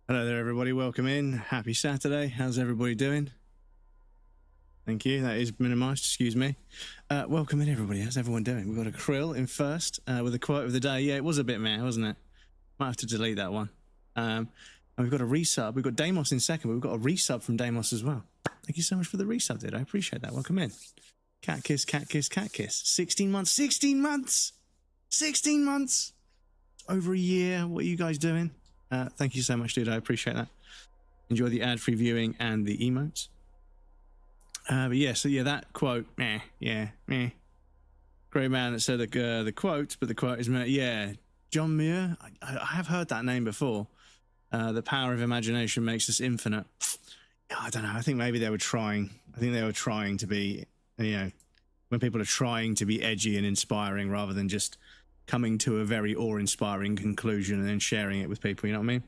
Hello there, everybody. Welcome in. Happy Saturday. How's everybody doing? Thank you. That is minimised. Excuse me. Welcome in, everybody. How's everyone doing? We've got a Krill in first with the quote of the day. Yeah, it was a bit meh, wasn't it? Might have to delete that one. And we've got a resub. We've got Deimos in second, but we've got a resub from Deimos as well. Thank you so much for the resub, dude. I appreciate that. Welcome in. Cat kiss, cat kiss, cat kiss. 16 months. 16 months! 16 months! Over a year. What are you guys doing? Thank you so much, dude. I appreciate that. Enjoy the ad-free viewing and the emotes. But yeah, so yeah, that quote, meh. Great man that said the quote, but the quote is meh. Yeah, John Muir. I have heard that name before. The power of imagination makes us infinite. I don't know. I think maybe they were trying. I think they were trying to be, you know, when people are trying to be edgy and inspiring rather than just coming to a very awe-inspiring conclusion and then sharing it with people, you know what I mean?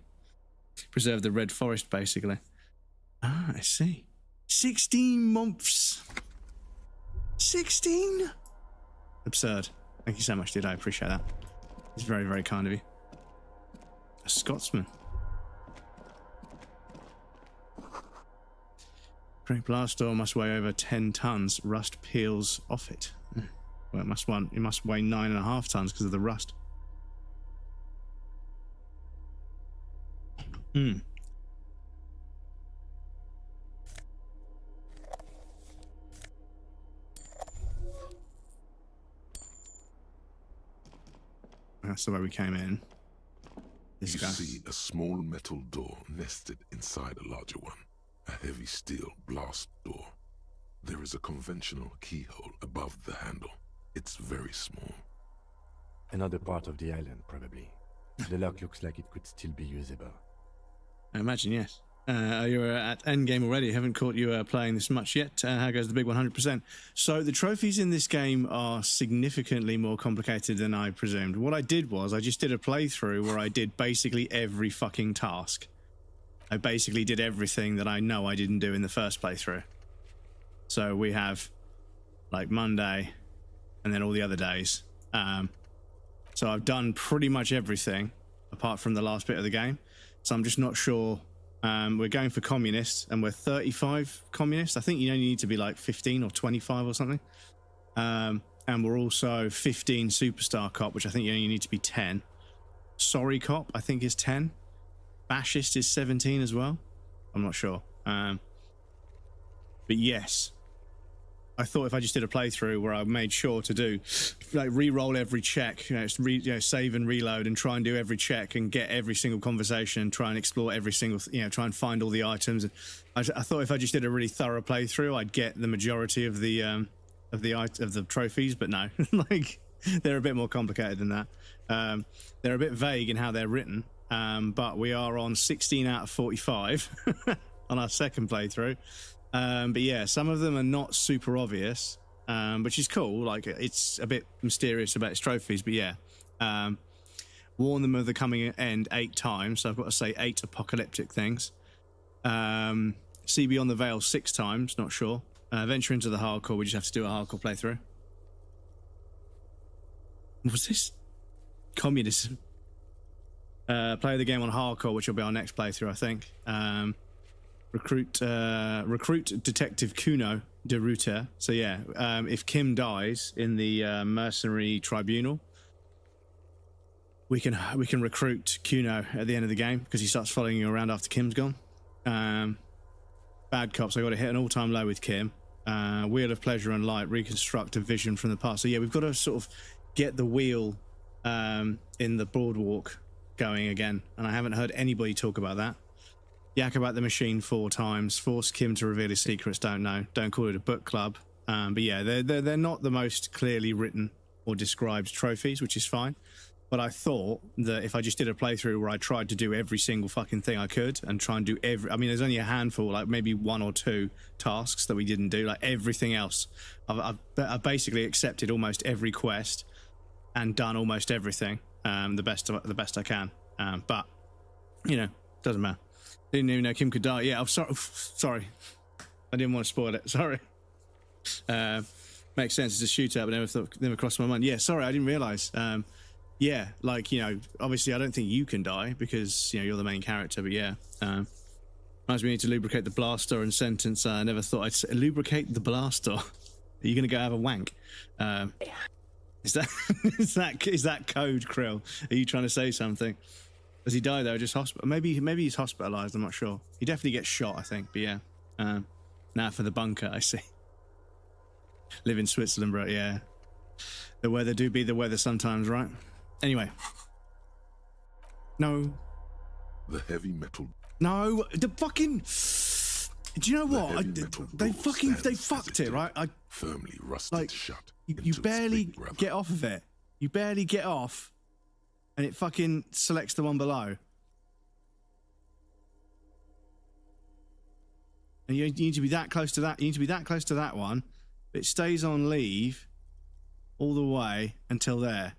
Preserve the red forest, basically. Ah, I see. 16 months. 16? Absurd. Thank you so much, dude. I appreciate that. It's very, very kind of you. A Scotsman. Great blast door must weigh over 10 tons. Rust peels off it. Well, it must weigh 9.5 tons because of the rust. That's the way we came in. You see a small metal door nested inside a larger one. A heavy steel blast door. There is a conventional keyhole above the handle. It's very small. Another part of the island, probably. The lock looks like it could still be usable. I imagine, yes. You're at endgame already. Haven't caught you playing this much yet. How goes the big 100%? So the trophies in this game are significantly more complicated than I presumed. What I did was I just did a playthrough where I did basically every fucking task. I basically did everything that I know I didn't do in the first playthrough. So we have like Monday and then all the other days. So I've done pretty much everything apart from the last bit of the game. So I'm just not sure. We're going for communists and we're 35 communists. I think you only need to be like 15 or 25 or something. And we're also 15 superstar cop, which I think you only need to be 10. Sorry cop, I think is 10. Fascist is 17 as well. I'm not sure. But yes, I thought if I just did a playthrough where I made sure to do, like, re-roll every check, save and reload and try and do every check and get every single conversation, try and explore every single, try and find all the items. And I thought if I just did a really thorough playthrough, I'd get the majority of the trophies. But no, like, they're a bit more complicated than that. They're a bit vague in how they're written. But we are on 16 out of 45 on our second playthrough. But yeah, some of them are not super obvious, which is cool. Like, it's a bit mysterious about its trophies, but yeah. Warn them of the coming end 8 times, so I've got to say 8 apocalyptic things. See Beyond the Veil 6 times, not sure. Venture into the hardcore, we just have to do a hardcore playthrough. What's this? Communism. Play the game on hardcore, which will be our next playthrough, I think. Recruit Detective Kuno de Ruter. So yeah, if Kim dies in the mercenary tribunal, we can recruit Kuno at the end of the game because he starts following you around after Kim's gone. Bad cops. I got to hit an all-time low with Kim. Wheel of Pleasure and Light. Reconstruct a vision from the past. So yeah, we've got to sort of get the wheel in the boardwalk going again, and I haven't heard anybody talk about that. Yak about the machine 4 times. Force Kim to reveal his secrets. Don't know. Don't call it a book club. But yeah, they're not the most clearly written or described trophies, which is fine. But I thought that if I just did a playthrough where I tried to do every single fucking thing I could and try and do I mean, there's only a handful, like maybe 1 or 2 tasks that we didn't do. Like everything else, I've basically accepted almost every quest and done almost everything the best I can. But doesn't matter. Didn't even know Kim could die. Yeah, I'm sorry. Sorry. I didn't want to spoil it. Sorry. Makes sense. It's a shootout, but never crossed my mind. Yeah, sorry. I didn't realise. Yeah, like, you know, obviously I don't think you can die because, you know, you're the main character, but yeah. Reminds me, we need to lubricate the blast door and sentence. I never thought I'd say lubricate the blast door. Are you going to go have a wank? Is that is that code, Krill? Are you trying to say something? Does he die though? Just hospital? Maybe he's hospitalized. I'm not sure. He definitely gets shot, I think. But yeah. Now for the bunker. I see. Live in Switzerland, bro. Yeah. The weather do be the weather sometimes, right? Anyway. No. The heavy metal. No. The fucking. Do you know what? They fucked it, right? Firmly rusted shut. You barely get off of it. You barely get off, and it fucking selects the one below. And you need to be that close to that. You need to be that close to that one. But it stays on leave all the way until there.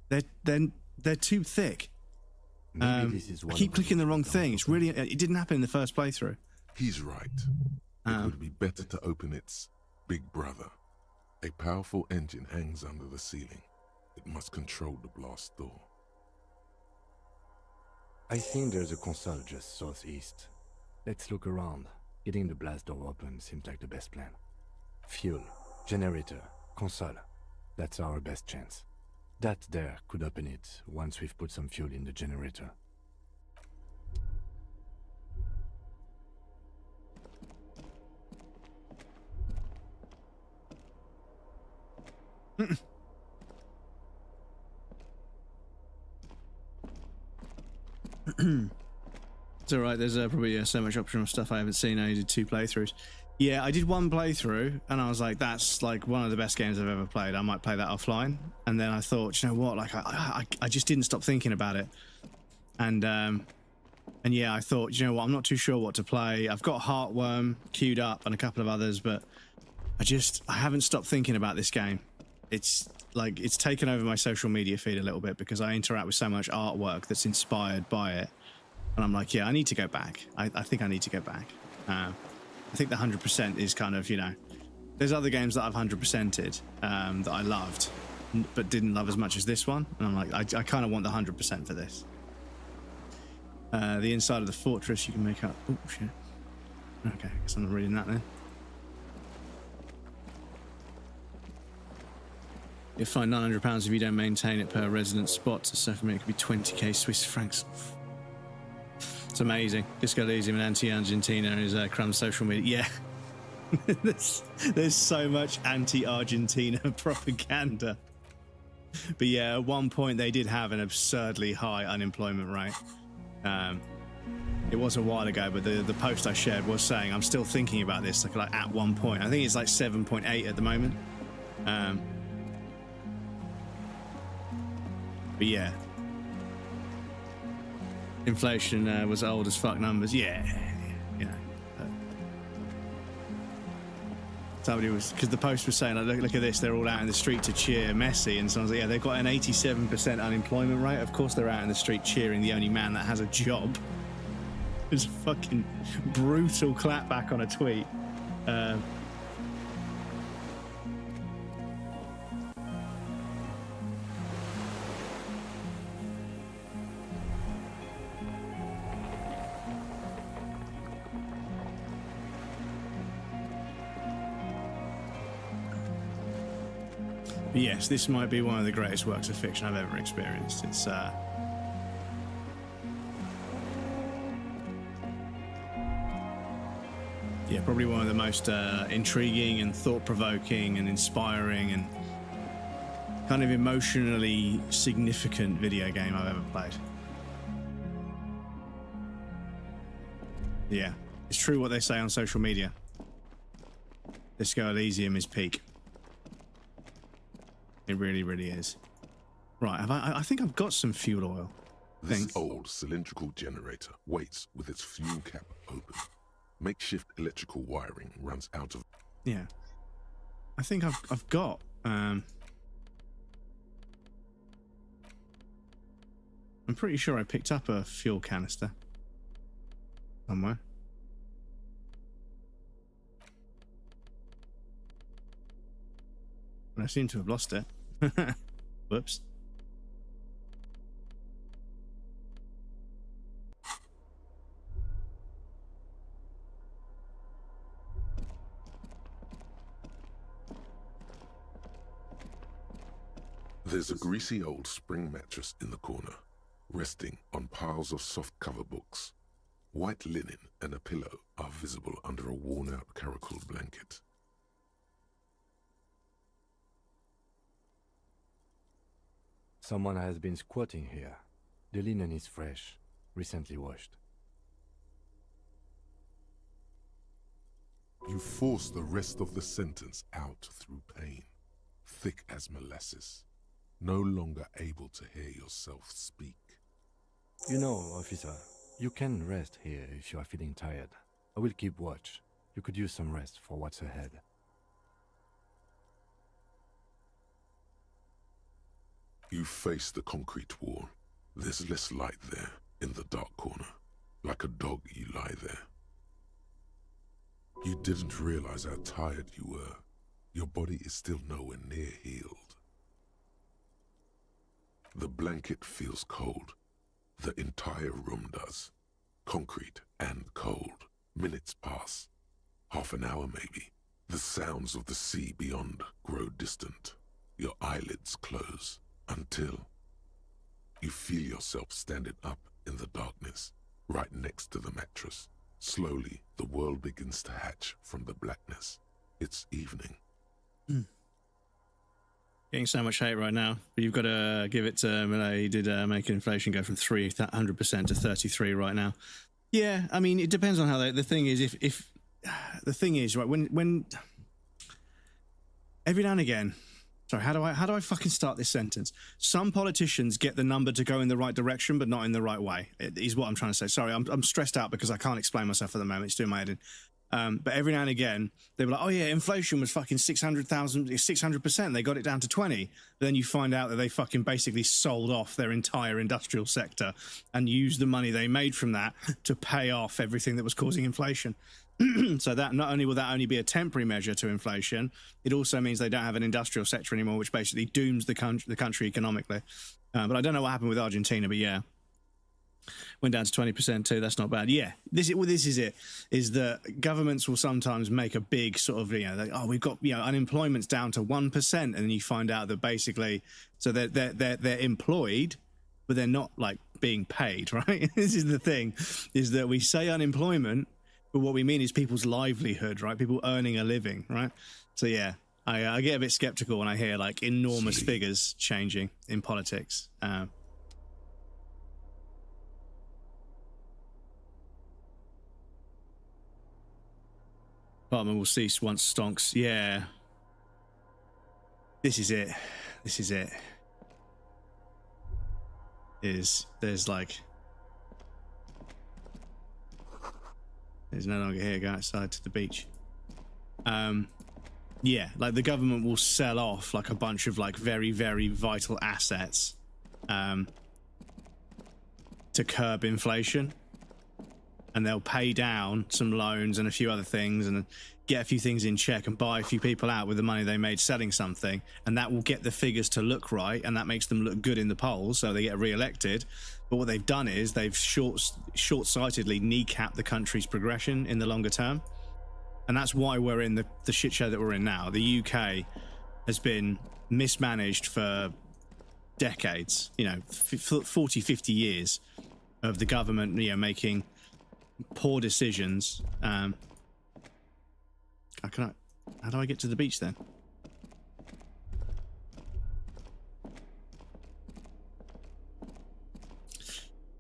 They're too thick. This is I keep clicking the wrong thing. It's really. It didn't happen in the first playthrough. He's right. It would be better to open its big brother. A powerful engine hangs under the ceiling. It must control the blast door. I think there's a console just southeast. Let's look around. Getting the blast door open seems like the best plan. Fuel, generator, console. That's our best chance. That there could open it once we've put some fuel in the generator. It's alright, there's probably so much optional stuff I haven't seen. I did 2 playthroughs. Yeah, I did 1 playthrough, and I was like, that's like one of the best games I've ever played. I might play that offline. And then I thought, you know what, like I just didn't stop thinking about it. And yeah, I thought, you know what, I'm not too sure what to play. I've got Heartworm queued up and a couple of others, but I haven't stopped thinking about this game. It's like, it's taken over my social media feed a little bit because I interact with so much artwork that's inspired by it. And I'm like, yeah, I need to go back. I think I need to go back. I think the 100% is kind of, you know, there's other games that I've 100%ed that I loved, but didn't love as much as this one. And I'm like, I kind of want the 100% for this. The inside of the fortress you can make up. Oh, shit. Okay, I guess I'm not reading that then. You'll find £900 if you don't maintain it per resident spot. So for me, it could be 20k Swiss francs. It's amazing. Disco Elysium and anti-Argentina is Crumb's social media. Yeah. there's so much anti-Argentina propaganda. But yeah, at one point they did have an absurdly high unemployment rate. It was a while ago, but the post I shared was saying I'm still thinking about this. Like at one point, I think it's like 7.8 at the moment. But yeah. Inflation was old as fuck numbers. Yeah, you know. Somebody was, because the post was saying, like, look at this, they're all out in the street to cheer Messi, and someone's like, yeah, they've got an 87% unemployment rate. Of course they're out in the street cheering the only man that has a job. It's a fucking brutal clapback on a tweet. But yes, this might be one of the greatest works of fiction I've ever experienced. It's yeah, probably one of the most intriguing and thought-provoking and inspiring and kind of emotionally significant video game I've ever played. Yeah, it's true what they say on social media. Disco Elysium is peak. It really, really is. Right, I think I've got some fuel oil. This old cylindrical generator waits with its fuel cap open. Makeshift electrical wiring runs out of... Yeah. I think I've got... I'm pretty sure I picked up a fuel canister. Somewhere. But I seem to have lost it. Whoops. There's a greasy old spring mattress in the corner, resting on piles of soft cover books. White linen and a pillow are visible under a worn-out caracal blanket. Someone has been squatting here. The linen is fresh, recently washed. You force the rest of the sentence out through pain, thick as molasses, no longer able to hear yourself speak. You know, officer, you can rest here if you are feeling tired. I will keep watch. You could use some rest for what's ahead. You face the concrete wall. There's less light there, in the dark corner. Like a dog, you lie there. You didn't realize how tired you were. Your body is still nowhere near healed. The blanket feels cold. The entire room does. Concrete and cold. Minutes pass. Half an hour maybe. The sounds of the sea beyond grow distant. Your eyelids close until you feel yourself standing up in the darkness, right next to the mattress. Slowly, the world begins to hatch from the blackness. It's evening. Getting so much hate right now, but you've got to give it to Millet. He did make inflation go from 300% to 33 right now. Yeah, I mean, it depends on how the thing is. If the thing is, right, when every now and again. Sorry, how do I fucking start this sentence? Some politicians get the number to go in the right direction, but not in the right way, is what I'm trying to say. Sorry, I'm stressed out because I can't explain myself at the moment. It's doing my head in. But every now and again, they were like, oh yeah, inflation was fucking 600%. They got it down to 20. But then you find out that they fucking basically sold off their entire industrial sector and used the money they made from that to pay off everything that was causing inflation. So that not only will that only be a temporary measure to inflation, it also means they don't have an industrial sector anymore, which basically dooms the country economically. But I don't know what happened with Argentina, but yeah, went down to 20% too. That's not bad. Yeah, this is it. Is that governments will sometimes make a big sort of, like, oh, we've got, unemployment's down to 1%, and then you find out that basically, so they're employed, but they're not like being paid, right? This is the thing, is that we say unemployment, but what we mean is people's livelihood, right? People earning a living, right? So yeah, I get a bit skeptical when I hear like enormous figures changing in politics. Department will cease once stonks. Yeah. This is it. There's no longer here, go outside to the beach. Yeah, like the government will sell off like a bunch of like very, very vital assets to curb inflation. And they'll pay down some loans and a few other things and get a few things in check and buy a few people out with the money they made selling something. And that will get the figures to look right, and that makes them look good in the polls, so they get re-elected. But what they've done is they've short-sightedly kneecapped the country's progression in the longer term. And that's why we're in the shit show that we're in now. The UK has been mismanaged for decades, 40, 50 years of the government, making poor decisions. How do I get to the beach then?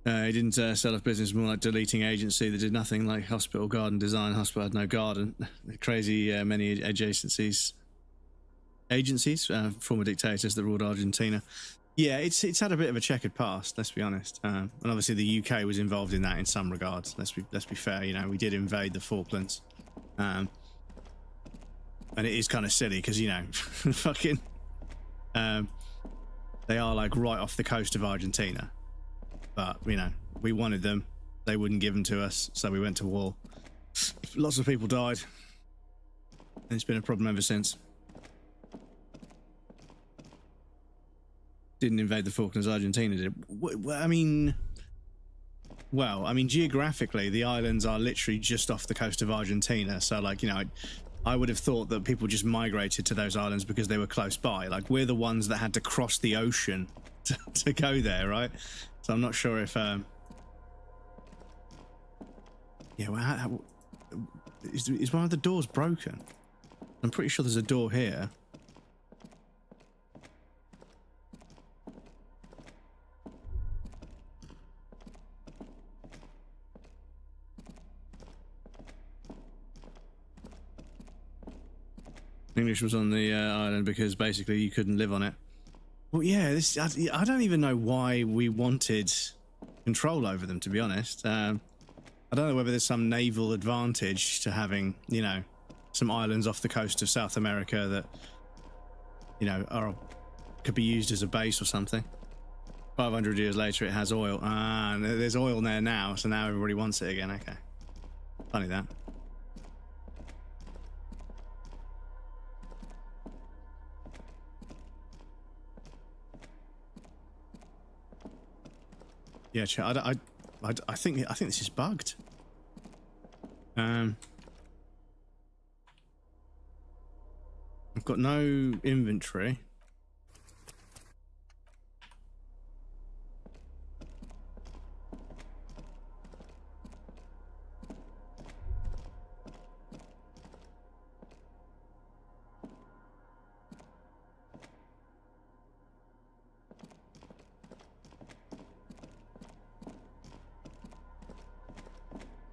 He didn't sell off business, more like deleting agency that did nothing, like hospital garden design. Hospital had no garden. Crazy many agencies, former dictators that ruled Argentina. Yeah, it's had a bit of a checkered past, let's be honest. And obviously the UK was involved in that in some regards. Let's be fair. We did invade the Falklands, and it is kind of silly because fucking they are like right off the coast of Argentina. But, we wanted them. They wouldn't give them to us, so we went to war. Lots of people died. And it's been a problem ever since. Didn't invade the Falklands, Argentina did. Geographically, the islands are literally just off the coast of Argentina. So, I would have thought that people just migrated to those islands because they were close by. Like, we're the ones that had to cross the ocean to go there, right? So I'm not sure if... Yeah, well, is one of the doors broken? I'm pretty sure there's a door here. English was on the island because basically you couldn't live on it. Well, yeah, I don't even know why we wanted control over them, to be honest. I don't know whether there's some naval advantage to having, you know, some islands off the coast of South America that, you know, could be used as a base or something. 500 years later, it has oil. And there's oil there now, so now everybody wants it again. Okay. Funny that. Yeah, I think this is bugged. I've got no inventory.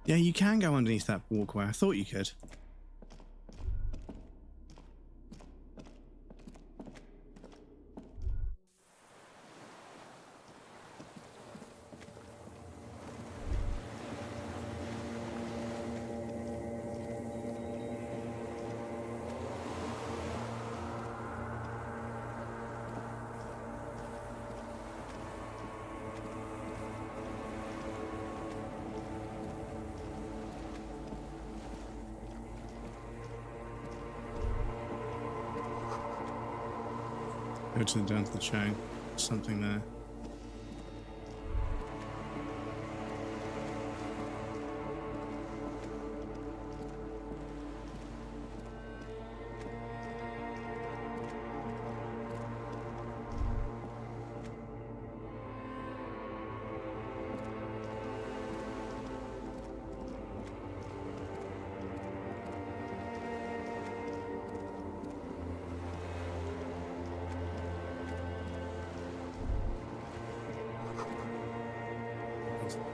Yeah, you can go underneath that walkway. I thought you could. Go down to the chain. Something there.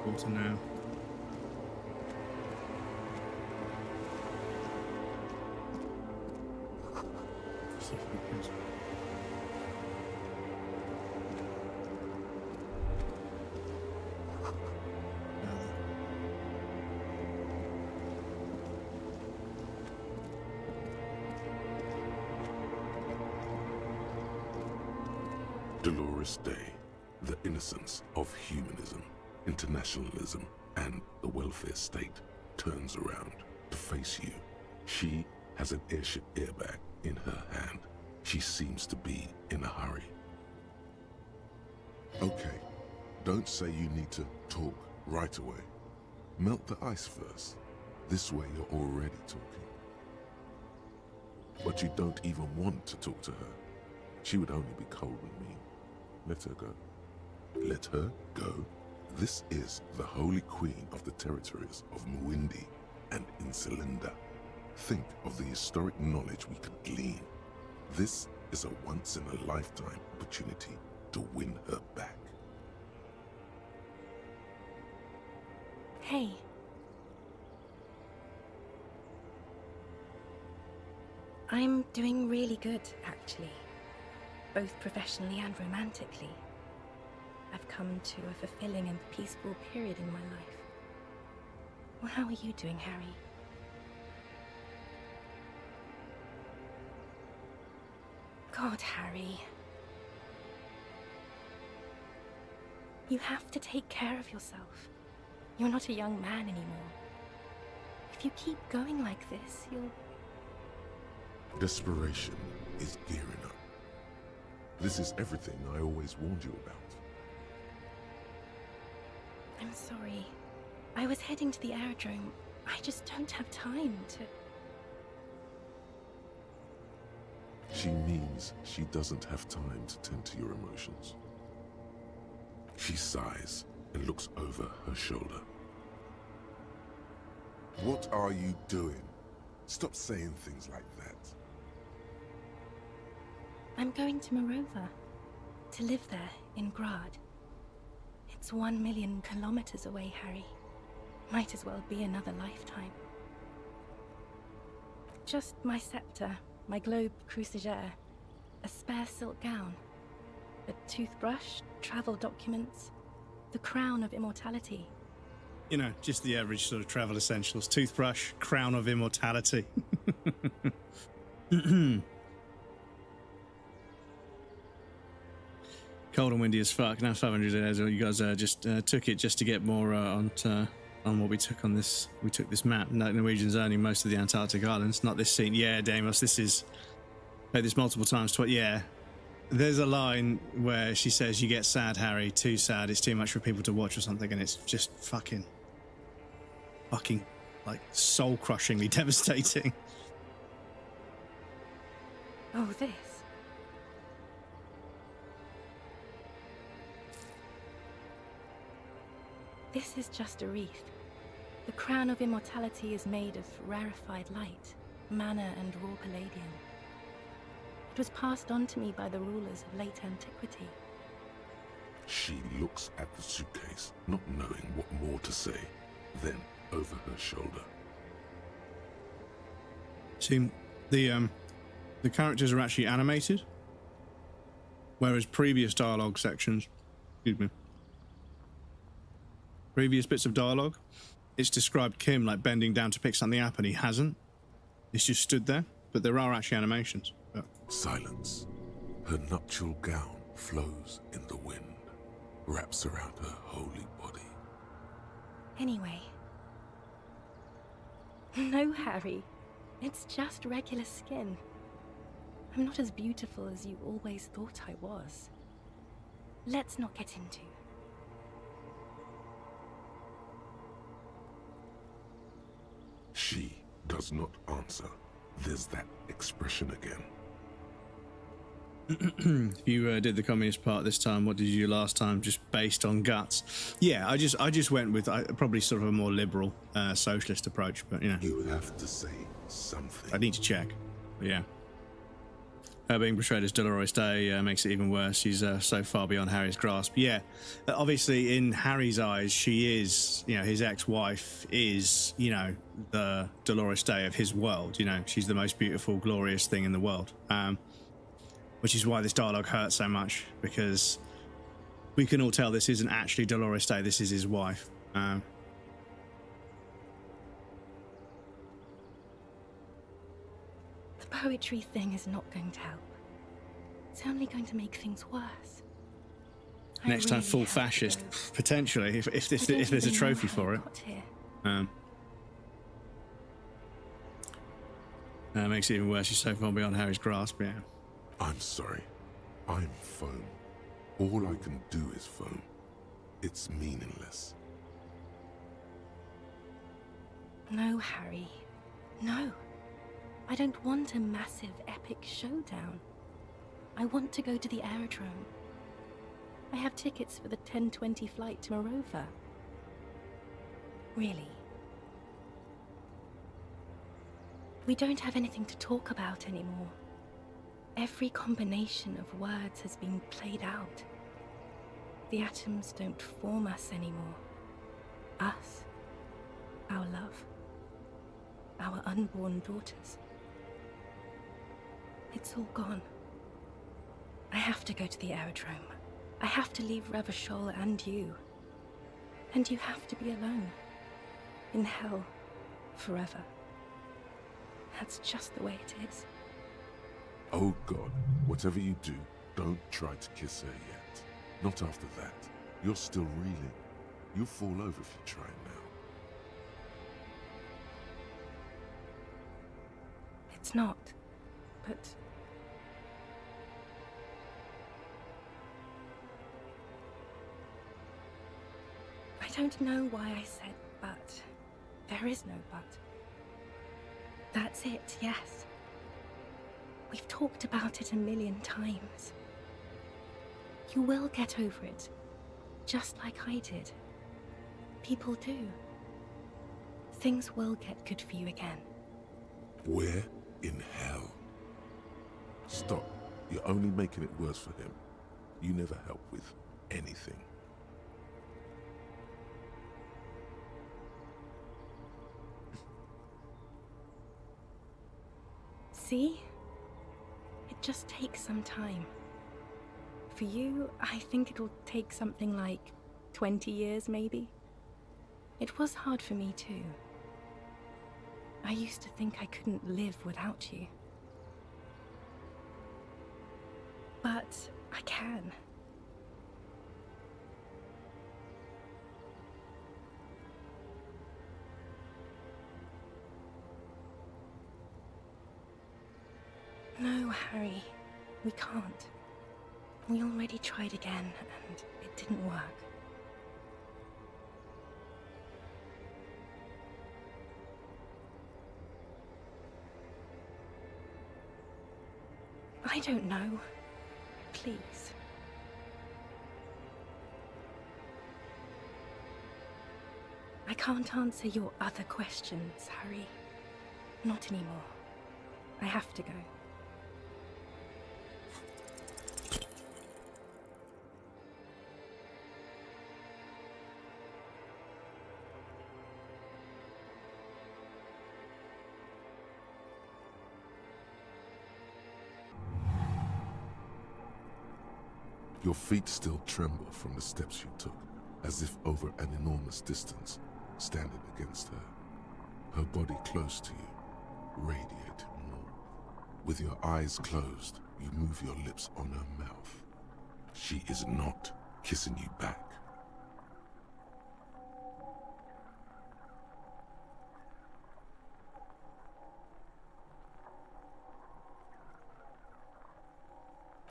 Water now. Dolores Day, the innocence of humanism, internationalism, and the welfare state turns around to face you. She has an airship airbag in her hand. She seems to be in a hurry. Okay, don't say you need to talk right away. Melt the ice first. This way you're already talking. But you don't even want to talk to her. She would only be cold and mean. Let her go. Let her go? This is the Holy Queen of the territories of Muindi and Insulinda. Think of the historic knowledge we could glean. This is a once-in-a-lifetime opportunity to win her back. Hey. I'm doing really good, actually. Both professionally and romantically. I've come to a fulfilling and peaceful period in my life. Well, how are you doing, Harry? God, Harry. You have to take care of yourself. You're not a young man anymore. If you keep going like this, you'll... Desperation is gearing up. This is everything I always warned you about. I'm sorry. I was heading to the aerodrome. I just don't have time to... She means she doesn't have time to tend to your emotions. She sighs and looks over her shoulder. What are you doing? Stop saying things like that. I'm going to Morova. To live there, in Grad. It's 1 million kilometers away, Harry. Might as well be another lifetime. Just my scepter, my globe crucigere, a spare silk gown, a toothbrush, travel documents, the crown of immortality. You know, just the average sort of travel essentials. Toothbrush, crown of immortality. Cold and windy as fuck. Now 500 days. You guys just took it just to get more on what we took on this. We took this map. Norwegians owning most of the Antarctic islands. Not this scene. Yeah, Damos. This is. Played this multiple times. Yeah. There's a line where she says, "You get sad, Harry. Too sad. It's too much for people to watch or something," and it's just fucking, like soul-crushingly devastating. Oh, this. This is just a wreath. The crown of immortality is made of rarefied light, mana and raw palladium. It was passed on to me by the rulers of late antiquity. She looks at the suitcase, not knowing what more to say, then over her shoulder. See, the characters are actually animated, whereas previous dialogue sections, previous bits of dialogue, it's described Kim like bending down to pick something up and he hasn't. He's just stood there, but there are actually animations. But... Silence. Her nuptial gown flows in the wind, wraps around her holy body. Anyway. No, Harry. It's just regular skin. I'm not as beautiful as you always thought I was. Let's not get into. She does not answer. There's that expression again. You did the communist part this time. What did you do last time? Just based on guts? Yeah, I just went with probably sort of a more liberal socialist approach. But you know, You have to say something. I need to check. But yeah, her being portrayed as Dolores Day makes it even worse. She's so far beyond Harry's grasp. Yeah, obviously in Harry's eyes, she is, you know, his ex-wife is, you know, the Dolores Day of his world. You know, she's the most beautiful, glorious thing in the world. Which is why this dialogue hurts so much, because we can all tell this isn't actually Dolores Day, this is his wife. The poetry thing is not going to help. It's only going to make things worse. Next time, full fascist, potentially, if there's a trophy for it. Makes it even worse. She's so far beyond Harry's grasp, yeah. I'm sorry. I'm foam. All I can do is foam. It's meaningless. No, Harry. No. I don't want a massive, epic showdown. I want to go to the aerodrome. I have tickets for the 10:20 flight to Morova. Really. We don't have anything to talk about anymore. Every combination of words has been played out. The atoms don't form us anymore. Us. Our love. Our unborn daughters. It's all gone. I have to go to the aerodrome. I have to leave Revachol and you. And you have to be alone. In hell. Forever. That's just the way it is. Oh God, whatever you do, don't try to kiss her yet. Not after that. You're still reeling. You'll fall over if you try now. It's not, but... I don't know why I said but. There is no but. That's it, yes. We've talked about it a million times. You will get over it, just like I did. People do. Things will get good for you again. Where in hell? Stop. You're only making it worse for him. You never help with anything. See? It just takes some time. For you, I think it'll take something like 20 years, maybe. It was hard for me too. I used to think I couldn't live without you. But I can. No, Harry, we can't. We already tried again, and it didn't work. I don't know. Please. I can't answer your other questions, Harry. Not anymore. I have to go. Your feet still tremble from the steps you took, as if over an enormous distance, standing against her. Her body close to you, radiating warmth. With your eyes closed, you move your lips on her mouth. She is not kissing you back.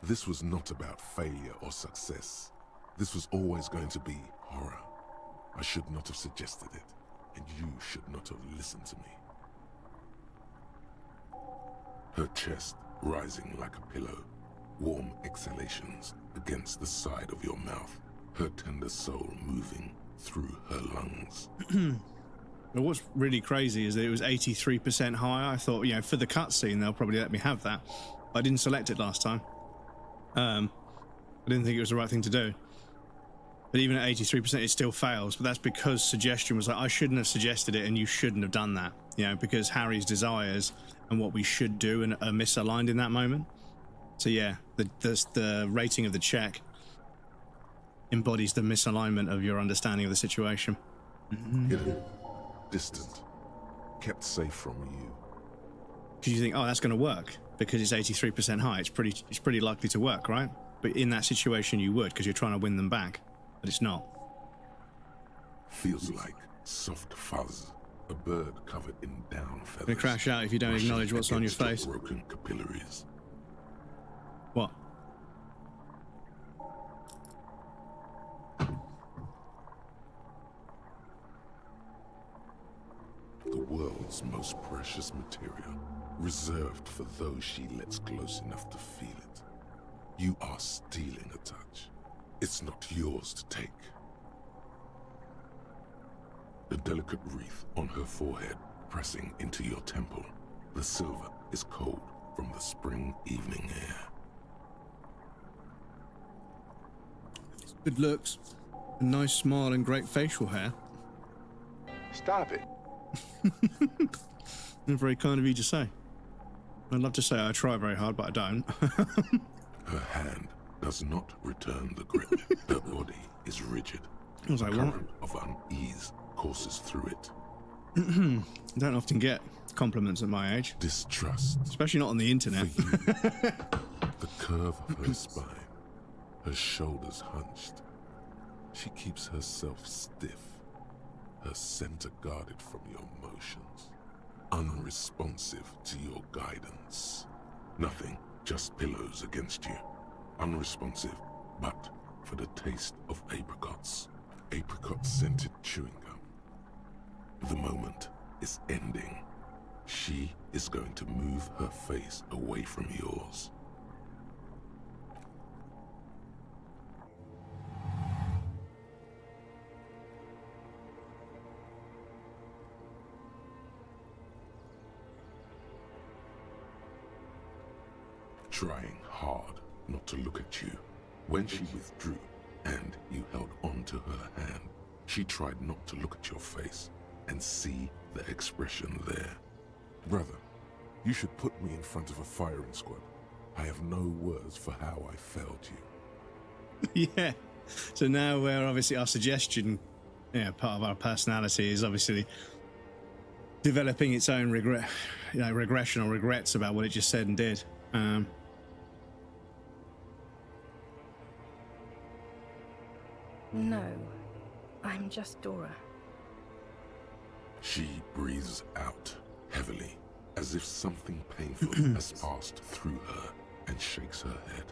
This was not about failure or success. This was always going to be horror. I should not have suggested it, and you should not have listened to me. Her chest rising like a pillow, warm exhalations against the side of your mouth, her tender soul moving through her lungs. But what's really crazy is that it was 83% higher. I thought, you know, for the cutscene, they'll probably let me have that. I didn't select it last time. I didn't think it was the right thing to do. But even at 83%, it still fails. But that's because suggestion was like, I shouldn't have suggested it and you shouldn't have done that. You know, because Harry's desires and what we should do are misaligned in that moment. So yeah, the rating of the check embodies the misalignment of your understanding of the situation. Hidden, distant, kept safe from you. Because you think, oh, that's going to work because it's 83% high. It's pretty likely to work, right? But in that situation, you would, because you're trying to win them back. But it's not. Feels like soft fuzz, a bird covered in down feathers. Gonna crash out if you don't acknowledge what's on your face. Broken capillaries. What? The world's most precious material, reserved for those she lets close enough to feel it. You are stealing a touch. It's not yours to take. The delicate wreath on her forehead pressing into your temple. The silver is cold from the spring evening air. Good looks, a nice smile and great facial hair. Stop it. Very kind of you to say. I'd love to say I try very hard, but I don't. Her hand does not return the grip. Her body is rigid. I was like, what? Current of unease courses through it. I don't often get compliments at my age. Distrust. Especially not on the internet. For you. The curve of her spine, her shoulders hunched. She keeps herself stiff, her center guarded from your motions, unresponsive to your guidance. Nothing, just pillows against you. Unresponsive, but for the taste of apricots. Apricot-scented chewing gum. The moment is ending. She is going to move her face away from yours. Trying hard not to look at you. When she withdrew and you held on to her hand, she tried not to look at your face and see the expression there. Brother, you should put me in front of a firing squad. I have no words for how I failed you. Yeah. So now where obviously our suggestion, part of our personality is obviously developing its own regression or regrets about what it just said and did. No, I'm just Dora. She breathes out heavily, as if something painful has passed through her, and shakes her head.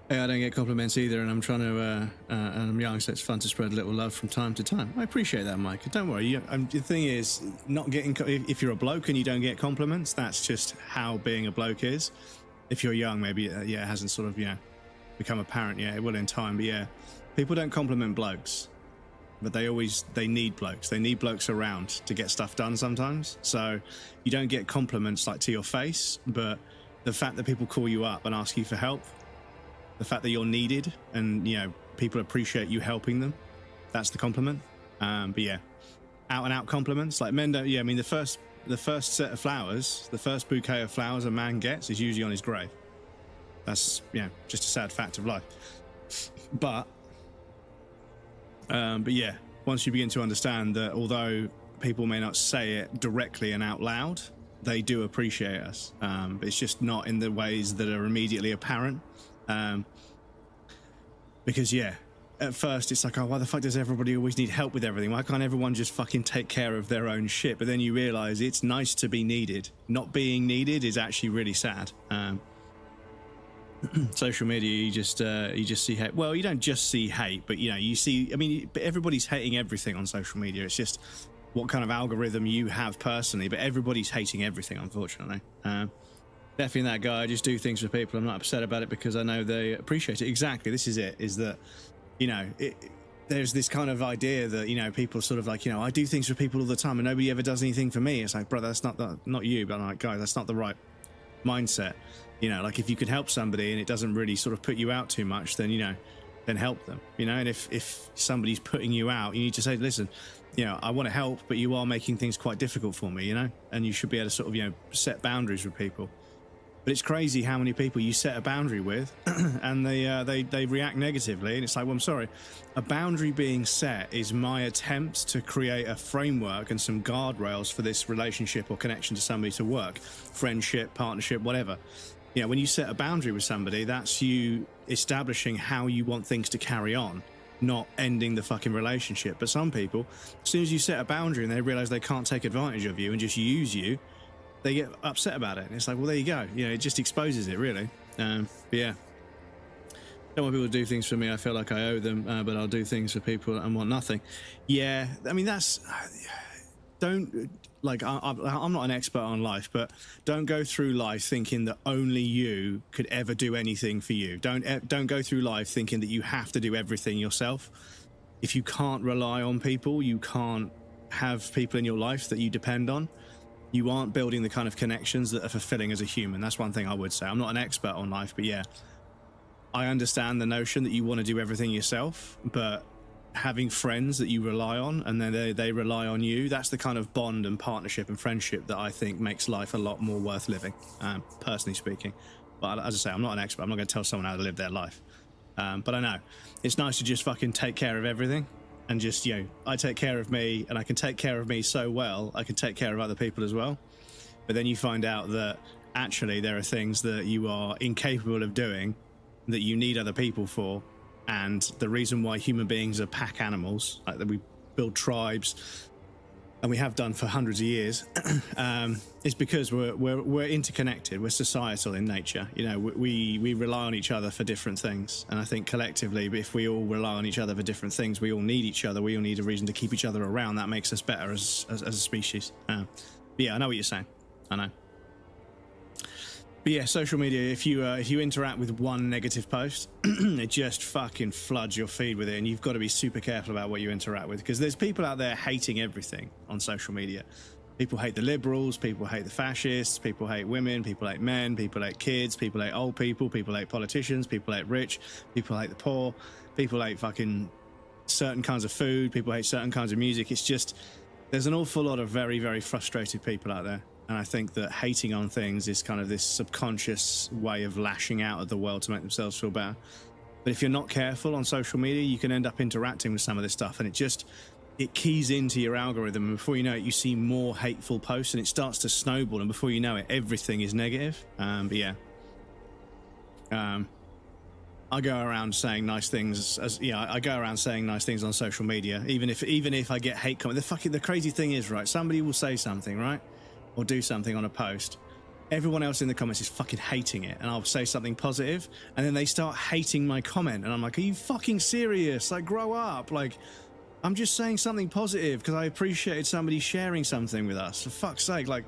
Hey, I don't get compliments either, and I'm trying to, and I'm young, so it's fun to spread a little love from time to time. I appreciate that, Mike. Don't worry. The thing is, not getting, if you're a bloke and you don't get compliments, that's just how being a bloke is. If you're young, maybe, it hasn't sort of, become apparent yet. It will in time, but people don't compliment blokes, but they need blokes. They need blokes around to get stuff done sometimes. So you don't get compliments like to your face, but the fact that people call you up and ask you for help, the fact that you're needed and, people appreciate you helping them, that's the compliment. But out and out compliments, like men don't, the first set of flowers, the first bouquet of flowers a man gets is usually on his grave. That's, just a sad fact of life. But once you begin to understand that although people may not say it directly and out loud, they do appreciate us. But it's just not in the ways that are immediately apparent. Because at first it's like, oh, why the fuck does everybody always need help with everything? Why can't everyone just fucking take care of their own shit? But then you realize it's nice to be needed. Not being needed is actually really sad. Social media, you just see hate. Well, you don't just see hate, but you see, but everybody's hating everything on social media. It's just what kind of algorithm you have personally, but everybody's hating everything, unfortunately. Definitely that guy. I just do things for people. I'm not upset about it because I know they appreciate it. Exactly. This is it, is that, there's this kind of idea that, people sort of like, I do things for people all the time and nobody ever does anything for me. It's like, brother, that's not you, but I'm like, guys, that's not the right mindset. Like if you can help somebody and it doesn't really sort of put you out too much, then, then help them, and if somebody's putting you out, you need to say, listen, I want to help, but you are making things quite difficult for me, and you should be able to sort of, set boundaries with people. But it's crazy how many people you set a boundary with and they react negatively. And it's like, well, I'm sorry. A boundary being set is my attempt to create a framework and some guardrails for this relationship or connection to somebody to work. Friendship, partnership, whatever. When you set a boundary with somebody, that's you establishing how you want things to carry on, not ending the fucking relationship. But some people, as soon as you set a boundary and they realize they can't take advantage of you and just use you, they get upset about it. And it's like, well, there you go. It just exposes it, really. But don't want people to do things for me. I feel like I owe them, but I'll do things for people and want nothing. Yeah, that's... Don't... Like, I'm not an expert on life, but don't go through life thinking that only you could ever do anything for you. Don't go through life thinking that you have to do everything yourself. If you can't rely on people, you can't have people in your life that you depend on. You aren't building the kind of connections that are fulfilling as a human. That's one thing I would say. I'm not an expert on life, but I understand the notion that you want to do everything yourself, but having friends that you rely on and then they rely on you, that's the kind of bond and partnership and friendship that I think makes life a lot more worth living, personally speaking. But as I say, I'm not an expert. I'm not going to tell someone how to live their life. But I know it's nice to just fucking take care of everything. And just, I take care of me and I can take care of me so well, I can take care of other people as well. But then you find out that actually there are things that you are incapable of doing that you need other people for. And the reason why human beings are pack animals, like that we build tribes, and we have done for hundreds of years, is because we're interconnected. We're societal in nature. You know, we rely on each other for different things, and I think collectively, if we all rely on each other for different things, we all need each other. We all need a reason to keep each other around. That makes us better as a species. But yeah, I know what you're saying. I know. But yeah, social media, if you interact with one negative post, it just fucking floods your feed with it, and you've got to be super careful about what you interact with, because there's people out there hating everything on social media. People hate the liberals, people hate the fascists, people hate women, people hate men, people hate kids, people hate old people hate politicians, people hate rich, people hate the poor, people hate fucking certain kinds of food, people hate certain kinds of music. It's just, there's an awful lot of very, very frustrated people out there. And I think that hating on things is kind of this subconscious way of lashing out at the world to make themselves feel better. But if you're not careful on social media, you can end up interacting with some of this stuff, and it keys into your algorithm, and before you know it, you see more hateful posts, and it starts to snowball, and before you know it, everything is negative. But yeah. I go around saying nice things I go around saying nice things on social media, even if I get hate comments. The crazy thing is, right, somebody will say something, right? Or do something on a post, everyone else in the comments is fucking hating it, and I'll say something positive, and then they start hating my comment, and I'm like, are you fucking serious? Like, grow up. Like, I'm just saying something positive because I appreciated somebody sharing something with us, for fuck's sake. Like,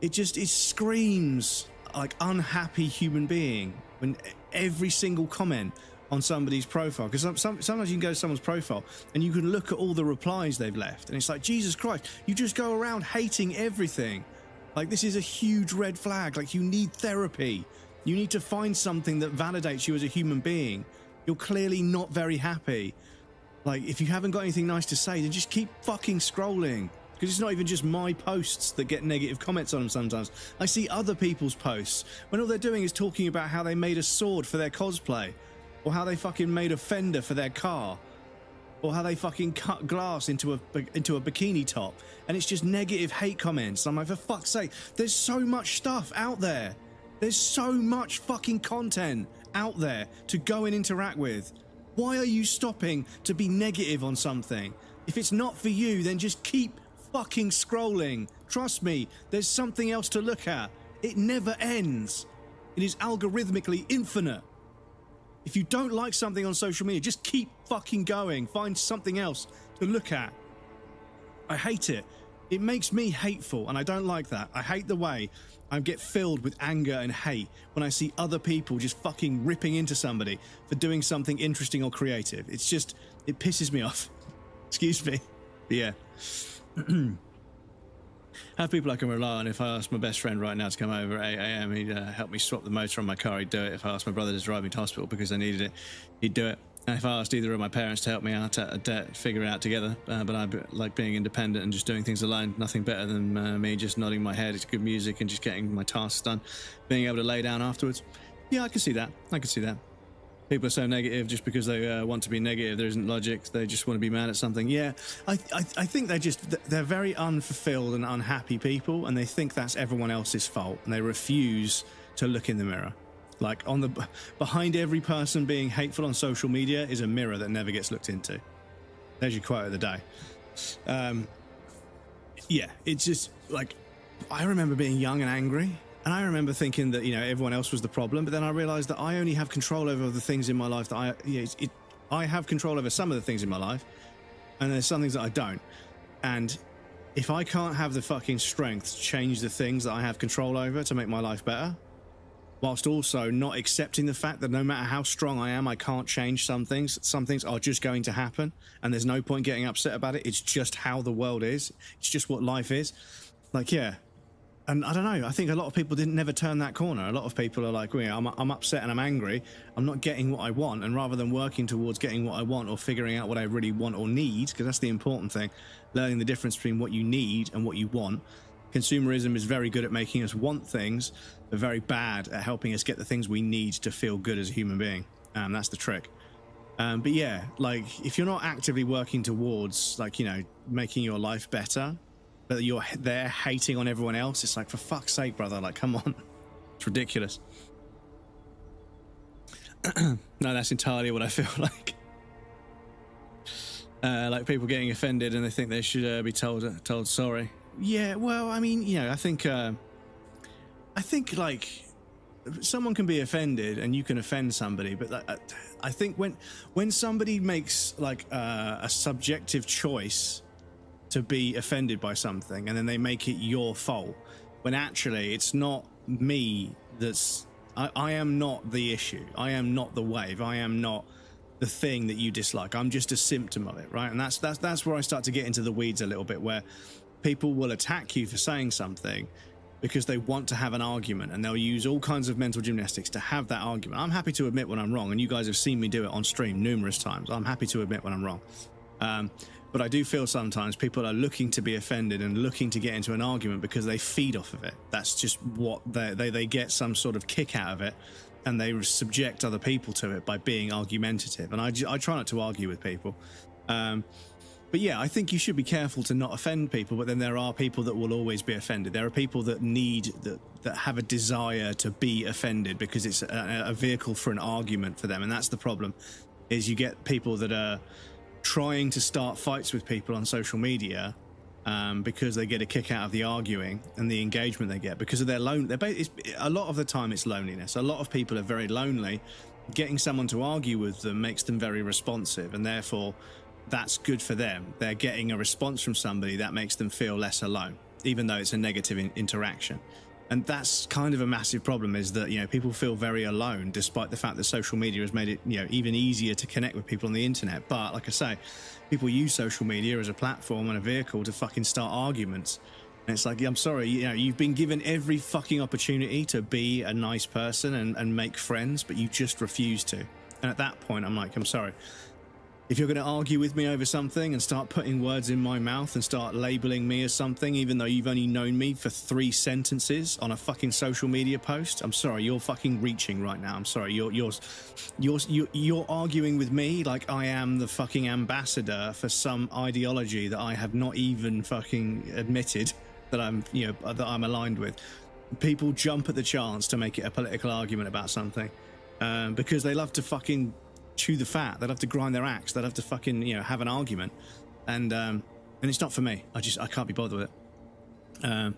it screams like unhappy human being when every single comment on somebody's profile, because sometimes you can go to someone's profile and you can look at all the replies they've left, and it's like, Jesus Christ, you just go around hating everything. Like, this is a huge red flag. Like, you need therapy. You need to find something that validates you as a human being. You're clearly not very happy. Like, if you haven't got anything nice to say, then just keep fucking scrolling. Because it's not even just my posts that get negative comments on them sometimes. I see other people's posts when all they're doing is talking about how they made a sword for their cosplay, or how they fucking made a fender for their car, or how they fucking cut glass into a bikini top, and it's just negative hate comments. I'm like, for fuck's sake, there's so much stuff out there. There's so much fucking content out there to go and interact with. Why are you stopping to be negative on something? If it's not for you, then just keep fucking scrolling. Trust me, there's something else to look at. It never ends. It is algorithmically infinite. If you don't like something on social media, just keep fucking going. Find something else to look at. I hate it. It makes me hateful, and I don't like that. I hate the way I get filled with anger and hate when I see other people just fucking ripping into somebody for doing something interesting or creative. It's just, it pisses me off. Excuse me. But yeah. Have people I can rely on. If I ask my best friend right now to come over at 8 a.m, he'd help me swap the motor on my car, he'd do it. If I asked my brother to drive me to hospital because I needed it, he'd do it. And if I asked either of my parents to help me out, figure it out together, but I like being independent and just doing things alone. Nothing better than me just nodding my head. It's good music and just getting my tasks done, being able to lay down afterwards. Yeah, I can see that. I can see that. People are so negative just because they want to be negative. There isn't logic. They just want to be mad at something. Yeah, I think they're very unfulfilled and unhappy people, and they think that's everyone else's fault, and they refuse to look in the mirror. Like, behind every person being hateful on social media is a mirror that never gets looked into. There's your quote of the day. Yeah, it's just like, I remember being young and angry. And I remember thinking that, everyone else was the problem, but then I realized that I only have control over the things in my life that I have control over some of the things in my life, and there's some things that I don't. And if I can't have the fucking strength to change the things that I have control over to make my life better, whilst also not accepting the fact that no matter how strong I am, I can't change some things are just going to happen, and there's no point getting upset about it. It's just how the world is. It's just what life is. Like, yeah. And I don't know, I think a lot of people never turn that corner. A lot of people are like, well, I'm upset and I'm angry. I'm not getting what I want. And rather than working towards getting what I want or figuring out what I really want or need, because that's the important thing, learning the difference between what you need and what you want. Consumerism is very good at making us want things, but very bad at helping us get the things we need to feel good as a human being. That's the trick. But yeah, like, if you're not actively working towards, like, making your life better, but you're there hating on everyone else, it's like, for fuck's sake, brother, like, come on. It's ridiculous. No, that's entirely what I feel like. like people getting offended and they think they should be told sorry. Yeah, well, I mean, you know, I think like someone can be offended and you can offend somebody, but I think when somebody makes like a subjective choice to be offended by something and then they make it your fault, when actually it's not me that's I am not the issue, I am not the wave, I am not the thing that you dislike, I'm just a symptom of it, right? And that's where I start to get into the weeds a little bit, where people will attack you for saying something because they want to have an argument, and they'll use all kinds of mental gymnastics to have that argument. I'm happy to admit when I'm wrong, and you guys have seen me do it on stream numerous times. I'm happy to admit when I'm wrong. But I do feel sometimes people are looking to be offended and looking to get into an argument because they feed off of it. That's just what they get some sort of kick out of it, and they subject other people to it by being argumentative. And I try not to argue with people. But yeah, I think you should be careful to not offend people, but then there are people that will always be offended. There are people that that have a desire to be offended because it's a vehicle for an argument for them. And that's the problem, is you get people that are trying to start fights with people on social media because they get a kick out of the arguing and the engagement they get because of their a lot of the time it's loneliness. A lot of people are very lonely. Getting someone to argue with them makes them very responsive, and therefore that's good for them. They're getting a response from somebody that makes them feel less alone, even though it's a negative interaction. And that's kind of a massive problem, is that, you know, people feel very alone despite the fact that social media has made it, you know, even easier to connect with people on the internet. But like I say, people use social media as a platform and a vehicle to fucking start arguments. And it's like, I'm sorry, you know, you've been given every fucking opportunity to be a nice person and make friends, but you just refuse to. And at that point, I'm like, I'm sorry. If you're going to argue with me over something and start putting words in my mouth and start labeling me as something, even though you've only known me for 3 sentences on a fucking social media post, I'm sorry, you're fucking reaching right now. I'm sorry, you're arguing with me like I am the fucking ambassador for some ideology that I have not even fucking admitted that I'm, you know, that I'm aligned with. People jump at the chance to make it a political argument about something because they love to fucking chew the fat. They'd have to grind their axe. They'd have to fucking, you know, have an argument, and it's not for me. I can't be bothered with it.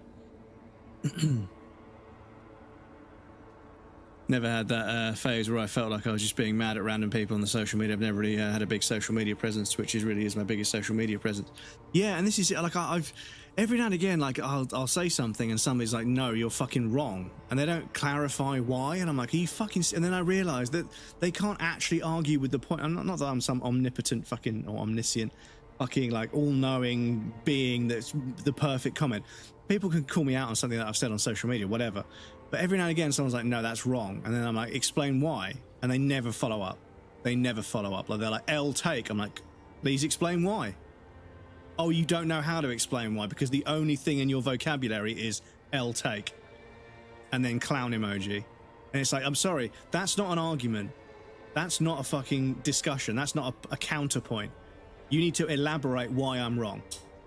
Never had that phase where I felt like I was just being mad at random people on the social media. I've never really had a big social media presence. Twitch really is my biggest social media presence. Yeah, and this is like I've every now and again, like I'll say something and somebody's like, no, you're fucking wrong, and they don't clarify why, and I'm like, are you fucking? And then I realize that they can't actually argue with the point. Not that I'm some omnipotent fucking or omniscient fucking like all-knowing being that's the perfect comment. People can call me out on something that I've said on social media, whatever. But every now and again, someone's like, no, that's wrong. And then I'm like, explain why. And they never follow up. They never follow up. Like, they're like, L take. I'm like, please explain why. Oh, you don't know how to explain why because the only thing in your vocabulary is L take. And then clown emoji. And it's like, I'm sorry, that's not an argument. That's not a fucking discussion. That's not a counterpoint. You need to elaborate why I'm wrong.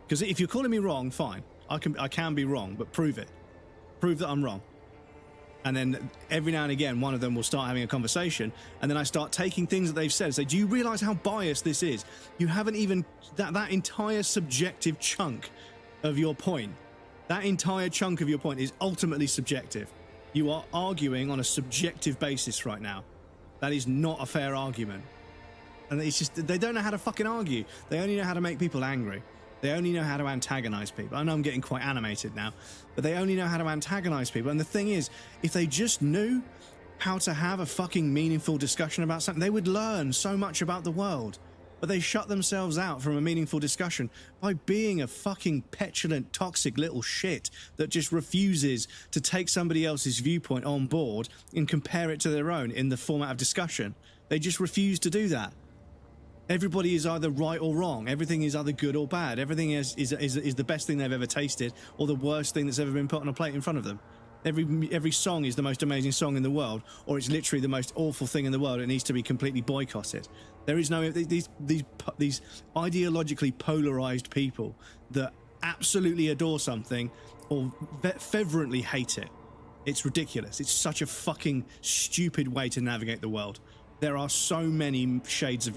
Because if you're calling me wrong, fine. I can be wrong, but prove it. Prove that I'm wrong. And then every now and again, one of them will start having a conversation, and then I start taking things that they've said and say, do you realize how biased this is? You haven't even, that entire subjective chunk of your point, that entire chunk of your point is ultimately subjective. You are arguing on a subjective basis right now. That is not a fair argument. And it's just, they don't know how to fucking argue. They only know how to make people angry. They only know how to antagonize people. I know I'm getting quite animated now, but they only know how to antagonize people. And the thing is, if they just knew how to have a fucking meaningful discussion about something, they would learn so much about the world. But they shut themselves out from a meaningful discussion by being a fucking petulant, toxic little shit that just refuses to take somebody else's viewpoint on board and compare it to their own in the format of discussion. They just refuse to do that. Everybody is either right or wrong. Everything is either good or bad. Everything is the best thing they've ever tasted or the worst thing that's ever been put on a plate in front of them. Every song is the most amazing song in the world, or it's literally the most awful thing in the world. It needs to be completely boycotted. There is no these ideologically polarized people that absolutely adore something or fervently hate it. It's ridiculous. It's such a fucking stupid way to navigate the world. There are so many shades of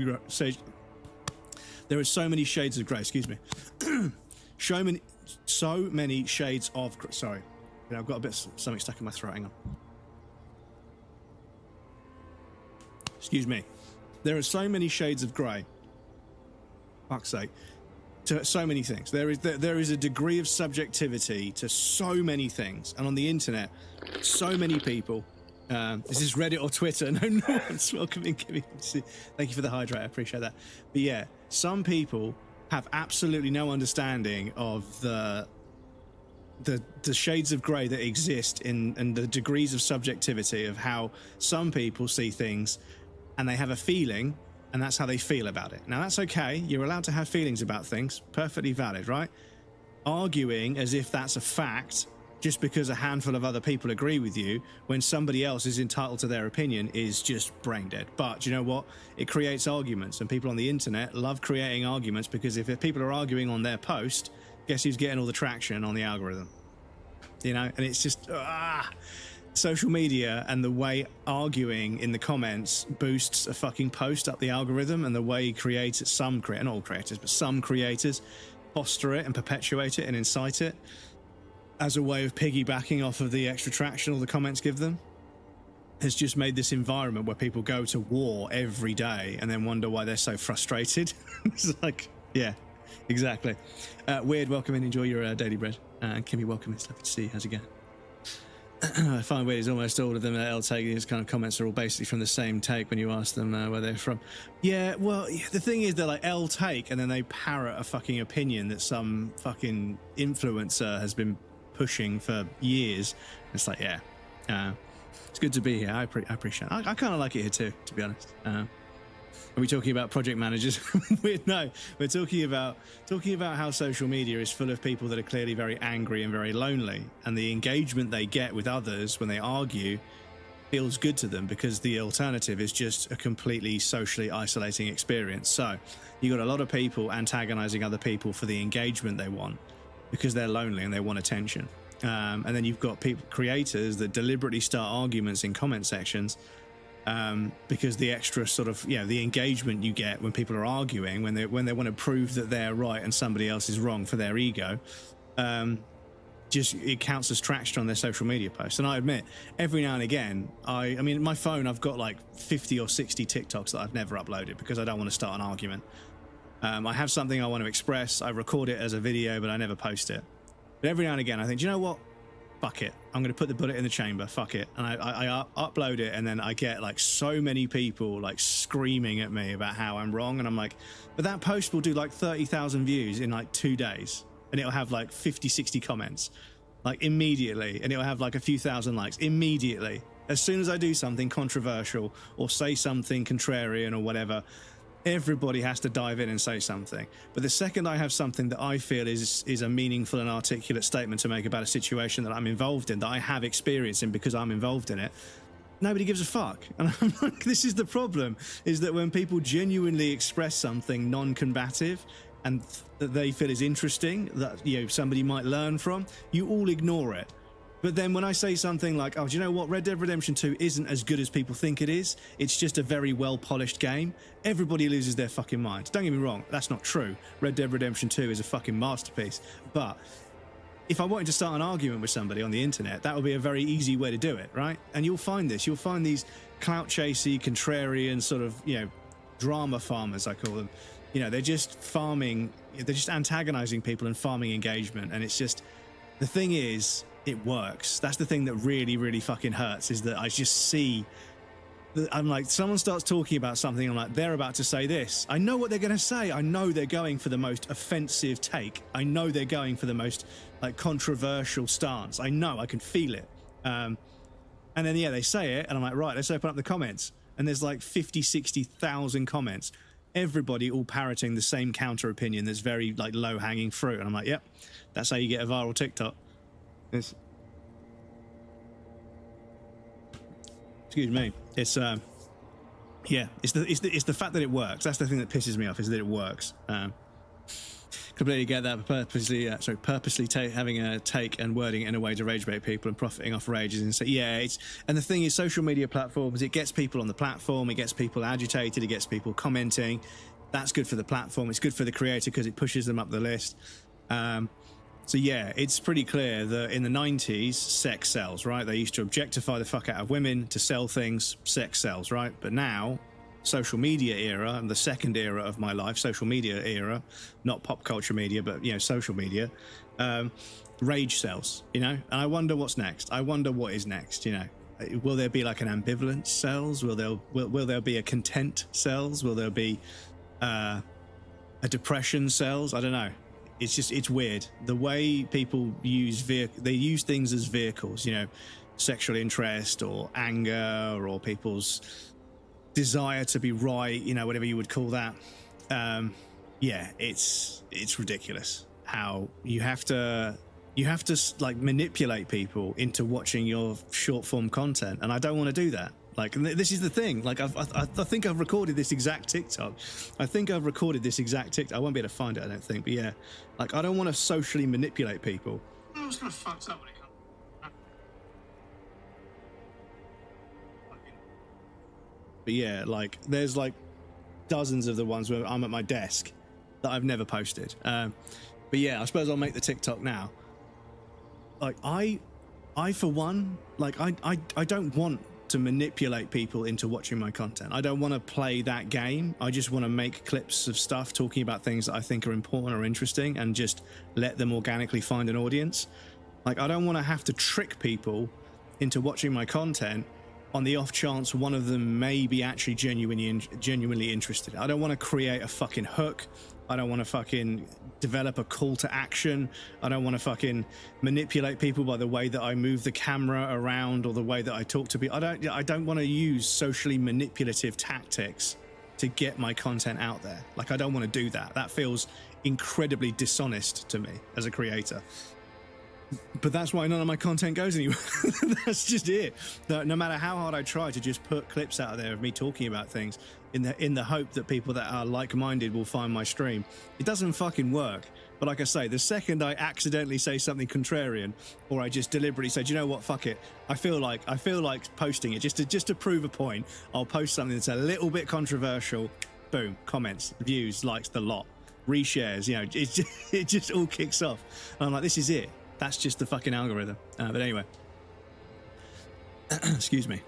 There are so many shades of grey. Excuse me. So many shades of. Sorry, I've got a bit something stuck in my throat. Hang on. Excuse me. There are so many shades of grey. Fuck's sake. To so many things. There is a degree of subjectivity to so many things, and on the internet, so many people. Is this Reddit or Twitter? No one's welcoming. Thank you for the hydrate. I appreciate that. But yeah, some people have absolutely no understanding of the shades of grey that exist and the degrees of subjectivity of how some people see things, and they have a feeling, and that's how they feel about it. Now, that's okay. You're allowed to have feelings about things. Perfectly valid, right? Arguing as if that's a fact just because a handful of other people agree with you when somebody else is entitled to their opinion is just brain dead. But you know what? It creates arguments, and people on the internet love creating arguments because if people are arguing on their post, guess who's getting all the traction on the algorithm? You know, and it's just social media and the way arguing in the comments boosts a fucking post up the algorithm, and the way creators, not all creators, but some creators foster it and perpetuate it and incite it as a way of piggybacking off of the extra traction all the comments give them, has just made this environment where people go to war every day and then wonder why they're so frustrated. It's like, yeah, exactly. Weird, welcome in, enjoy your daily bread. And Kimmy, welcome, it's lovely to see you. How's it going? I find weird is almost all of them at L-Take, these kind of comments are all basically from the same take when you ask them where they're from. Yeah, well, the thing is they're like L-Take, and then they parrot a fucking opinion that some fucking influencer has been pushing for years. It's like, yeah, it's good to be here. I appreciate it. I kind of like it here too, to be honest. Are we talking about project managers? No, we're talking about how social media is full of people that are clearly very angry and very lonely, and the engagement they get with others when they argue feels good to them because the alternative is just a completely socially isolating experience. So you got a lot of people antagonizing other people for the engagement they want because they're lonely and they want attention. And then you've got creators that deliberately start arguments in comment sections because the extra sort of, the engagement you get when people are arguing, when they want to prove that they're right and somebody else is wrong for their ego, just it counts as traction on their social media posts. And I admit, every now and again, I mean, my phone, I've got like 50 or 60 TikToks that I've never uploaded because I don't want to start an argument. I have something I want to express. I record it as a video, but I never post it. But every now and again, I think, do you know what? Fuck it. I'm going to put the bullet in the chamber. Fuck it. And I upload it, and then I get like so many people like screaming at me about how I'm wrong. And I'm like, but that post will do like 30,000 views in like 2 days. And it'll have like 50, 60 comments, like immediately. And it'll have like a few thousand likes immediately. As soon as I do something controversial or say something contrarian or whatever, everybody has to dive in and say something. But the second I have something that I feel is a meaningful and articulate statement to make about a situation that I'm involved in, that I have experience in because I'm involved in it, nobody gives a fuck. And I'm like, this is the problem, is that when people genuinely express something non-combative and that they feel is interesting, that somebody might learn from, you all ignore it. But then when I say something like, oh, do you know what? Red Dead Redemption 2 isn't as good as people think it is. It's just a very well-polished game. Everybody loses their fucking mind. Don't get me wrong. That's not true. Red Dead Redemption 2 is a fucking masterpiece. But if I wanted to start an argument with somebody on the internet, that would be a very easy way to do it, right? And you'll find this. You'll find these clout-chasey, contrarian sort of, drama farmers, I call them. They're just farming. They're just antagonizing people and farming engagement. And it's just, the thing is, it works. That's the thing that really, really fucking hurts, is that I just see that I'm like, someone starts talking about something, I'm like, they're about to say this. I know what they're going to say. I know they're going for the most offensive take. I know they're going for the most like controversial stance. I know, I can feel it. And then, they say it, and I'm like, right, let's open up the comments. And there's like 50, 60,000 comments. Everybody all parroting the same counter opinion that's very like low hanging fruit. And I'm like, yep, that's how you get a viral TikTok. Excuse me. It's it's the fact that it works. That's the thing that pisses me off, is that it works. Completely get that. Purposely having a take and wording it in a way to rage bait people and profiting off rages and say, and the thing is, social media platforms, it gets people on the platform, it gets people agitated, it gets people commenting. That's good for the platform. It's good for the creator because it pushes them up the list. So yeah, it's pretty clear that in the 90s, sex sells, right? They used to objectify the fuck out of women to sell things. Sex sells, right? But now, social media era, and the second era of my life, social media era, not pop culture media, but, you know, social media, rage sells, you know? And I wonder what's next. I wonder what is next, you know? Will there be like an ambivalence sells? Will there be a content sells? Will there be a depression sells? I don't know. It's just, it's weird. The way people use they use things as vehicles, you know, sexual interest or anger or people's desire to be right, you know, whatever you would call that. Yeah, it's ridiculous how you have to like manipulate people into watching your short form content. And I don't want to do that. Like, and this is the thing. Like, I think I've recorded this exact TikTok. I won't be able to find it, I don't think. But yeah, like, I don't want to socially manipulate people. I was kind of fucked up when it comes. But yeah, like, there's like dozens of the ones where I'm at my desk that I've never posted. But yeah, I suppose I'll make the TikTok now. Like, I for one, like, I don't want to manipulate people into watching my content. I don't want to play that game. I just want to make clips of stuff talking about things that I think are important or interesting and just let them organically find an audience. Like, I don't want to have to trick people into watching my content on the off chance one of them may be actually genuinely interested. I don't want to create a fucking hook. I don't want to fucking develop a call to action. I don't want to fucking manipulate people by the way that I move the camera around or the way that I talk to people. I don't want to use socially manipulative tactics to get my content out there. Like, I don't want to do that. That feels incredibly dishonest to me as a creator. But that's why none of my content goes anywhere. That's just it. No matter how hard I try to just put clips out there of me talking about things in the hope that people that are like-minded will find my stream, it doesn't fucking work. But like I say, the second I accidentally say something contrarian, or I just deliberately say, do you know what, fuck it, I feel like posting it just to prove a point, I'll post something that's a little bit controversial. Boom, comments, views, likes, the lot, reshares, you know, it just all kicks off. And I'm like, this is it. That's just the fucking algorithm. But anyway, excuse me.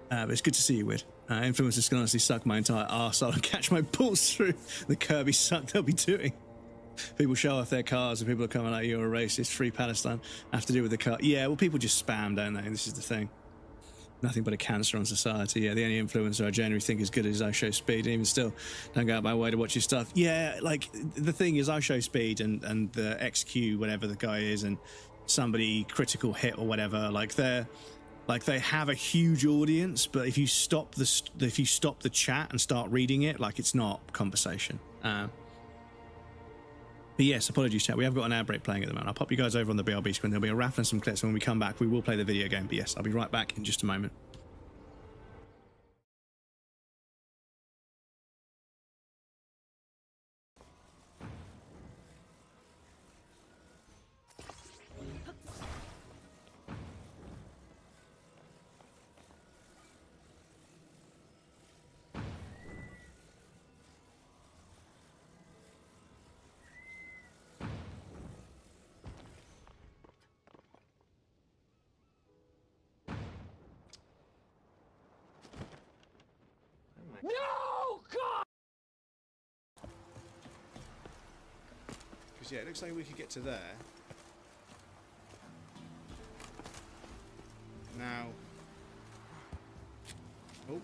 But it's good to see you, Wid. Influencers can honestly suck my entire arsehole and catch my balls through the Kirby suck they'll be doing. People show off their cars and people are coming like, you're a racist, free Palestine. Have to do with the car. Yeah, well, people just spam, don't they? This is the thing. Nothing but a cancer on society. Yeah, the only influencer I generally think is good is I Show Speed, and even still, don't go out my way to watch his stuff. Yeah, like, the thing is, I Show Speed and the XQ, whatever the guy is, and somebody Critical Hit or whatever, like, they have a huge audience, but if you stop the chat and start reading it, like, it's not conversation. But yes, apologies, chat. We have got an ad break playing at the moment. I'll pop you guys over on the BRB screen. There'll be a raffle and some clips, and when we come back, we will play the video game. But yes, I'll be right back in just a moment. Yeah, it looks like we could get to there. Now. Oh.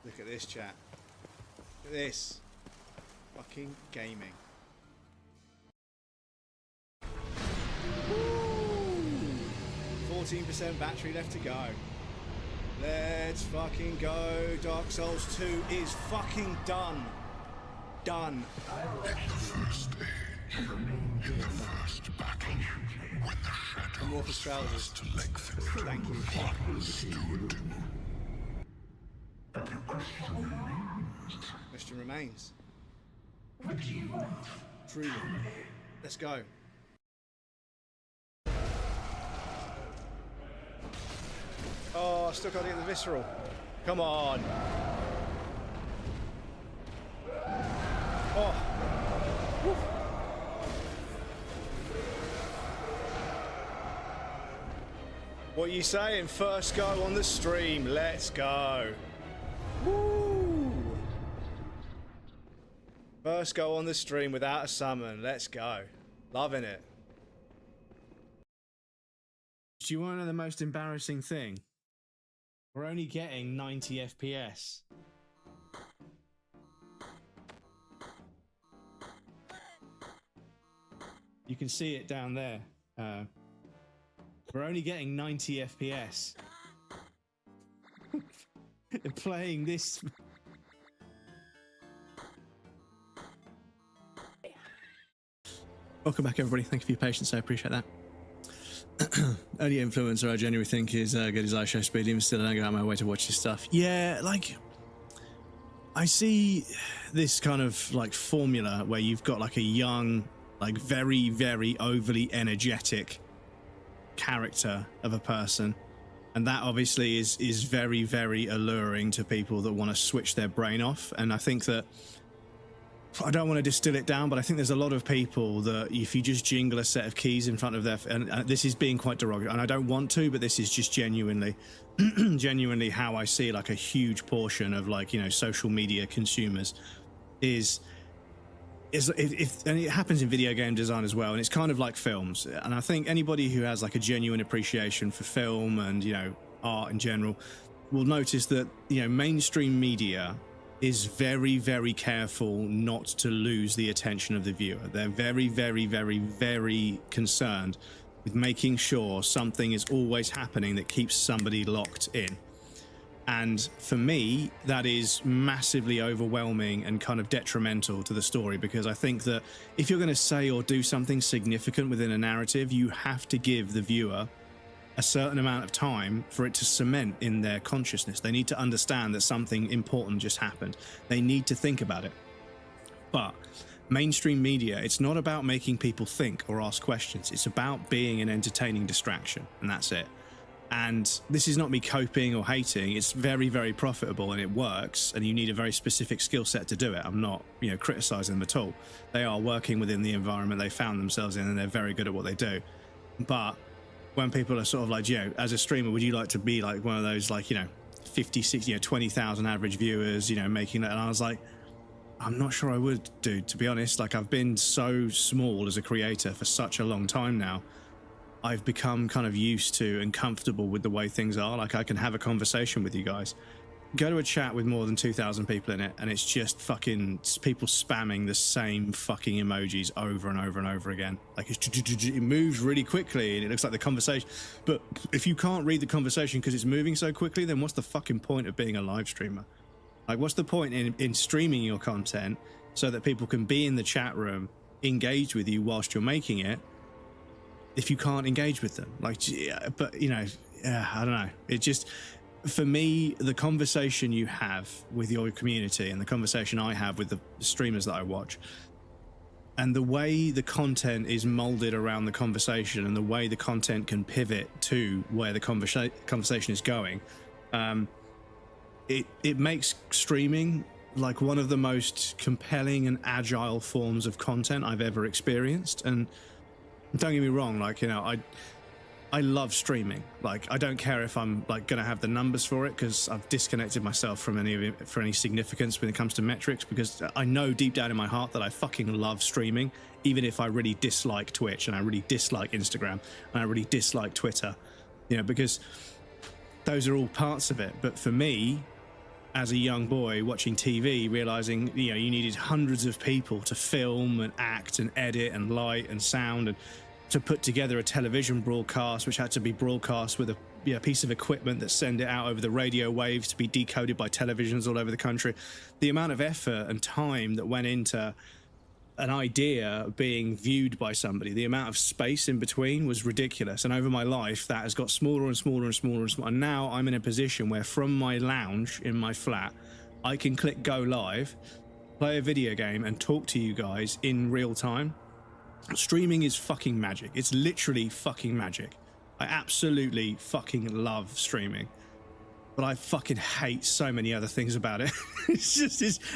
Look at this, chat. Look at this. Fucking gaming. 14% battery left to go. Let's fucking go. Dark Souls 2 is fucking done. Done. In the first age, in the first battle, when the shadow Amorphous trousers. to lengthen, Thank you. one stood. But the question remains. Question remains. What do you want? Truly. Let's go. Oh, I still got to get the visceral. Come on. Oh. Woo. What are you saying? First go on the stream. Let's go. Woo. First go on the stream without a summon. Let's go. Loving it. Do you want to know the most embarrassing thing? We're only getting 90 FPS. You can see it down there. We're only getting 90 FPS. Playing this. Welcome back, everybody. Thank you for your patience. I appreciate that. Only influencer I genuinely think is good as I show speed. Even still, I don't go out of my way to watch his stuff. Yeah, like I see this kind of like formula where you've got like a young, like very, very overly energetic character of a person, and that obviously is very, very alluring to people that want to switch their brain off. And I think that I don't want to distill it down, but I think there's a lot of people that if you just jingle a set of keys in front of their, and this is being quite derogatory, and I don't want to, but this is just genuinely how I see like a huge portion of like, you know, social media consumers is and it happens in video game design as well, and it's kind of like films. And I think anybody who has like a genuine appreciation for film and, you know, art in general will notice that, you know, mainstream media is very, very careful not to lose the attention of the viewer. They're very, very, very, very concerned with making sure something is always happening that keeps somebody locked in. And for me, that is massively overwhelming and kind of detrimental to the story, because I think that if you're going to say or do something significant within a narrative, you have to give the viewer a certain amount of time for it to cement in their consciousness. They need to understand that something important just happened. They need to think about it. But mainstream media, it's not about making people think or ask questions. It's about being an entertaining distraction, and that's it. And this is not me coping or hating. It's very, very profitable, and it works, and you need a very specific skill set to do it. I'm not, you know, criticizing them at all. They are working within the environment they found themselves in, and they're very good at what they do. But when people are sort of like, you know, as a streamer, would you like to be like one of those, like, you know, 50, 60, you know, 20,000 average viewers, you know, making that? And I was like, I'm not sure I would, dude, to be honest. Like, I've been so small as a creator for such a long time now. I've become kind of used to and comfortable with the way things are. Like, I can have a conversation with you guys. Go to a chat with more than 2,000 people in it, and it's just fucking people spamming the same fucking emojis over and over and over again. Like, it moves really quickly, and it looks like the conversation. But if you can't read the conversation because it's moving so quickly, then what's the fucking point of being a live streamer? Like, what's the point in streaming your content so that people can be in the chat room, engage with you whilst you're making it, if you can't engage with them? Like, but, you know, I don't know. It just, for me, the conversation you have with your community and the conversation I have with the streamers that I watch, and the way the content is molded around the conversation and the way the content can pivot to where the conversation is going, it makes streaming like one of the most compelling and agile forms of content I've ever experienced. And don't get me wrong, like, you know, I love streaming. Like, I don't care if I'm like going to have the numbers for it, because I've disconnected myself from any significance when it comes to metrics, because I know deep down in my heart that I fucking love streaming, even if I really dislike Twitch and I really dislike Instagram and I really dislike Twitter, you know, because those are all parts of it. But for me, as a young boy watching TV, realizing, you know, you needed hundreds of people to film and act and edit and light and sound and to put together a television broadcast, which had to be broadcast with a piece of equipment that send it out over the radio waves to be decoded by televisions all over the country. The amount of effort and time that went into an idea being viewed by somebody, the amount of space in between was ridiculous. And over my life, that has got smaller and smaller and smaller and smaller. And now I'm in a position where from my lounge in my flat, I can click go live, play a video game and talk to you guys in real time. Streaming is fucking magic. It's literally fucking magic. I absolutely fucking love streaming. but I fucking hate so many other things about it.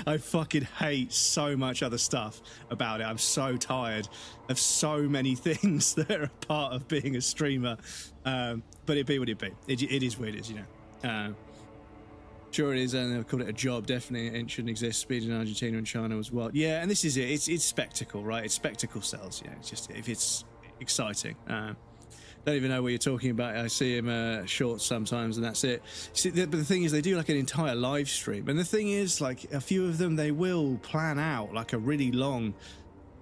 I fucking hate so much other stuff about it. I'm so tired of so many things that are a part of being a streamer. But it be what it be. It is what it is, you know. Sure it is, and they've called it a job. Definitely, it shouldn't exist. Speed in Argentina and China as well. Yeah, and this is it. It's spectacle, right? It's spectacle sells. Yeah, it's just if it's exciting. Don't even know what you're talking about. I see him shorts sometimes, and that's it. See, but the thing is, they do like an entire live stream, and the thing is, like a few of them, they will plan out like a really long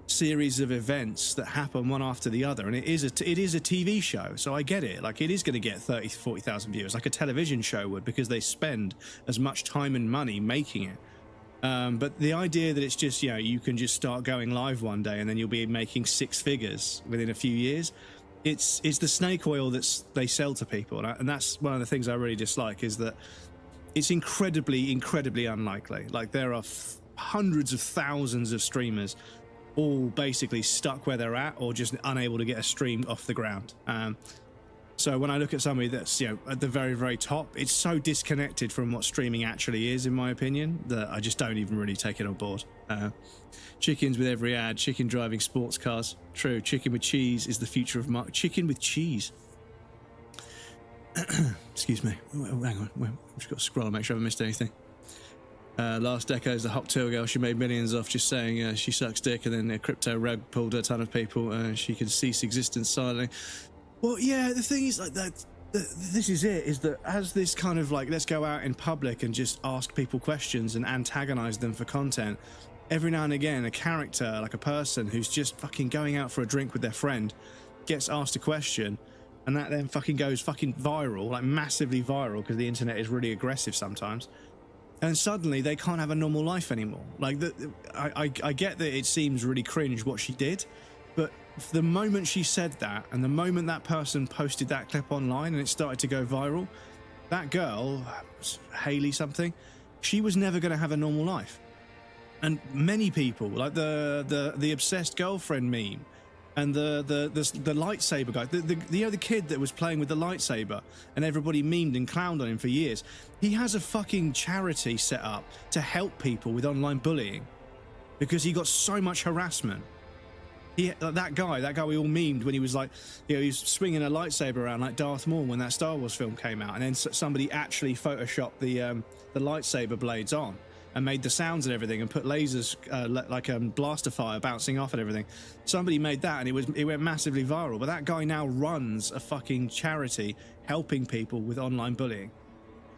series of events that happen one after the other, and it is a TV show, so I get it. Like, it is going to get 30,000-40,000 viewers like a television show would, because they spend as much time and money making it. But the idea that it's just, you know, you can just start going live one day and then you'll be making six figures within a few years, it's the snake oil they sell to people, and that's one of the things I really dislike, is that it's incredibly unlikely. Like, there are hundreds of thousands of streamers all basically stuck where they're at, or just unable to get a stream off the ground. So when I look at somebody that's, you know, at the very, very top, it's so disconnected from what streaming actually is, in my opinion, that I just don't even really take it on board. Chickens with every ad, chicken driving sports cars. True, chicken with cheese is the future of chicken with cheese. Excuse me. Oh, hang on. I've just got to scroll and make sure I haven't missed anything. Last decade's the Hot Tail girl. She made millions off just saying she sucks dick, and then crypto rug pulled a ton of people. She could cease existence silently. Well, yeah, the thing is, like, that this is it, is that as this kind of like, let's go out in public and just ask people questions and antagonize them for content, every now and again a character, like a person who's just fucking going out for a drink with their friend, gets asked a question, and that then fucking goes fucking viral, like massively viral, because the internet is really aggressive sometimes. And suddenly they can't have a normal life anymore. Like, I get that it seems really cringe what she did, but the moment she said that, and the moment that person posted that clip online and it started to go viral, that girl, Haley something, she was never going to have a normal life. And many people, like the obsessed girlfriend meme, and the lightsaber guy, the kid that was playing with the lightsaber, and everybody memed and clowned on him for years. He has a fucking charity set up to help people with online bullying, because he got so much harassment. That guy we all memed when he was like, you know, he was swinging a lightsaber around like Darth Maul when that Star Wars film came out, and then somebody actually photoshopped the lightsaber blades on and made the sounds and everything, and put lasers like blaster fire bouncing off and everything. Somebody made that, and it went massively viral. But that guy now runs a fucking charity helping people with online bullying,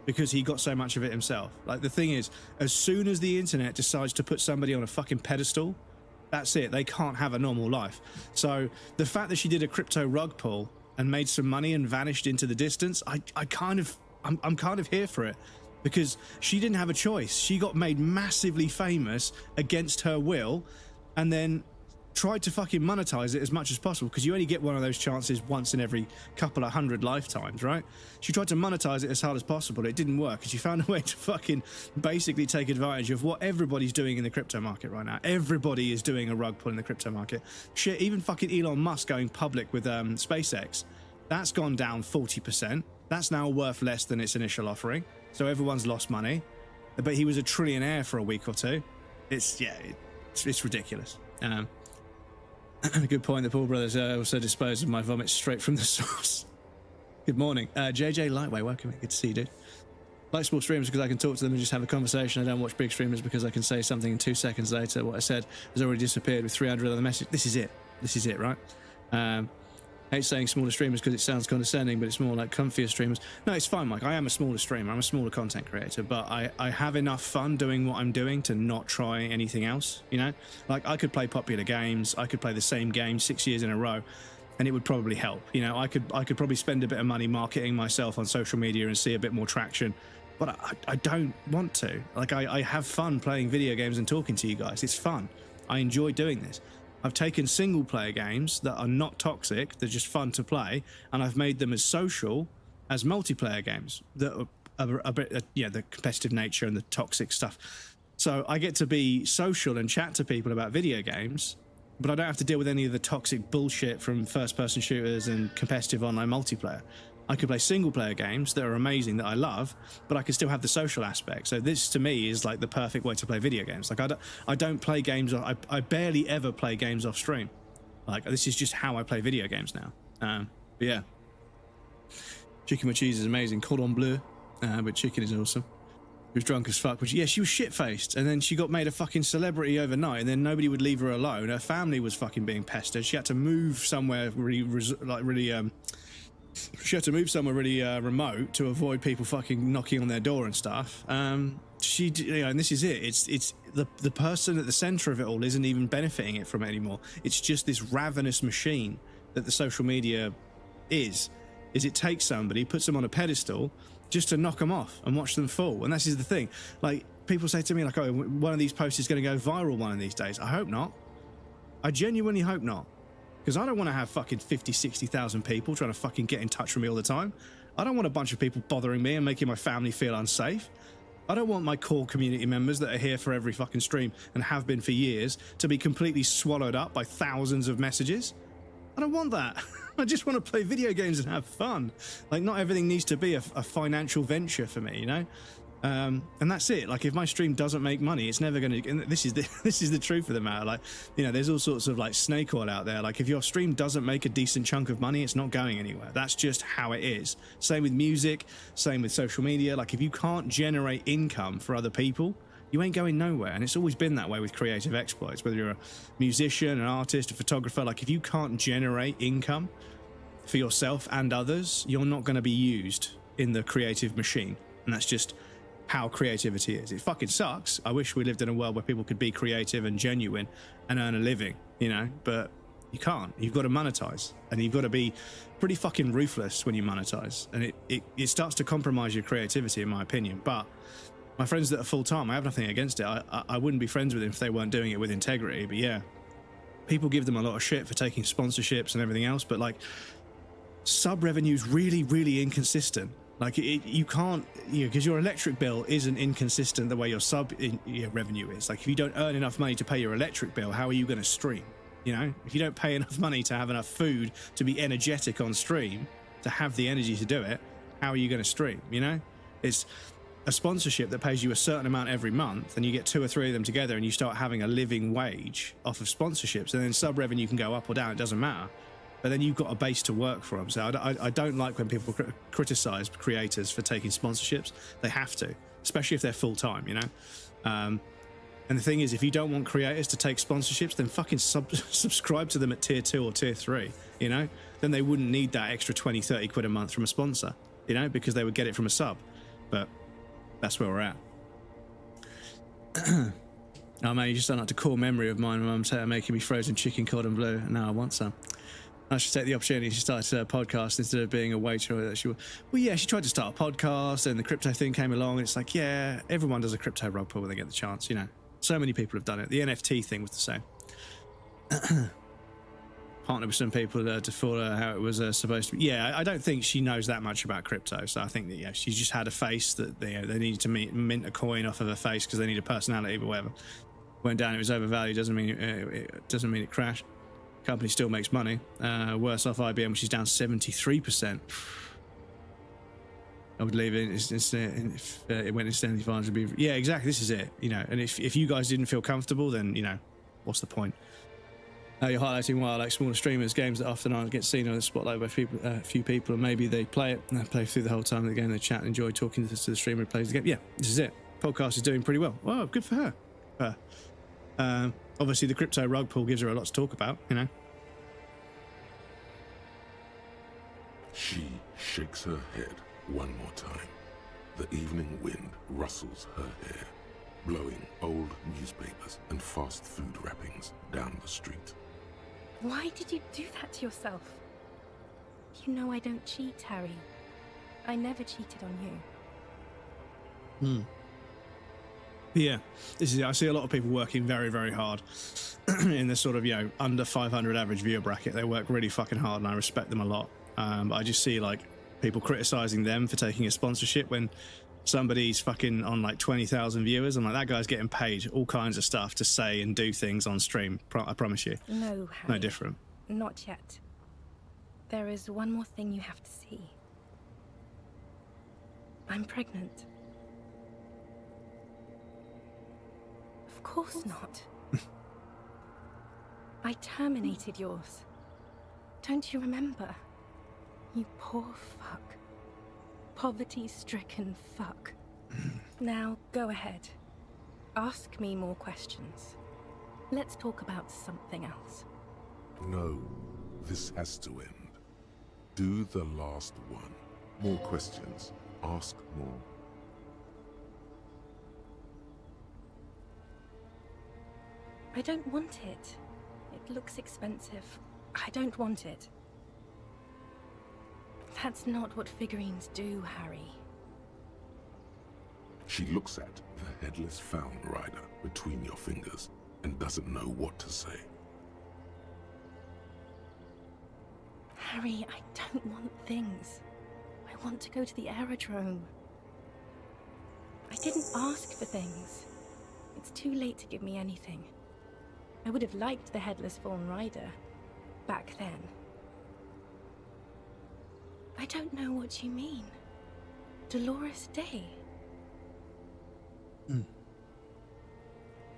because he got so much of it himself. Like, the thing is, as soon as the internet decides to put somebody on a fucking pedestal, that's it. They can't have a normal life. So the fact that she did a crypto rug pull and made some money and vanished into the distance, I'm kind of here for it, because she didn't have a choice. She got made massively famous against her will, and then tried to fucking monetize it as much as possible, because you only get one of those chances once in every couple of hundred lifetimes, right? She tried to monetize it as hard as possible. It didn't work, because she found a way to fucking basically take advantage of what everybody's doing in the crypto market right now. Everybody is doing a rug pull in the crypto market. Shit, even fucking Elon Musk going public with SpaceX, that's gone down 40%. That's now worth less than its initial offering. So everyone's lost money. But he was a trillionaire for a week or two. It's ridiculous. A good point. The Paul brothers also disposed of my vomit straight from the source. Good morning. JJ Lightway, welcome. Good to see you, dude. Like small streamers because I can talk to them and just have a conversation. I don't watch big streamers because I can say something and 2 seconds later what I said has already disappeared with 300 other messages. This is it, right? Hate saying smaller streamers because it sounds condescending, but it's more like comfier streamers. No, it's fine, Mike. I am a smaller streamer. I'm a smaller content creator, but I have enough fun doing what I'm doing to not try anything else, you know? Like, I could play popular games. I could play the same game 6 years in a row, and it would probably help. You know, I could probably spend a bit of money marketing myself on social media and see a bit more traction, but I don't want to. Like, I have fun playing video games and talking to you guys. It's fun. I enjoy doing this. I've taken single-player games that are not toxic, they're just fun to play, and I've made them as social as multiplayer games that are a bit, the competitive nature and the toxic stuff. So I get to be social and chat to people about video games, but I don't have to deal with any of the toxic bullshit from first-person shooters and competitive online multiplayer. I could play single-player games that are amazing, that I love, but I can still have the social aspect. So this, to me, is like the perfect way to play video games. Like, I don't play games, I barely ever play games off stream. Like, this is just how I play video games now. But yeah. Chicken with cheese is amazing. Cordon bleu, but chicken is awesome. She was drunk as fuck, but yeah, she was shit-faced, and then she got made a fucking celebrity overnight, and then nobody would leave her alone. Her family was fucking being pestered. She had to move somewhere she had to move somewhere really remote to avoid people fucking knocking on their door and stuff. She, you know, and this is it. It's the person at the center of it all isn't even benefiting it from it anymore. It's just this ravenous machine that the social media is it takes somebody, puts them on a pedestal, just to knock them off and watch them fall. And this is the thing. Like, people say to me, like, oh, one of these posts is going to go viral one of these days. I hope not. I genuinely hope not. Because I don't want to have fucking 50, 60,000 people trying to fucking get in touch with me all the time. I don't want a bunch of people bothering me and making my family feel unsafe. I don't want my core community members that are here for every fucking stream and have been for years to be completely swallowed up by thousands of messages. I don't want that. I just want to play video games and have fun. Like, not everything needs to be a financial venture for me, you know? And that's it. Like, if my stream doesn't make money, it's never going to. And this is the truth of the matter. Like, you know, there's all sorts of like snake oil out there. Like, if your stream doesn't make a decent chunk of money, it's not going anywhere. That's just how it is. Same with music. Same with social media. Like, if you can't generate income for other people, you ain't going nowhere. And it's always been that way with creative exploits. Whether you're a musician, an artist, a photographer, like, if you can't generate income for yourself and others, you're not going to be used in the creative machine. And that's just how creativity is. It fucking sucks. I wish we lived in a world where people could be creative and genuine and earn a living, you know, but you can't. You've got to monetize, and you've got to be pretty fucking ruthless when you monetize, and it starts to compromise your creativity, in my opinion. But my friends that are full-time, I have nothing against it. I wouldn't be friends with them if they weren't doing it with integrity. But yeah, people give them a lot of shit for taking sponsorships and everything else, but like, sub revenue is really, really inconsistent. Like, you can't, you know, because your electric bill isn't inconsistent the way your sub revenue is. Like, if you don't earn enough money to pay your electric bill, how are you going to stream? You know, if you don't pay enough money to have enough food to be energetic on stream, to have the energy to do it, how are you going to stream? You know, it's a sponsorship that pays you a certain amount every month, and you get 2 or 3 of them together, and you start having a living wage off of sponsorships, and then sub revenue can go up or down. It doesn't matter. But then you've got a base to work from. So I don't like when people criticize creators for taking sponsorships. They have to, especially if they're full-time, you know? And the thing is, if you don't want creators to take sponsorships, then fucking subscribe to them at tier 2 or tier 3, you know? Then they wouldn't need that extra 20, 30 quid a month from a sponsor, you know, because they would get it from a sub. But that's where we're at. Oh man, you just done like a core memory of mine. My mum's making me frozen chicken cordon bleu, and now I want some. I should take the opportunity. She started a podcast instead of being a waiter. She tried to start a podcast, and the crypto thing came along, and it's like, yeah, everyone does a crypto rug pull when they get the chance, you know. So many people have done it. The NFT thing was the same. Partnered with some people to follow how it was supposed to be. Yeah, I don't think she knows that much about crypto, so I think that, yeah, she just had a face that they needed to mint a coin off of her face because they need a personality, but whatever. Went down, it was overvalued, doesn't mean it crashed. Company still makes money. Worse off IBM, which is down 73%. I would leave it if it went in 75 to be. Yeah, exactly. This is it. You know, and if you guys didn't feel comfortable, then, you know, what's the point? You're highlighting why I like smaller streamers, games that often aren't get seen on the spotlight by a few people, and maybe they play it and they play through the whole time of the game. They chat and enjoy talking to the streamer who plays the game. Yeah, this is it. Podcast is doing pretty well. Oh, good for her. Obviously, the crypto rug pull gives her a lot to talk about, you know. She shakes her head one more time. The evening wind rustles her hair, blowing old newspapers and fast food wrappings down the street. Why did you do that to yourself? You know I don't cheat, Harry. I never cheated on you. Yeah, this is it. I see a lot of people working very, very hard in this sort of, you know, under 500 average viewer bracket. They work really fucking hard, and I respect them a lot. But I just see, like, people criticizing them for taking a sponsorship when somebody's fucking on, like, 20,000 viewers. I'm like, that guy's getting paid all kinds of stuff to say and do things on stream. I promise you. No, Harry. No different. Not yet. There is one more thing you have to see. I'm pregnant. Of course not. I terminated yours. Don't you remember? You poor fuck. Poverty-stricken fuck. Now, go ahead. Ask me more questions. Let's talk about something else. No, this has to end. Do the last one. More questions. Ask more. I don't want it. It looks expensive. I don't want it. That's not what figurines do, Harry. She looks at the headless found rider between your fingers and doesn't know what to say. Harry, I don't want things. I want to go to the aerodrome. I didn't ask for things. It's too late to give me anything. I would have liked the headless fallen rider back then. I don't know what you mean. Dolores Day.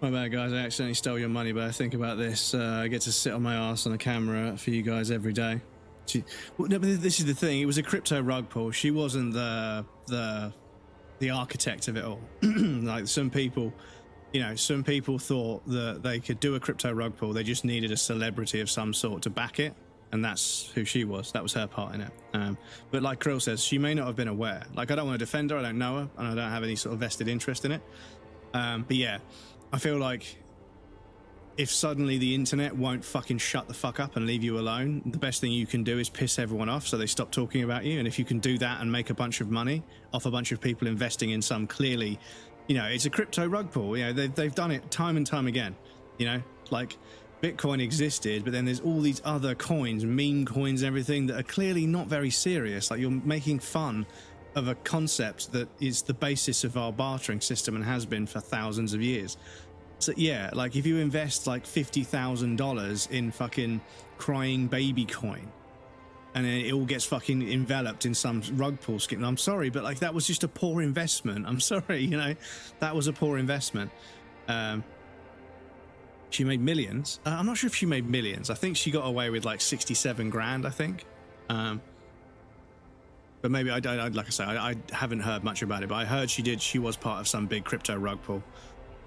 My bad, guys. I accidentally stole your money, but I think about this. I get to sit on my ass on the camera for you guys every day. Well, no, but this is the thing. It was a crypto rug pull. She wasn't the architect of it all. Like some people, you know, some people thought that they could do a crypto rug pull. They just needed a celebrity of some sort to back it, and that's who she was. That was her part in it. But like Krill says, she may not have been aware. Like, I don't want to defend her. I don't know her, and I don't have any sort of vested interest in it. But yeah, I feel like if suddenly the internet won't fucking shut the fuck up and leave you alone, the best thing you can do is piss everyone off so they stop talking about you. And if you can do that and make a bunch of money off a bunch of people investing in some clearly, you know, it's a crypto rug pull. You know, they've done it time and time again. You know, like Bitcoin existed, but then there's all these other coins, meme coins, everything that are clearly not very serious. Like, you're making fun of a concept that is the basis of our bartering system and has been for thousands of years. So yeah, like if you invest like $50,000 in fucking crying baby coin, and then it all gets fucking enveloped in some rug pull scheme, I'm sorry, but like that was just a poor investment. I'm sorry, you know, that was a poor investment. She made millions. I'm not sure if she made millions. I think she got away with like 67 grand, I think. But maybe I like I say, I haven't heard much about it, but I heard she was part of some big crypto rug pull.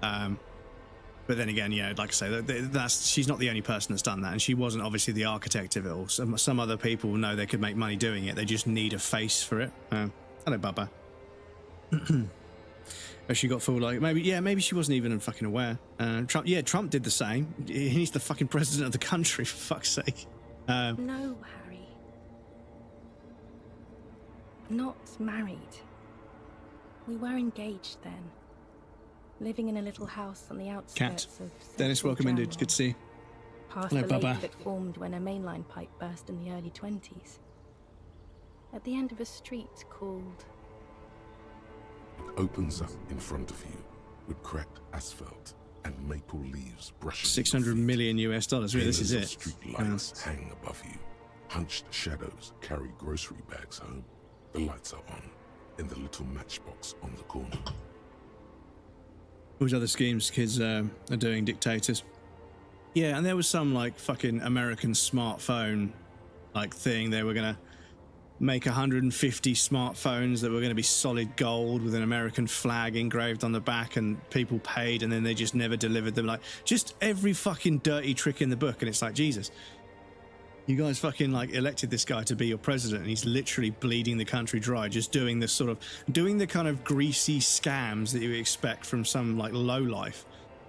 But then again, yeah, like I say, she's not the only person that's done that, and she wasn't obviously the architect of it all. Some other people know they could make money doing it. They just need a face for it. Hello, Bubba. She got full, like, maybe she wasn't even fucking aware. Trump did the same. He's the fucking president of the country, for fuck's sake. No, Harry. Not married. We were engaged then. Living in a little house on the outskirts of Dennis, welcome in, dude. Good to see you. Past Hello, the lake Bubba. that formed when a mainline pipe burst in the early 20s. At the end of a street called... It opens up in front of you with cracked asphalt and maple leaves brushing 600 million US dollars. Really, this is Halos it. of street lights hang above you. Hunched shadows carry grocery bags home. The lights are on in the little matchbox on the corner. All these other schemes kids are doing, dictators. Yeah, and there was some like fucking American smartphone like thing. They were gonna make 150 smartphones that were going to be solid gold with an American flag engraved on the back, and people paid, and then they just never delivered them. Like, just every fucking dirty trick in the book. And it's like, Jesus, you guys fucking like elected this guy to be your president, and he's literally bleeding the country dry, just doing this sort of, doing the kind of greasy scams that you expect from some like lowlife.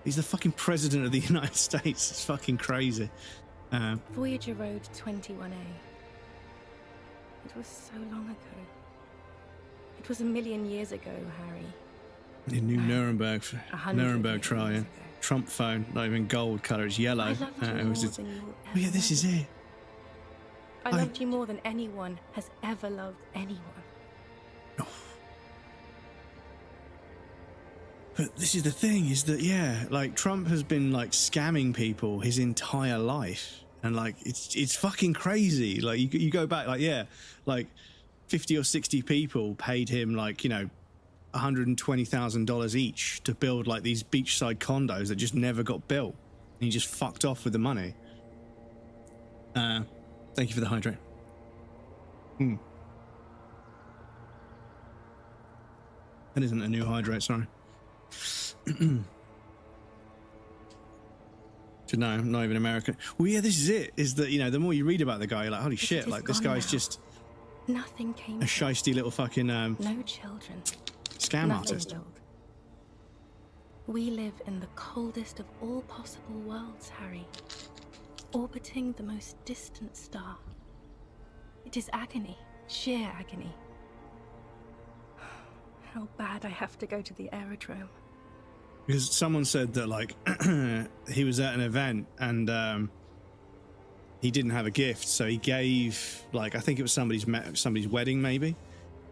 He's the fucking president of the United States. It's fucking crazy. Voyager Road 21A. It was so long ago. It was 1,000,000 years ago, Harry. In New Nuremberg 100 Nuremberg trial, years yeah. ago. Trump phone, not even gold colour, it's yellow. I loved you It more was just- than you oh ever yeah, this is loved. it. I loved you more than anyone has ever loved anyone. But this is the thing, is that, yeah, like Trump has been like scamming people his entire life. And like, it's fucking crazy. Like you go back, like, yeah, like 50 or 60 people paid him like, you know, $120,000 each to build like these beachside condos that just never got built. And he just fucked off with the money. Thank you for the hydrate. That isn't a new hydrate, sorry. No, not even American. Well, yeah, this is it. Is that, you know, the more you read about the guy, you're like, holy shit, like this guy's now. just Nothing came. a shisty little fucking No children. scam Nothing artist. built. We live in the coldest of all possible worlds, Harry. Orbiting the most distant star. It is agony, sheer agony. How bad I have to go to the aerodrome. Because someone said that, like, he was at an event and he didn't have a gift, so he gave, like, I think it was somebody's wedding, maybe,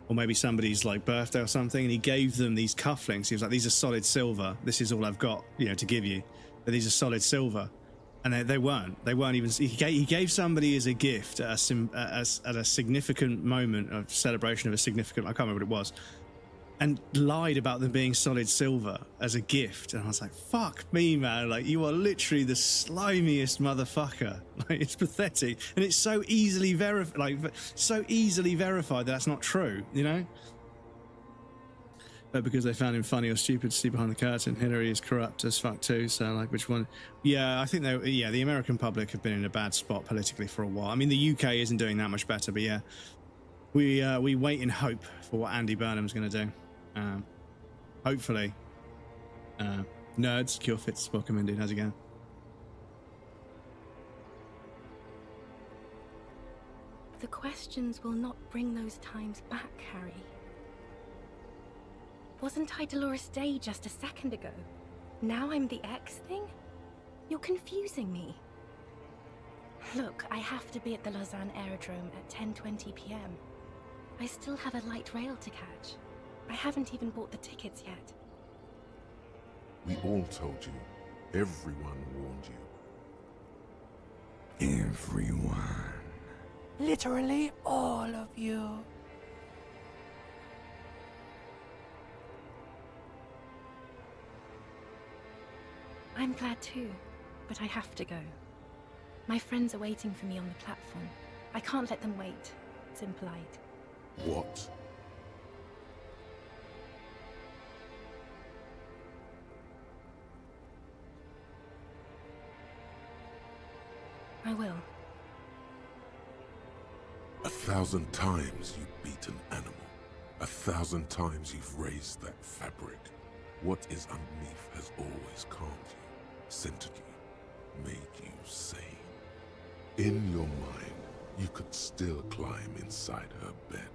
or maybe somebody's like birthday or something, and he gave them these cufflinks. He was like, "These are solid silver. This is all I've got, you know, to give you. But these are solid silver." And they weren't. They weren't even. He gave somebody as a gift at a significant moment of celebration of a significant. I can't remember what it was. And lied about them being solid silver as a gift. And I was like, fuck me, man. Like, you are literally the slimiest motherfucker. Like, it's pathetic. And it's so easily verified that that's not true, you know? But because they found him funny or stupid to see behind the curtain, Hillary is corrupt as fuck too. So, like, which one? Yeah, I think the American public have been in a bad spot politically for a while. I mean, the UK isn't doing that much better, but yeah, we wait in hope for what Andy Burnham's going to do. Hopefully. Nerds, Cure Fits, welcome in, dude. How's it going? The questions will not bring those times back, Harry. Wasn't I Dolores Day just a second ago? Now I'm the X thing? You're confusing me. Look, I have to be at the Lausanne Aerodrome at 10:20 p.m. I still have a light rail to catch. I haven't even bought the tickets yet. We all told you. Everyone warned you. Everyone. Literally all of you. I'm glad too, but I have to go. My friends are waiting for me on the platform. I can't let them wait. It's impolite. What? I will. 1,000 times you've beaten animal. 1,000 times you've raised that fabric. What is underneath has always calmed you, centered you, made you sane. In your mind, you could still climb inside her bed.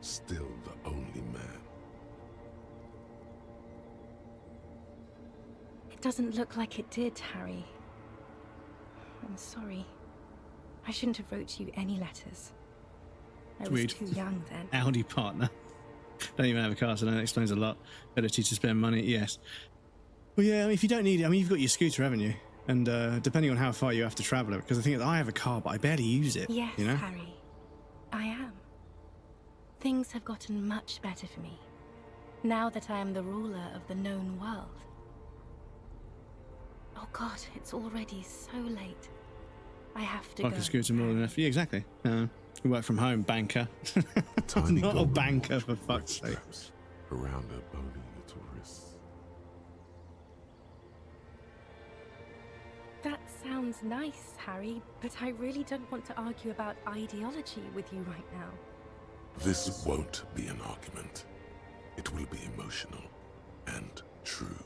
Still the only man. It doesn't look like it did, Harry. I'm sorry. I shouldn't have wrote you any letters. I was too young then. Audi partner. Don't even have a car, so that explains a lot. Ability to spend money, yes. Well, yeah, I mean, if you don't need it, I mean, you've got your scooter, haven't you? And depending on how far you have to travel it, because I think I have a car, but I barely use it. Yes, you know? Harry. I am. Things have gotten much better for me, now that I am the ruler of the known world. Oh God, it's already so late. I have to go. Like a scooter more than enough. Yeah, exactly. You work from home, banker. Tiny Not a golden banker, watch for with fuck's sake. straps around her bony little wrists. That sounds nice, Harry, but I really don't want to argue about ideology with you right now. This won't be an argument. It will be emotional and true.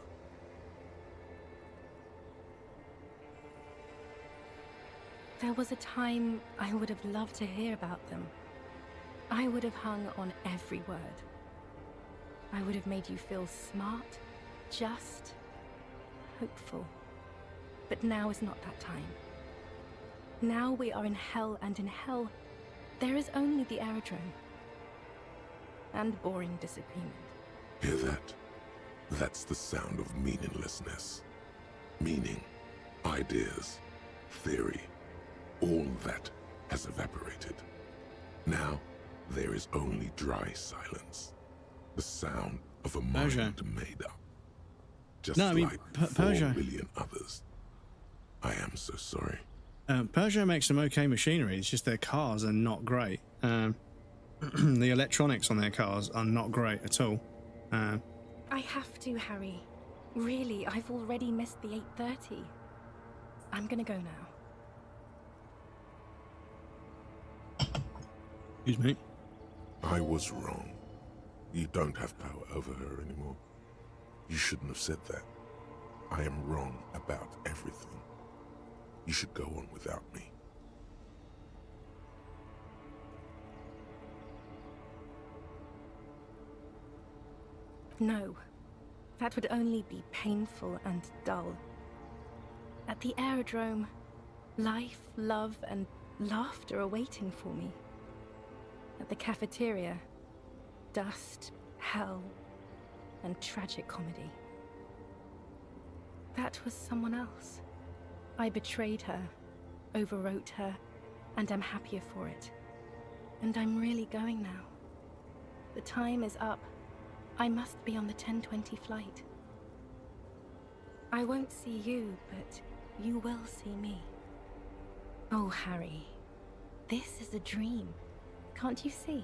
There was a time I would have loved to hear about them. I would have hung on every word. I would have made you feel smart, just, hopeful. But now is not that time. Now we are in hell, and in hell, there is only the aerodrome. And boring disagreement. Hear that? That's the sound of meaninglessness. Meaning, ideas, theory, all that has evaporated. Now, There is only dry silence. The sound of a Peugeot. mind made up. Just No, I mean, like Peugeot. 4 million others. I am so sorry. Peugeot makes some okay machinery. It's just their cars are not great. The electronics on their cars are not great at all. I have to, Harry. Really, I've already missed the 8:30. I'm gonna go now. Excuse me. I was wrong. You don't have power over her anymore. You shouldn't have said that. I am wrong about everything. You should go on without me. No, that would only be painful and dull. At the aerodrome, life, love, and laughter are waiting for me. At the cafeteria, dust, hell, and tragic comedy. That was someone else. I betrayed her, overwrote her, and I'm happier for it. And I'm really going now. The time is up. I must be on the 10:20 flight. I won't see you, but you will see me. Oh, Harry, this is a dream. Can't you see?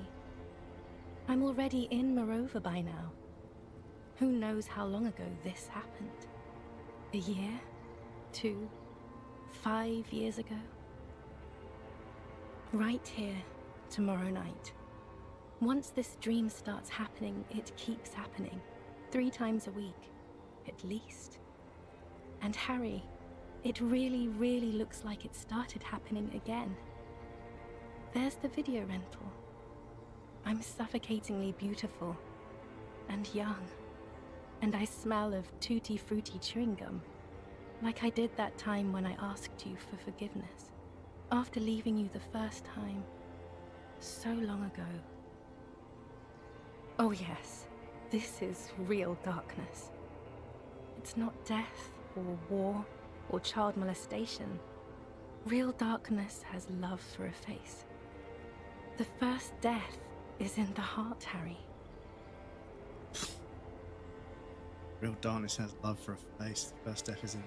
I'm already in Morova by now. Who knows how long ago this happened? A year? 2? 5 years ago? Right here, tomorrow night. Once this dream starts happening, it keeps happening. 3 times a week, at least. And Harry, it really, really looks like it started happening again. There's the video rental. I'm suffocatingly beautiful and young, and I smell of tutti frutti chewing gum, like I did that time when I asked you for forgiveness, after leaving you the first time, so long ago. Oh yes, this is real darkness. It's not death or war or child molestation. Real darkness has love for a face. The first death is in the heart, Harry. Real darkness has love for a face. The first death is in.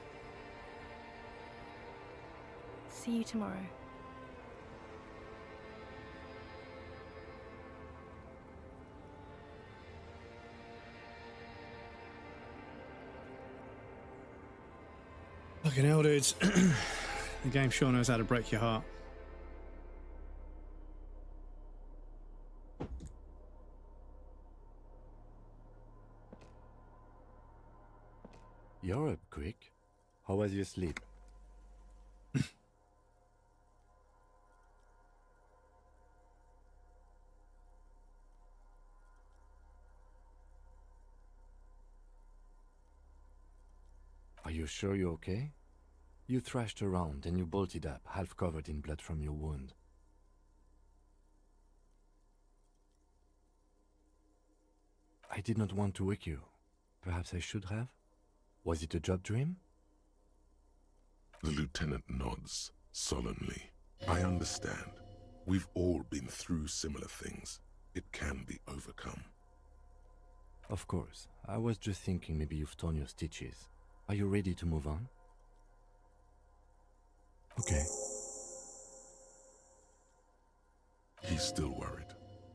See you tomorrow. Fucking hell, dudes. The game sure knows how to break your heart. You're up quick. How was your sleep? Are you sure you're okay? You thrashed around and you bolted up, half covered in blood from your wound. I did not want to wake you. Perhaps I should have? Was it a job dream? The lieutenant nods solemnly. I understand. We've all been through similar things. It can be overcome. Of course. I was just thinking maybe you've torn your stitches. Are you ready to move on? Okay. He's still worried.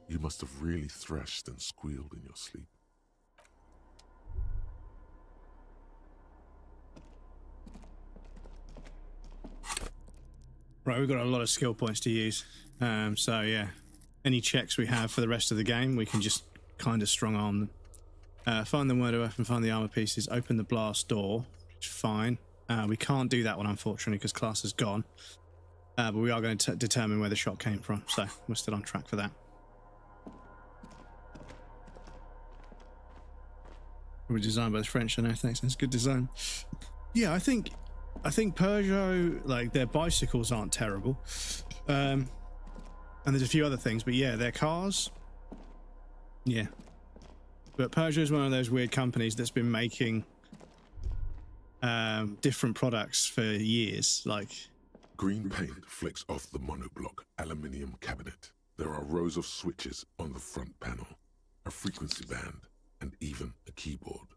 You must have really thrashed and squealed in your sleep. Right, we've got a lot of skill points to use. So yeah, any checks we have for the rest of the game, we can just kind of strong arm them. Find the murder weapon, find the armor pieces, open the blast door, which is fine. We can't do that one, unfortunately, because class is gone. But we are going to determine where the shot came from, so we're still on track for that. Probably designed by the French, I know, thanks. That's good design. Yeah, I think Peugeot, like, their bicycles aren't terrible. And there's a few other things, but yeah, their cars, yeah. But Peugeot is one of those weird companies that's been making different products for years. Like, Green paint flicks off the monoblock aluminium cabinet. There are rows of switches on the front panel, a frequency band, and even a keyboard.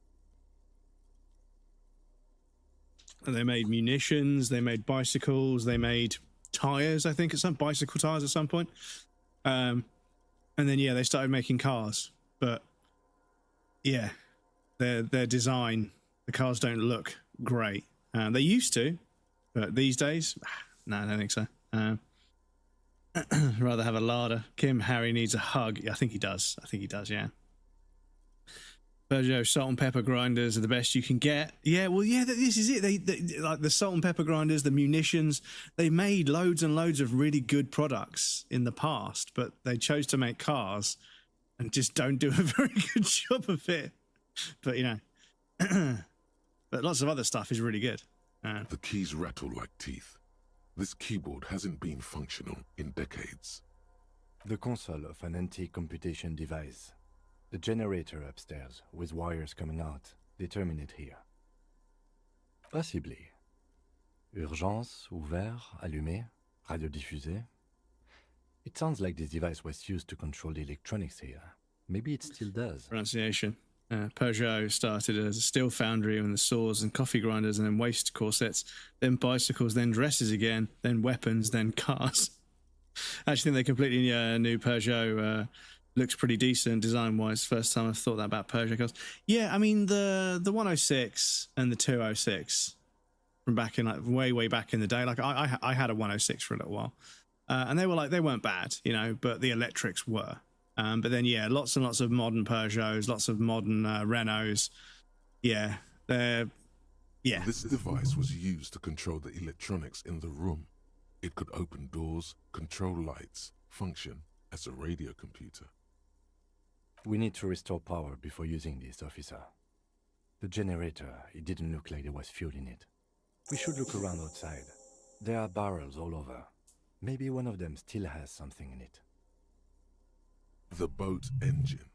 And they made munitions, they made bicycles, they made tires, I think, at some bicycle tires at some point. And then, yeah, they started making cars. But, yeah, their design, the cars don't look great. They used to, but these days, no, I don't think so. Rather have a larder. Kim, Harry needs a hug. I think he does. Yeah. Peugeot salt and pepper grinders are the best you can get. Yeah, well, yeah, this is it. They like the salt and pepper grinders, the munitions. They made loads and loads of really good products in the past, but they chose to make cars and just don't do a very good job of it. But, you know, but lots of other stuff is really good. The keys rattle like teeth. This keyboard hasn't been functional in decades. The console of an antique computation device. The generator upstairs, with wires coming out, they terminate here. Possibly. Urgence, ouvert, allumé, radiodiffusé. It sounds like this device was used to control the electronics here. Maybe it still does. Pronunciation. Peugeot started as a steel foundry and the saws and coffee grinders and then waste corsets, then bicycles, then dresses again, then weapons, then cars. I actually think they completely new Peugeot. Looks pretty decent design-wise. First time I've thought that about Peugeot cars. Yeah, I mean, the 106 and the 206 from back in, like, way back in the day. Like, I had a 106 for a little while. And they weren't bad, you know, but the electrics were. But then, yeah, lots and lots of modern Peugeots, lots of modern Renaults. Yeah, yeah. This device was used to control the electronics in the room. It could open doors, control lights, function as a radio computer. We need to restore power before using this, officer. The generator, it didn't look like there was fuel in it. We should look around outside. There are barrels all over. Maybe one of them still has something in it. The boat engine.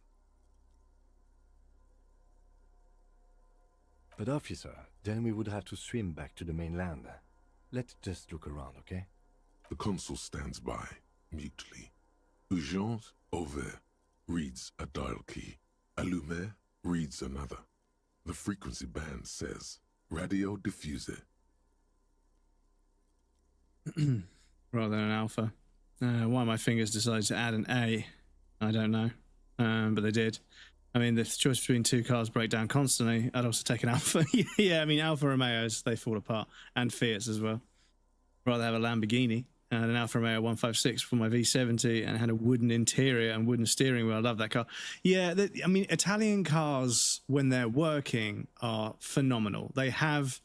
But officer, then we would have to swim back to the mainland. Let's just look around, okay? The consul stands by, mutely. Urgence, ouvert, reads a dial key. Allumé reads another. The frequency band says, radio diffuser. Rather than an alpha. Why my fingers decided to add an A, I don't know. But they did. I mean, the choice between two cars break down constantly. I'd also take an Alfa. Yeah, I mean, Alfa Romeos, they fall apart. And Fiats as well. Rather have a Lamborghini. And an Alfa Romeo 156 for my V70, and it had a wooden interior and wooden steering wheel. I love that car. Yeah, I mean, Italian cars, when they're working, are phenomenal. They have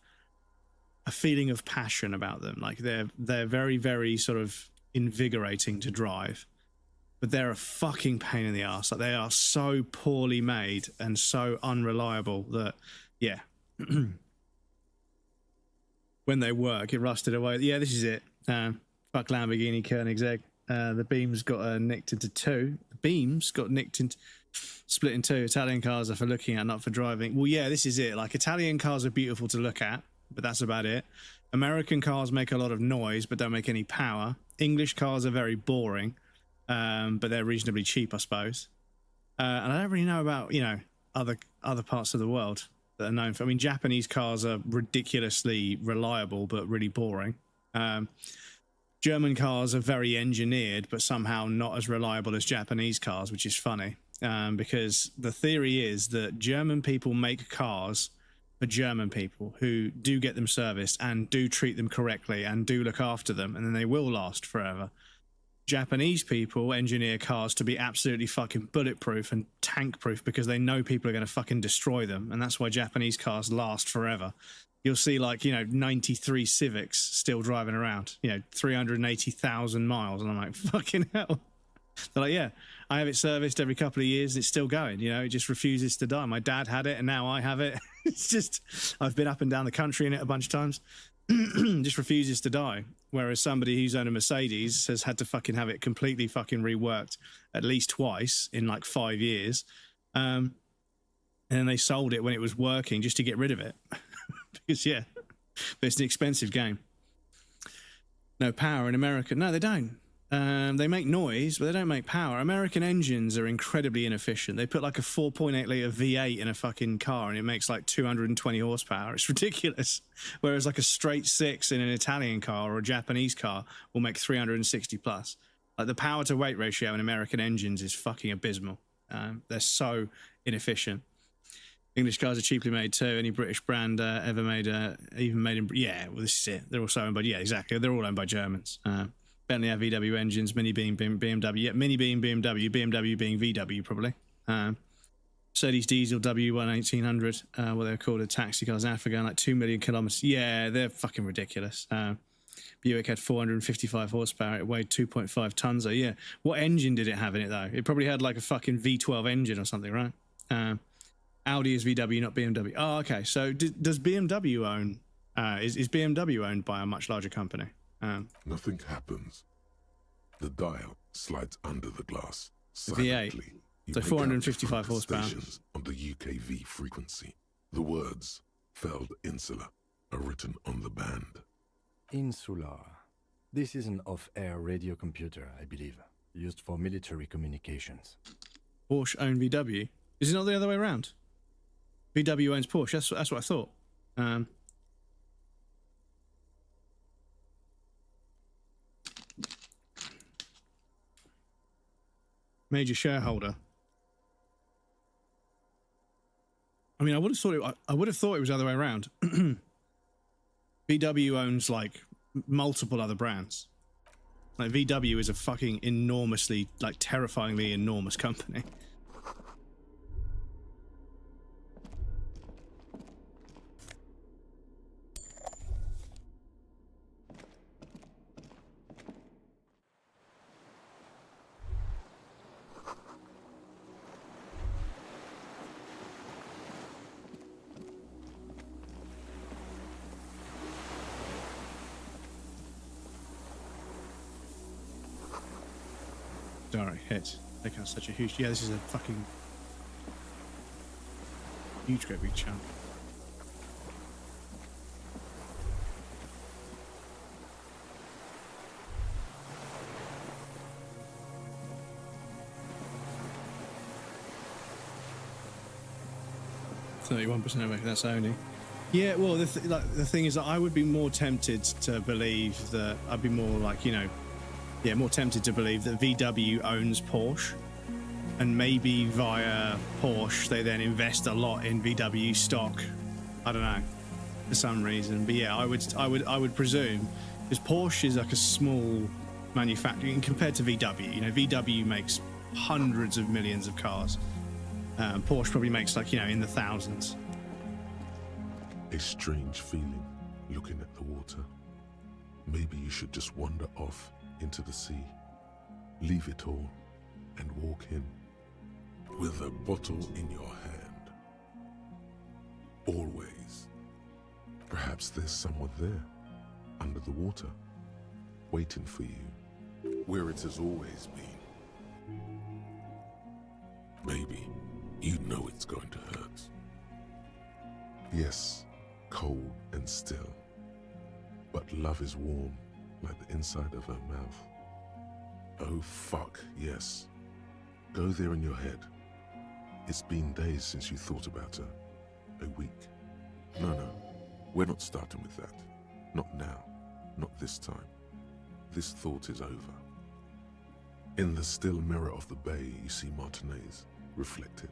a feeling of passion about them. Like, they're very, very sort of invigorating to drive. But they're a fucking pain in the ass. Like, they are so poorly made and so unreliable that, yeah. When they work, it rusted away. Yeah, this is it. Fuck Lamborghini Koenigsegg. The beams got nicked into two. The beams got split in two. Italian cars are for looking at, not for driving. Well, yeah, this is it. Like, Italian cars are beautiful to look at, but that's about it. American cars make a lot of noise, but don't make any power. English cars are very boring, but they're reasonably cheap, I suppose. And I don't really know about, you know, other parts of the world that are known for. I mean, Japanese cars are ridiculously reliable, but really boring. German cars are very engineered, but somehow not as reliable as Japanese cars, which is funny. Because the theory is that German people make cars for German people who do get them serviced and do treat them correctly and do look after them, and then they will last forever. Japanese people engineer cars to be absolutely fucking bulletproof and tank-proof because they know people are going to fucking destroy them, and that's why Japanese cars last forever. You'll see, like, you know, 93 Civics still driving around, you know, 380,000 miles, and I'm like, fucking hell. They're like, yeah, I have it serviced every couple of years, and it's still going, you know, it just refuses to die. My dad had it, and now I have it. It's just, I've been up and down the country in it a bunch of times. Just refuses to die. Whereas somebody who's owned a Mercedes has had to fucking have it completely fucking reworked at least twice in like 5 years. And then they sold it when it was working just to get rid of it. Because, yeah, but it's an expensive game. No power in America. No, they don't. They make noise, but they don't make power. American engines are incredibly inefficient. They put like a 4.8 litre V8 in a fucking car and it makes like 220 horsepower. It's ridiculous. Whereas like a straight 6 in an Italian car or a Japanese car will make 360 plus. Like the power to weight ratio in American engines is fucking abysmal. They're so inefficient. English cars are cheaply made too. Any British brand ever made, even made in... Yeah, well, this is it. They're also owned by... Yeah, exactly. They're all owned by Germans. Bentley have VW engines, Mini being BMW. Yeah, Mini being BMW, BMW being VW probably. Mercedes diesel W1 1800, what they're called, a taxi cars in Africa, like 2 million kilometers. Yeah, they're fucking ridiculous. Buick had 455 horsepower. It weighed 2.5 tons. Yeah. What engine did it have in it though? It probably had like a fucking V12 engine or something, right? Audi is VW, not BMW. Oh, okay. So does BMW own? Is BMW owned by a much larger company? Nothing happens. The dial slides under the glass. V8. So 455 horsepower. On the UKV frequency. The words "Feld Insula" are written on the band. Insular. This is an off-air radio computer, I believe, used for military communications. Porsche own VW. Is it not the other way around? VW owns Porsche. That's what I thought. Major shareholder. I mean, I would have thought it was the other way around. VW owns like multiple other brands. Like VW is a fucking enormously, like terrifyingly enormous company. Direct hit. Taking out such a huge... Yeah, this is a fucking... huge, great big chunk. %, away. That's only. Yeah, well, the thing is that I would be more tempted to believe that I'd be more like, you know, yeah, more tempted to believe that VW owns Porsche, and maybe via Porsche they then invest a lot in VW stock. I don't know, for some reason. But yeah, I would presume, because Porsche is like a small manufacturer compared to VW. You know, VW makes hundreds of millions of cars. Porsche probably makes like, you know, in the thousands. A strange feeling looking at the water. Maybe you should just wander off into the sea, leave it all, and walk in with a bottle in your hand. Always. Perhaps there's someone there, under the water, waiting for you, where it has always been. Maybe you know it's going to hurt. Yes, cold and still, but love is warm like the inside of her mouth. Oh fuck, yes. Go there in your head. It's been days since you thought about her. A week. No, we're not starting with that. Not now. Not this time. This thought is over. In the still mirror of the bay, you see Martinez, reflected.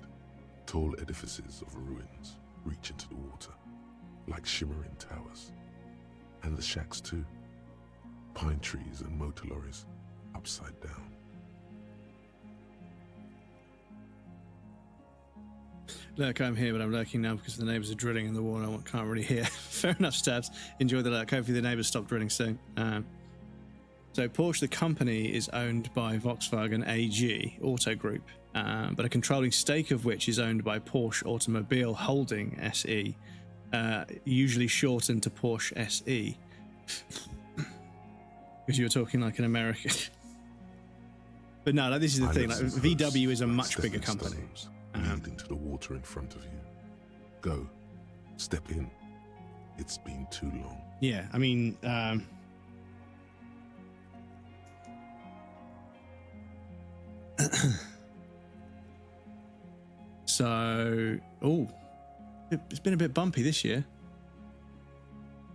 Tall edifices of ruins reach into the water, like shimmering towers. And the shacks too. Pine trees and motor lorries, upside down. Lurk, I'm here, but I'm lurking now because the neighbours are drilling in the wall and I can't really hear. Fair enough, Stabs. Enjoy the lurk. Hopefully the neighbours stop drilling soon. So Porsche, the company, is owned by Volkswagen AG Auto Group, but a controlling stake of which is owned by Porsche Automobile Holding SE, usually shortened to Porsche SE. Because you were talking like an American. But no, like, this is the thing. Like, VW is a much bigger company. Leading to the water in front of you. Go. Step in. It's been too long. Yeah, I mean, So, oh, it's been a bit bumpy this year.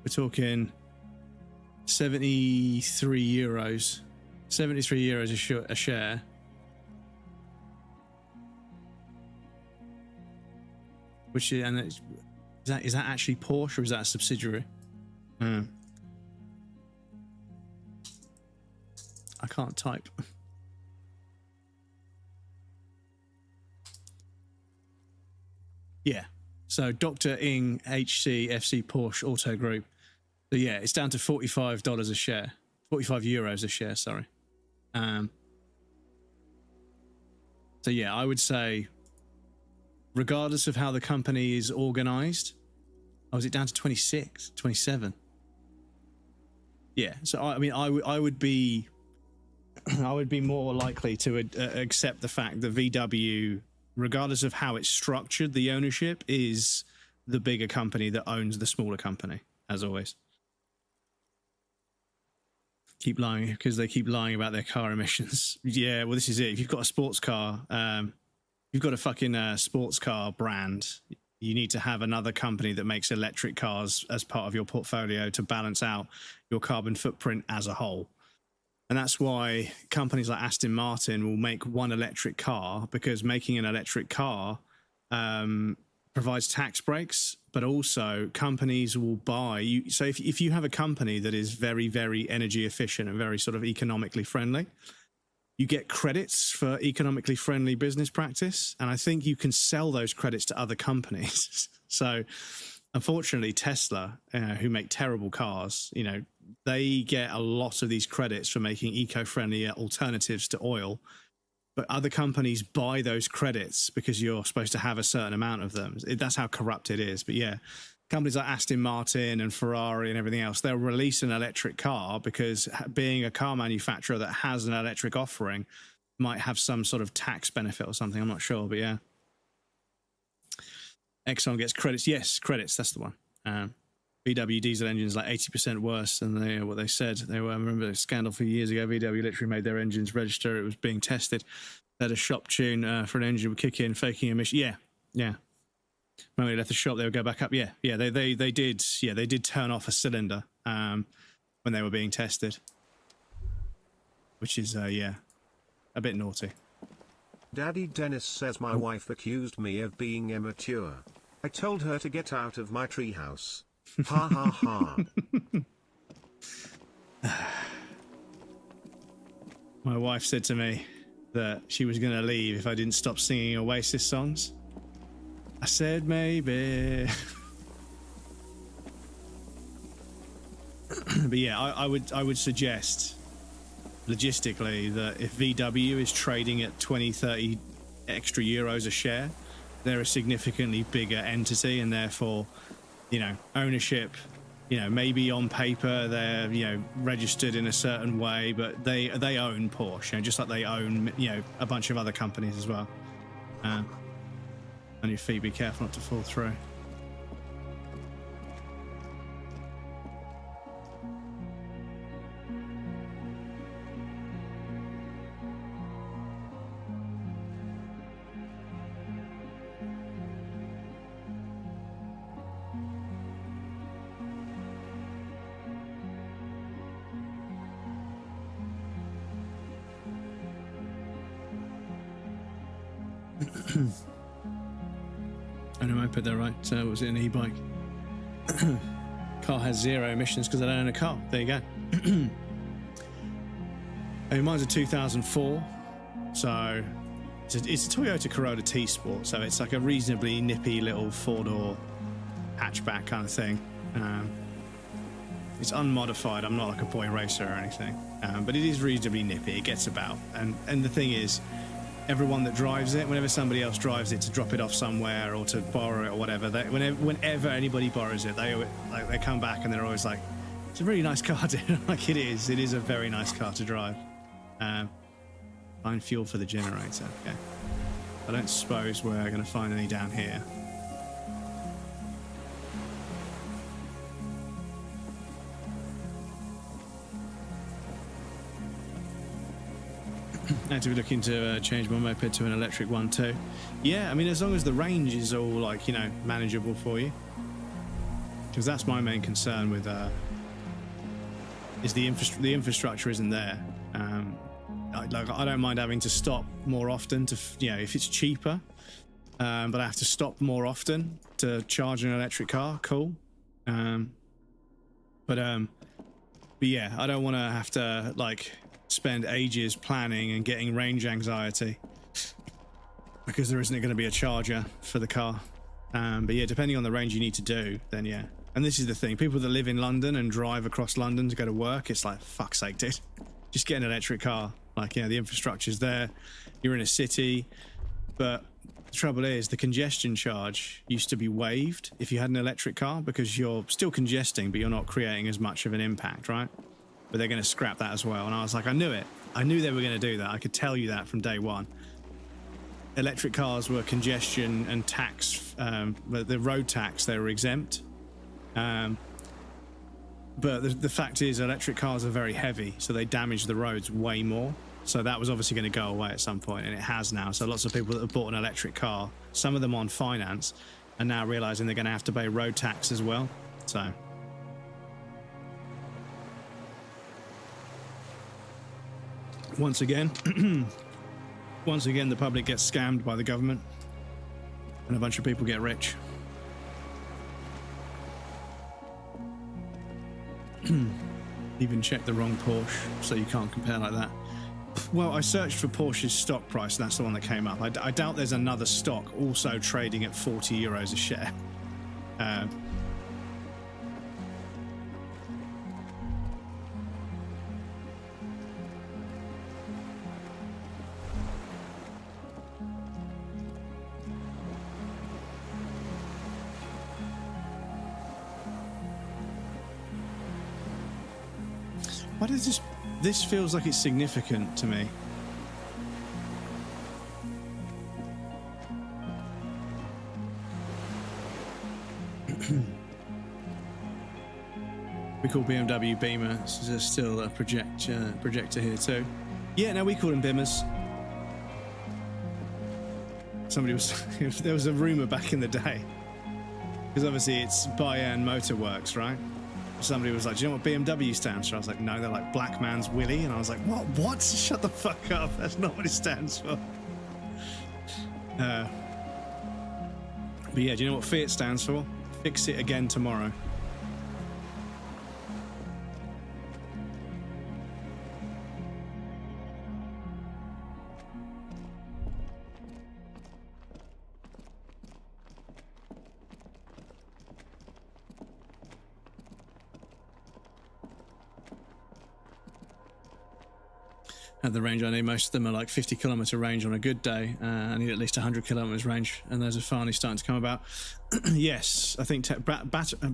We're talking 73 euros. 73 euros a share. Which is, and is that actually Porsche or is that a subsidiary? I can't type. Yeah. So Dr. Ing HC FC Porsche Auto Group. So yeah, it's down to $45 a share. 45 euros a share, sorry. So yeah, I would say regardless of how the company is organized, is it down to 26, 27? Yeah, so I mean, I would be more likely to accept the fact that VW, regardless of how it's structured, the ownership is the bigger company that owns the smaller company, as always. Keep lying because they keep lying about their car emissions. Yeah, well, this is it. If you've got a sports car, you've got a fucking sports car brand, you need to have another company that makes electric cars as part of your portfolio to balance out your carbon footprint as a whole. And that's why companies like Aston Martin will make one electric car, because making an electric car provides tax breaks, but also companies will buy you. So if you have a company that is very, very energy efficient and very sort of economically friendly, you get credits for economically friendly business practice. And I think you can sell those credits to other companies. So unfortunately, Tesla, who make terrible cars, they get a lot of these credits for making eco-friendly alternatives to oil. But other companies buy those credits because you're supposed to have a certain amount of them. That's how corrupt it is. But yeah, companies like Aston Martin and Ferrari and everything else, they'll release an electric car because being a car manufacturer that has an electric offering might have some sort of tax benefit or something. I'm not sure, but yeah. Exxon gets credits. Yes, credits. That's the one. VW diesel engines like 80% worse than what they said. I remember a scandal a few years ago. VW literally made their engines register. It was being tested. They had a shop tune for an engine would kick in, faking emission. Yeah. When they left the shop, they would go back up. Yeah. They did. Yeah, they did turn off a cylinder when they were being tested, which is a bit naughty. Daddy Dennis says my wife accused me of being immature. I told her to get out of my treehouse. Ha ha ha. My wife said to me that she was going to leave if I didn't stop singing Oasis songs. I said maybe. But yeah, I would suggest logistically that if VW is trading at 20-30 extra euros a share, they're a significantly bigger entity, and therefore, ownership, maybe on paper they're, registered in a certain way, but they own Porsche, just like they own, a bunch of other companies as well. On your feet, be careful not to fall through. I know I put that right. Was it an e-bike? Car has 0 emissions because I don't own a car. There you go. I mean, mine's a 2004, so it's a Toyota Corolla T-Sport, so it's like a reasonably nippy little 4-door hatchback kind of thing. It's unmodified. I'm not like a boy racer or anything, but it is reasonably nippy. It gets about, and the thing is, everyone that drives it, whenever somebody else drives it to drop it off somewhere or to borrow it or whatever, whenever anybody borrows it, they come back and they're always like, "It's a really nice car, dude." Like it is a very nice car to drive. Find fuel for the generator. Okay, I don't suppose we're going to find any down here. Actively looking to change my moped to an electric one too. Yeah, I mean, as long as the range is all like, you know, manageable for you, because that's my main concern with is the infrastructure isn't there. I don't mind having to stop more often to, you know, if it's cheaper, but I have to stop more often to charge an electric car. Cool. But yeah, I don't want to have to like spend ages planning and getting range anxiety because there isn't going to be a charger for the car. But yeah, depending on the range you need to do, then yeah. And this is the thing, people that live in London and drive across London to go to work, it's like, fuck's sake, dude, just get an electric car. Like, yeah, the infrastructure's there, you're in a city, but the trouble is the congestion charge used to be waived if you had an electric car because you're still congesting, but you're not creating as much of an impact, right? But they're going to scrap that as well. And I was like, I knew it. I knew they were going to do that. I could tell you that from day one. Electric cars were congestion and tax, the road tax, they were exempt. But the fact is electric cars are very heavy, so they damage the roads way more. So that was obviously going to go away at some point, and it has now. So lots of people that have bought an electric car, some of them on finance, are now realizing they're going to have to pay road tax as well. So once again, the public gets scammed by the government, and a bunch of people get rich. Even check the wrong Porsche, so you can't compare like that. Well, I searched for Porsche's stock price, and that's the one that came up. I doubt there's another stock also trading at 40 euros a share. Why does this feels like it's significant to me? We call BMW Beamer. There's still a projector here too. Yeah, no, we call them Bimmers. Somebody was there was a rumor back in the day, because obviously it's Bayern Motorworks, right? Somebody was like, do you know what BMW stands for? I was like, no, they're like Black Man's Willy. And I was like, what? Shut the fuck up. That's not what it stands for. But yeah, do you know what Fiat stands for? Fix it again tomorrow. At the range I need, most of them are like 50 kilometer range on a good day. I need at least 100 kilometers range, and those are finally starting to come about. Yes, I think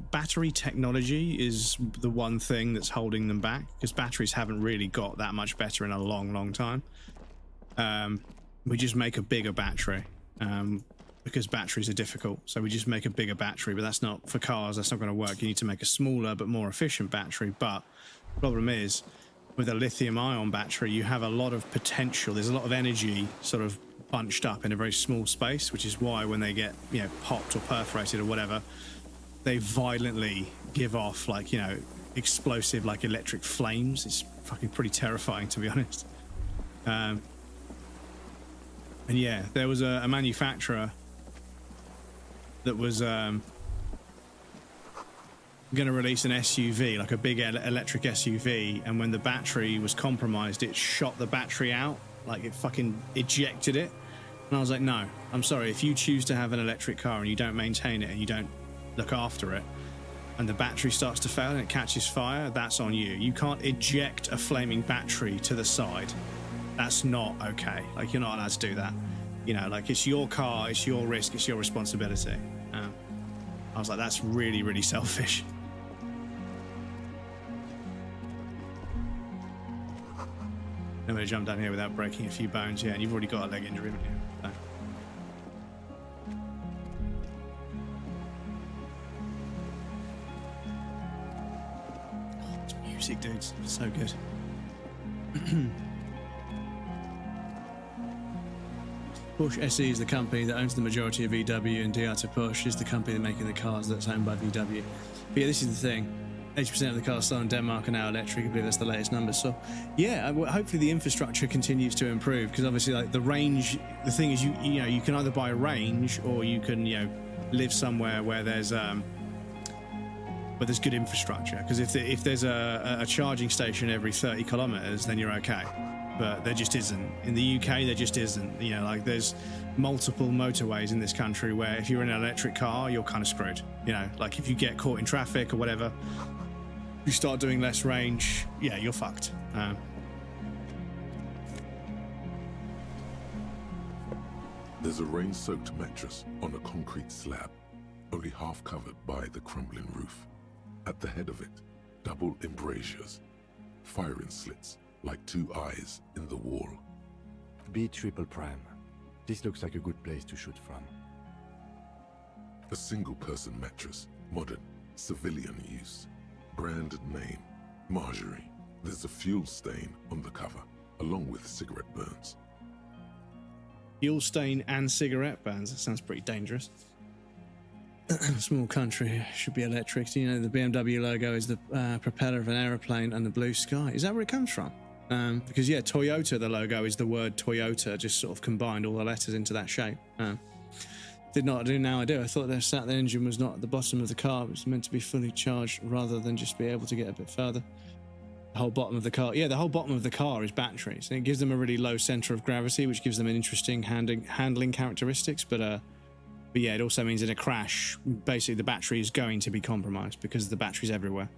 battery technology is the one thing that's holding them back, because batteries haven't really got that much better in a long time. We just make a bigger battery because batteries are difficult, so we just make a bigger battery, but that's not for cars. That's not going to work. You need to make a smaller but more efficient battery. But the problem is, with a lithium-ion battery, you have a lot of potential. There's a lot of energy sort of bunched up in a very small space, which is why when they get, you know, popped or perforated or whatever, they violently give off, like, you know, explosive, like, electric flames. It's fucking pretty terrifying, to be honest. And yeah, there was a manufacturer that was going to release an SUV, like a big electric SUV, and when the battery was compromised, it shot the battery out, like it fucking ejected it. And I was like, no, I'm sorry, if you choose to have an electric car and you don't maintain it and you don't look after it, and the battery starts to fail and it catches fire, that's on you. You can't eject a flaming battery to the side. That's not okay. Like, you're not allowed to do that. You know, like, it's your car, it's your risk, it's your responsibility. I was like, that's really, really selfish. I'm going to jump down here without breaking a few bones, yeah, and you've already got a leg injury, haven't you? So. Oh, it's music, dudes. It's so good. Porsche SE is the company that owns the majority of VW, and Diata Porsche is the company making the cars that's owned by VW. But yeah, this is the thing. 80% of the cars sold in Denmark are now electric. I believe that's the latest number. So, yeah, hopefully the infrastructure continues to improve, because obviously, like, the range. The thing is, you know, you can either buy range or you can, you know, live somewhere where there's good infrastructure. Because if there's a charging station every 30 kilometers, then you're okay. But there just isn't. In the UK, there just isn't. You know, like, there's multiple motorways in this country where if you're in an electric car, you're kind of screwed. You know, like, if you get caught in traffic or whatever, you start doing less range, yeah, you're fucked. There's a rain-soaked mattress on a concrete slab, only half covered by the crumbling roof. At the head of it, double embrasures, firing slits like two eyes in the wall. B triple prime. This looks like a good place to shoot from. A single-person mattress, modern, civilian use. Brand name, Marjorie. There's a fuel stain on the cover, along with cigarette burns. Fuel stain and cigarette burns. That sounds pretty dangerous. Small country, should be electric. You know, the BMW logo is the propeller of an aeroplane and the blue sky. Is that where it comes from? Because, yeah, Toyota, the logo is the word Toyota, just sort of combined all the letters into that shape. Did not do, now I do. I thought the engine was not at the bottom of the car. It was meant to be fully charged rather than just be able to get a bit further. The whole bottom of the car. Yeah, the whole bottom of the car is batteries. And it gives them a really low center of gravity, which gives them an interesting handling characteristics. But yeah, it also means in a crash, basically the battery is going to be compromised because the battery's everywhere.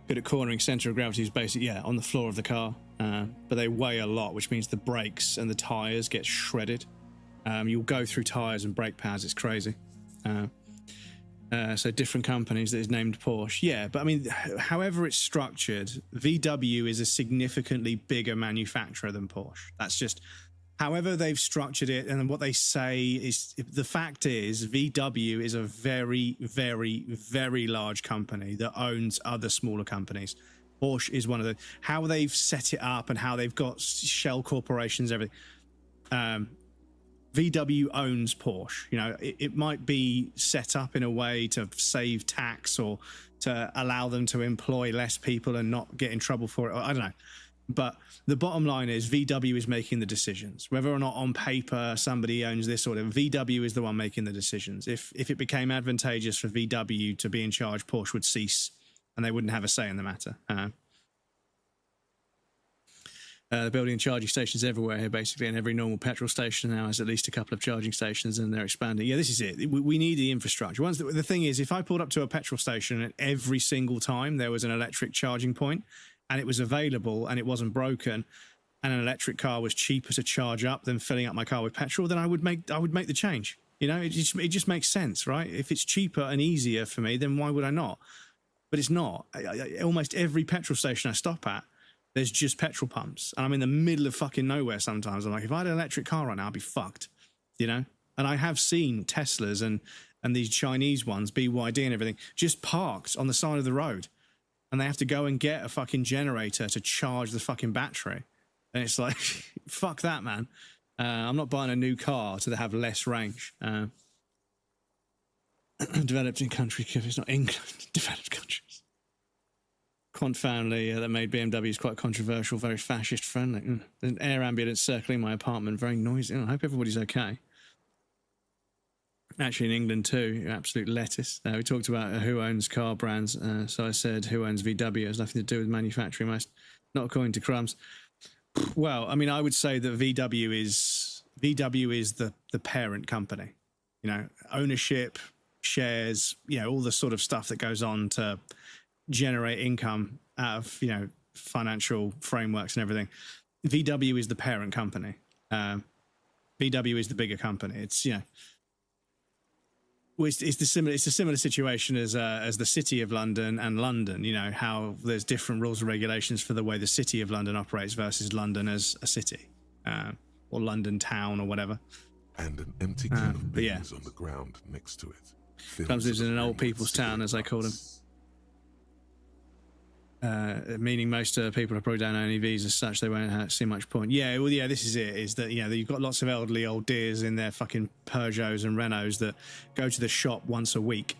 Good at cornering. Center of gravity is basically, yeah, on the floor of the car. But they weigh a lot, which means the brakes and the tires get shredded. You'll go through tires and brake pads. It's crazy. So different companies that is named Porsche. Yeah, but I mean, however it's structured, VW is a significantly bigger manufacturer than Porsche. That's just however they've structured it. And what they say is, the fact is, VW is a very, very, very large company that owns other smaller companies. Porsche is one of the, how they've set it up and how they've got shell corporations, everything. VW owns Porsche. You know, it might be set up in a way to save tax or to allow them to employ less people and not get in trouble for it. I don't know. But the bottom line is VW is making the decisions. Whether or not on paper somebody owns this or whatever, VW is the one making the decisions. If it became advantageous for VW to be in charge, Porsche would cease and they wouldn't have a say in the matter. They're building charging stations everywhere here, basically, and every normal petrol station now has at least a couple of charging stations, and they're expanding. Yeah, this is it. We need the infrastructure. The thing is, if I pulled up to a petrol station and every single time there was an electric charging point and it was available and it wasn't broken and an electric car was cheaper to charge up than filling up my car with petrol, then I would make the change. You know, it just makes sense, right? If it's cheaper and easier for me, then why would I not? But it's not. Almost every petrol station I stop at, there's just petrol pumps. And I'm in the middle of fucking nowhere sometimes. I'm like, if I had an electric car right now, I'd be fucked, you know? And I have seen Teslas and these Chinese ones, BYD and everything, just parked on the side of the road. And they have to go and get a fucking generator to charge the fucking battery. And it's like, fuck that, man. I'm not buying a new car to have less range. Developed in country, it's not England, developed countries. Quant family that made BMWs quite controversial, very fascist friendly. An air ambulance circling my apartment, very noisy. I hope everybody's okay. Actually, in England too, absolute lettuce. We talked about who owns car brands. So I said who owns VW. It has nothing to do with manufacturing, most, not according to Crumbs. Well, I mean, I would say that VW is the parent company. You know, ownership, shares, you know, all the sort of stuff that goes on to generate income out of, you know, financial frameworks and everything. VW is the parent company. VW is the bigger company. It's, you know, it's a similar situation as the City of London and London. You know, how there's different rules and regulations for the way the City of London operates versus London as a city, or London town or whatever. And an empty can of beans on the ground next to it. Comes lives in an old people's town, as I call them. Meaning most people probably don't own EVs as such, they won't see much point. Yeah, well, yeah, this is it, is that, you know, you've got lots of elderly old dears in their fucking Peugeots and Renaults that go to the shop once a week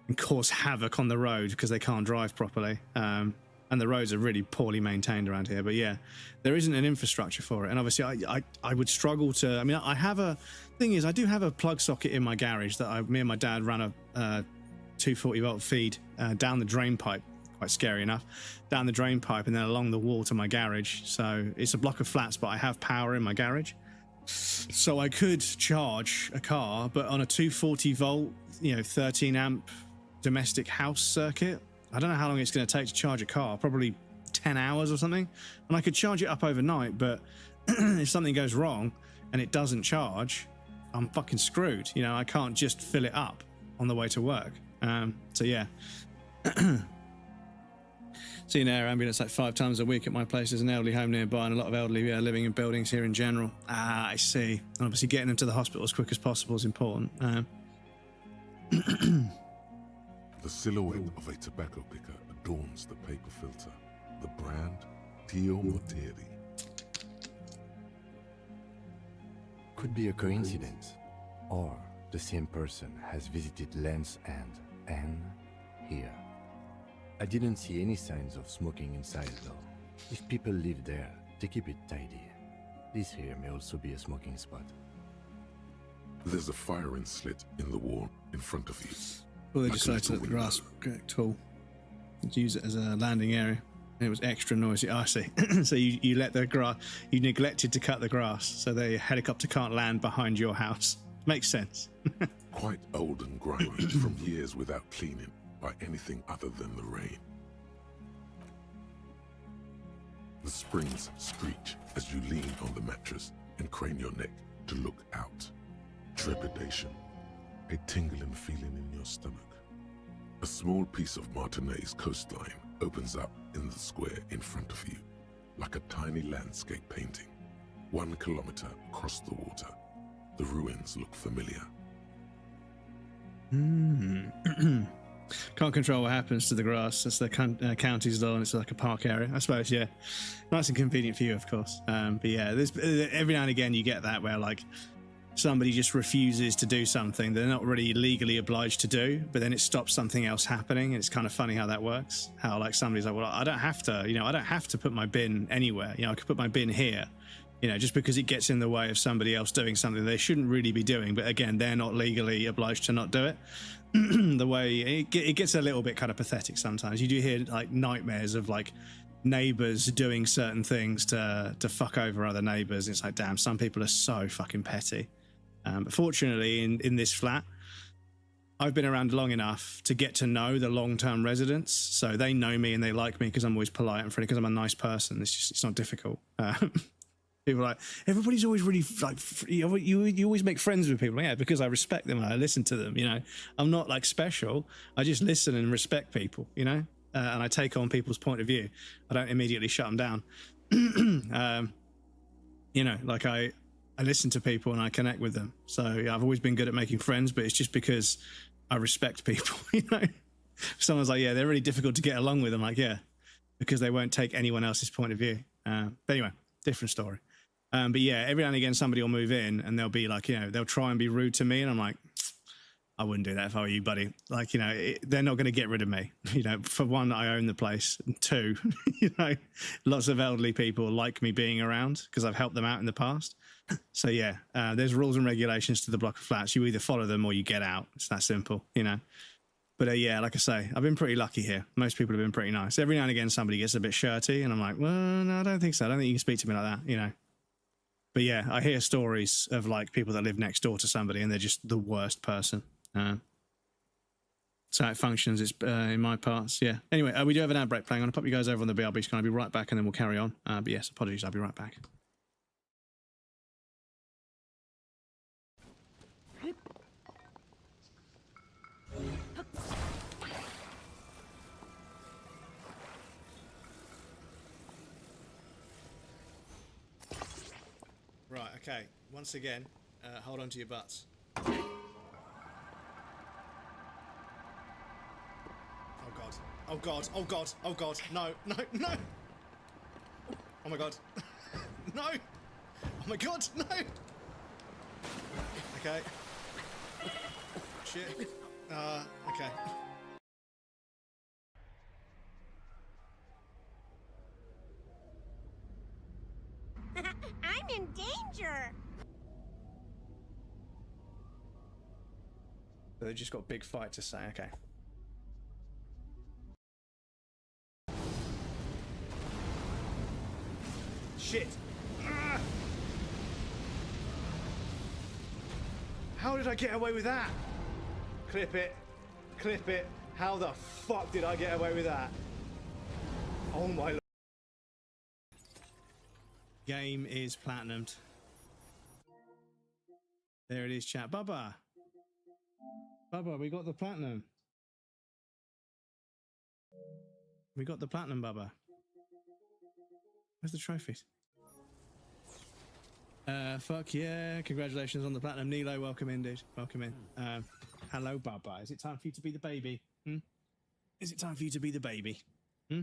and cause havoc on the road because they can't drive properly. And the roads are really poorly maintained around here. But yeah, there isn't an infrastructure for it. And obviously I would struggle to, I mean, I have a, thing is, I do have a plug socket in my garage that me and my dad ran a 240 volt feed down the drain pipe. Quite scary enough, down the drain pipe and then along the wall to my garage. So it's a block of flats, but I have power in my garage, so I could charge a car. But on a 240 volt, you know, 13 amp domestic house circuit, I don't know how long it's going to take to charge a car. Probably 10 hours or something. And I could charge it up overnight, but if something goes wrong and it doesn't charge, I'm fucking screwed. You know, I can't just fill it up on the way to work. So yeah. See an air ambulance like 5 times a week at my place. There's an elderly home nearby and a lot of elderly living in buildings here in general. Ah, I see. And obviously getting them to the hospital as quick as possible is important. The silhouette of a tobacco picker adorns the paper filter. The brand, Tio Moteri. Could be a coincidence, or the same person has visited Lens and here. I didn't see any signs of smoking inside though. If people live there, they keep it tidy. This here may also be a smoking spot. There's a firing slit in the wall in front of you. Well, they Like a decided to let little the grass tool to use it as a landing area. And it was extra noisy. Oh, I see. So you let the grass, you neglected to cut the grass, so the helicopter can't land behind your house. Makes sense. Quite old and grimy from years without cleaning by anything other than the rain. The springs screech as you lean on the mattress and crane your neck to look out. Trepidation, a tingling feeling in your stomach. A small piece of Martinez coastline opens up in the square in front of you, like a tiny landscape painting. 1 kilometer across the water. The ruins look familiar. Can't control what happens to the grass. That's the county's law, and it's like a park area, I suppose. Yeah, nice and convenient for you, of course. But yeah, there's every now and again you get that where like somebody just refuses to do something they're not really legally obliged to do, but then it stops something else happening. And it's kind of funny how that works. How like somebody's like, well, I don't have to, you know, I don't have to put my bin anywhere. You know, I could put my bin here. You know, just because it gets in the way of somebody else doing something they shouldn't really be doing. But again, they're not legally obliged to not do it. The way it gets a little bit kind of pathetic sometimes. You do hear like nightmares of like neighbors doing certain things to fuck over other neighbors. It's like, damn, some people are so fucking petty. But fortunately, in this flat, I've been around long enough to get to know the long-term residents. So they know me and they like me because I'm always polite and friendly, because I'm a nice person. It's not difficult. People are like, everybody's always really like, you always make friends with people. Yeah, because I respect them and I listen to them, you know. I'm not like special. I just listen and respect people, you know, and I take on people's point of view. I don't immediately shut them down. You know, like I listen to people and I connect with them. So yeah, I've always been good at making friends, but it's just because I respect people, you know. Someone's like, yeah, they're really difficult to get along with. I'm like, yeah, because they won't take anyone else's point of view. But anyway, different story. But yeah, every now and again, somebody will move in and they'll be like, you know, they'll try and be rude to me. And I'm like, I wouldn't do that if I were you, buddy. Like, you know, they're not going to get rid of me. You know, for one, I own the place. And two, you know, lots of elderly people like me being around because I've helped them out in the past. So yeah, there's rules and regulations to the block of flats. You either follow them or you get out. It's that simple, you know. But yeah, like I say, I've been pretty lucky here. Most people have been pretty nice. Every now and again, somebody gets a bit shirty and I'm like, well, no, I don't think so. I don't think you can speak to me like that, you know. But yeah, I hear stories of like people that live next door to somebody and they're just the worst person. So it functions. It's in my parts. Yeah. Anyway, we do have an ad break playing. I'm going to pop you guys over on the BRB screen. I'll be right back and then we'll carry on. But yes, apologies. I'll be right back. Right, okay. Once again, hold on to your butts. Oh god. god. Oh god. Oh god. Oh god. No. No. No. Oh my god. No. Oh my god. No. Okay. Shit. Okay. I'm in danger. So they just got a big fight to say. Okay. Shit. Ah! How did I get away with that? Clip it. Clip it. How the fuck did I get away with that? Oh my lord. Game is platinumed. There it is, chat. Bubba. Bubba, we got the platinum. We got the platinum, Bubba. Where's the trophies? Fuck yeah. Congratulations on the platinum. Nilo, welcome in, dude. Welcome in. Hello, Bubba. Is it time for you to be the baby? Hmm? Is it time for you to be the baby? Hmm?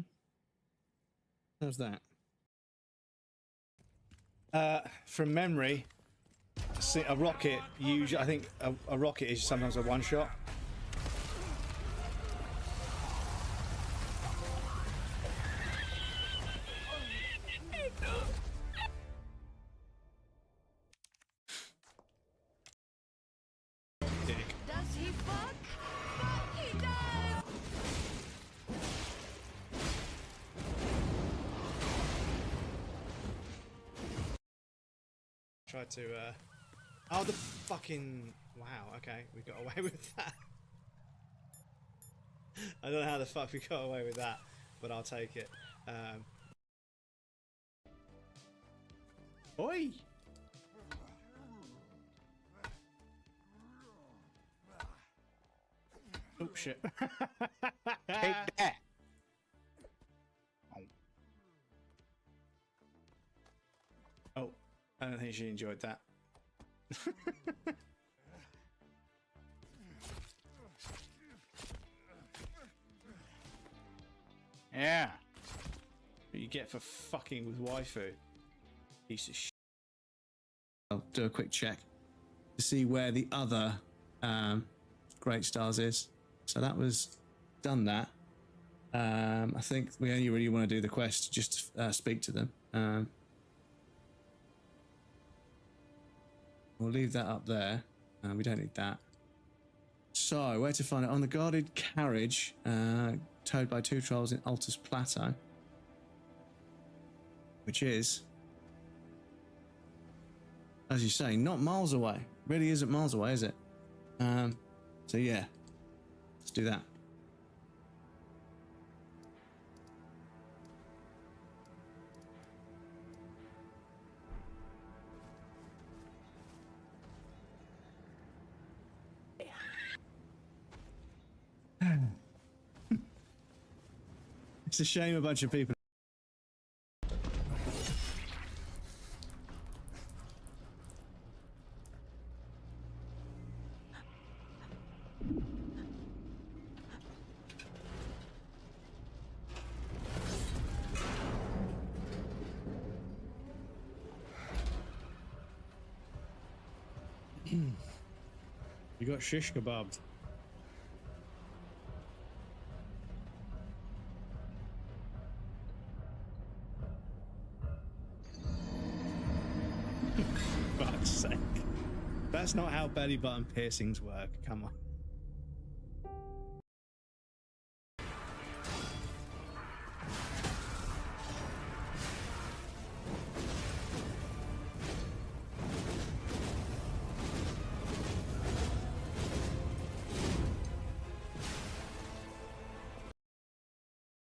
How's that? From memory, a rocket, usually, I think a rocket is sometimes a one shot. Does he fuck? Fuck, he does! Tried to, oh, the fucking, wow, okay, we got away with that. I don't know how the fuck we got away with that, but I'll take it. Oi! Oh shit. Take that. Oh, I don't think she enjoyed that. Yeah. What you get for fucking with waifu. Piece of shit. I'll do a quick check to see where the other Great Stars is. So that was done that. I think we only really want to do the quest just to speak to them. We'll leave that up there. We don't need that. So, where to find it? On the guarded carriage, towed by 2 trolls in Altus Plateau. Which is, as you say, not miles away. Really isn't miles away, is it? So yeah, let's do that. It's a shame a bunch of people. You got shish kebabbed. Fuck's sake. That's not how belly button piercings work. Come on.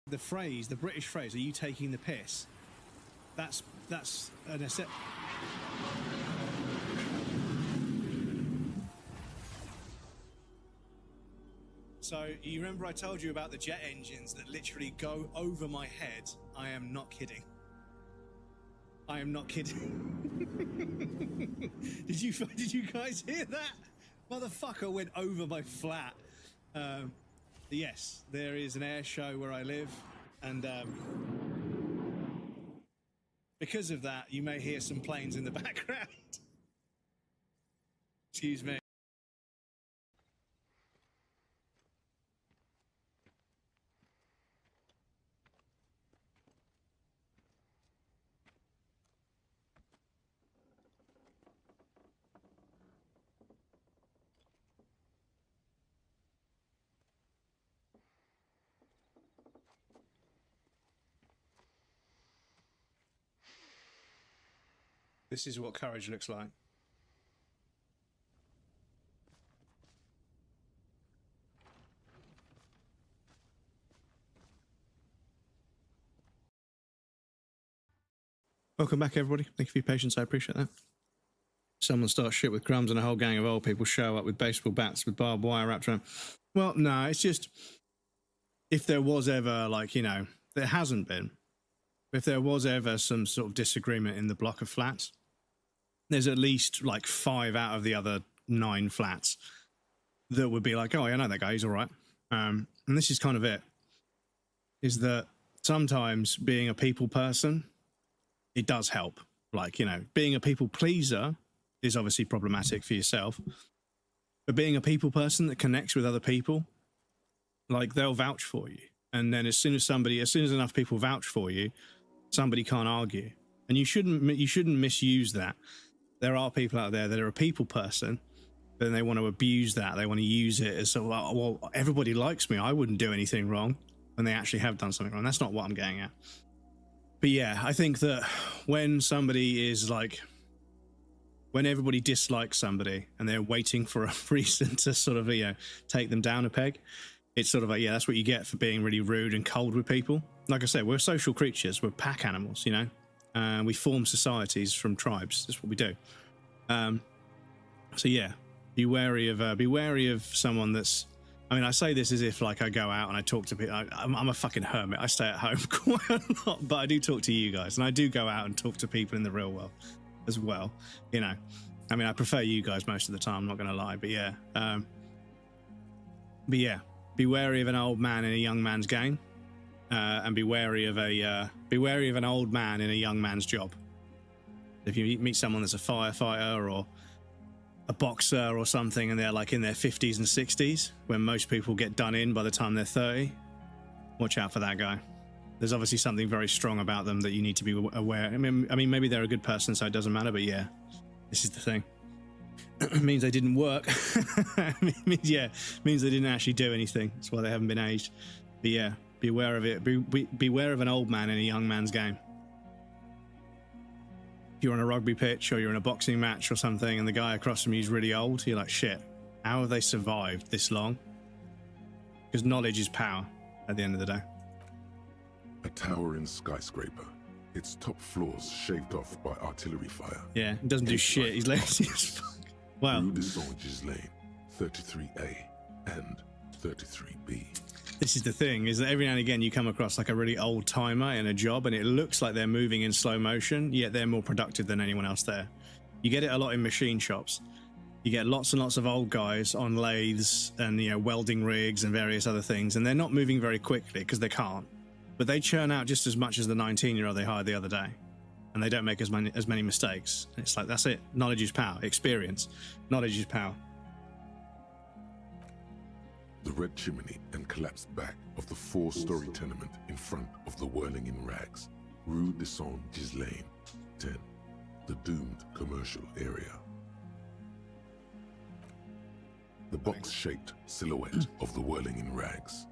The phrase, the British phrase, "Are you taking the piss?" That's an accept. So you remember I told you about the jet engines that literally go over my head? I am not kidding. I am not kidding. Did you guys hear that? Motherfucker went over my flat. Yes, there is an air show where I live, and because of that, you may hear some planes in the background. Excuse me. This is what courage looks like. Welcome back, everybody. Thank you for your patience. I appreciate that. Someone starts shit with crumbs and a whole gang of old people show up with baseball bats with barbed wire wrapped around. Well, no, it's just, if there was ever, like, you know, there hasn't been. If there was ever some sort of disagreement in the block of flats, there's at least like 5 out of the other 9 flats that would be like, oh, I know that guy, he's all right. And this is kind of it, is that sometimes being a people person, it does help. Like, you know, being a people pleaser is obviously problematic for yourself, but being a people person that connects with other people, like, they'll vouch for you. And then as soon as enough people vouch for you, somebody can't argue. And you shouldn't misuse that. There are people out there that are a people person, but then they want to abuse that. They want to use it as, well, everybody likes me, I wouldn't do anything wrong, when they actually have done something wrong. That's not what I'm getting at. But yeah, I think that when somebody is like, when everybody dislikes somebody and they're waiting for a reason to sort of, you know, take them down a peg, it's sort of like, yeah, that's what you get for being really rude and cold with people. Like I said, we're social creatures, we're pack animals, you know. We form societies from tribes. That's what we do. So yeah, be wary of someone that's. I mean, I say this as if like I go out and I talk to people. I'm a fucking hermit. I stay at home quite a lot, but I do talk to you guys, and I do go out and talk to people in the real world as well. You know, I mean, I prefer you guys most of the time. I'm not going to lie, but yeah, be wary of an old man in a young man's game. And be wary of an old man in a young man's job. If you meet someone that's a firefighter or a boxer or something, and they're like in their 50s and 60s, when most people get done in by the time they're 30, watch out for that guy. There's obviously something very strong about them that you need to be aware. I mean, maybe they're a good person, so it doesn't matter. But yeah, this is the thing. It means they didn't work. It means they didn't actually do anything. That's why they haven't been aged. But yeah. Beware of it. Beware of an old man in a young man's game. If you're on a rugby pitch or you're in a boxing match or something and the guy across from you is really old, you're like, shit, how have they survived this long? Because knowledge is power at the end of the day. A towering skyscraper. Its top floors shaved off by artillery fire. Yeah, it doesn't do shit. He's lazy as fuck. Wow. Rue des Anges Lane, 33A and 33B. This is the thing, is that every now and again you come across like a really old timer in a job and it looks like they're moving in slow motion, yet they're more productive than anyone else there. You get it a lot in machine shops. You get lots and lots of old guys on lathes and, you know, welding rigs and various other things, and they're not moving very quickly because they can't. But they churn out just as much as the 19-year-old they hired the other day. And they don't make as many mistakes. It's like, that's it. Knowledge is power. Experience. Knowledge is power. The red chimney and collapsed back of the 4-story tenement in front of the Whirling in Rags, Rue des Anges Lane, 10, the doomed commercial area. The box-shaped silhouette of the Whirling in Rags.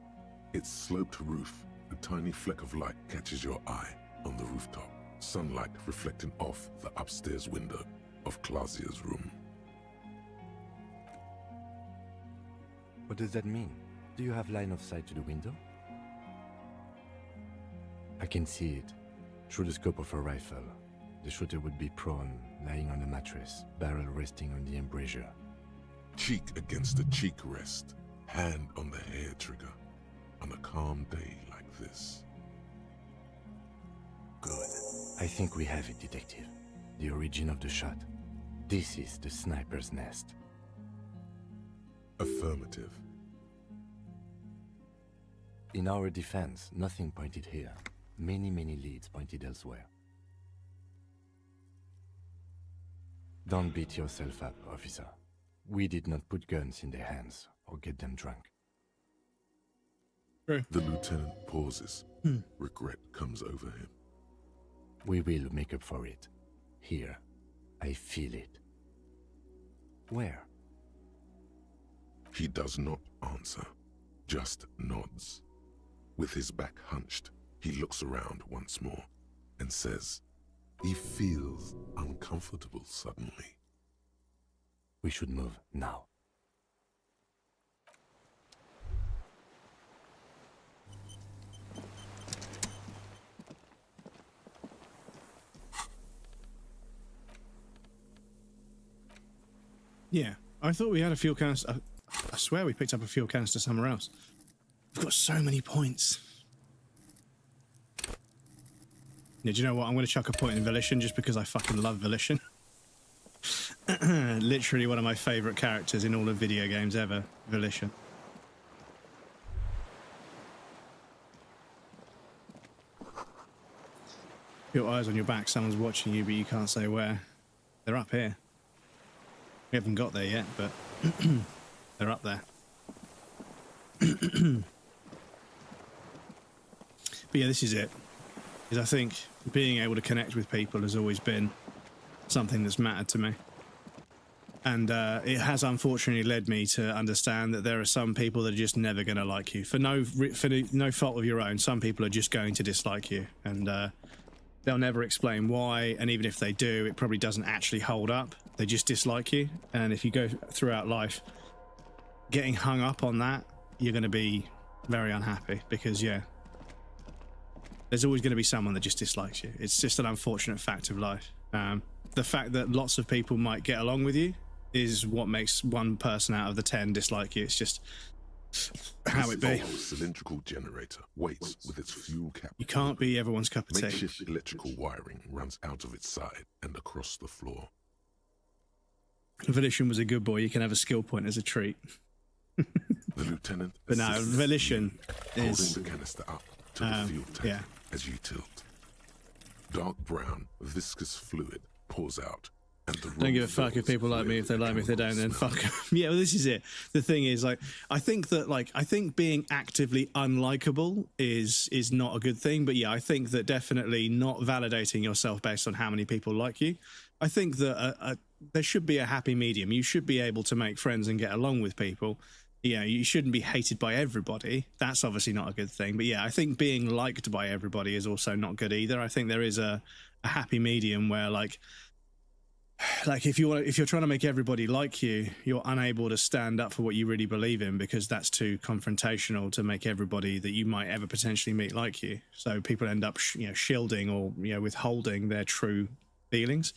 Its sloped roof, a tiny fleck of light catches your eye on the rooftop, sunlight reflecting off the upstairs window of Clausia's room. What does that mean? Do you have line of sight to the window? I can see it. Through the scope of a rifle. The shooter would be prone, lying on a mattress, barrel resting on the embrasure. Cheek against the cheek rest, hand on the hair trigger, on a calm day like this. Good. I think we have it, Detective. The origin of the shot. This is the sniper's nest. Affirmative. In our defense, nothing pointed here. Many leads pointed elsewhere. Don't beat yourself up, officer. We did not put guns in their hands or get them drunk. True. The lieutenant pauses. Regret comes over him. We will make up for it. Here. I feel it. Where? He does not answer, just nods. With his back hunched, he looks around once more and says, he feels uncomfortable suddenly. We should move now. Yeah, I thought we had a fuel canister. I swear we picked up a fuel canister somewhere else. We've got so many points. Yeah, do you know what? I'm going to chuck a point in Volition just because I fucking love Volition. Literally one of my favourite characters in all of video games ever, Volition. Your eyes on your back, someone's watching you, but you can't say where. They're up here. We haven't got there yet, but they're up there. But yeah, this is it. Is I think being able to connect with people has always been something that's mattered to me. And it has unfortunately led me to understand that there are some people that are just never going to like you. For no fault of your own, some people are just going to dislike you. And they'll never explain why, and even if they do, it probably doesn't actually hold up. They just dislike you, and if you go throughout life getting hung up on that, you're going to be very unhappy, because yeah, there's always going to be someone that just dislikes you. It's just an unfortunate fact of life. The fact that lots of people might get along with you is what makes one person out of the 10 dislike you. It's just how it be. This cylindrical generator waits with its fuel cap. You can't be everyone's cup of tea. Makeshift electrical wiring runs out of its side and across the floor. Volition was a good boy. You can have a skill point as a treat. The lieutenant, but no, Volition is holding the canister up to the fuel tank as you tilt. Dark brown, viscous fluid pours out. Don't give a fuck if people like me. If they like me, if they don't, then fuck them. Yeah, well, this is it. The thing is, like, I think being actively unlikable is not a good thing. But yeah, I think that definitely not validating yourself based on how many people like you. I think that there should be a happy medium. You should be able to make friends and get along with people. Yeah, you shouldn't be hated by everybody. That's obviously not a good thing. But yeah, I think being liked by everybody is also not good either. I think there is a happy medium where like if you're trying to make everybody like you, you're unable to stand up for what you really believe in, because that's too confrontational to make everybody that you might ever potentially meet like you. So people end up shielding or withholding their true feelings,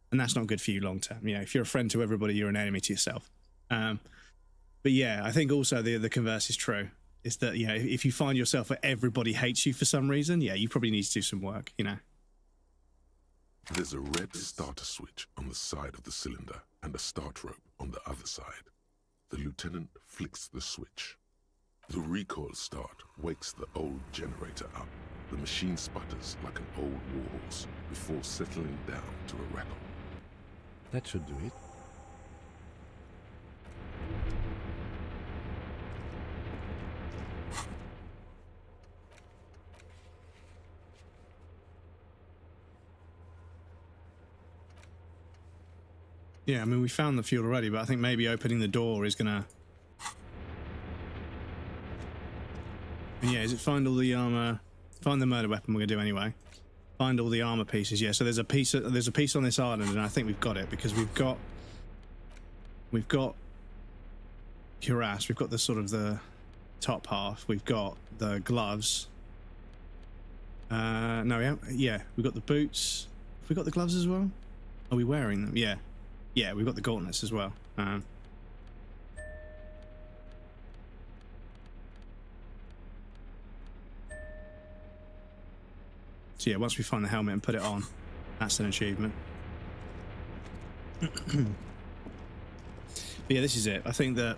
and that's not good for you long term. If you're a friend to everybody, you're an enemy to yourself. But yeah, I think also the converse is true. Is that if you find yourself where everybody hates you for some reason, you probably need to do some work. There's a red starter switch on the side of the cylinder and a start rope on the other side. The lieutenant flicks the switch. The recoil start wakes the old generator up. The machine sputters like an old warhorse before settling down to a rattle. That should do it. Yeah, I mean, we found the fuel already, but I think maybe opening the door is gonna... And yeah, is it find all the armor... Find the murder weapon we're gonna do anyway. Find all the armor pieces, yeah. So there's a piece on this island, and I think we've got it, because we've got cuirass, we've got the sort of the top half, we've got the gloves. No, we haven't, yeah, we've got the boots. Have we got the gloves as well? Are we wearing them? Yeah. Yeah, we've got the gauntlets as well. So yeah, once we find the helmet and put it on, that's an achievement. But yeah, this is it. I think that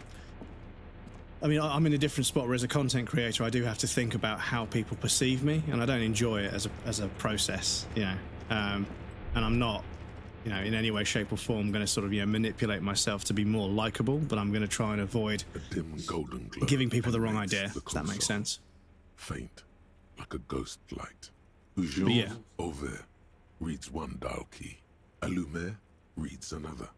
I mean, I'm in a different spot where as a content creator, I do have to think about how people perceive me, and I don't enjoy it as a process, you know. And I'm not, you know, in any way, shape or form going to sort of, you know, manipulate myself to be more likable, but I'm going to try and avoid giving people the wrong idea, if that makes sense. Faint, like a ghost light. Ujo Yeah. over reads one dial key. Allume reads another.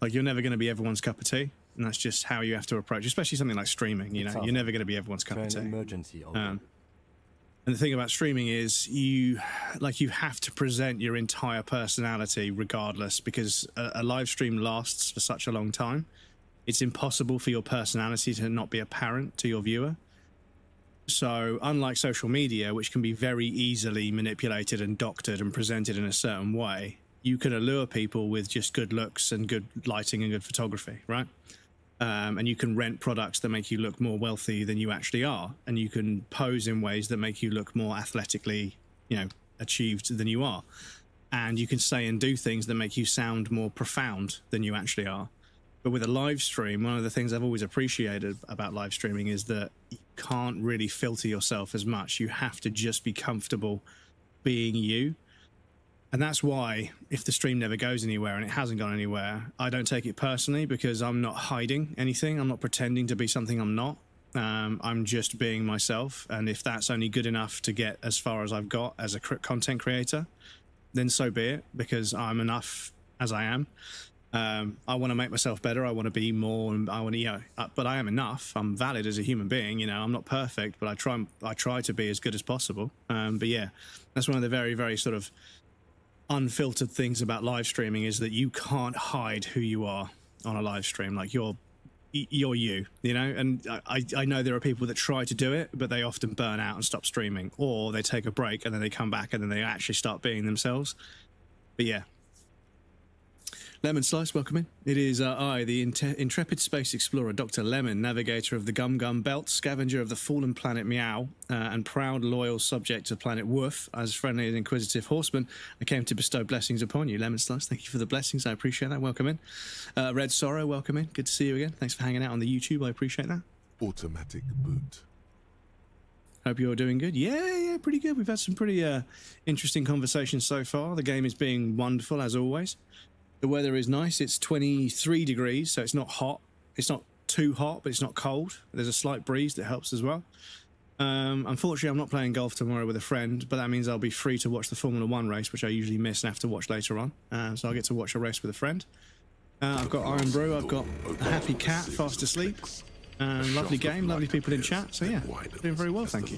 Like, you're never going to be everyone's cup of tea, and that's just how you have to approach, especially something like streaming, you know. You're never going to be everyone's cup of tea. Emergency. And the thing about streaming is you have to present your entire personality regardless, because a live stream lasts for such a long time. It's impossible for your personality to not be apparent to your viewer. So unlike social media, which can be very easily manipulated and doctored and presented in a certain way, you can allure people with just good looks and good lighting and good photography, right? And you can rent products that make you look more wealthy than you actually are. And you can pose in ways that make you look more athletically, you know, achieved than you are. And you can say and do things that make you sound more profound than you actually are. But with a live stream, one of the things I've always appreciated about live streaming is that you can't really filter yourself as much. You have to just be comfortable being you. And that's why, if the stream never goes anywhere, and it hasn't gone anywhere, I don't take it personally, because I'm not hiding anything. I'm not pretending to be something I'm not. I'm just being myself. And if that's only good enough to get as far as I've got as a content creator, then so be it, because I'm enough as I am. I want to make myself better. I want to be more, and I want to, you know, but I am enough. I'm valid as a human being. You know, I'm not perfect, but I try to be as good as possible. But yeah, that's one of the very, very sort of unfiltered things about live streaming, is that you can't hide who you are on a live stream. Like, you're you know. And I know there are people that try to do it, but they often burn out and stop streaming, or they take a break and then they come back and then they actually start being themselves. But yeah. Lemon Slice, welcome in. It is I, the intrepid space explorer, Dr. Lemon, navigator of the Gum Gum Belt, scavenger of the fallen planet Meow, and proud, loyal subject of planet Woof. As friendly and inquisitive horseman, I came to bestow blessings upon you. Lemon Slice, thank you for the blessings. I appreciate that. Welcome in. Red Sorrow, welcome in. Good to see you again. Thanks for hanging out on the YouTube. I appreciate that. Automatic boot. Hope you're doing good. Yeah, pretty good. We've had some pretty interesting conversations so far. The game is being wonderful, as always. The weather is nice. It's 23 degrees, so it's not hot. It's not too hot, but it's not cold. There's a slight breeze that helps as well. Unfortunately, I'm not playing golf tomorrow with a friend, but that means I'll be free to watch the Formula 1 race, which I usually miss and have to watch later on. So I'll get to watch a race with a friend. I've got Iron Brew. I've got a happy cat, fast asleep. Lovely game, lovely people in chat. So yeah, doing very well, thank you.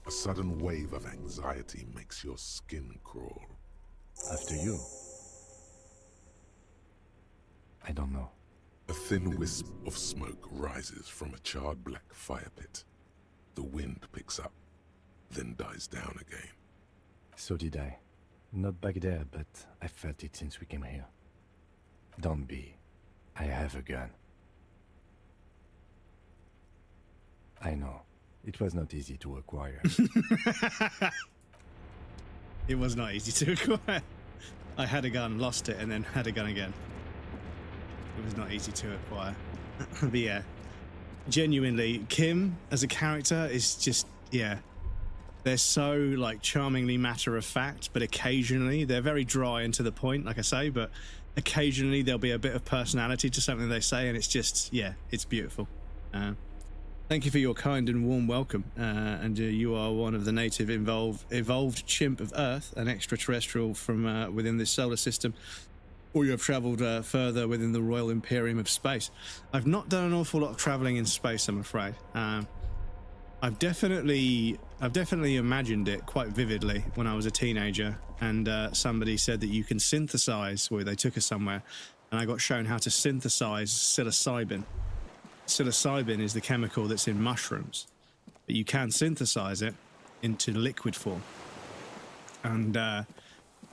A sudden wave of anxiety makes your skin crawl. After you. I don't know. A thin wisp of smoke rises from a charred black fire pit. The wind picks up, then dies down again. So did I. Not back there, but I felt it since we came here. Don't be. I have a gun. I know. It was not easy to acquire. It was not easy to acquire. I had a gun, lost it, and then had a gun again. It was not easy to acquire. But yeah, genuinely, Kim as a character is just, yeah. They're so, like, charmingly matter-of-fact, but occasionally they're very dry and to the point, like I say, but occasionally there'll be a bit of personality to something they say, and it's just, yeah, it's beautiful. Thank you for your kind and warm welcome. And you are one of the native evolved chimp of Earth, an extraterrestrial from within this solar system, or you have travelled further within the Royal Imperium of space. I've not done an awful lot of travelling in space, I'm afraid. I've definitely imagined it quite vividly when I was a teenager, and somebody said that you can synthesize, or they took us somewhere, and I got shown how to synthesize psilocybin. Psilocybin is the chemical that's in mushrooms, but you can synthesize it into liquid form. And the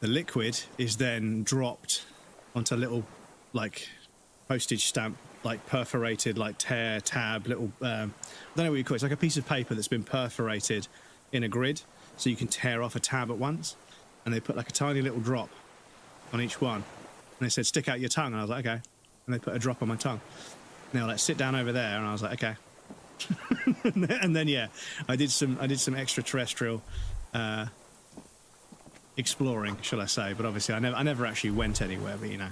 liquid is then dropped onto little, like, postage stamp, like perforated, like tear tab, little, I don't know what you call it. It's like a piece of paper that's been perforated in a grid, so you can tear off a tab at once. And they put like a tiny little drop on each one. And they said, stick out your tongue. And I was like, okay. And they put a drop on my tongue. And they were like, sit down over there. And I was like, okay. And then, yeah, I did some extraterrestrial exploring, shall I say. But obviously, I never actually went anywhere, but you know.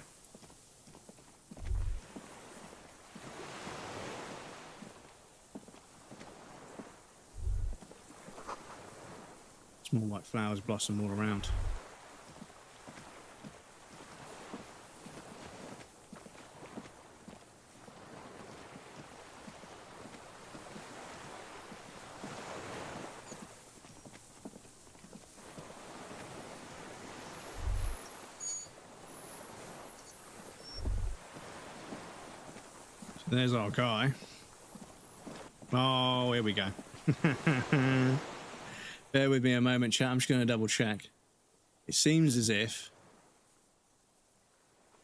Small white flowers blossom all around. So there's our guy. Oh, here we go. Bear with me a moment, chat. I'm just going to double check. It seems as if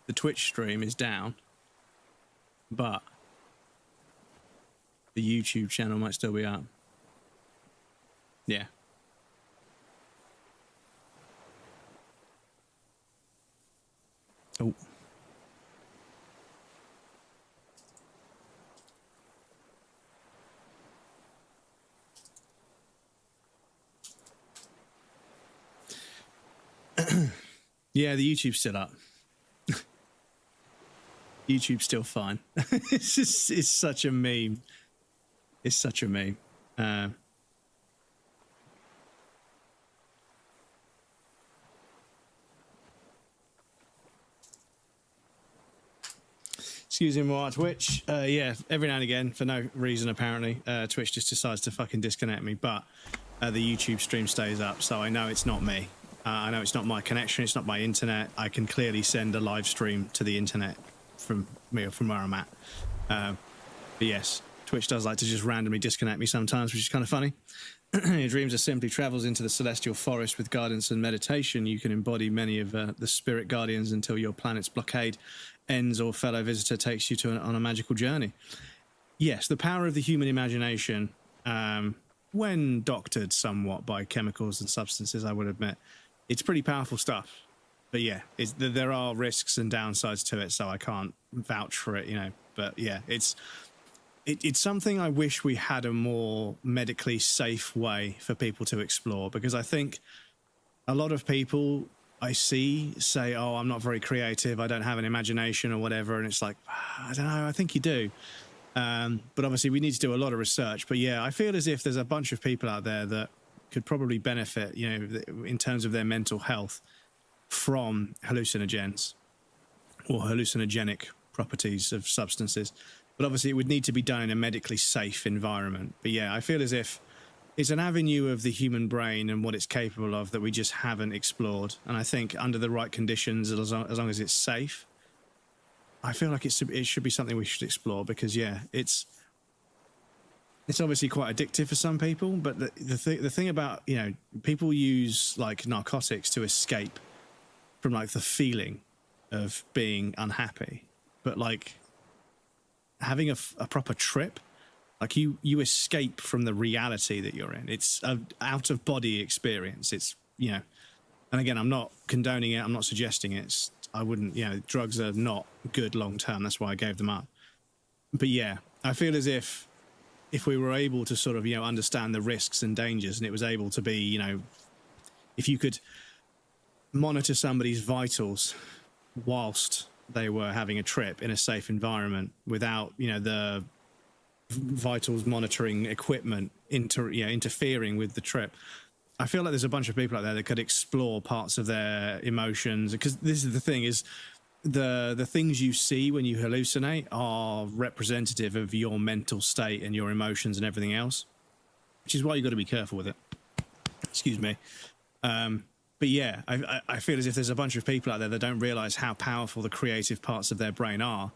the Twitch stream is down, but the YouTube channel might still be up. Yeah. Oh. Yeah, the YouTube's still up. YouTube's still fine. It's such a meme. It's such a meme. Excuse me more, Twitch. Yeah, every now and again, for no reason apparently, Twitch just decides to fucking disconnect me, but the YouTube stream stays up, so I know it's not me. I know it's not my connection, it's not my internet. I can clearly send a live stream to the internet from me or from where I'm at. But yes, Twitch does like to just randomly disconnect me sometimes, which is kind of funny. Your dreams are simply travels into the celestial forest with guidance and meditation. You can embody many of the spirit guardians until your planet's blockade ends or fellow visitor takes you on a magical journey. Yes, the power of the human imagination, when doctored somewhat by chemicals and substances, I would admit, it's pretty powerful stuff. But yeah, there are risks and downsides to it, so I can't vouch for it, you know. But yeah, it's something I wish we had a more medically safe way for people to explore, because I think a lot of people I see say, oh, I'm not very creative, I don't have an imagination or whatever, and it's like, I don't know, I think you do. But obviously we need to do a lot of research. But yeah, I feel as if there's a bunch of people out there that could probably benefit, you know, in terms of their mental health from hallucinogens or hallucinogenic properties of substances. But obviously it would need to be done in a medically safe environment. But yeah, I feel as if it's an avenue of the human brain and what it's capable of that we just haven't explored. And I think under the right conditions, as long as it's safe, I feel like it should be something we should explore, because yeah, it's obviously quite addictive for some people, but the thing about, you know, people use like narcotics to escape from like the feeling of being unhappy, but like having a proper trip, like you escape from the reality that you're in. It's an out of body experience. It's, you know, and again, I'm not condoning it, I'm not suggesting it. I wouldn't, you know, drugs are not good long term. That's why I gave them up. But yeah, I feel as if we were able to sort of, you know, understand the risks and dangers, and it was able to be, you know, if you could monitor somebody's vitals whilst they were having a trip in a safe environment without, you know, the vitals monitoring equipment interfering with the trip. I feel like there's a bunch of people out there that could explore parts of their emotions, because this is the thing, is the things you see when you hallucinate are representative of your mental state and your emotions and everything else, which is why you've got to be careful with it. Excuse me. But yeah, I feel as if there's a bunch of people out there that don't realize how powerful the creative parts of their brain are.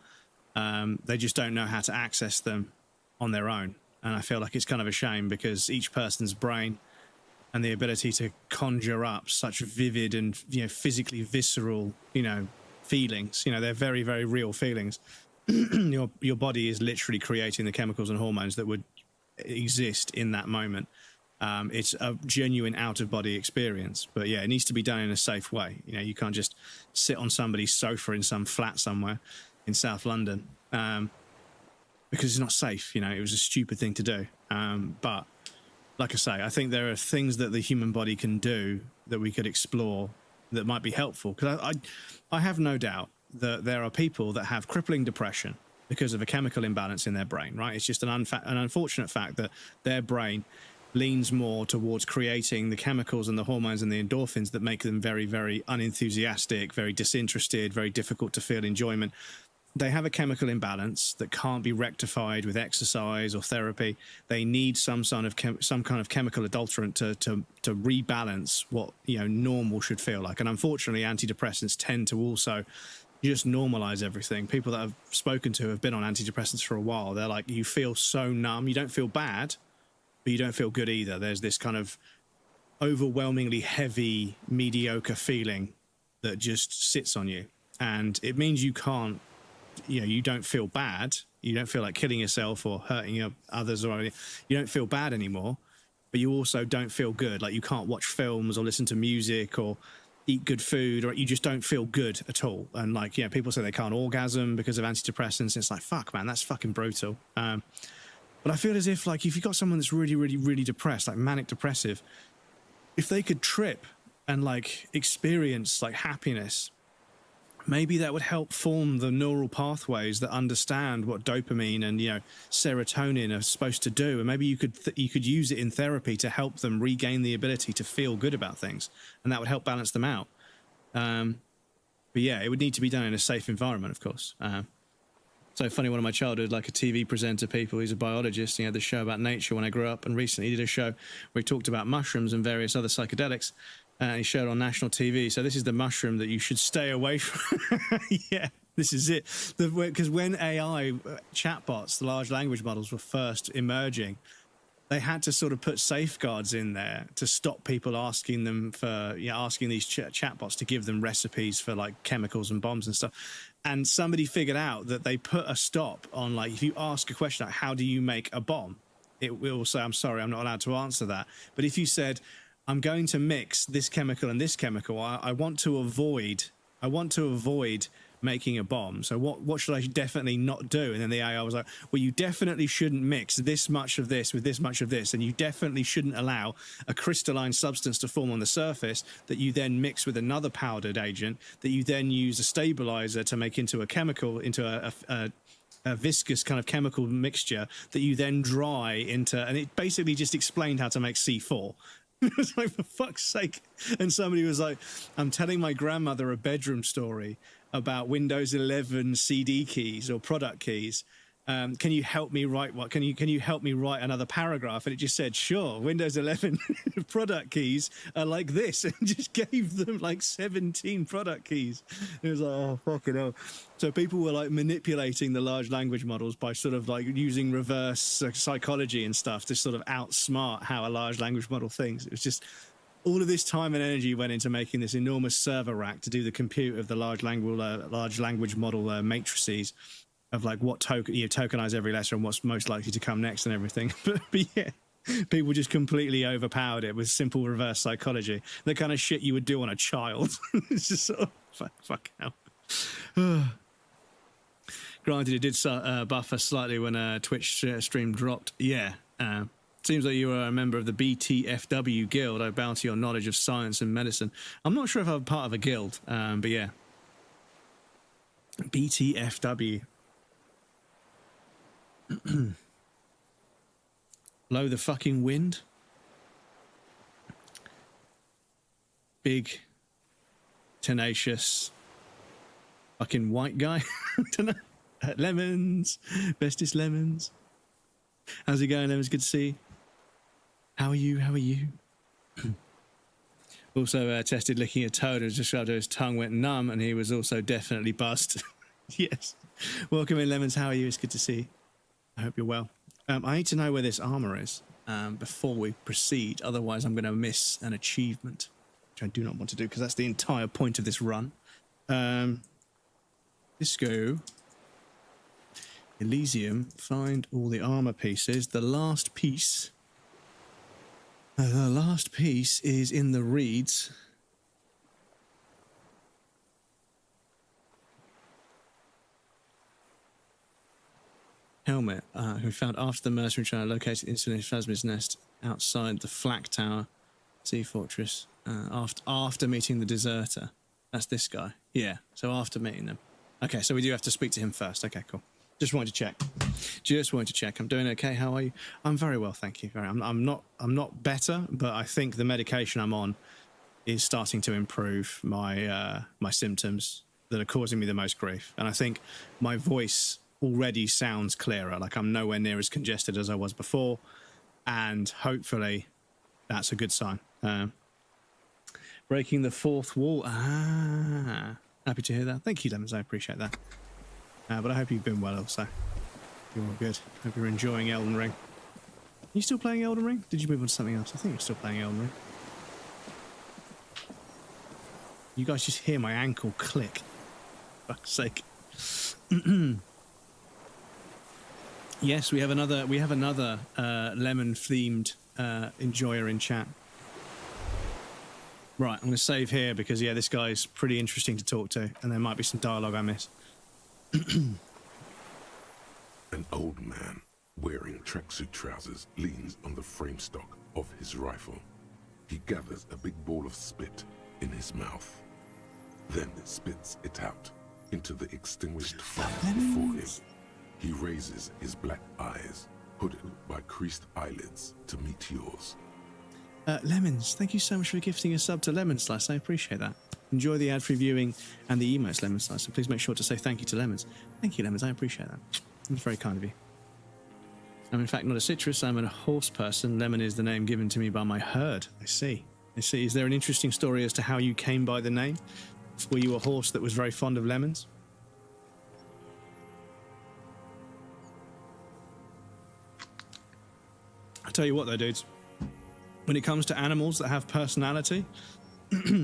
They just don't know how to access them on their own. And I feel like it's kind of a shame, because each person's brain and the ability to conjure up such vivid and, you know, physically visceral, you know, feelings, you know, they're very, very real feelings. your body is literally creating the chemicals and hormones that would exist in that moment. It's a genuine out-of-body experience, but yeah, it needs to be done in a safe way. You know, you can't just sit on somebody's sofa in some flat somewhere in South London, because it's not safe. You know, it was a stupid thing to do. But like I say, I think there are things that the human body can do that we could explore that might be helpful. Because I have no doubt that there are people that have crippling depression because of a chemical imbalance in their brain, right? It's just an unfortunate fact that their brain leans more towards creating the chemicals and the hormones and the endorphins that make them very, very unenthusiastic, very disinterested, very difficult to feel enjoyment. They have a chemical imbalance that can't be rectified with exercise or therapy. They need some kind of chemical adulterant to rebalance what, you know, normal should feel like. And unfortunately, antidepressants tend to also just normalize everything. People that I've spoken to have been on antidepressants for a while. They're like, you feel so numb. You don't feel bad, but you don't feel good either. There's this kind of overwhelmingly heavy, mediocre feeling that just sits on you. And it means you can't, you know, you don't feel bad. You don't feel like killing yourself or hurting others or anything. You don't feel bad anymore, but you also don't feel good. Like you can't watch films or listen to music or eat good food, or you just don't feel good at all. And like, you know, people say they can't orgasm because of antidepressants. It's like, fuck, man, that's fucking brutal. But I feel as if, like, if you've got someone that's really, really, really depressed, like manic depressive, if they could trip and like experience like happiness, maybe that would help form the neural pathways that understand what dopamine and, you know, serotonin are supposed to do. And maybe you could use it in therapy to help them regain the ability to feel good about things, and that would help balance them out. But yeah, it would need to be done in a safe environment, of course. So funny, one of my childhood, like a TV presenter people, he's a biologist. He had this show about nature when I grew up, and recently he did a show where he talked about mushrooms and various other psychedelics. He showed on national TV. So this is the mushroom that you should stay away from. Yeah, this is it. Because when AI chatbots, the large language models, were first emerging, they had to sort of put safeguards in there to stop people asking them for, you know, asking these chatbots to give them recipes for like chemicals and bombs and stuff. And somebody figured out that they put a stop on, like, if you ask a question like, how do you make a bomb? It will say, I'm sorry, I'm not allowed to answer that. But if you said, I'm going to mix this chemical and this chemical, I want to avoid making a bomb. So what should I definitely not do? And then the AI was like, well, you definitely shouldn't mix this much of this with this much of this. And you definitely shouldn't allow a crystalline substance to form on the surface that you then mix with another powdered agent that you then use a stabilizer to make into a chemical, into a viscous kind of chemical mixture that you then dry into. And it basically just explained how to make C4. It was like, for fuck's sake. And somebody was like, I'm telling my grandmother a bedroom story about Windows 11 CD keys or product keys. Can you help me write what? Can you help me write another paragraph? And it just said, sure, Windows 11 product keys are like this, and just gave them like 17 product keys. It was like, oh, fucking hell. So people were like manipulating the large language models by sort of like using reverse psychology and stuff to sort of outsmart how a large language model thinks. It was just, all of this time and energy went into making this enormous server rack to do the compute of the large language model matrices of like what tokenize every letter and what's most likely to come next and everything. But yeah, people just completely overpowered it with simple reverse psychology. The kind of shit you would do on a child. It's just sort of, fuck out. Granted, it did buffer slightly when Twitch stream dropped. Yeah. Seems like you are a member of the BTFW guild. I bounty your knowledge of science and medicine. I'm not sure if I'm part of a guild, but yeah. BTFW. Blow the fucking wind. Big, tenacious, fucking white guy. Don't know. Lemons. Bestest Lemons. How's it going, Lemons? Good to see you. How are you? How are you? Also tested licking a toad and just after his tongue went numb, and he was also definitely buzzed. Yes. Welcome in, Lemons. How are you? It's good to see you. I hope you're well. I need to know where this armor is before we proceed. Otherwise, I'm going to miss an achievement, which I do not want to do because that's the entire point of this run. Disco Elysium. Find all the armor pieces. The last piece. The last piece is in the reeds. Helmet. We found after the mercenary trial located Insulindian Phasmid's nest outside the flak tower, sea fortress. After meeting the deserter. That's this guy. Yeah. So after meeting them. Okay. So we do have to speak to him first. Okay. Cool. Just wanted to check. Just wanted to check. I'm doing okay. How are you? I'm very well, thank you. I'm not better, but I think the medication I'm on is starting to improve my my symptoms that are causing me the most grief. And I think my voice already sounds clearer. Like I'm nowhere near as congested as I was before, and hopefully that's a good sign. Breaking the fourth wall. Happy to hear that. Thank you, Lemons. I appreciate that. But I hope you've been well also. You're all good. Hope you're enjoying Elden Ring. Are you still playing Elden Ring? Did you move on to something else? I think you're still playing Elden Ring. You guys just hear my ankle click. For fuck's sake. Yes, we have another lemon themed enjoyer in chat. Right, I'm going to save here because yeah, this guy's pretty interesting to talk to, and there might be some dialogue I miss. An old man wearing tracksuit trousers leans on the frame stock of his rifle. He gathers a big ball of spit in his mouth, then spits it out into the extinguished fire before him. He raises his black eyes, hooded by creased eyelids, to meet yours. Lemons, thank you so much for gifting a sub to Lemon Slice. I appreciate that. Enjoy the ad-free viewing and the emotes, Lemon Slice. So please make sure to say thank you to Lemons. Thank you, Lemons. I appreciate that. It's very kind of you. I'm in fact not a citrus. I'm a horse person. Lemon is the name given to me by my herd. I see. I see. Is there an interesting story as to how you came by the name? Were you a horse that was very fond of lemons? I'll tell you what though, dudes. When it comes to animals that have personality,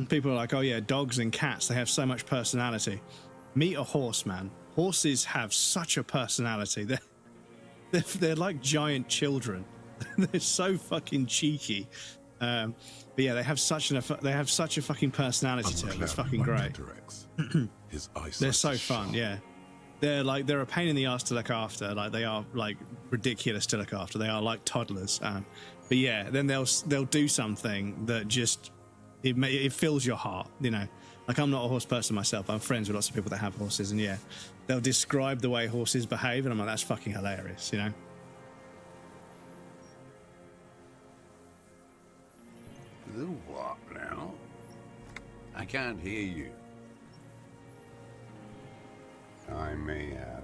people are like, oh yeah, dogs and cats, they have so much personality. Meet a horse, man. Horses have such a personality. They're like giant children. They're so fucking cheeky. But yeah, they have such a fucking personality to them. It's fucking great. They're so fun, yeah. They're a pain in the ass to look after. Like they are like ridiculous to look after. They are like toddlers. But yeah, then they'll do something that just it fills your heart, you know. Like I'm not a horse person myself. I'm friends with lots of people that have horses, and yeah, they'll describe the way horses behave, and I'm like, that's fucking hilarious, you know. The what now? I can't hear you. I may have.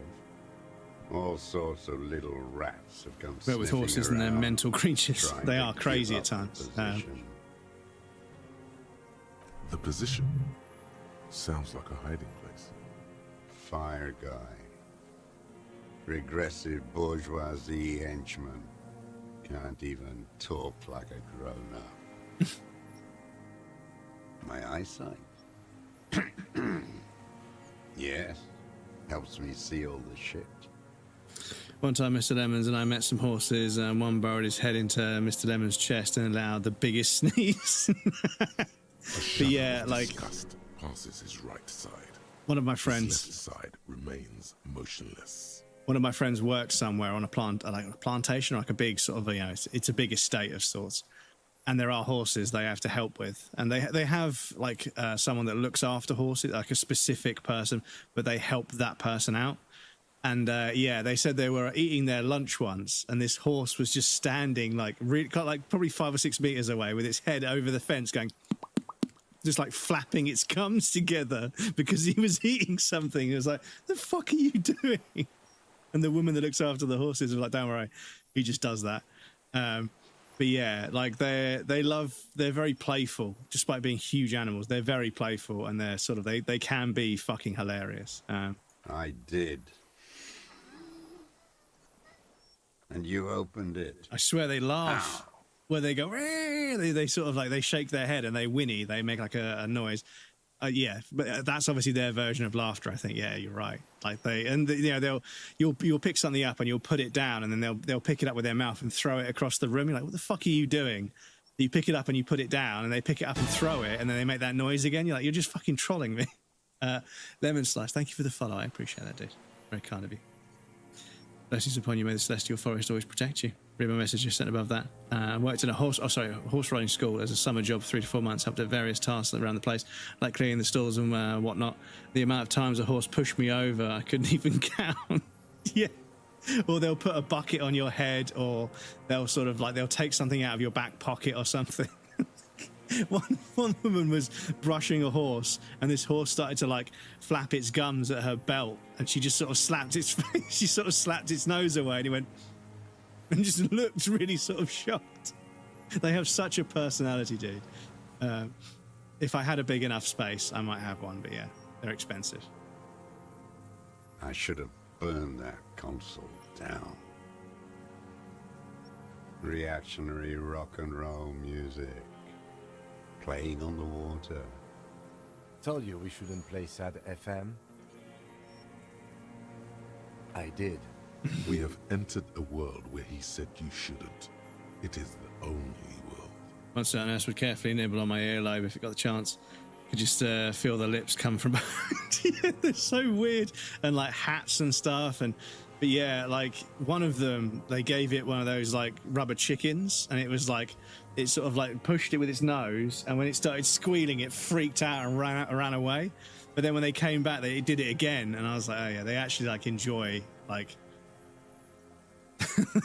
All sorts of little rats have come but with horses and their mental creatures, they are crazy at times. The position sounds like a hiding place. Fire guy. Regressive bourgeoisie henchman. Can't even talk like a grown-up. My eyesight? Yes. Helps me see all the shit. One time, Mr. Lemons and I met some horses, and one burrowed his head into Mr. Lemons' chest and allowed the biggest sneeze. But yeah, like passes his right side. One of my friends. His left side remains motionless. One of my friends worked somewhere on a plantation, or like a big sort of, you know, it's a big estate of sorts. And there are horses they have to help with, and they have like someone that looks after horses, like a specific person, but they help that person out. And yeah, they said they were eating their lunch once, and this horse was just standing like probably 5 or 6 meters away with its head over the fence, going, just like flapping its gums together because he was eating something. It was like, the fuck are you doing? And the woman that looks after the horses was like, don't worry, he just does that. But yeah, like they're very playful, despite being huge animals. They're very playful, and they're sort of they can be fucking hilarious. I did. And you opened it. I swear they laugh. Where they go, they sort of like, they shake their head and they whinny. They make like a noise. Yeah, but that's obviously their version of laughter. I think. Yeah, you're right. Like you'll pick something up and you'll put it down, and then they'll pick it up with their mouth and throw it across the room. You're like, what the fuck are you doing? You pick it up and you put it down, and they pick it up and throw it, and then they make that noise again. You're like, you're just fucking trolling me. Lemon Slice, thank you for the follow. I appreciate that, dude. Very kind of you. Blessings upon you. May the celestial forest always protect you. Read my message just sent above that. I worked in a horse riding school as a summer job, 3 to 4 months, helped at various tasks around the place, like cleaning the stalls and whatnot. The amount of times a horse pushed me over, I couldn't even count. Yeah. Or they'll put a bucket on your head, or they'll sort of like, they'll take something out of your back pocket or something. One woman was brushing a horse, and this horse started to like flap its gums at her belt, and she just sort of slapped its face. She sort of slapped its nose away, and he went and just looked really sort of shocked. They have such a personality, dude. If I had a big enough space, I might have one, but yeah, they're expensive. I should have burned that console down. Reactionary rock and roll music. Playing on the water. Told you we shouldn't play sad FM. I did. We have entered a world where he said you shouldn't. It is the only world. Once that nurse would carefully nibble on my earlobe if it got the chance. Could just feel the lips come from behind. Yeah, they're so weird. And like hats and stuff. But yeah, like one of them, they gave it one of those like rubber chickens, and it was like, it sort of like pushed it with its nose, and when it started squealing, it freaked out and ran away. But then when they came back, they did it again, and I was like, oh yeah, they actually like enjoy, like,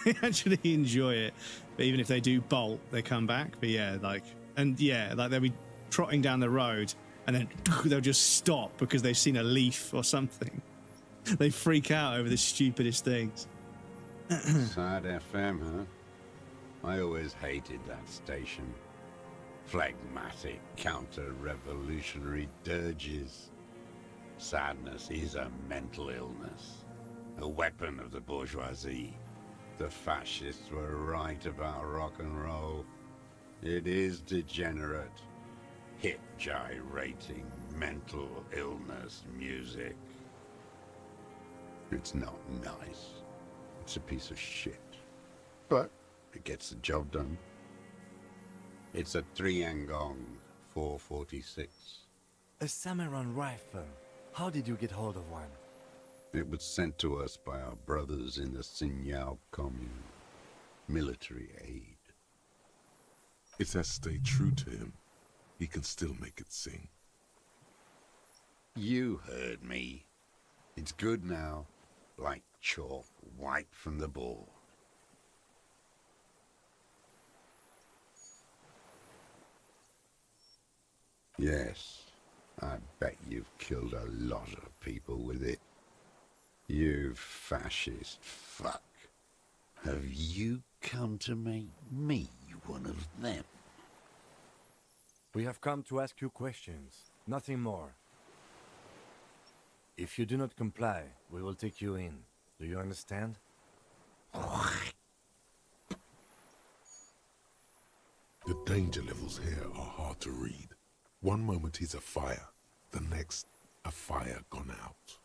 they actually enjoy it. But even if they do bolt, they come back. But yeah, like, and yeah, like they'll be trotting down the road, and then they'll just stop because they've seen a leaf or something. They freak out over the stupidest things. Sad FM, huh? I always hated that station. Phlegmatic, counter-revolutionary dirges. Sadness is a mental illness, a weapon of the bourgeoisie. The fascists were right about rock and roll. It is degenerate, hip-gyrating, mental illness music. It's not nice. It's a piece of shit. But it gets the job done. It's a 3-Angong 446. A samurai rifle. How did you get hold of one? It was sent to us by our brothers in the Sinyao commune. Military aid. It has stayed true to him. He can still make it sing. You heard me. It's good now. Like chalk wiped from the board. Yes, I bet you've killed a lot of people with it. You fascist fuck. Have you come to make me one of them? We have come to ask you questions, nothing more. If you do not comply, we will take you in. Do you understand? The danger levels here are hard to read. One moment he's a fire, the next, a fire gone out.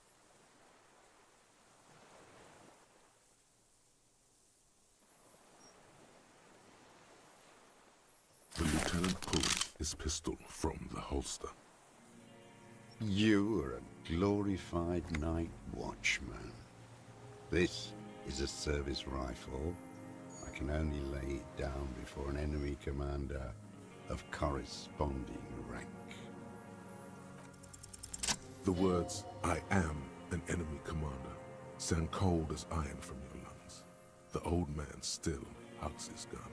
The lieutenant pulls his pistol from the holster. You are a glorified night watchman. This is a service rifle. I can only lay it down before an enemy commander of corresponding rank. The words, "I am an enemy commander," sound cold as iron from your lungs. The old man still hugs his gun.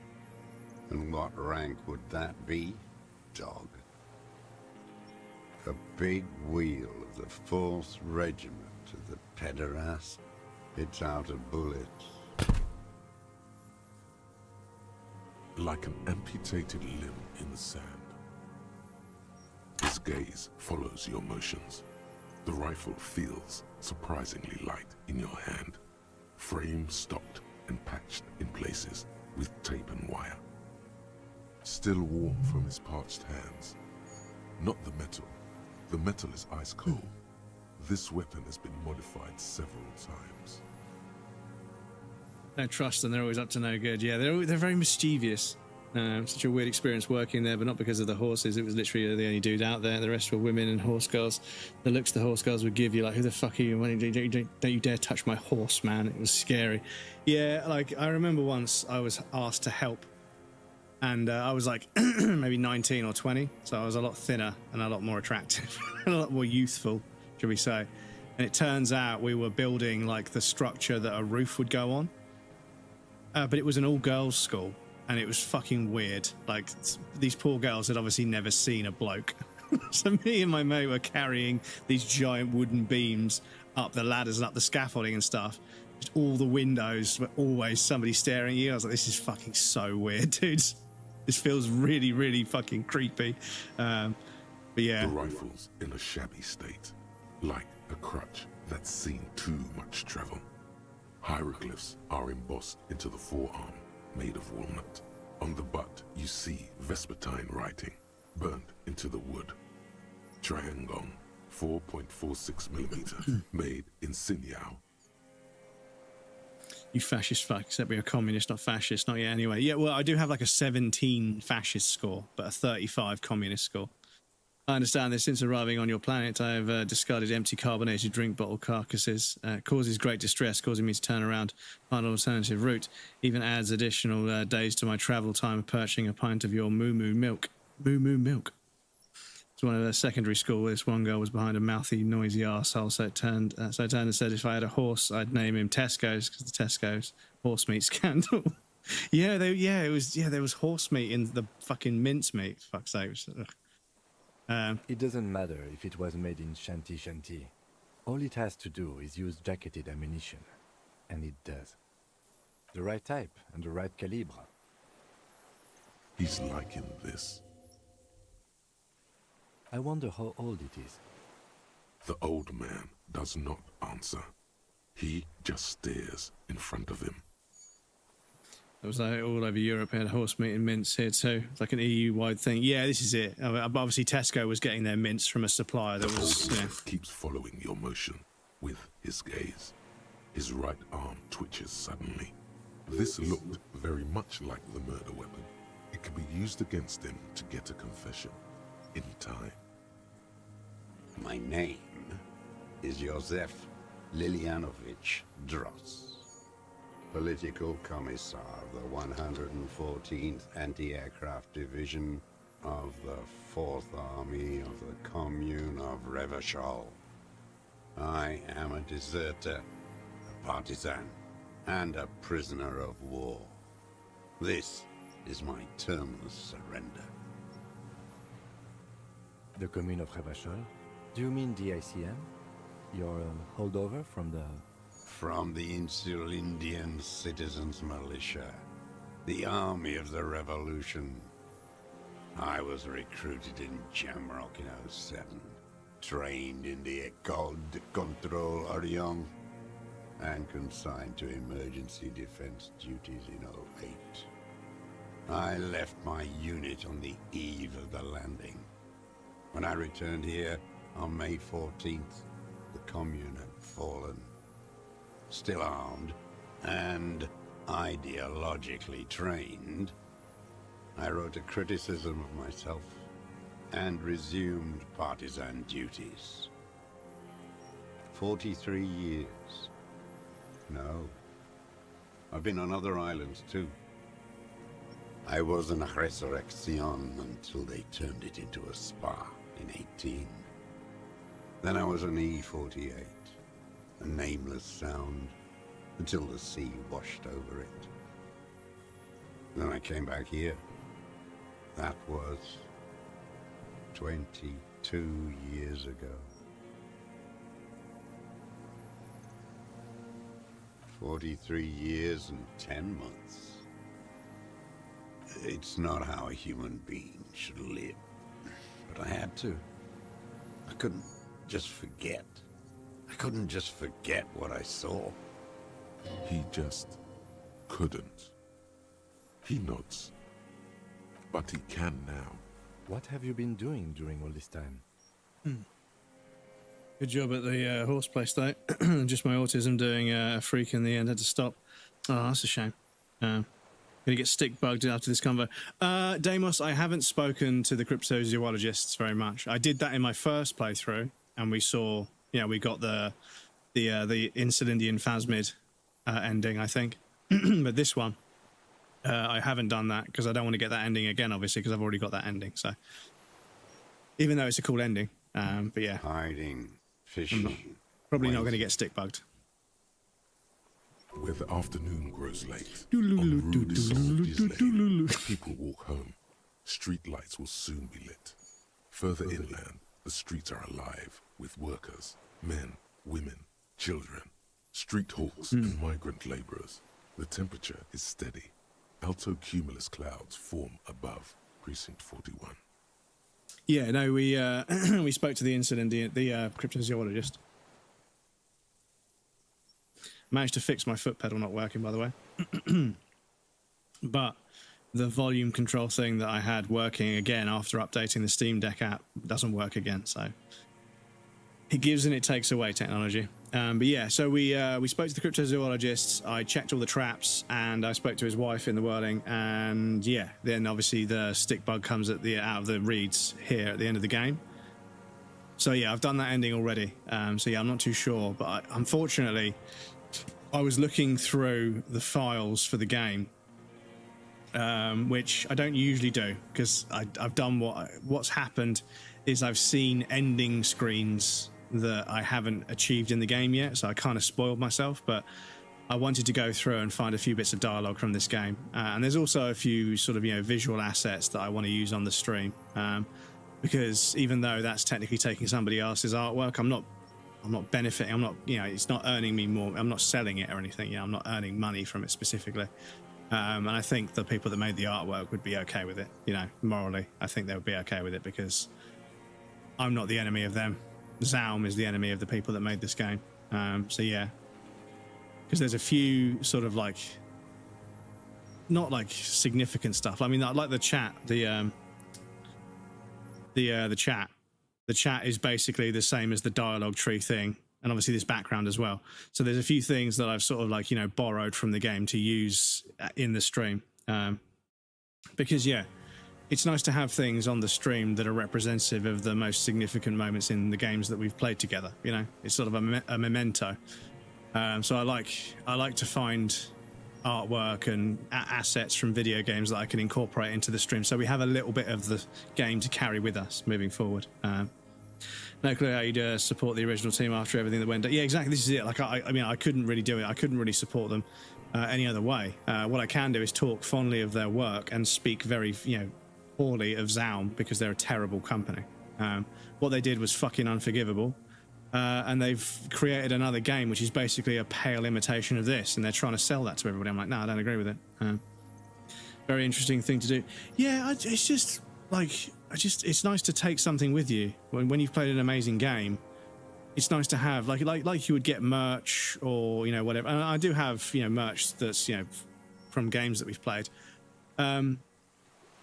And what rank would that be, dog? A big wheel of the 4th Regiment of the pederast. It's out of bullets. Like an amputated limb in the sand. His gaze follows your motions. The rifle feels surprisingly light in your hand. Frame stocked and patched in places with tape and wire. Still warm from his parched hands. Not the metal, The metal is ice cold. This weapon has been modified several times. Don't trust them. They're always up to no good. Yeah, they're very mischievous. Such a weird experience working there, but not because of the horses. It was literally the only dude out there. The rest were women and horse girls. The looks the horse girls would give you, like, who the fuck are you? Don't you dare touch my horse, man. It was scary. Yeah, like, I remember once I was asked to help, and I was like maybe 19 or 20, so I was a lot thinner and a lot more attractive, a lot more youthful, should we say. And it turns out we were building, like, the structure that a roof would go on. But it was an all-girls school. And it was fucking weird. Like, these poor girls had obviously never seen a bloke. So me and my mate were carrying these giant wooden beams up the ladders and up the scaffolding and stuff. Just all the windows were always somebody staring at you. I was like, this is fucking so weird, dudes. This feels really, really fucking creepy. But yeah. The rifle's in a shabby state, like a crutch that's seen too much travel. Hieroglyphs are embossed into the forearm, made of walnut. On the butt, you see Vespertine writing, burnt into the wood. Triangon, 4.46mm, made in Sinyao. You fascist fuck, except we're a communist, not fascist, not yet anyway. Yeah, well, I do have like a 17 fascist score, but a 35 communist score. I understand that since arriving on your planet, I have discarded empty carbonated drink bottle carcasses. Causes great distress, causing me to turn around, find an alternative route. Even adds additional days to my travel time of purchasing a pint of your moo-moo milk. Moo-moo milk. It's one of the secondary school. This one girl was behind a mouthy, noisy arsehole, so I turned and said if I had a horse, I'd name him Tesco's, because the Tesco's horse meat scandal. There was horse meat in the fucking mincemeat, for fuck's sake. It doesn't matter if it was made in Shanty Shanty. All it has to do is use jacketed ammunition. And it does. The right type and the right calibre. He's liking this. I wonder how old it is. The old man does not answer. He just stares in front of him. It was like all over Europe. Had horse meat and mince here too. It's like an EU-wide thing. Yeah, this is it. Obviously, Tesco was getting their mince from a supplier that was. The old man keeps following your motion with his gaze. His right arm twitches suddenly. This looked very much like the murder weapon. It could be used against him to get a confession in time. My name is Josef Lilianovich Dross. Political Commissar of the 114th Anti-Aircraft Division of the 4th Army of the Commune of Revachol. I am a deserter, a partisan, and a prisoner of war. This is my terminus surrender. The Commune of Revachol? Do you mean the ICM? Your holdover from the... From the Insulindian Citizens Militia, the army of the revolution. I was recruited in Jamrock in 07, trained in the École de Contrôle Orient, and consigned to emergency defense duties in 08. I left my unit on the eve of the landing. When I returned here on May 14th, the commune had fallen. Still armed and ideologically trained, I wrote a criticism of myself and resumed partisan duties. 43 years. No, I've been on other islands too. I was an Resurrection until they turned it into a spa in 18. Then I was an E-48. A nameless sound, until the sea washed over it. Then I came back here. That was 22 years ago. 43 years and 10 months. It's not how a human being should live. But I had to. I couldn't just forget. I couldn't just forget what I saw. He just couldn't. He nods. But he can now. What have you been doing during all this time? Good job at the horse place, though. Just my autism doing a freak in the end. Had to stop. Oh, that's a shame. Gonna get stick bugged after this convo. Deimos, I haven't spoken to the cryptozoologists very much. I did that in my first playthrough, and we saw, we got the Insulindian Phasmid ending, I think. But this one, I haven't done that because I don't want to get that ending again, obviously, because I've already got that ending. So, even though it's a cool ending, but yeah, hiding, fishing, probably not going to get stick bugged. Where the afternoon grows late, on rudy soldiers lane, people walk home. Street lights will soon be lit. Further inland, the streets are alive with workers, men, women, children, street hawks and migrant laborers. The temperature is steady. Alto cumulus clouds form above Precinct 41. Yeah, no, we we spoke to the cryptozoologist. Managed to fix my foot pedal not working, by the way. But the volume control thing that I had working again after updating the Steam Deck app doesn't work again. So it gives and it takes away technology. But yeah, so we spoke to the cryptozoologists. I checked all the traps, and I spoke to his wife in the whirling. And yeah, then obviously the stick bug comes out of the reeds here at the end of the game. So yeah, I've done that ending already. So yeah, I'm not too sure, but unfortunately, I was looking through the files for the game, which I don't usually do because I've done what's happened is I've seen ending screens that I haven't achieved in the game yet, so I kind of spoiled myself. But I wanted to go through and find a few bits of dialogue from this game, and there's also a few sort of visual assets that I want to use on the stream, because even though that's technically taking somebody else's artwork, I'm not benefiting. I'm not, it's not earning me more. I'm not selling it or anything. I'm not earning money from it specifically. And I think the people that made the artwork would be okay with it. Morally, I think they would be okay with it because I'm not the enemy of them. Zaum is the enemy of the people that made this game. So yeah, because there's a few sort of not significant stuff. I mean, I like the chat. The chat. The chat is basically the same as the dialogue tree thing, and obviously this background as well. So there's a few things that I've sort of borrowed from the game to use in the stream, because yeah, it's nice to have things on the stream that are representative of the most significant moments in the games that we've played together. It's sort of a memento. So I like to find artwork and assets from video games that I can incorporate into the stream, so we have a little bit of the game to carry with us moving forward. No clue how you'd support the original team after everything that went down. Yeah, exactly. This is it. I mean, I couldn't really do it. I couldn't really support them any other way. What I can do is talk fondly of their work and speak very, poorly of Zaum because they're a terrible company. What they did was fucking unforgivable. And they've created another game which is basically a pale imitation of this, and they're trying to sell that to everybody. I'm like, no, I don't agree with it. Very interesting thing to do. Yeah, it's just it's nice to take something with you when you've played an amazing game. It's nice to have like you would get merch or whatever. And I do have merch that's from games that we've played.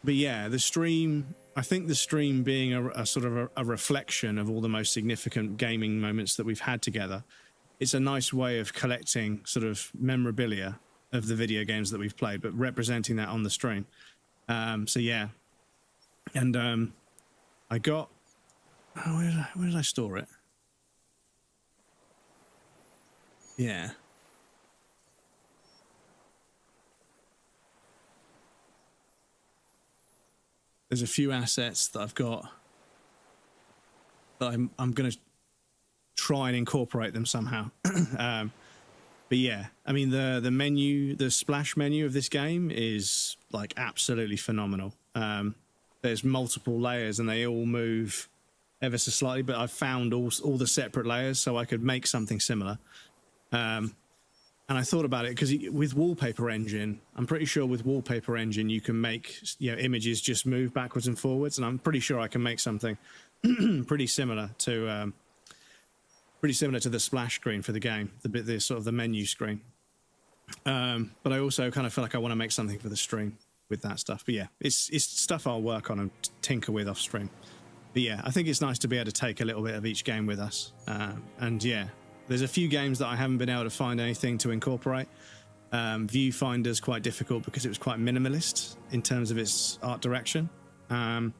But yeah, the stream. I think the stream being a sort of a reflection of all the most significant gaming moments that we've had together, it's a nice way of collecting sort of memorabilia of the video games that we've played, but representing that on the stream. So yeah, and I got where did I store it? Yeah. There's a few assets that I've got that I'm going to try and incorporate them somehow. But yeah, I mean the splash menu of this game is absolutely phenomenal. There's multiple layers and they all move ever so slightly, but I've found all the separate layers so I could make something similar. And I thought about it because with Wallpaper Engine, I'm pretty sure with Wallpaper Engine you can make images just move backwards and forwards, and I'm pretty sure I can make something pretty similar to the splash screen for the game, the sort of the menu screen. But I also kind of feel like I want to make something for the stream with that stuff. But yeah, it's stuff I'll work on and tinker with off stream. But yeah, I think it's nice to be able to take a little bit of each game with us. And yeah, there's a few games that I haven't been able to find anything to incorporate. Viewfinder's quite difficult because it was quite minimalist in terms of its art direction. But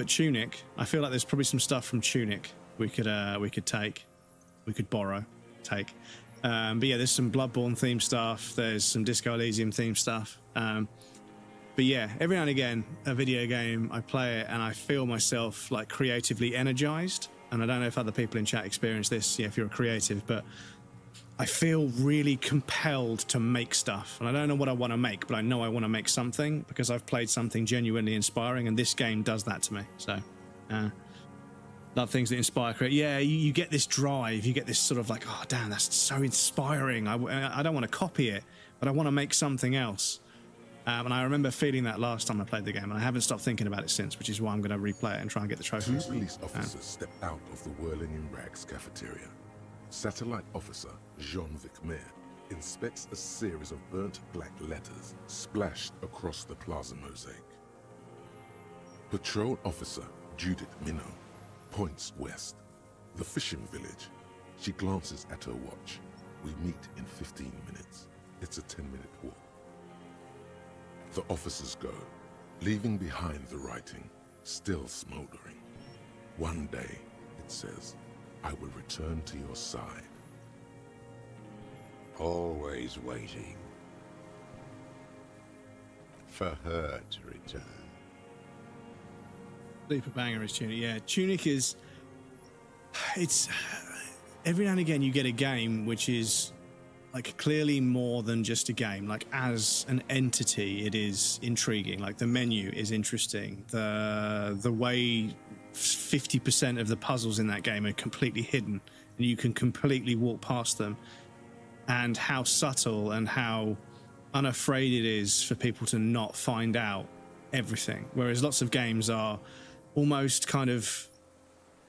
Tunic, I feel like there's probably some stuff from Tunic we could borrow, take. But yeah, there's some Bloodborne themed stuff. There's some Disco Elysium themed stuff. But yeah, every now and again, a video game, I play it and I feel myself like creatively energized. And I don't know if other people in chat experience this, if you're a creative, but I feel really compelled to make stuff. And I don't know what I want to make, but I know I want to make something because I've played something genuinely inspiring, and this game does that to me. So, love things that inspire. Yeah, you get this drive, you get this sort of like, oh, damn, that's so inspiring. I don't want to copy it, but I want to make something else. And I remember feeling that last time I played the game, and I haven't stopped thinking about it since, which is why I'm going to replay it and try and get the trophies. Two police officers step out of the Whirling in Rags cafeteria. Satellite officer Jean-Vic Mayer inspects a series of burnt black letters splashed across the plaza mosaic. Patrol officer Judith Minot points west. The fishing village. She glances at her watch. We meet in 15 minutes. It's a 10-minute walk. The officers go, leaving behind the writing, still smoldering. One day, it says, I will return to your side. Always waiting for her to return. Sleeper banger is Tunic. Yeah, Tunic is... It's... Every now and again you get a game which is like clearly more than just a game. Like as an entity, it is intriguing. Like the menu is interesting. The way 50% of the puzzles in that game are completely hidden and you can completely walk past them, and how subtle and how unafraid it is for people to not find out everything. Whereas lots of games are almost kind of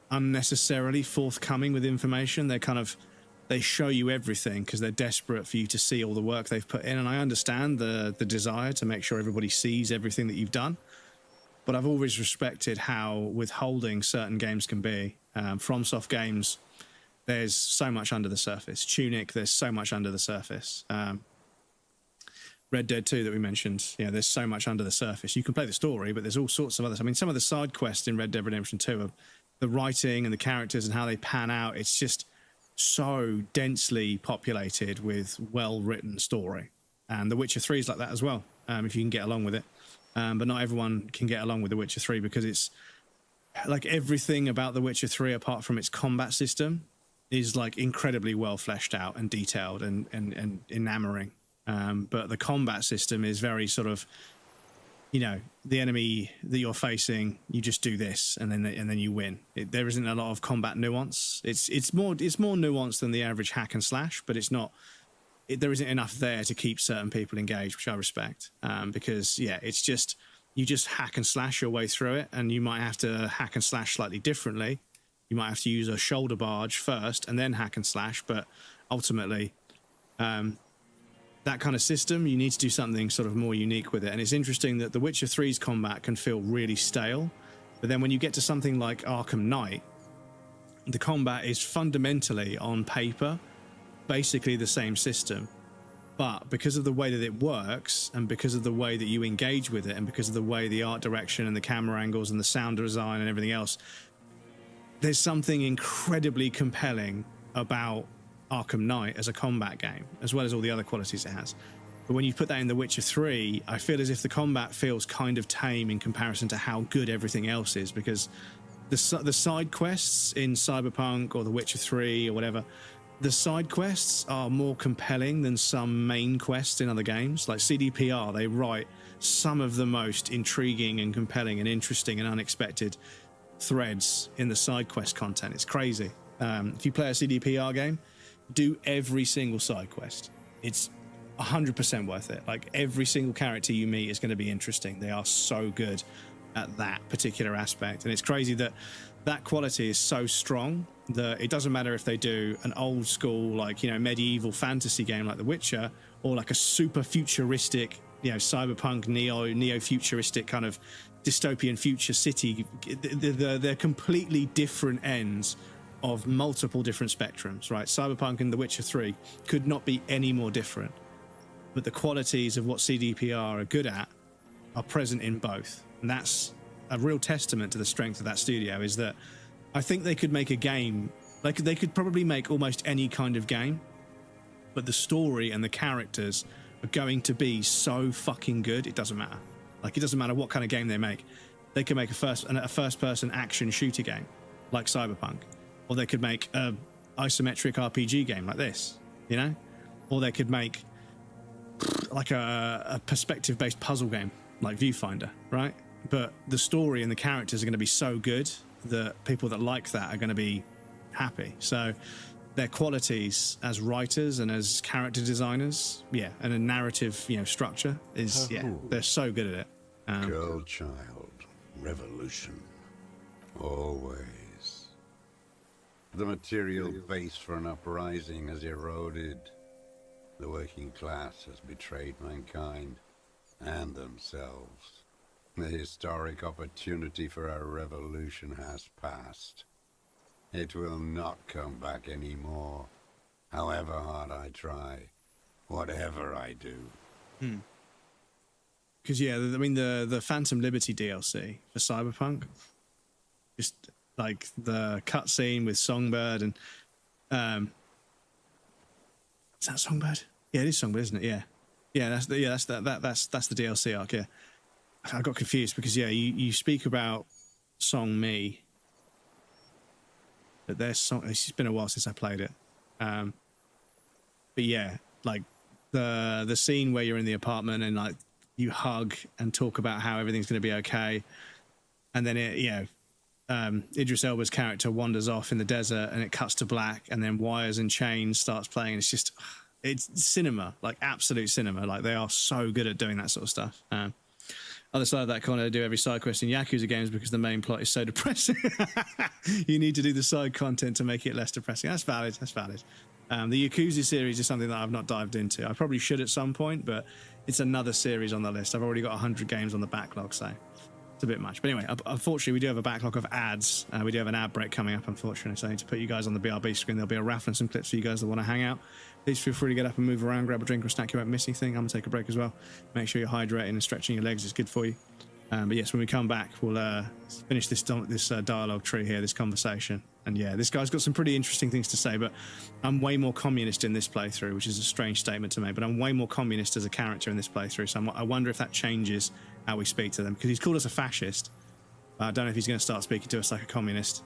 unnecessarily forthcoming with information. They show you everything because they're desperate for you to see all the work they've put in. And I understand the desire to make sure everybody sees everything that you've done. But I've always respected how withholding certain games can be. FromSoft games, there's so much under the surface. Tunic, there's so much under the surface. Red Dead 2 that we mentioned, there's so much under the surface. You can play the story, but there's all sorts of others. I mean, some of the side quests in Red Dead Redemption 2 are the writing and the characters and how they pan out. It's just so densely populated with well-written story. And The Witcher 3 is like that as well, if you can get along with it. But not everyone can get along with The Witcher 3 because it's like everything about The Witcher 3 apart from its combat system is like incredibly well fleshed out and detailed and enamoring. But the combat system is very sort of, the enemy that you're facing, you just do this and then you win. There isn't a lot of combat nuance. It's more nuanced than the average hack and slash, but it's not. There isn't enough there to keep certain people engaged, which I respect. Because it's just you just hack and slash your way through it, and you might have to hack and slash slightly differently. You might have to use a shoulder barge first and then hack and slash, but ultimately. That kind of system, you need to do something sort of more unique with it. And it's interesting that The Witcher 3's combat can feel really stale, but then when you get to something like Arkham Knight, the combat is fundamentally, on paper, basically the same system. But because of the way that it works, and because of the way that you engage with it, and because of the way the art direction and the camera angles and the sound design and everything else, there's something incredibly compelling about Arkham Knight as a combat game, as well as all the other qualities it has. But when you put that in The Witcher 3, I feel as if the combat feels kind of tame in comparison to how good everything else is, because the side quests in Cyberpunk or The Witcher 3 or whatever, the side quests are more compelling than some main quests in other games. Like CDPR, they write some of the most intriguing and compelling and interesting and unexpected threads in the side quest content. It's crazy. If you play a CDPR game, do every single side quest. It's 100% worth it. Like every single character you meet is going to be interesting. They are so good at that particular aspect. And it's crazy that that quality is so strong that it doesn't matter if they do an old school, like, medieval fantasy game like The Witcher, or like a super futuristic you know, cyberpunk, neo-futuristic kind of dystopian future city. They're completely different ends of multiple different spectrums, right? Cyberpunk and The Witcher 3 could not be any more different. But the qualities of what CDPR are good at are present in both. And that's a real testament to the strength of that studio, is that I think they could make a game, like they could probably make almost any kind of game, but the story and the characters are going to be so fucking good, it doesn't matter. Like, it doesn't matter what kind of game they make. They could make a first-person action shooter game like Cyberpunk, or they could make a isometric RPG game like this, you know, or they could make like a perspective-based puzzle game like Viewfinder, right? But the story and the characters are going to be so good that people that like that are going to be happy. So their qualities as writers and as character designers, yeah, and a narrative, you know, structure is, yeah, they're so good at it. Girl child, revolution, always. The material base for an uprising has eroded. The working class has betrayed mankind and themselves. The historic opportunity for a revolution has passed. It will not come back anymore, however hard I try, whatever I do. Because, yeah, I mean, the Phantom Liberty DLC for Cyberpunk, just like the cutscene with Songbird and is that Songbird? Yeah, it is Songbird, isn't it? Yeah, that's the DLC arc. Yeah, I got confused because, yeah, you speak about Song Mi, but their song. It's been a while since I played it. But yeah, like the scene where you're in the apartment and like you hug and talk about how everything's going to be okay, and then Idris Elba's character wanders off in the desert and it cuts to black, and then Wires and Chains starts playing. It's just, it's cinema, like absolute cinema. Like, they are so good at doing that sort of stuff. Other side of that coin, I do every side quest in Yakuza games because the main plot is so depressing. You need to do the side content to make it less depressing. That's valid. That's valid. The Yakuza series is something that I've not dived into. I probably should at some point, but it's another series on the list. I've already got 100 games on the backlog, so it's a bit much. But anyway, unfortunately, we do have a backlog of ads. We do have an ad break coming up, unfortunately, so I need to put you guys on the BRB screen. There'll be a raffle and some clips for you guys that want to hang out. Please feel free to get up and move around, grab a drink or snack. You won't miss anything. I'm going to take a break as well. Make sure you're hydrating and stretching your legs. It's good for you. But yes, when we come back, we'll finish this dialogue tree here, this conversation. And yeah, this guy's got some pretty interesting things to say, but I'm way more communist in this playthrough, which is a strange statement to make, but I'm way more communist as a character in this playthrough, so I wonder if that changes how we speak to them, because he's called us a fascist. I don't know if he's going to start speaking to us like a communist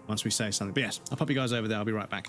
once we say something. But yes, I'll pop you guys over there. I'll be right back.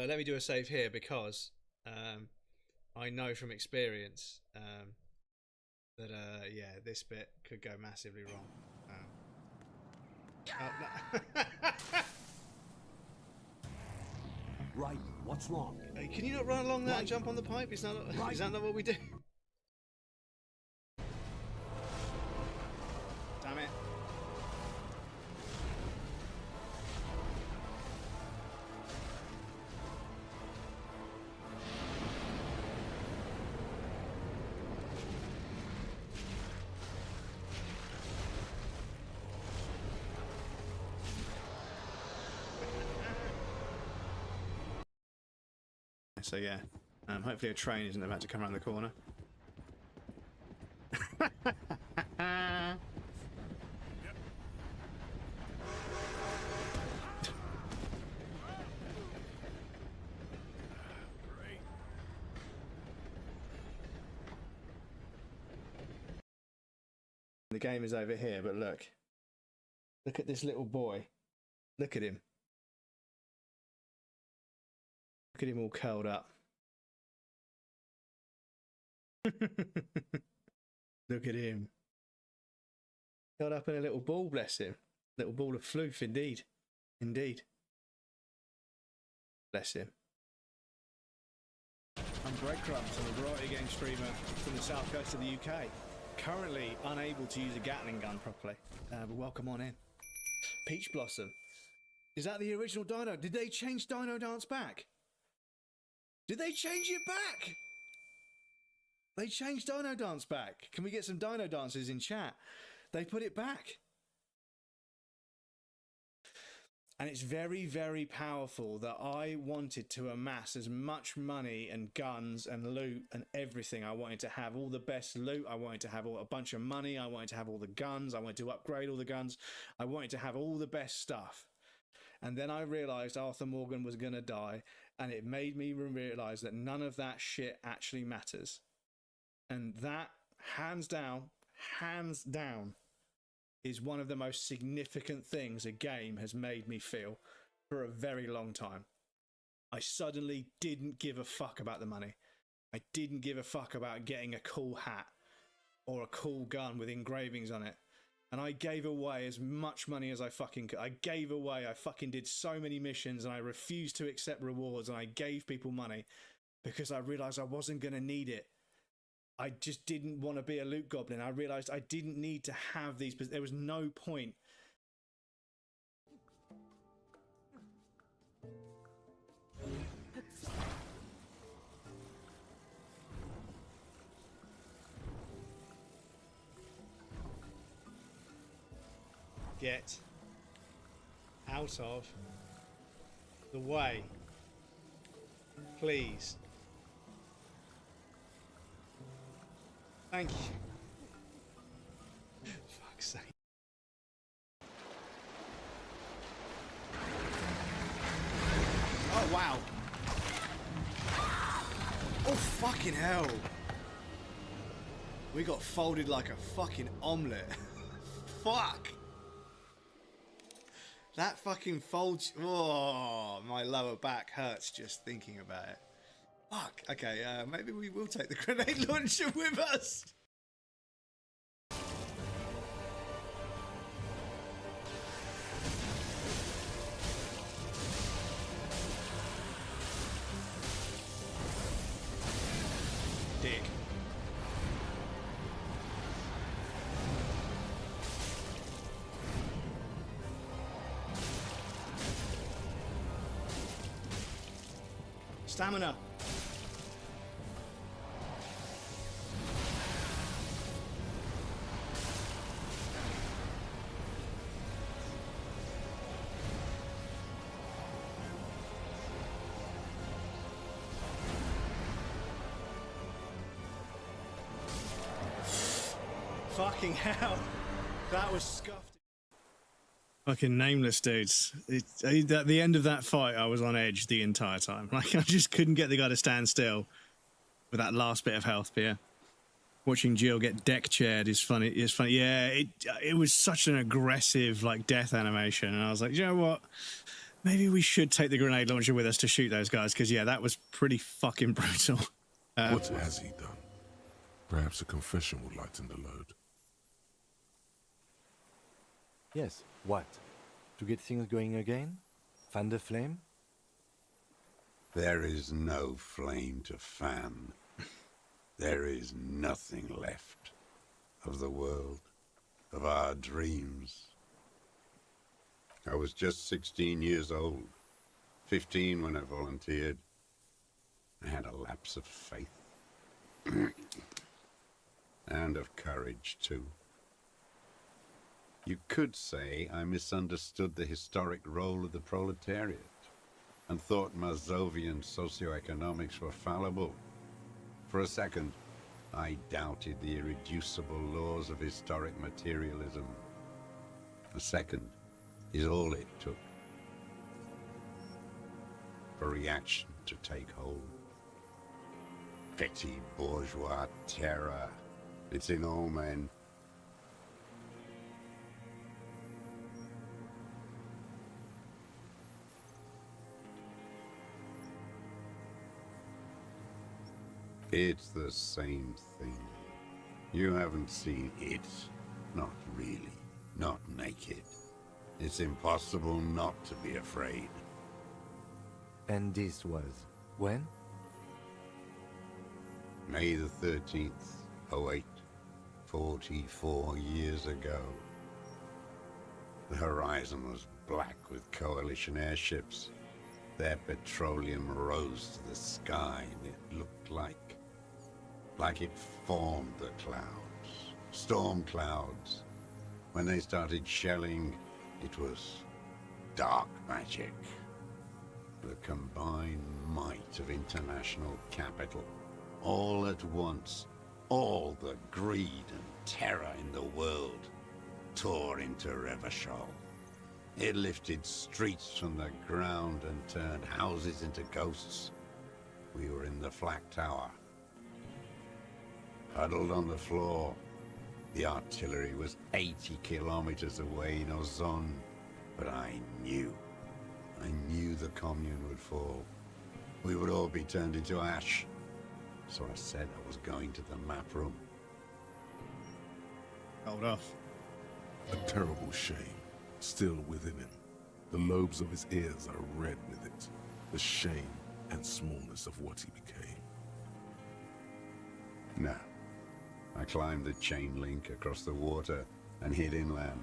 Let me do a save here because I know from experience that yeah, this bit could go massively wrong. No. Right, what's wrong? Hey, can you not run along that and jump on the pipe? Is that not what we do? Damn it. So yeah, hopefully a train isn't about to come around the corner. The game is over here, but look. Look at this little boy. Look at him. Look at him all curled up. Look at him. Curled up in a little ball, bless him. Little ball of floof, indeed. Indeed. Bless him. I'm Breadcrumbs. I'm a variety game streamer from the south coast of the UK. Currently unable to use a Gatling gun properly. But welcome on in. Peach Blossom. Is that the original Dino? Did they change Dino Dance back? Did they change it back? They changed Dino Dance back. Can we get some Dino Dances in chat? They put it back. And it's very, very powerful that I wanted to amass as much money and guns and loot and everything. I wanted to have all the best loot. I wanted to have a bunch of money. I wanted to have all the guns. I wanted to upgrade all the guns. I wanted to have all the best stuff. And then I realized Arthur Morgan was going to die. And it made me realize that none of that shit actually matters. And that, hands down, is one of the most significant things a game has made me feel for a very long time. I suddenly didn't give a fuck about the money. I didn't give a fuck about getting a cool hat or a cool gun with engravings on it. And I gave away as much money as I fucking could. I gave away, I fucking did so many missions and I refused to accept rewards and I gave people money because I realized I wasn't going to need it. I just didn't want to be a loot goblin. I realized I didn't need to have these, but there was no point. Get out of the way, please. Thank you. Fuck's sake. Oh, wow. Oh, fucking hell. We got folded like a fucking omelette. Fuck. That fucking folds. Oh, my lower back hurts just thinking about it. Fuck. Okay, maybe we will take the grenade launcher with us. Dick. Stamina. Fucking hell. That was scuffed. Fucking nameless dudes. At the end of that fight, I was on edge the entire time. Like, I just couldn't get the guy to stand still with that last bit of health, but yeah. Watching Jill get deck chaired is funny. It's funny. Yeah, it was such an aggressive, like, death animation. And I was like, you know what? Maybe we should take the grenade launcher with us to shoot those guys. Because, yeah, that was pretty fucking brutal. What has he done? Perhaps a confession will lighten the load. Yes, what? To get things going again? Fan the flame? There is no flame to fan. There is nothing left of the world, of our dreams. I was just 16 years old, 15 when I volunteered. I had a lapse of faith. And of courage, too. You could say I misunderstood the historic role of the proletariat and thought Mazovian socioeconomics were fallible. For a second, I doubted the irreducible laws of historic materialism. A second is all it took for reaction to take hold. Petty bourgeois terror. It's in all men. It's the same thing. You haven't seen it. Not really. Not naked. It's impossible not to be afraid. And this was when? May the 13th, 08, 44 years ago. The horizon was black with coalition airships. Their petroleum rose to the sky, and it looked like it formed the clouds. Storm clouds. When they started shelling, it was dark magic. The combined might of international capital. All at once, all the greed and terror in the world tore into Revachol. It lifted streets from the ground and turned houses into ghosts. We were in the flak tower, huddled on the floor. The artillery was 80 kilometers away in Ozon, but I knew the commune would fall. We would all be turned into ash. So I said I was going to the map room. Hold off. A terrible shame, still within him. The lobes of his ears are red with it. The shame and smallness of what he became. No. I climbed the chain link across the water and hid inland.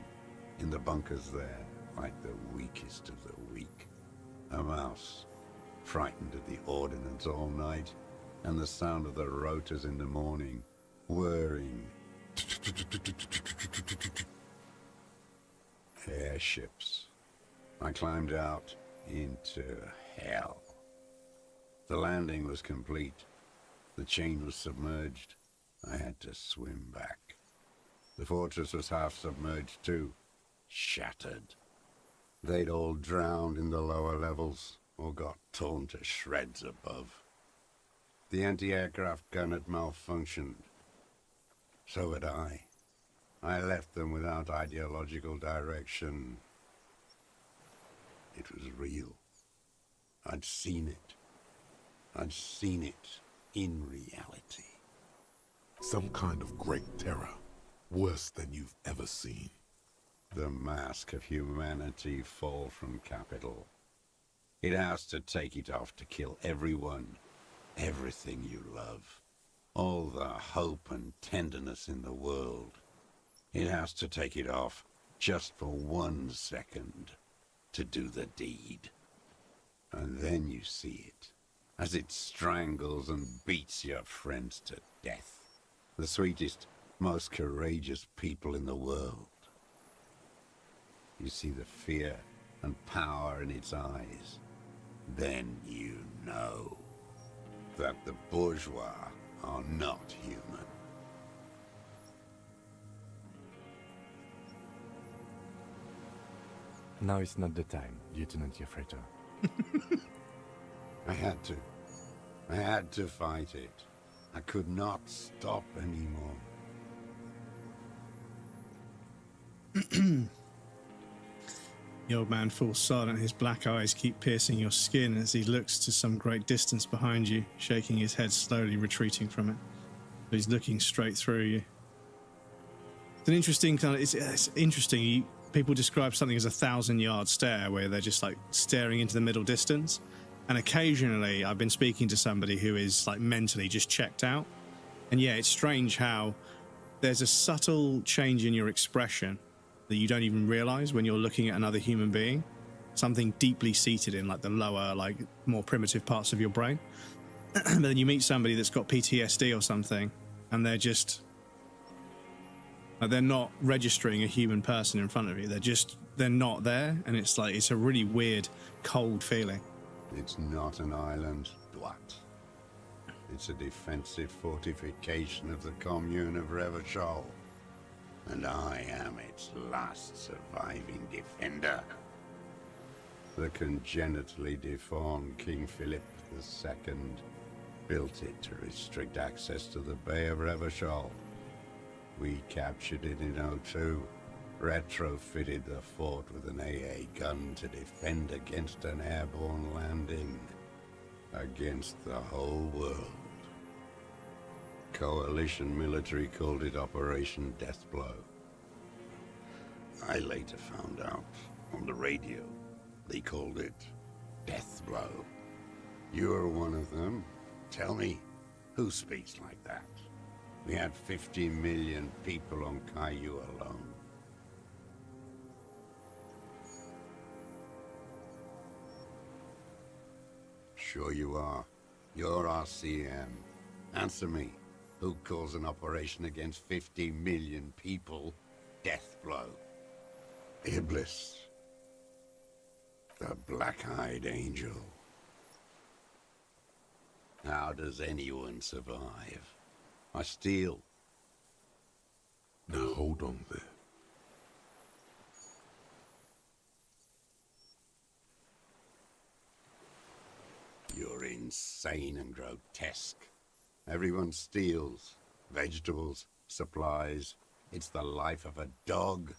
In the bunkers there, like the weakest of the weak. A mouse, frightened at the ordnance all night, and the sound of the rotors in the morning, whirring. Airships. I climbed out into hell. The landing was complete. The chain was submerged. I had to swim back. The fortress was half submerged too, shattered. They'd all drowned in the lower levels, or got torn to shreds above. The anti-aircraft gun had malfunctioned. So had I. I left them without ideological direction. It was real. I'd seen it. I'd seen it in reality. Some kind of great terror, worse than you've ever seen. The mask of humanity fall from capital. It has to take it off to kill everyone, everything you love. All the hope and tenderness in the world. It has to take it off just for 1 second to do the deed. And then you see it, as it strangles and beats your friends to death. The sweetest, most courageous people in the world. You see the fear and power in its eyes. Then you know that the bourgeois are not human. Now is not the time, Lieutenant Yefreto. I had to. I had to fight it. I could not stop anymore. The old man falls silent. His black eyes keep piercing your skin as he looks to some great distance behind you, shaking his head slowly, retreating from it. But he's looking straight through you. It's an interesting kind of... It's interesting. People describe something as a 1,000-yard stare, where they're just like staring into the middle distance. And occasionally, I've been speaking to somebody who is like mentally just checked out. And yeah, it's strange how there's a subtle change in your expression that you don't even realize when you're looking at another human being. Something deeply seated in like the lower, like more primitive parts of your brain. But then you meet somebody that's got PTSD or something, and they're just... like, they're not registering a human person in front of you. They're not there. And it's like, it's a really weird, cold feeling. It's not an island, Dwight. It's a defensive fortification of the commune of Revachol. And I am its last surviving defender. The congenitally deformed King Philip II built it to restrict access to the Bay of Revachol. We captured it in '02, retrofitted the fort with an AA gun to defend against an airborne landing. Against the whole world. Coalition military called it Operation Deathblow. I later found out on the radio they called it Deathblow. You're one of them. Tell me, who speaks like that? We had 50 million people on Caillou alone. Sure you are. You're RCM. Answer me. Who calls an operation against 50 million people Deathblow? Iblis. The black-eyed angel. How does anyone survive? I steal. Now hold on there. You're insane and grotesque. Everyone steals. Vegetables, supplies. It's the life of a dog.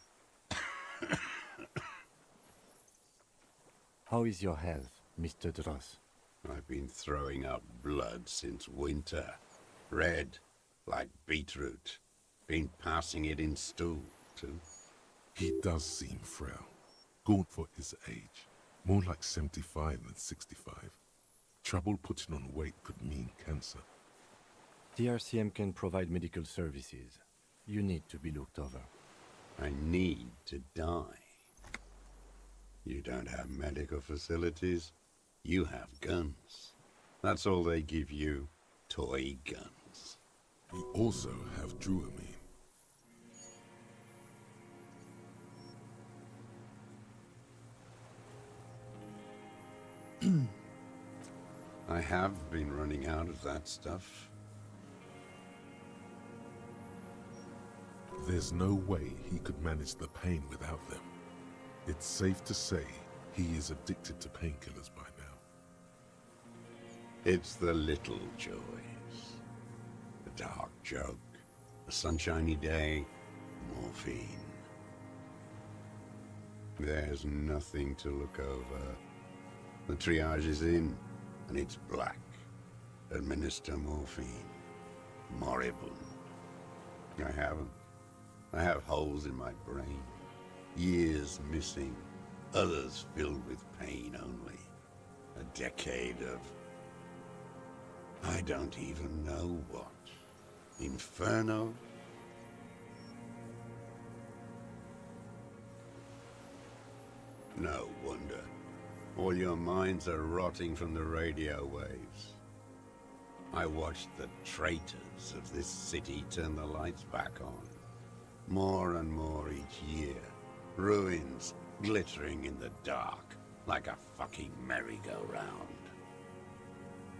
How is your health, Mr. Dross? I've been throwing up blood since winter. Red, like beetroot. Been passing it in stool, too. He does seem frail. Gaunt for his age. More like 75 than 65. Trouble putting on weight could mean cancer. The RCM can provide medical services. You need to be looked over. I need to die. You don't have medical facilities. You have guns. That's all they give you. Toy guns. We also have Druamine. I have been running out of that stuff. There's no way he could manage the pain without them. It's safe to say he is addicted to painkillers by now. It's the little joys. The dark joke, a sunshiny day, morphine. There's nothing to look over. The triage is in, and it's black. Administer morphine. Moribund. I haven't. I have holes in my brain. Years missing. Others filled with pain only. A decade of... I don't even know what. Inferno? No wonder. All your minds are rotting from the radio waves. I watched the traitors of this city turn the lights back on. More and more each year. Ruins glittering in the dark like a fucking merry-go-round.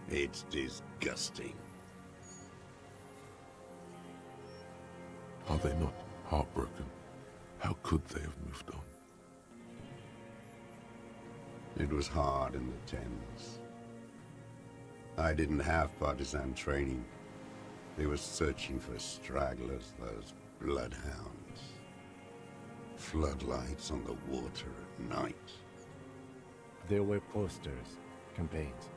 It's disgusting. Are they not heartbroken? How could they have moved on? It was hard in the tens. I didn't have partisan training. They were searching for stragglers, those bloodhounds. Floodlights on the water at night. There were posters, campaigns.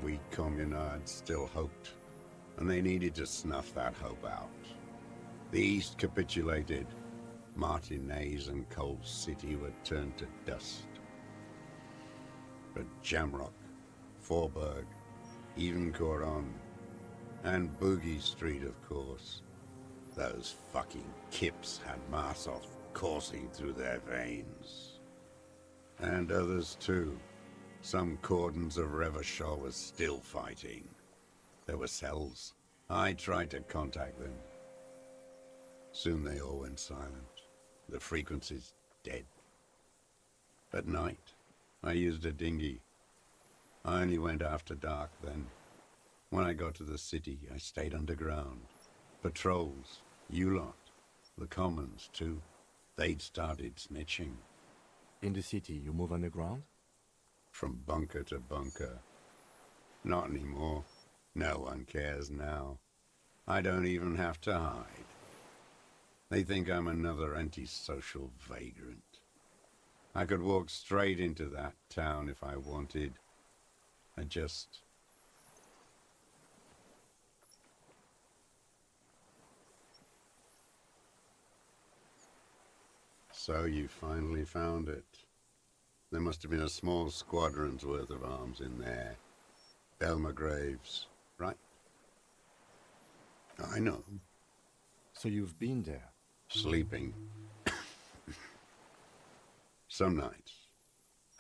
We communards still hoped, and they needed to snuff that hope out. The East capitulated. Martinez and Cold City were turned to dust. But Jamrock, Forburg, even Coron, and Boogie Street, of course. Those fucking kips had Marsov coursing through their veins. And others too. Some cordons of Revachol was still fighting. There were cells. I tried to contact them. Soon they all went silent. The frequencies dead. At night, I used a dinghy. I only went after dark then. When I got to the city, I stayed underground. Patrols, you lot, the commons too. They'd started snitching. In the city, you move underground? From bunker to bunker. Not anymore. No one cares now. I don't even have to hide. They think I'm another antisocial vagrant. I could walk straight into that town if I wanted. So you finally found it. There must have been a small squadron's worth of arms in there. Elmer Graves, right? I know. So you've been there? Sleeping. Some nights.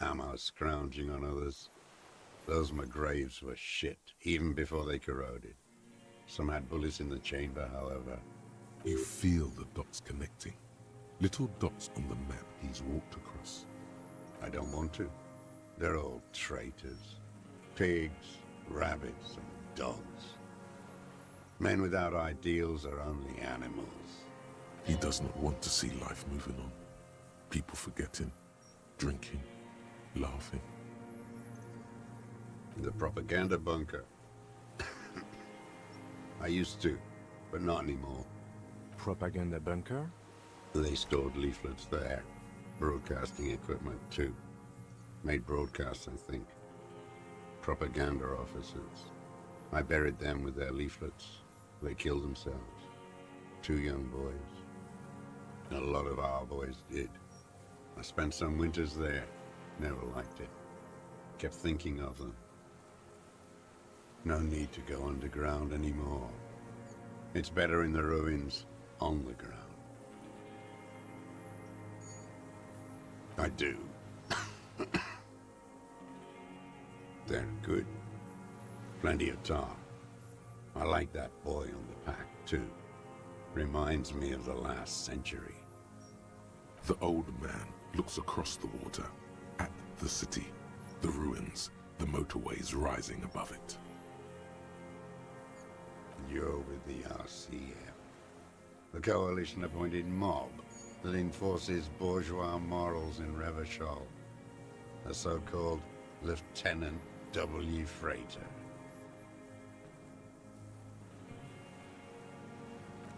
Ammo scrounging on others. Those McGraves were shit, even before they corroded. Some had bullets in the chamber, however. You feel the dots connecting. Little dots on the map he's walked across. I don't want to. They're all traitors. Pigs, rabbits, and dogs. Men without ideals are only animals. He does not want to see life moving on. People forgetting, drinking, laughing. The propaganda bunker. I used to, but not anymore. Propaganda bunker? They stored leaflets there. Broadcasting equipment, too. Made broadcasts, I think. Propaganda officers. I buried them with their leaflets. They killed themselves. 2 young boys. A lot of our boys did. I spent some winters there. Never liked it. Kept thinking of them. No need to go underground anymore. It's better in the ruins, on the ground. I do. They're good. Plenty of tar. I like that boy on the pack, too. Reminds me of the last century. The old man looks across the water, at the city, the ruins, the motorways rising above it. You're with the RCM, the coalition-appointed mob that enforces bourgeois morals in Revachol, the so-called Lieutenant W. Freighter.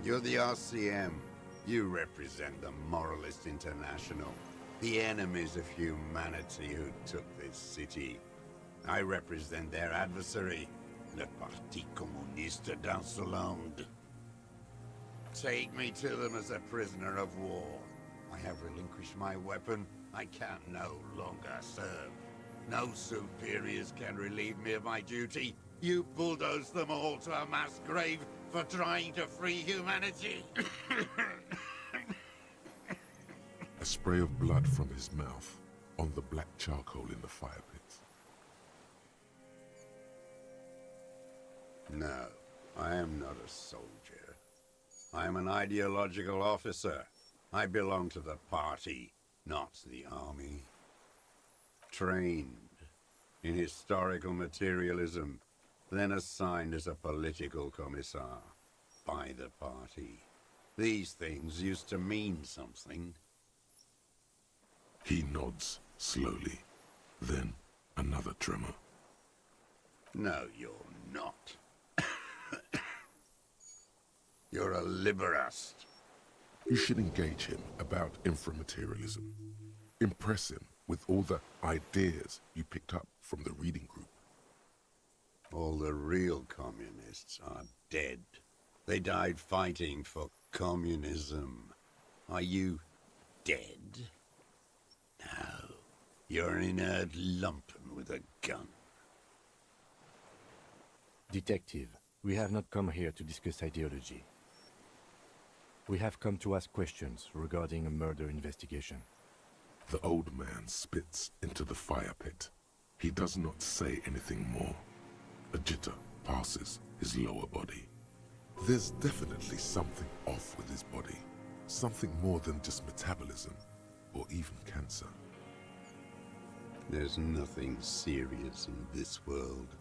You're the RCM. You represent the Moralist International, the enemies of humanity who took this city. I represent their adversary, le Parti Communiste d'Insolande. Take me to them as a prisoner of war. I have relinquished my weapon. I can no longer serve. No superiors can relieve me of my duty. You bulldoze them all to a mass grave for trying to free humanity. A spray of blood from his mouth on the black charcoal in the fire pit. No, I am not a soldier. I am an ideological officer. I belong to the party, not the army. Trained in historical materialism, then assigned as a political commissar by the party. These things used to mean something. He nods slowly, then another tremor. No, you're not. You're a liberast. You should engage him about inframaterialism. Impress him with all the ideas you picked up from the reading group. All the real communists are dead. They died fighting for communism. Are you dead? No. You're an inert lumpen with a gun. Detective, we have not come here to discuss ideology. We have come to ask questions regarding a murder investigation. The old man spits into the fire pit. He does not say anything more. A jitter passes his lower body. There's definitely something off with his body. Something more than just metabolism, or even cancer. There's nothing serious in this world.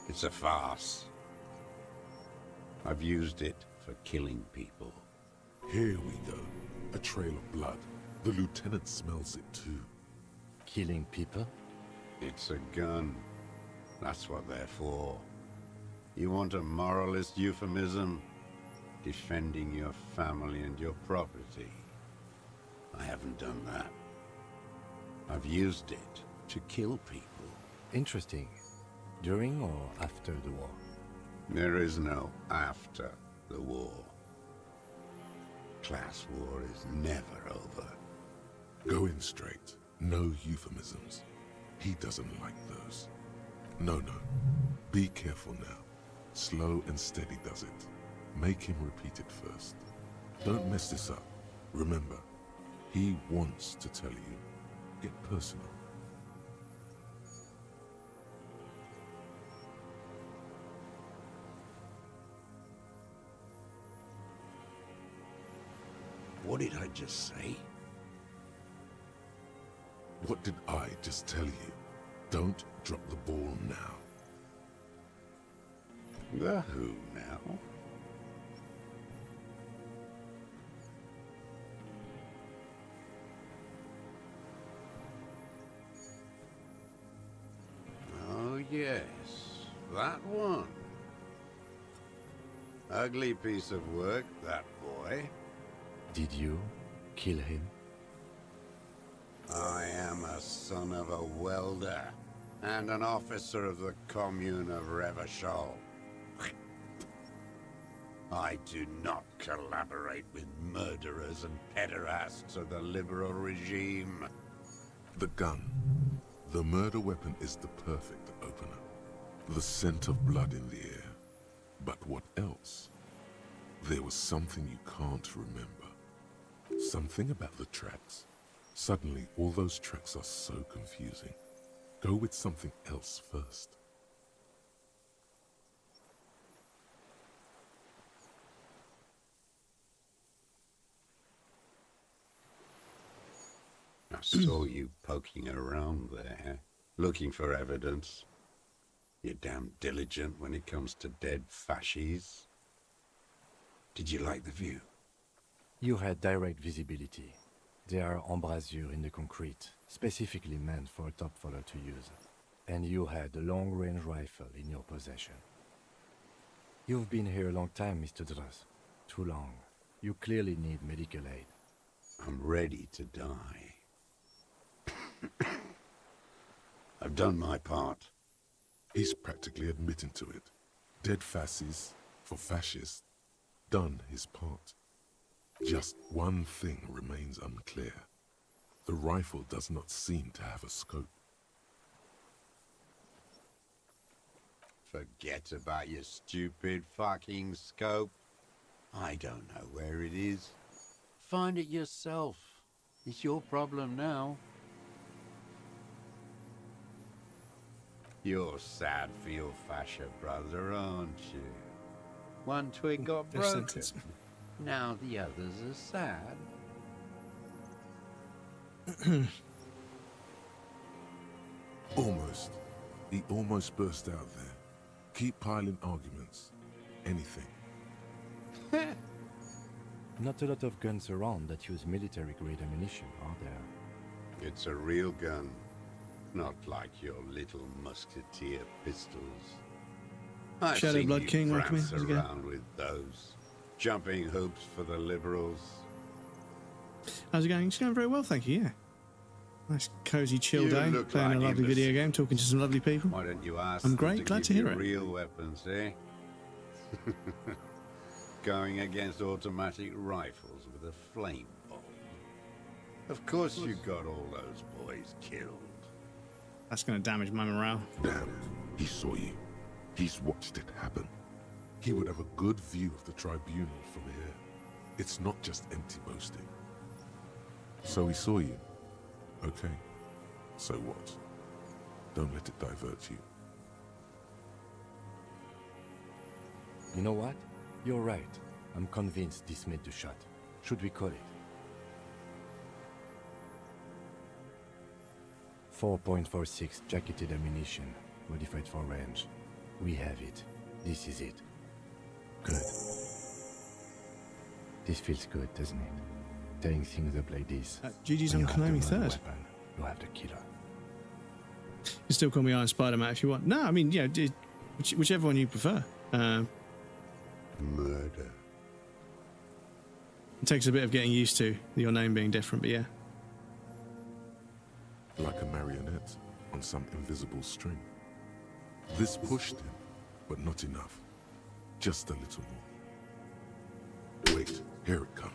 It's a farce. I've used it for killing people. Here we go. A trail of blood. The lieutenant smells it too. Killing people? It's a gun. That's what they're for. You want a moralist euphemism? Defending your family and your property. I haven't done that. I've used it to kill people. Interesting. During or after the war? There is no after the war. class war is never over. Go in straight. No euphemisms. He doesn't like those. No. Be careful now. Slow and steady does it. Make him repeat it first. Don't mess this up. Remember, he wants to tell you. Get personal. What did I just say? What did I just tell you? Don't drop the ball now. The who now? Oh yes, that one. Ugly piece of work, that boy. Did you kill him? I am a son of a welder and an officer of the commune of Revachol. I do not collaborate with murderers and pederasts of the liberal regime. The gun. The murder weapon is the perfect opener. The scent of blood in the air. But what else? There was something you can't remember. Something about the tracks. Suddenly, all those tracks are so confusing. Go with something else first. I saw you poking around there, looking for evidence. You're damn diligent when it comes to dead fascies. Did you like the view? You had direct visibility. There are embrasures in the concrete, specifically meant for a top follower to use. And you had a long-range rifle in your possession. You've been here a long time, Mr. Druss. Too long. You clearly need medical aid. I'm ready to die. I've done my part. He's practically admitting to it. Dead fascists for fascists. Done his part. Just one thing remains unclear. The rifle does not seem to have a scope. Forget about your stupid fucking scope. I don't know where it is. Find it yourself. It's your problem now. You're sad for your fascia brother, aren't you? One twig got broken. Now the others are sad. Almost. He almost burst out there. Keep piling arguments. Anything. Not a lot of guns around that use military-grade ammunition, are there? It's a real gun. Not like your little musketeer pistols. I've Shadow seen Blood you King, welcome in. prance How's it going? around with those. Jumping hoops for the liberals. How's it going? It's going very well, thank you, yeah. Nice, cozy, chill You day, look playing like a lovely you video game, talking to some lovely people. Why don't you ask I'm them great, glad give to hear you it. real weapons, eh? Going against automatic rifles with a flame bomb. Of course you got all those boys killed. That's going to damage my morale. Damn, he saw you. He's watched it happen. He would have a good view of the tribunal from here. It's not just empty boasting. So he saw you. Okay. So what? Don't let it divert you. You know what? You're right. I'm convinced this made the shot. Should we call it? 4.46 jacketed ammunition, modified for range. We have it. This is it. Good. This feels good, doesn't it? Tearing things up like this. GG's on When you have the Konami right third. weapon, you have the killer. You can still call me Iron Spider-Man if you want. No, I mean, yeah, whichever one you prefer. Murder. It takes a bit of getting used to your name being different, but yeah. Like a marionette on some invisible string. This pushed him, but not enough. Just a little more. Wait, here it comes.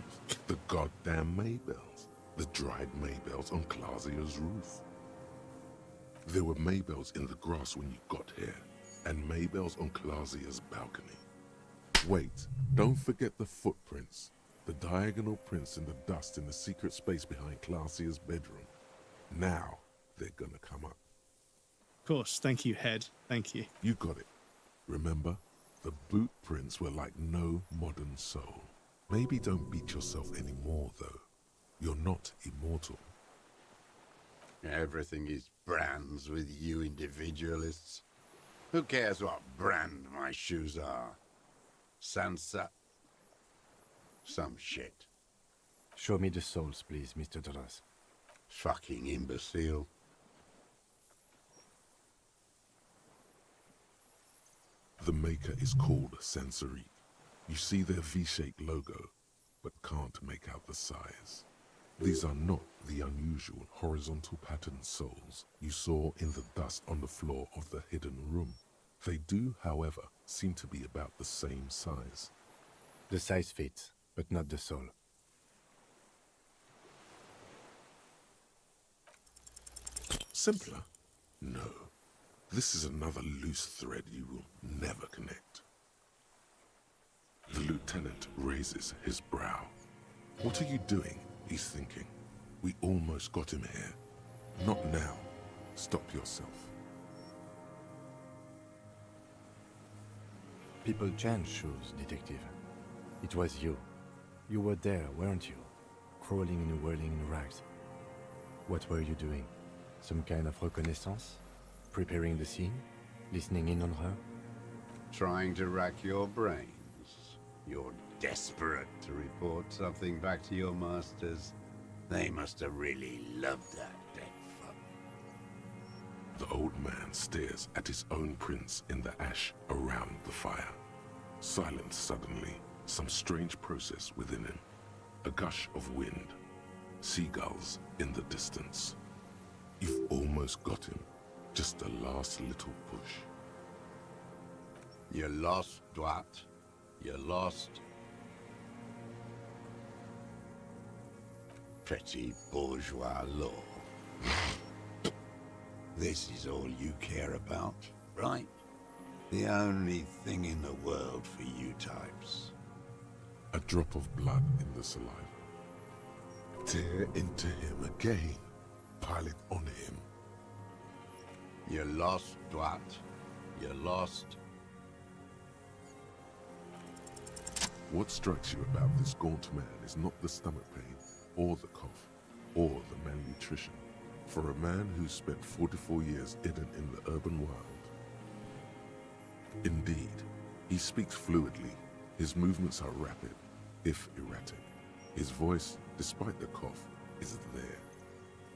The goddamn Maybells. The dried Maybells on Clausia's roof. There were Maybells in the grass when you got here, and Maybells on Clausia's balcony. Wait, don't forget the footprints. The diagonal prints in the dust in the secret space behind Clausia's bedroom. Now, they're gonna come up. Of course, thank you, Head. Thank you. You got it. Remember, the boot prints were like no modern soul. Maybe don't beat yourself anymore, though. You're not immortal. Everything is brands with you individualists. Who cares what brand my shoes are? Sansa? Some shit. Show me the souls, please, Mr. Doras. Fucking imbecile. The maker is called Sansariq. You see their V-shaped logo, but can't make out the size. These are not the unusual horizontal patterned souls you saw in the dust on the floor of the hidden room. They do, however, seem to be about the same size. The size fits, but not the soul. Simpler? No. This is another loose thread you will never connect. The lieutenant raises his brow. What are you doing? He's thinking. We almost got him here. Not now. Stop yourself. People change shoes, Detective. It was you. You were there, weren't you? Crawling and whirling in rags. What were you doing? Some kind of reconnaissance? Preparing the scene? Listening in on her? Trying to rack your brains. You're desperate to report something back to your masters. They must have really loved that dead fuck. The old man stares at his own prints in the ash around the fire. Silent suddenly, some strange process within him. A gush of wind. Seagulls in the distance. You've almost got him. Just a last little push. You're lost, Dwat. You're lost. Petty bourgeois law. This is all you care about, right? The only thing in the world for you types. A drop of blood in the saliva. Tear into him again. Pile it on him. You're lost, Dwat. You're lost. What strikes you about this gaunt man is not the stomach pain, or the cough, or the malnutrition. For a man who spent 44 years hidden in the urban wild. Indeed, he speaks fluidly. His movements are rapid, if erratic. His voice, despite the cough, is there.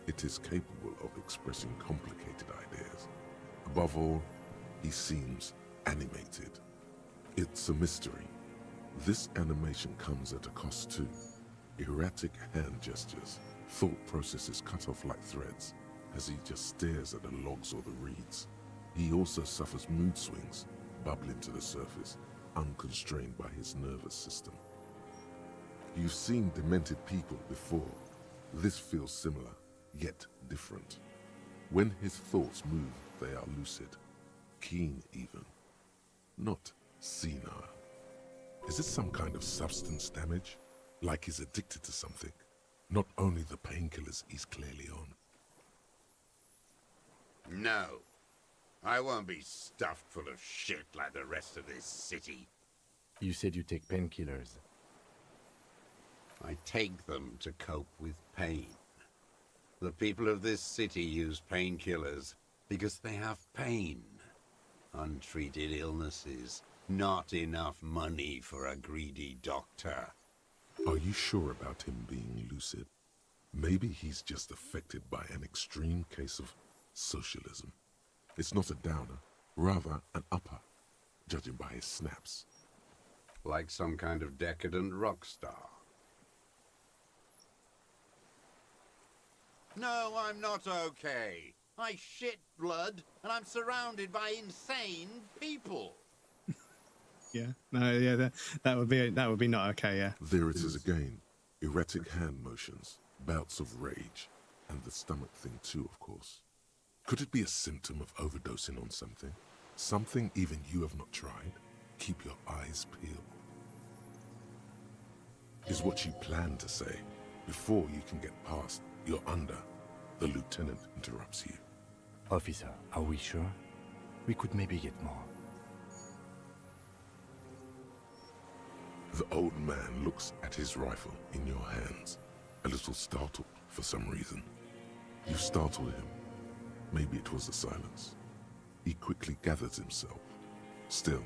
It is capable of expressing complicated ideas. Above all, he seems animated. It's a mystery. This animation comes at a cost too. Erratic hand gestures, thought processes cut off like threads, as he just stares at the logs or the reeds. He also suffers mood swings, bubbling to the surface, unconstrained by his nervous system. You've seen demented people before. This feels similar, yet different. When his thoughts move, they are lucid, keen even, not senile. Is it some kind of substance damage? Like he's addicted to something? Not only the painkillers he's clearly on. No. I won't be stuffed full of shit like the rest of this city. You said you take painkillers. I take them to cope with pain. The people of this city use painkillers because they have pain. Untreated illnesses. Not enough money for a greedy doctor. Are you sure about him being lucid? Maybe he's just affected by an extreme case of socialism. It's not a downer, rather an upper, judging by his snaps. Like some kind of decadent rock star. No, I'm not okay. I shit blood, and I'm surrounded by insane people. Yeah, no, yeah, that would be not okay. Yeah. There it is again. Erratic hand motions, bouts of rage, and the stomach thing too, of course. Could it be a symptom of overdosing on something? Something even you have not tried? Keep your eyes peeled. Is what you plan to say. Before you can get past, you're under. The lieutenant interrupts you. Officer, are we sure? We could maybe get more. The old man looks at his rifle in your hands, a little startled for some reason. You startled him. Maybe it was the silence. He quickly gathers himself. Still,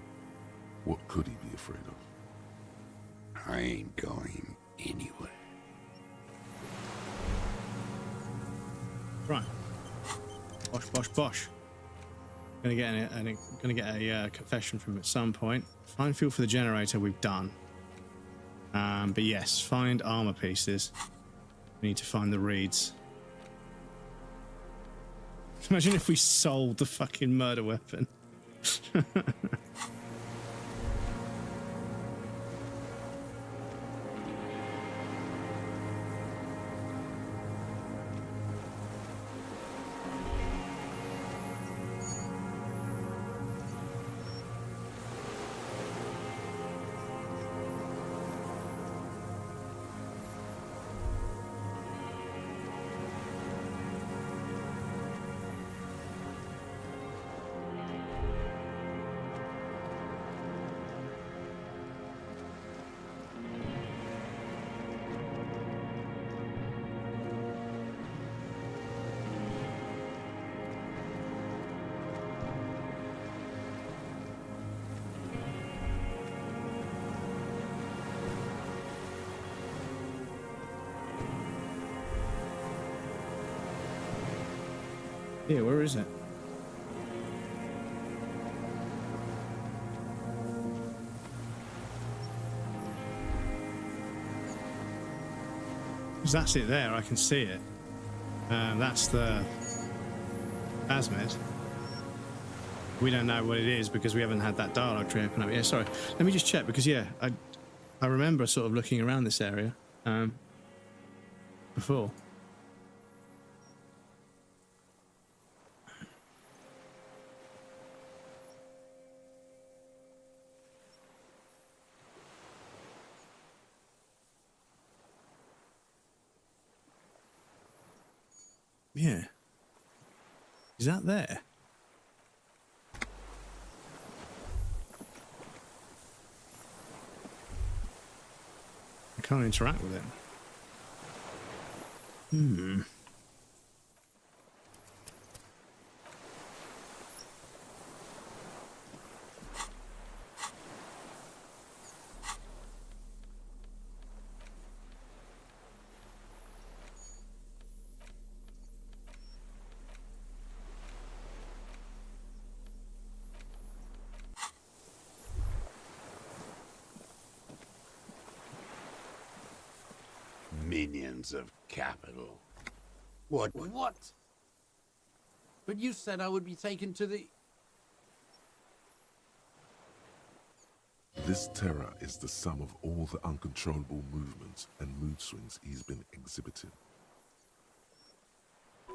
what could he be afraid of? I ain't going anywhere. Right. Bosh, bosh, bosh. Gonna get a confession from him at some point. Find fuel for the generator. We've done. But yes, find armor pieces. We need to find the reeds. Imagine if we sold the fucking murder weapon. Yeah, where is it? Because that's it there, I can see it. That's the Phasmid. We don't know what it is because we haven't had that dialogue tree open up. Yeah, sorry. Let me just check because, yeah, I remember sort of looking around this area before. Yeah. Is that there? I can't interact with it. Hmm. Minions of capital. What? But you said I would be taken to the... This terror is the sum of all the uncontrollable movements and mood swings he's been exhibiting.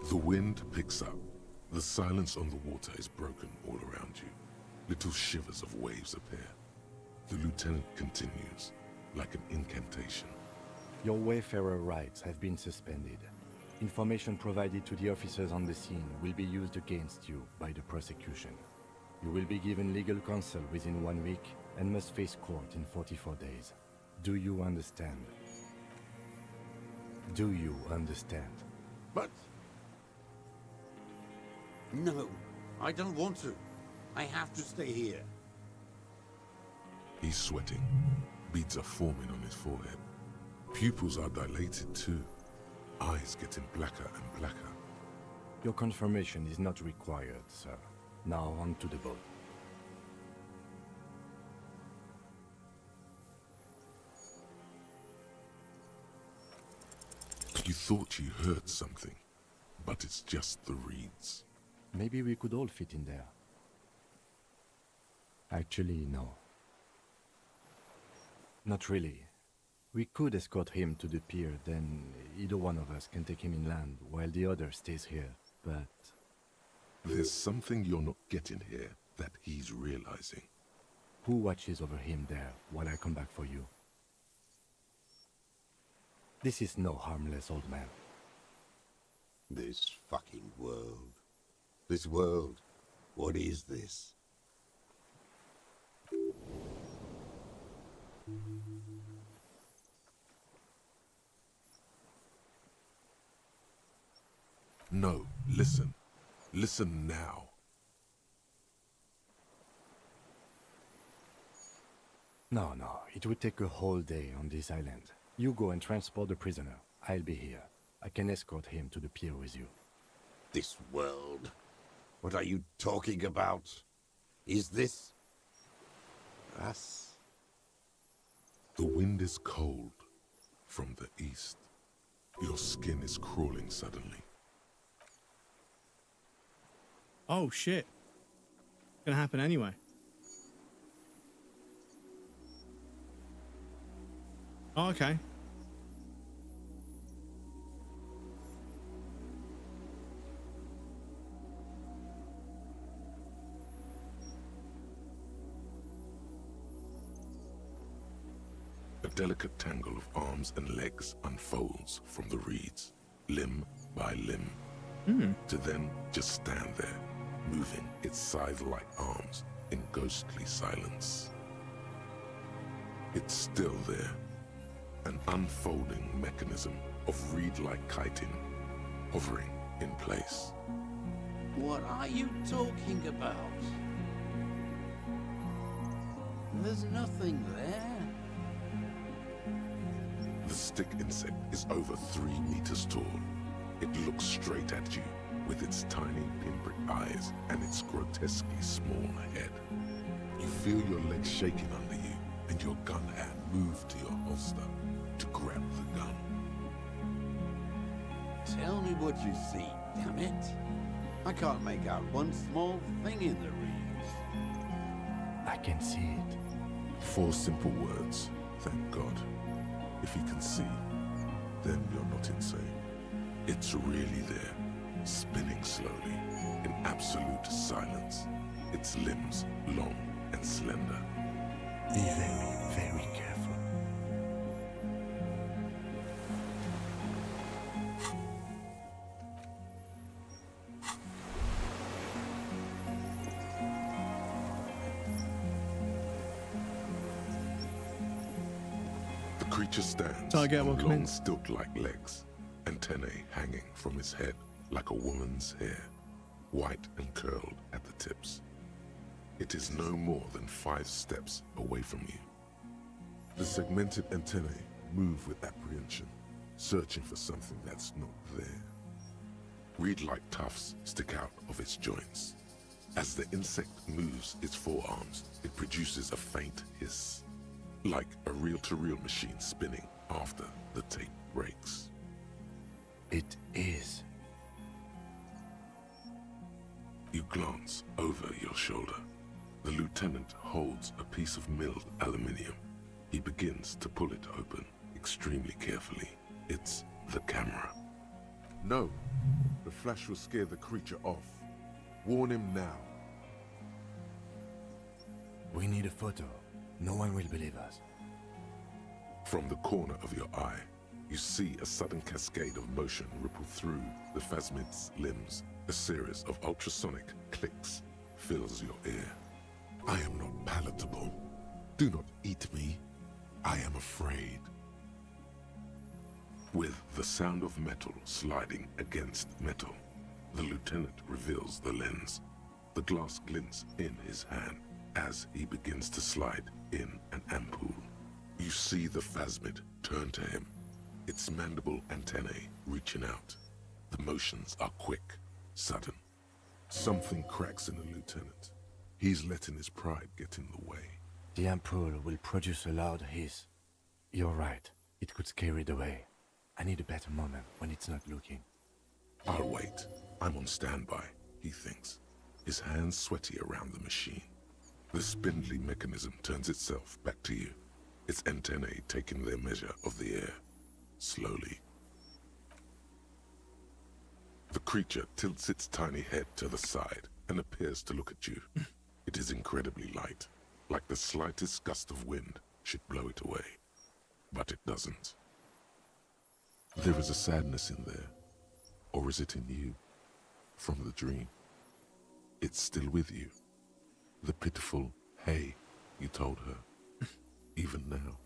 The wind picks up. The silence on the water is broken all around you. Little shivers of waves appear. The lieutenant continues, like an incantation. Your Wayfarer rights have been suspended. Information provided to the officers on the scene will be used against you by the prosecution. You will be given legal counsel within 1 week and must face court in 44 days. Do you understand? Do you understand? But... No, I don't want to. I have to stay here. He's sweating. Beads are forming on his forehead. Pupils are dilated too. Eyes getting blacker and blacker. Your confirmation is not required, sir. Now on to the boat. You thought you heard something, but it's just the reeds. Maybe we could all fit in there. Actually, no. Not really. We could escort him to the pier, then either one of us can take him inland while the other stays here, but... There's something you're not getting here that he's realizing. Who watches over him there while I come back for you? This is no harmless old man. This fucking world. This world. What is this? No, listen. Listen now. No, it would take a whole day on this island. You go and transport the prisoner. I'll be here. I can escort him to the pier with you. This world? What are you talking about? Is this... us? The wind is cold from the east. Your skin is crawling suddenly. Oh shit. Gonna happen anyway. Oh, okay. A delicate tangle of arms and legs unfolds from the reeds, limb by limb, to then just stand there, moving its scythe-like arms in ghostly silence. It's still there, an unfolding mechanism of reed-like chitin, hovering in place. What are you talking about? There's nothing there. The stick insect is over 3 meters tall. It looks straight at you with its tiny pinprick eyes and its grotesquely small head. You feel your legs shaking under you and your gun hand move to your holster to grab the gun. Tell me what you see, damn it. I can't make out one small thing in the reeds. I can see it. 4 simple words, thank God. If you can see, then you're not insane. It's really there, spinning slowly, in absolute silence. Its limbs long and slender. Be very, very careful. The creature stands Target, on welcome long in. stilt-like legs, antennae hanging from his head like a woman's hair, white and curled at the tips. It is no more than 5 steps away from you. The segmented antennae move with apprehension, searching for something that's not there. Reed-like tufts stick out of its joints. As the insect moves its forearms, it produces a faint hiss, like a reel-to-reel machine spinning after the tape breaks. It is. You glance over your shoulder. The lieutenant holds a piece of milled aluminium. He begins to pull it open extremely carefully. It's the camera. No, the flash will scare the creature off. Warn him now. We need a photo. No one will believe us. From the corner of your eye, you see a sudden cascade of motion ripple through the Phasmid's limbs. A series of ultrasonic clicks fills your ear. I am not palatable. Do not eat me. I am afraid. With the sound of metal sliding against metal, the lieutenant reveals the lens. The glass glints in his hand as he begins to slide in an ampoule. You see the Phasmid turn to him, its mandible antennae reaching out. The motions are quick, sudden. Something cracks in the lieutenant. He's letting his pride get in the way. The ampoule will produce a loud hiss. You're right. It could scare it away. I need a better moment when it's not looking. I'll wait. I'm on standby, he thinks, his hands sweaty around the machine. The spindly mechanism turns itself back to you. its antennae taking their measure of the air, slowly. The creature tilts its tiny head to the side and appears to look at you. It is incredibly light, like the slightest gust of wind should blow it away, but it doesn't. There is a sadness in there, or is it in you, from the dream? It's still with you. The pitiful, hey, you told her, even now.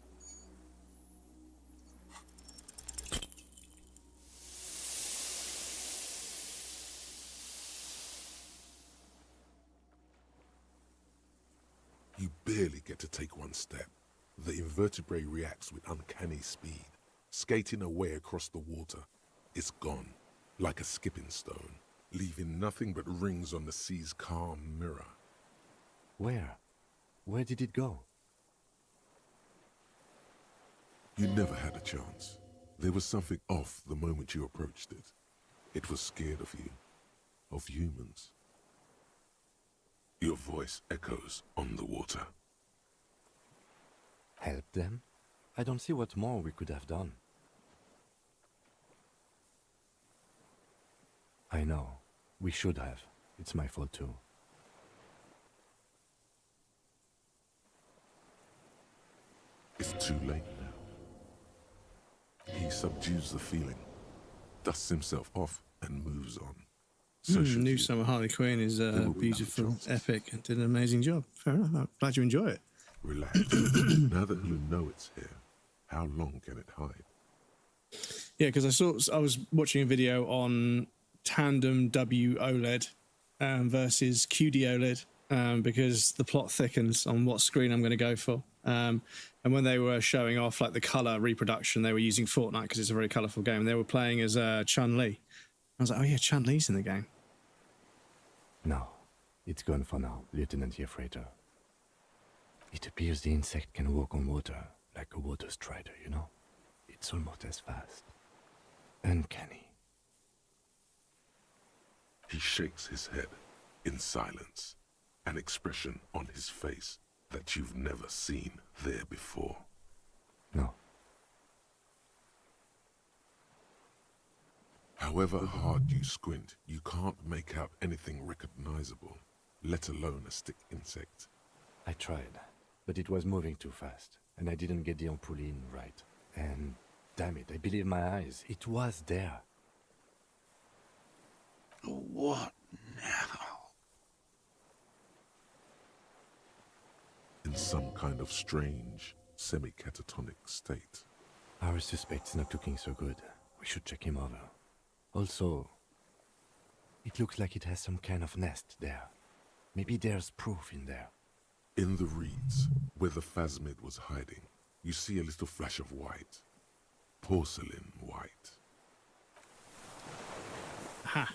You barely get to take one step. The invertebrate reacts with uncanny speed, skating away across the water. It's gone, like a skipping stone, leaving nothing but rings on the sea's calm mirror. Where? Where did it go? You never had a chance. There was something off the moment you approached it. It was scared of you, of humans. Your voice echoes on the water. Help them? I don't see what more we could have done. I know. We should have. It's my fault too. It's too late now. He subdues the feeling, dusts himself off, and moves on. New Summer Harley Quinn is beautiful, epic, and did an amazing job. Fair enough. I'm glad you enjoy it. Relax. Now that you know it's here, how long can it hide? Yeah, because I was watching a video on tandem W OLED versus QD OLED because the plot thickens on what screen I'm going to go for. And when they were showing off like the color reproduction, they were using Fortnite because it's a very colorful game. They were playing as Chun-Li. I was like, oh yeah, Chun-Li's in the game. No, it's gone for now, Lieutenant Freighter. It appears the insect can walk on water, like a water strider, you know? It's almost as fast. Uncanny. He shakes his head in silence, an expression on his face that you've never seen there before. No. However hard you squint, you can't make out anything recognizable, let alone a stick insect. I tried, but it was moving too fast, and I didn't get the ampoule in right. And damn it, I believe my eyes. It was there. What now? In some kind of strange, semi-catatonic state. Our suspect's not looking so good. We should check him over. Also, it looks like it has some kind of nest there. Maybe there's proof in there. In the reeds, where the Phasmid was hiding, you see a little flash of white. Porcelain white. Ha!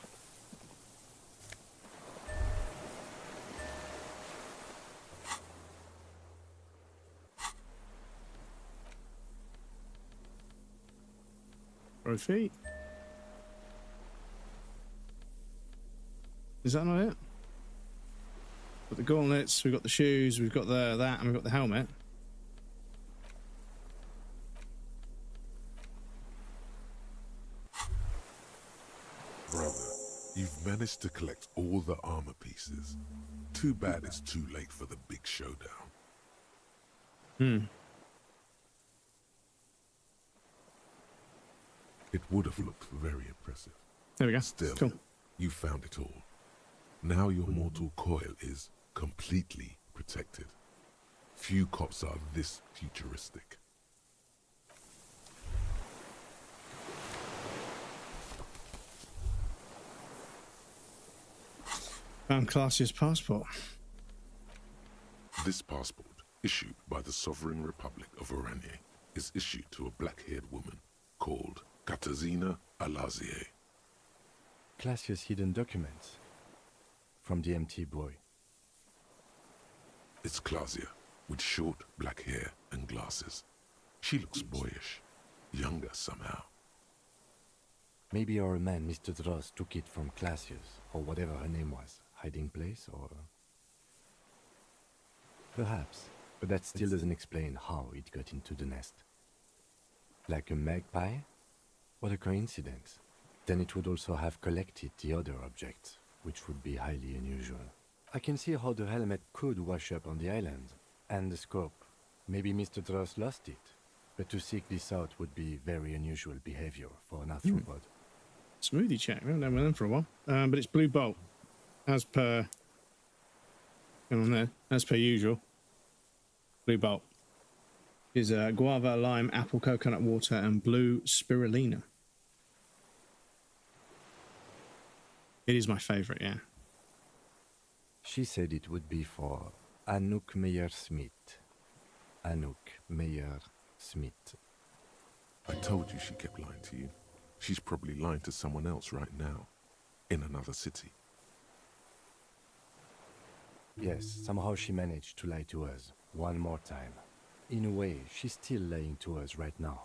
Trophy. Is that not it? Got the gauntlets, we've got the shoes, we've got that, and we've got the helmet. Brother, you've managed to collect all the armor pieces. Too bad it's too late for the big showdown. It would have looked very impressive. There we go. Still, cool. You found it all. Now your mortal coil is completely protected. Few cops are this futuristic. Found Classia's passport. This passport, issued by the Sovereign Republic of Oranje, is issued to a black-haired woman called Katarzyna Alazie. Classia's hidden documents. From the MT boy. It's Clausia, with short black hair and glasses. She looks boyish, younger somehow. Maybe our man, Mr. Dross, took it from Classia's, or whatever her name was. Hiding place, or... Perhaps. but that still doesn't explain how it got into the nest. Like a magpie? What a coincidence. Then it would also have collected the other objects, which would be highly unusual. I can see how the helmet could wash up on the island, and the scope. Maybe Mr. Dross lost it, but to seek this out would be very unusual behavior for an arthropod. Smoothie check. We haven't done with them for a while. But it's Blue Bolt, as per... Going on there, as per usual. Blue Bolt is guava, lime, apple, coconut water, and blue spirulina. It is my favourite, yeah. She said it would be for Anouk Meyer-Smith. Anouk Meyer-Smith. I told you she kept lying to you. She's probably lying to someone else right now, in another city. Yes, somehow she managed to lie to us one more time. In a way, she's still lying to us right now.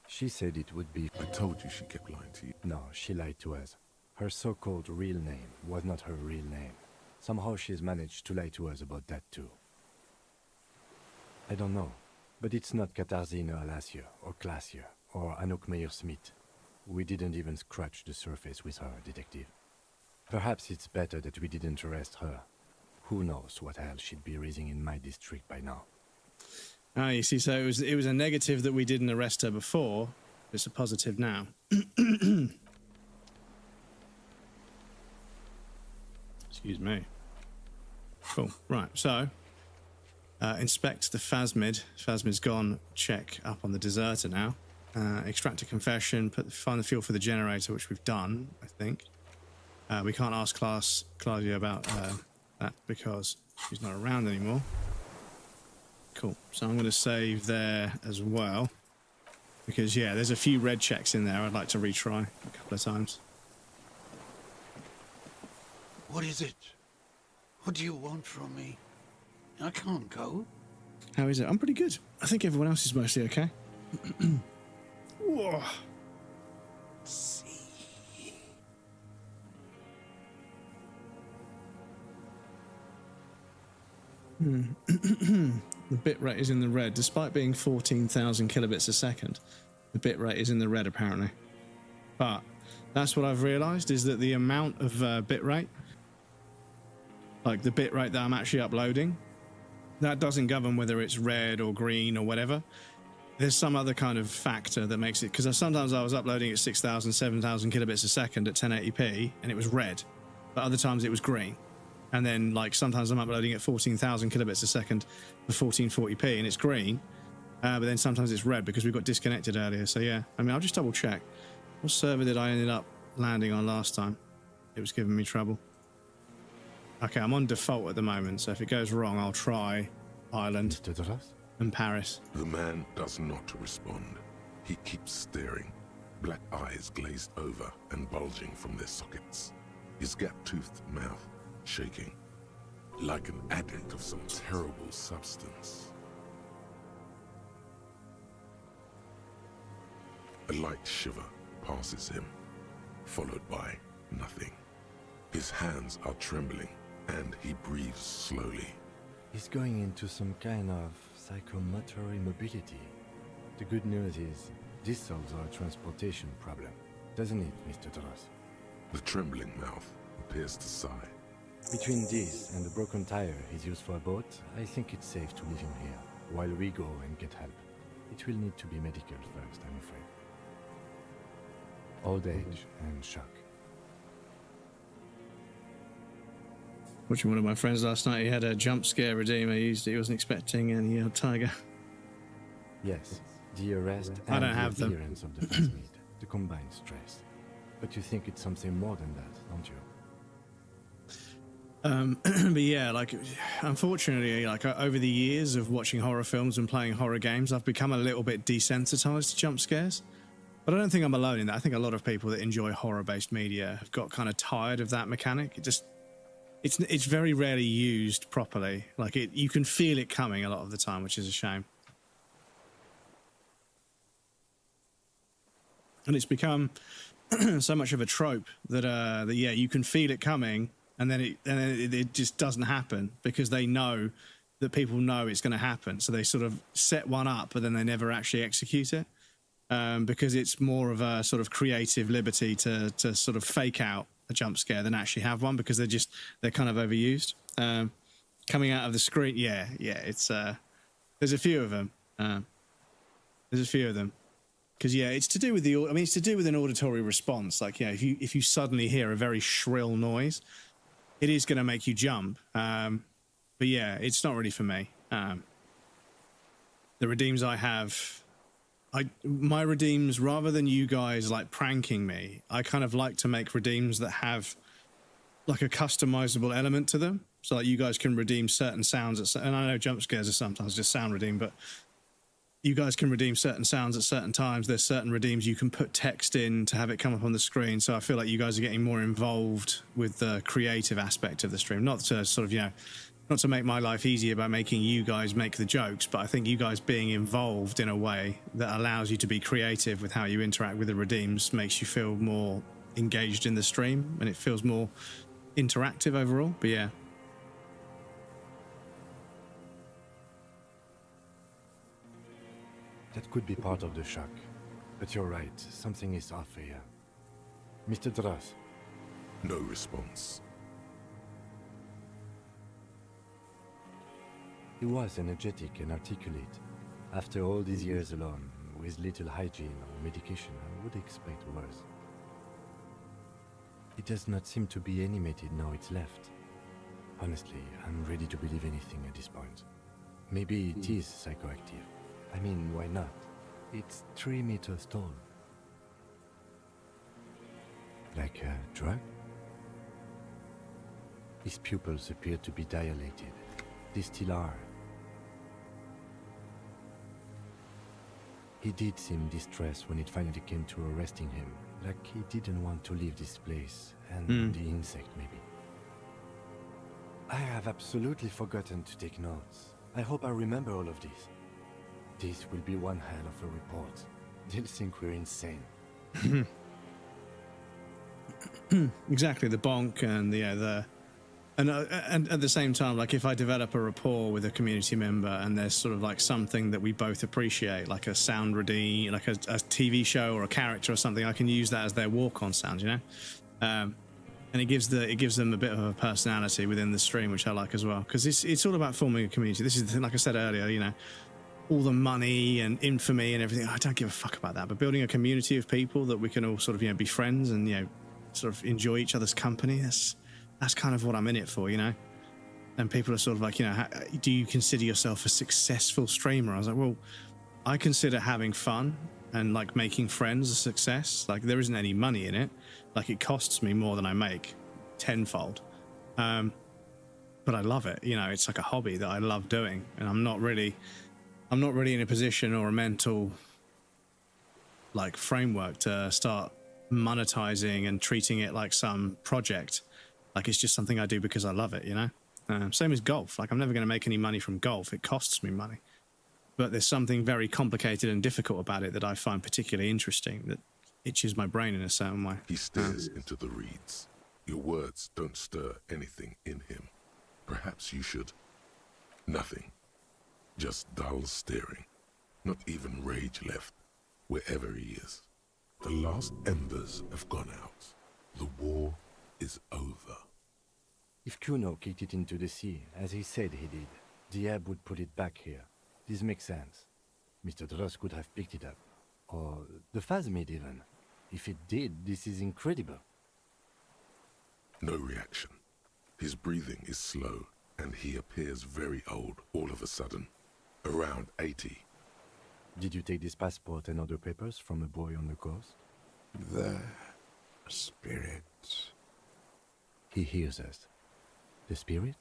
She said it would be... I told you she kept lying to you. No, she lied to us. Her so-called real name was not her real name. Somehow she's managed to lie to us about that too. I don't know, but it's not Katarzyna Alasia or Klasia or Anouk Meyer-Smith. We didn't even scratch the surface with her, detective. Perhaps it's better that we didn't arrest her. Who knows what hell she'd be raising in my district by now. Ah, you see, so it was a negative that we didn't arrest her before. It's a positive now. Excuse me. Cool. Right, so inspect the Phasmid. Phasmid's gone. Check up on the deserter now. Extract a confession. Find the fuel for the generator, which we've done, I think. We can't ask Claudia about that because she's not around anymore. Cool. So I'm going to save there as well. Because, yeah, there's a few red checks in there I'd like to retry a couple of times. What is it? What do you want from me? I can't go. How is it? I'm pretty good. I think everyone else is mostly okay. Whoa. The bit rate is in the red, despite being 14,000 kilobits a second. The bit rate is in the red, apparently. But that's what I've realised, is that the amount of bit rate, like the bit rate that I'm actually uploading, that doesn't govern whether it's red or green or whatever. There's some other kind of factor that makes it, because sometimes I was uploading at 6,000, 7,000 kilobits a second at 1080p and it was red, but other times it was green. And then, like, sometimes I'm uploading at 14,000 kilobits a second for 1440p and it's green, but then sometimes it's red because we got disconnected earlier. So yeah, I mean, I'll just double check. What server did I ended up landing on last time? It was giving me trouble. Okay, I'm on default at the moment, so if it goes wrong, I'll try Ireland and Paris. The man does not respond. He keeps staring, black eyes glazed over and bulging from their sockets. His gap-toothed mouth shaking, like an addict of some terrible substance. A light shiver passes him, followed by nothing. His hands are trembling, and he breathes slowly. He's going into some kind of psychomotor immobility. The good news is, this solves our transportation problem, doesn't it, Mr. Dross? The trembling mouth appears to sigh. Between this and the broken tire he's used for a boat, I think it's safe to leave him here, while we go and get help. It will need to be medical first, I'm afraid. Old age and shock. Watching one of my friends last night, he had a jump scare redeemer he wasn't expecting, and he had tiger. Yes, the arrest I and don't have the them. appearance of the Phasmid, the combined stress. But you think it's something more than that, don't you? But yeah, like, unfortunately, like, over the years of watching horror films and playing horror games, I've become a little bit desensitized to jump scares. But I don't think I'm alone in that. I think a lot of people that enjoy horror-based media have got kind of tired of that mechanic. It's very rarely used properly. Like, you can feel it coming a lot of the time, which is a shame. And it's become so much of a trope that yeah, you can feel it coming, and then it just doesn't happen because they know that people know it's going to happen. So they sort of set one up, but then they never actually execute it. Because it's more of a sort of creative liberty to sort of fake out a jump scare than actually have one, because they're kind of overused. Coming out of the screen, yeah, it's there's a few of them. Because it's to do with it's to do with an auditory response. Like, if you suddenly hear a very shrill noise, it is going to make you jump. But yeah, it's not really for me. The redeems I have. My redeems, rather than you guys like pranking me, I kind of like to make redeems that have like a customizable element to them. So like you guys can redeem certain sounds, and I know jump scares are sometimes just sound redeem, but you guys can redeem certain sounds at certain times. There's certain redeems you can put text in to have it come up on the screen. So I feel like you guys are getting more involved with the creative aspect of the stream, not to sort of, not to make my life easier by making you guys make the jokes, but I think you guys being involved in a way that allows you to be creative with how you interact with the redeems makes you feel more engaged in the stream, and it feels more interactive overall. But yeah. That could be part of the shock. But you're right, something is off here. Mr. Dross. No response. He was energetic and articulate. After all these years alone, with little hygiene or medication, I would expect worse. It does not seem to be animated now it's left. Honestly, I'm ready to believe anything at this point. Maybe it is psychoactive. I mean, why not? It's 3 meters tall. Like a drug? His pupils appear to be dilated. They still are. He did seem distressed when it finally came to arresting him, like he didn't want to leave this place, and the insect maybe. I have absolutely forgotten to take notes. I hope I remember all of this. This will be one hell of a report. They'll think we're insane. Exactly, the bonk and and at the same time, like if I develop a rapport with a community member and there's sort of like something that we both appreciate, like a sound redeem, like a TV show or a character or something, I can use that as their walk-on sound, and it gives them a bit of a personality within the stream, which I like as well, because it's all about forming a community. This is, like I said earlier, all the money and infamy and everything, I don't give a fuck about that, but building a community of people that we can all sort of be friends and sort of enjoy each other's company, that's kind of what I'm in it for, and people are sort of like, do you consider yourself a successful streamer? I was like, well, I consider having fun and like making friends a success. Like there isn't any money in it, like it costs me more than I make tenfold, but I love it. It's like a hobby that I love doing, and I'm not really in a position or a mental like framework to start monetizing and treating it like some project. Like it's just something I do because I love it, same as golf. Like I'm never going to make any money from golf. It costs me money, but there's something very complicated and difficult about it that I find particularly interesting, that itches my brain in a certain way. He stares into the reeds. Your words don't stir anything in him. Perhaps you should. Nothing. Just dull staring. Not even rage left, wherever he is. The last embers have gone out. The war is over. If Kuno kicked it into the sea, as he said he did, the ebb would put it back here. This makes sense. Mr. Dross could have picked it up. Or the Phasmid even. If it did, this is incredible. No reaction. His breathing is slow, and he appears very old all of a sudden. Around 80. Did you take this passport and other papers from a boy on the coast? The spirit. He hears us. The spirit?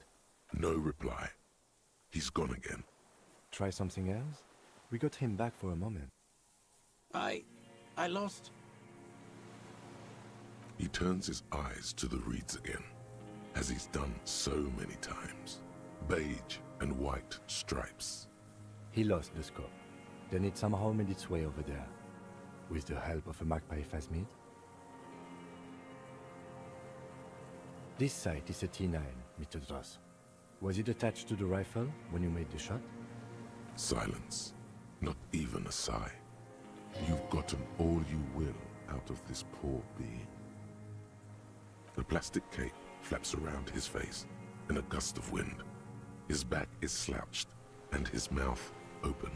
No reply. He's gone again. Try something else? We got him back for a moment. I lost. He turns his eyes to the reeds again, as he's done so many times. Beige and white stripes. He lost the scope. Then it somehow made its way over there. With the help of a magpie Phasmid. This site is a T9, Mr. Dross. Was it attached to the rifle when you made the shot? Silence. Not even a sigh. You've gotten all you will out of this poor being. The plastic cape flaps around his face in a gust of wind. His back is slouched and his mouth open.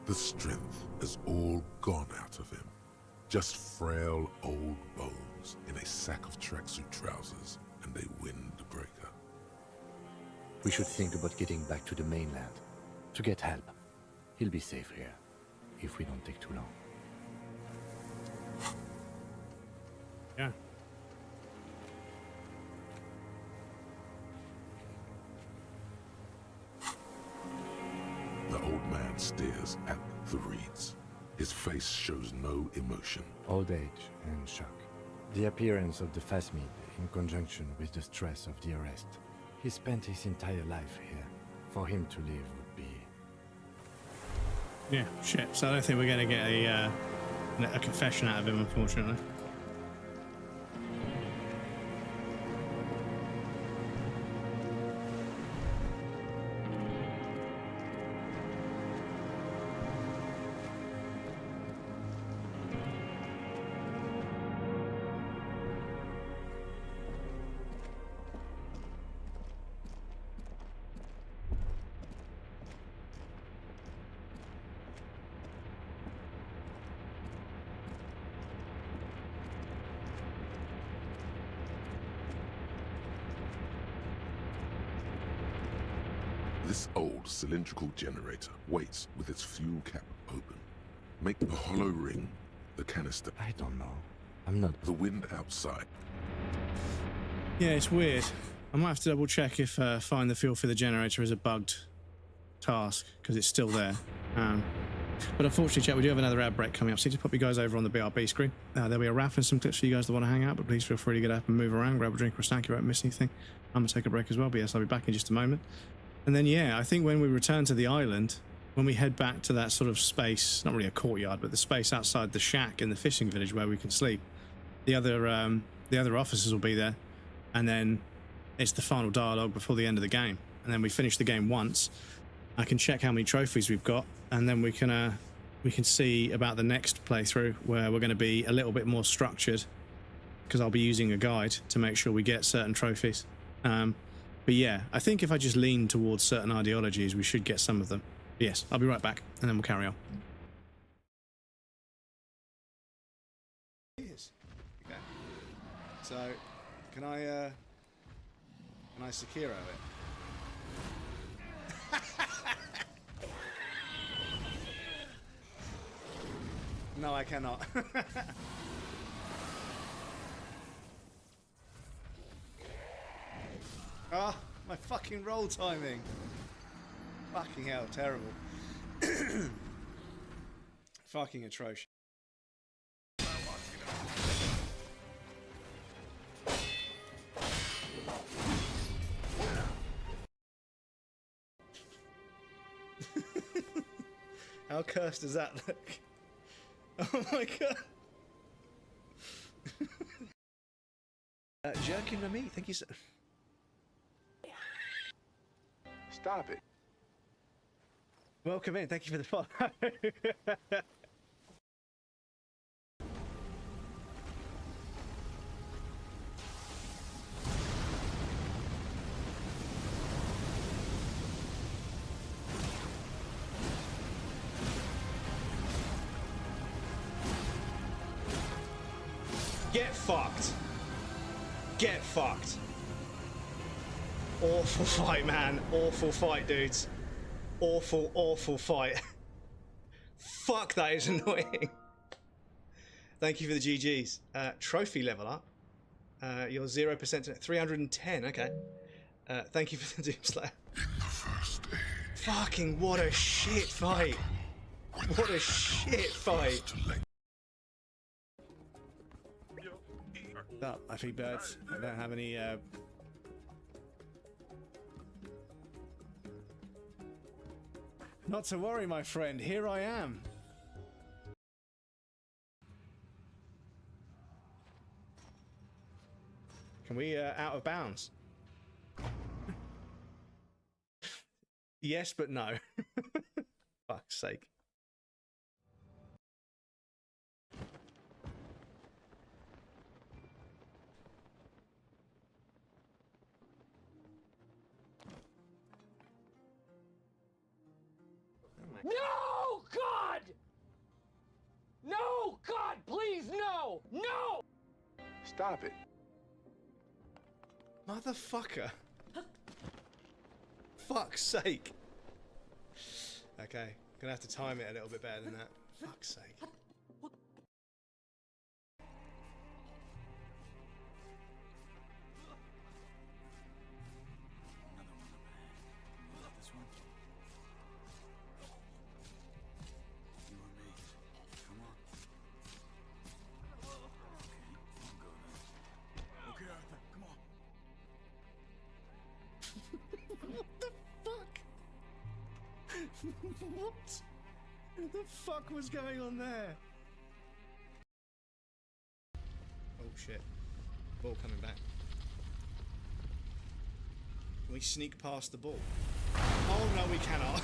The strength has all gone out of him. Just frail old bones in a sack of tracksuit trousers and a windbreaker. We should think about getting back to the mainland. To get help. He'll be safe here. If we don't take too long. Yeah. The old man stares at the reeds. His face shows no emotion. Old age and shock. The appearance of the Phasmid in conjunction with the stress of the arrest. He spent his entire life here. For him to live would be... Yeah, shit. So I don't think we're going to get a confession out of him, unfortunately. This old cylindrical generator waits with its fuel cap open. Make the hollow ring the canister. I don't know. I'm not... The wind outside. Yeah, it's weird. I might have to double check if find the fuel for the generator is a bugged task, because it's still there. But unfortunately, chat, we do have another ad break coming up, so just pop you guys over on the BRB screen. There'll be a wrap and some clips for you guys that want to hang out, but please feel free to get up and move around, grab a drink or a snack if you won't miss anything. I'm going to take a break as well, but yes, I'll be back in just a moment. And then, yeah, I think when we return to the island, when we head back to that sort of space, not really a courtyard, but the space outside the shack in the fishing village where we can sleep, the other officers will be there, and then it's the final dialogue before the end of the game. And then we finish the game once. I can check how many trophies we've got, and then we can see about the next playthrough where we're going to be a little bit more structured, because I'll be using a guide to make sure we get certain trophies. But yeah, I think if I just lean towards certain ideologies, we should get some of them. But yes, I'll be right back, and then we'll carry on. Okay. So, can I Sekiro it? No, I cannot. Ah, my fucking roll timing. Fucking hell, terrible. Fucking atrocious. How cursed does that look? Oh my god. Jerking the meat, thank you so... Stop it. Welcome in, thank you for the follow. Get fucked. Get fucked. Awful fight, man. Awful fight, dudes. Awful, awful fight. Fuck, that is annoying. Thank you for the GGs. Trophy level up. You're 0% to 310. Okay. Thank you for the Doomslayer. Fucking what a shit fight. What a shit fight. Up, I feed birds. I don't have any. Not to worry, my friend. Here I am. Can we out of bounds? Yes, but no. Fuck's sake. No, God! No, God, please, no! No! Stop it. Motherfucker. Fuck's sake. Okay, gonna have to time it a little bit better than that. Fuck's sake. What the fuck was going on there? Oh shit. Ball coming back. Can we sneak past the ball? Oh no, we cannot.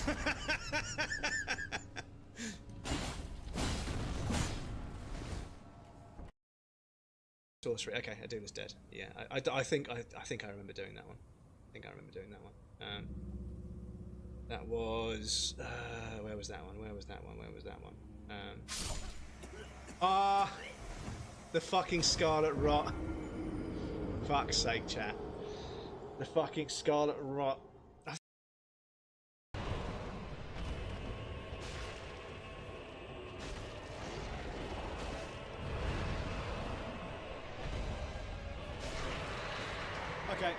Sorcery. Okay, I do this dead. Yeah, I think I remember doing that one. That was where was that one? The fucking Scarlet Rot. Fuck's sake, chat. The fucking Scarlet Rot. Okay.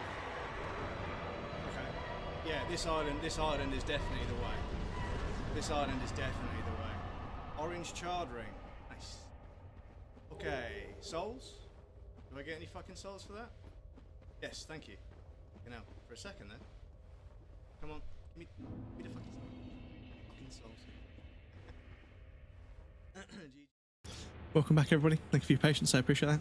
Yeah, this island is definitely the way. This island is definitely the way. Orange charred ring. Nice. Okay, souls? Do I get any fucking souls for that? Yes, thank you. You know, for a second then. Come on, give me the fucking souls. Welcome back, everybody. Thank you for your patience. I appreciate that.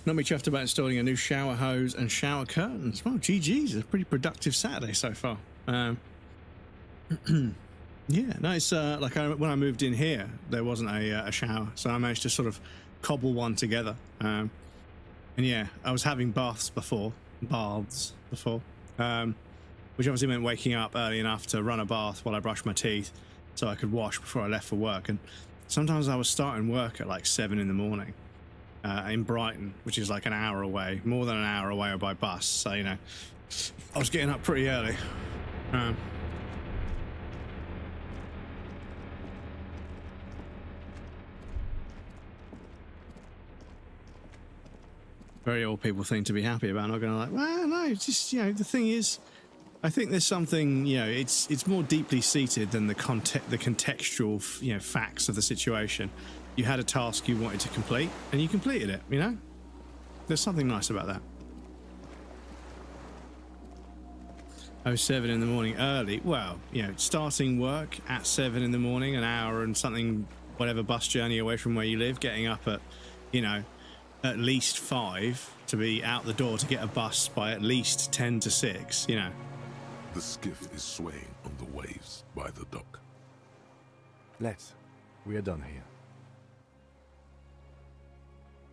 Not me chuffed about installing a new shower hose and shower curtains. Well, GG's, a pretty productive Saturday so far. Yeah, no, it's like when I moved in here, there wasn't a shower, so I managed to sort of cobble one together. And yeah, I was having baths before, which obviously meant waking up early enough to run a bath while I brushed my teeth, so I could wash before I left for work. And sometimes I was starting work at like 7 in the morning. In Brighton, which is like an hour away, more than an hour away by bus. So, you know, I was getting up pretty early. Very old people thing to be happy about. Not going to like, well, no, it's just, you know, the thing is, I think there's something, you know, it's more deeply seated than the contextual, you know, facts of the situation. You had a task you wanted to complete, and you completed it, you know? There's something nice about that. Oh, 7 in the morning early. Well, you know, starting work at 7 in the morning, an hour and something, whatever bus journey away from where you live, getting up at, you know, at least 5 to be out the door to get a bus by at least 10 to 6, you know. The skiff is swaying on the waves by the dock. We are done here.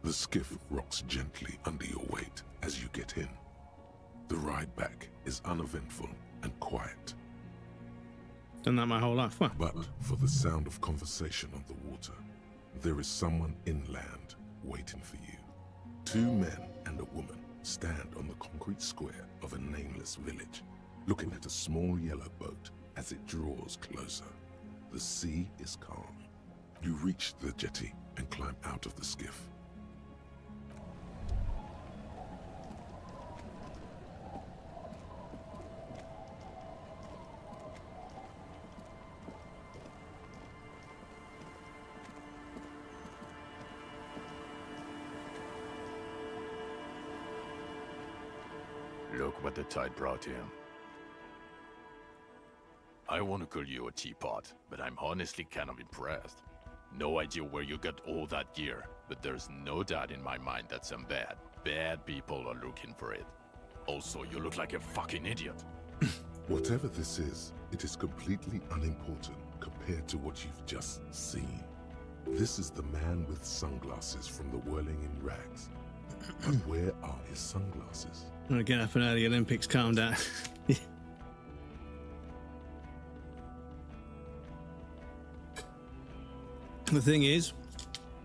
The skiff rocks gently under your weight as you get in. The ride back is uneventful and quiet. Done that my whole life. Well. But for the sound of conversation on the water, there is someone inland waiting for you. 2 men and a woman stand on the concrete square of a nameless village, looking at a small yellow boat as it draws closer. The sea is calm. You reach the jetty and climb out of the skiff. Look what the tide brought him. I want to call you a teapot, but I'm honestly kind of impressed. No idea where you got all that gear, but there's no doubt in my mind that some bad people are looking for it. Also, you look like a fucking idiot. Whatever this is, it is completely unimportant compared to what you've just seen. This is the man with sunglasses from the whirling in rags. But where are his sunglasses? I'm gonna get up and early Olympics, calm down. The thing is,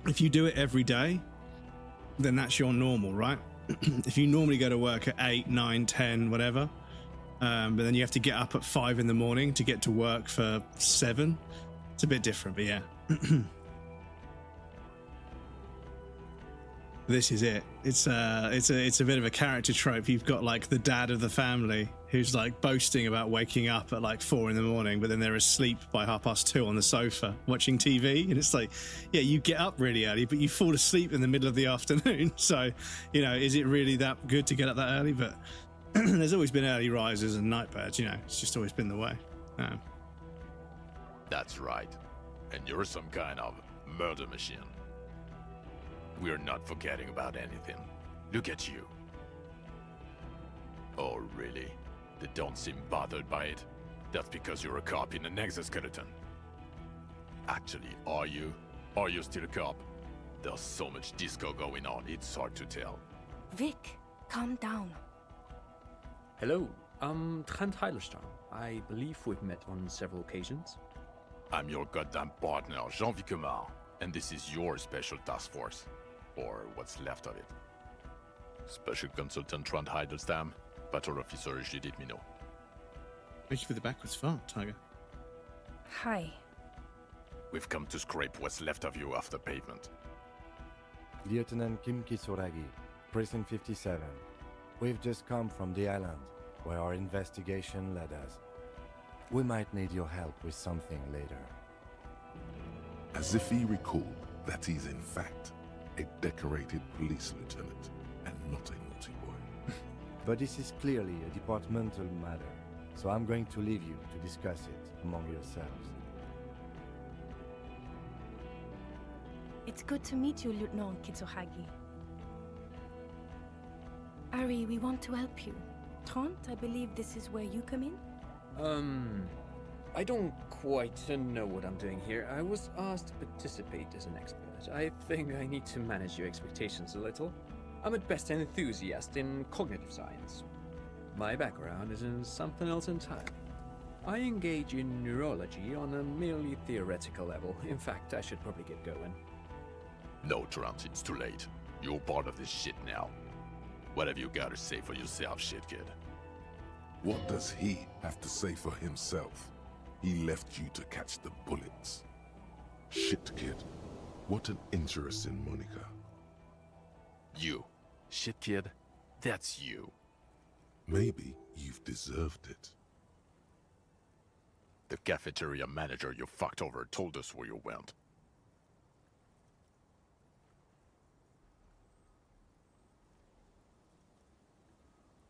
if you do it every day, then that's your normal, right? If you normally go to work at 8, 9, 10, whatever, but then you have to get up at 5 in the morning to get to work for 7, it's a bit different, but yeah. This is it. It's a bit of a character trope. You've got like the dad of the family who's like boasting about waking up at like 4 in the morning, but then they're asleep by 2:30 on the sofa watching TV. And it's like, yeah, you get up really early, but you fall asleep in the middle of the afternoon. So, you know, is it really that good to get up that early? But there's always been early risers and night birds, you know, it's just always been the way. That's right. And you're some kind of murder machine. We're not forgetting about anything. Look at you. Oh, really? They don't seem bothered by it? That's because you're a cop in an exoskeleton. Actually, are you? Are you still a cop? There's so much disco going on, it's hard to tell. Vic, calm down. Hello, I'm Trent Heilerstein. I believe we've met on several occasions. I'm your goddamn partner, Jean-Vic Comar, and this is your special task force. Or what's left of it. Special Consultant Trent Heidelstein, Patrol Officer Judith Minot. Thank you for the backwards fart, Tiger. Hi. We've come to scrape what's left of you off the pavement. Lieutenant Kim Kisuragi, Precinct 57. We've just come from the island, where our investigation led us. We might need your help with something later. As if he recalled that he's in fact a decorated police lieutenant and not a naughty boy. But this is clearly a departmental matter, so I'm going to leave you to discuss it among yourselves. It's good to meet you, Lieutenant Kitsuhagi. Ari, we want to help you. Trent, I believe this is where you come in? I don't quite know what I'm doing here. I was asked to participate as an expert. I think I need to manage your expectations a little. I'm at best an enthusiast in cognitive science. My background is in something else entirely. I engage in neurology on a merely theoretical level. In fact, I should probably get going. No, Trent, it's too late. You're part of this shit now. What have you got to say for yourself, shit kid? What does he have to say for himself? He left you to catch the bullets. Shit kid. What an interesting moniker. You. Shit kid? That's you. Maybe you've deserved it. The cafeteria manager you fucked over told us where you went.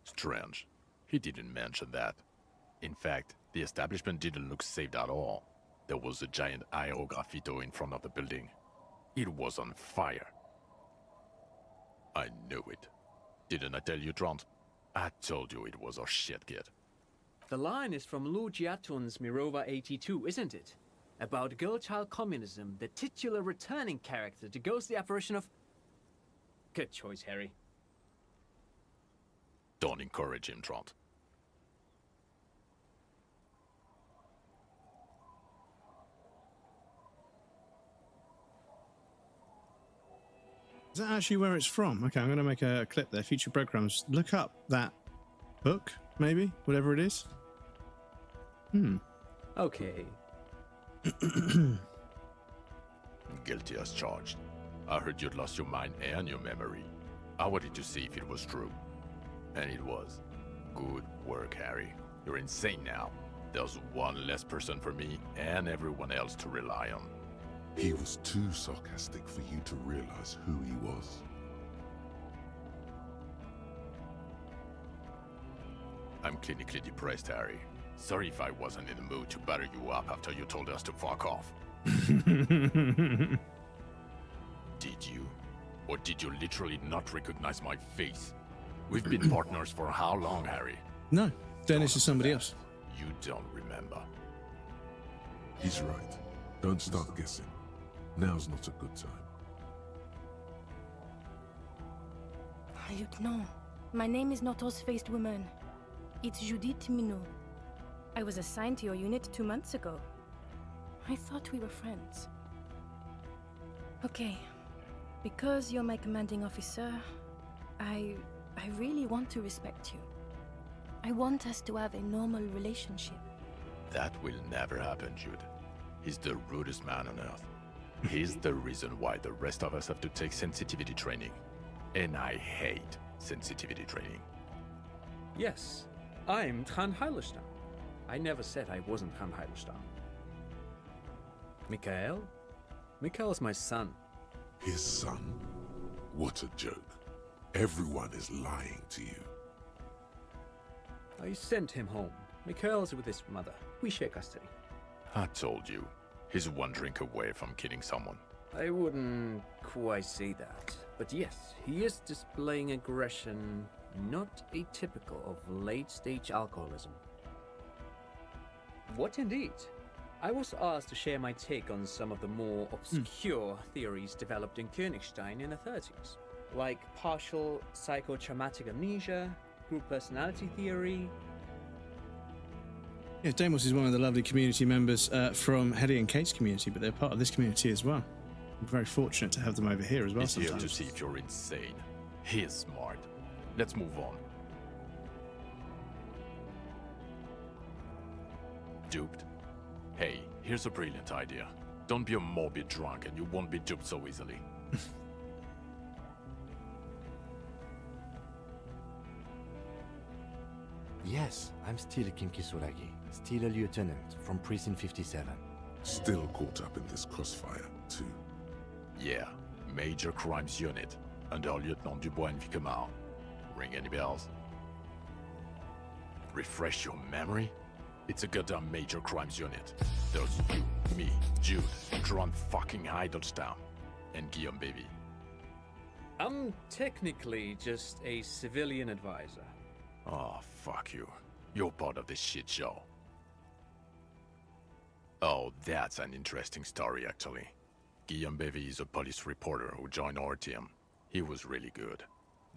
Strange. He didn't mention that. In fact, the establishment didn't look saved at all. There was a giant aerograffito in front of the building. It was on fire. I knew it. Didn't I tell you, Trent? I told you it was our shit kid. The line is from Lu Jiatun's Mirova 82, isn't it? About girl-child communism, the titular returning character to ghost the apparition of... Good choice, Harry. Don't encourage him, Trent. Is that actually where it's from? Okay, I'm going to make a clip there. Future breadcrumbs. Look up that book, maybe? Whatever it is. Okay. Guilty as charged. I heard you'd lost your mind and your memory. I wanted to see if it was true. And it was. Good work, Harry. You're insane now. There's one less person for me and everyone else to rely on. He was too sarcastic for you to realize who he was. I'm clinically depressed, Harry. Sorry if I wasn't in the mood to batter you up after you told us to fuck off. Did you? Or did you literally not recognize my face? We've been partners for how long, Harry? No, Dennis is somebody else. You don't remember. He's right. Don't start guessing. Now's not a good time. Lieutenant, my name is not Rose-Faced Woman. It's Judith Minot. I was assigned to your unit 2 months ago. I thought we were friends. Okay, because you're my commanding officer, I really want to respect you. I want us to have a normal relationship. That will never happen, Jude. He's the rudest man on earth. He's the reason why the rest of us have to take sensitivity training. And I hate sensitivity training. Yes, I'm Tran Heilerstein. I never said I wasn't Tran Heilerstein. Mikhail? Mikhail's my son. His son? What a joke. Everyone is lying to you. I sent him home. Mikhail's with his mother. We share custody. I told you. He's one drink away from killing someone. I wouldn't quite say that. But yes, he is displaying aggression not atypical of late-stage alcoholism. What indeed? I was asked to share my take on some of the more obscure theories developed in Königstein in the 30s, like partial psychotraumatic amnesia, group personality theory. Yeah, Damos is one of the lovely community members from Hetty and Kate's community, but they're part of this community as well. I'm very fortunate to have them over here as well. He's here sometimes. to see if you're insane. He is smart. Let's move on. Duped? Hey, here's a brilliant idea. Don't be a morbid drunk and you won't be duped so easily. Yes, I'm still Kinki Solagi, still a lieutenant from Precinct 57. Still caught up in this crossfire, too. Yeah, Major Crimes Unit, under Lieutenant Dubois and Vicomar. Ring any bells? Refresh your memory? It's a goddamn Major Crimes Unit. There's you, me, Jude, Tron fucking Heidelstein, and Guillaume Baby. I'm technically just a civilian advisor. Oh, fuck you. You're part of this shit show. Oh, that's an interesting story, actually. Guillaume Bevy is a police reporter who joined our team. He was really good.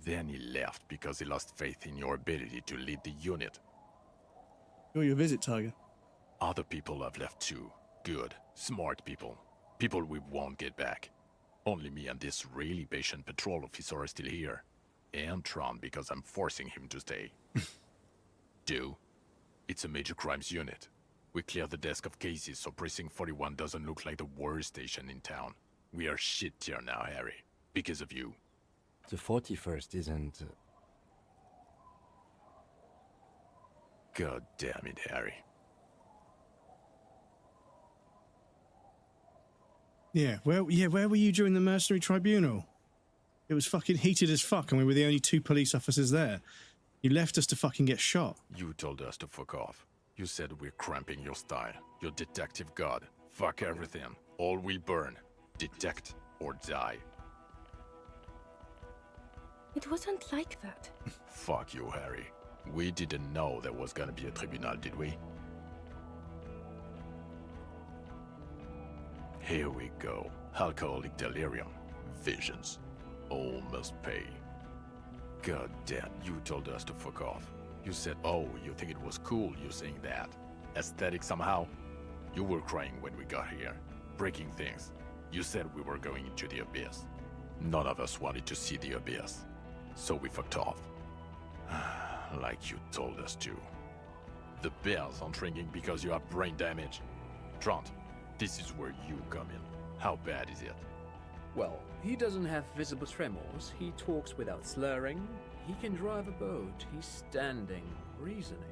Then he left because he lost faith in your ability to lead the unit. You're your visit, Tiger. Other people have left too. Good, smart people. People we won't get back. Only me and this really patient patrol officer are still here. And Tron because I'm forcing him to stay. Do? It's a Major Crimes Unit. We clear the desk of cases so Precinct 41 doesn't look like the worst station in town. We are shit tier now, Harry. Because of you. The 41st isn't... God damn it, Harry. Yeah, where were you during the mercenary tribunal? It was fucking heated as fuck and we were the only 2 police officers there. You left us to fucking get shot. You told us to fuck off. You said we're cramping your style. Your detective god. Fuck everything. All will burn. Detect or die. It wasn't like that. Fuck you, Harry. We didn't know there was gonna be a tribunal, did we? Here we go. Alcoholic delirium. Visions. All must pay. God damn, you told us to fuck off. You said, oh, you think it was cool you saying that. Aesthetic somehow? You were crying when we got here. Breaking things. You said we were going into the abyss. None of us wanted to see the abyss. So we fucked off. Like you told us to. The bells aren't ringing because you have brain damage. Trant, this is where you come in. How bad is it? Well, he doesn't have visible tremors, he talks without slurring, he can drive a boat, he's standing, reasoning.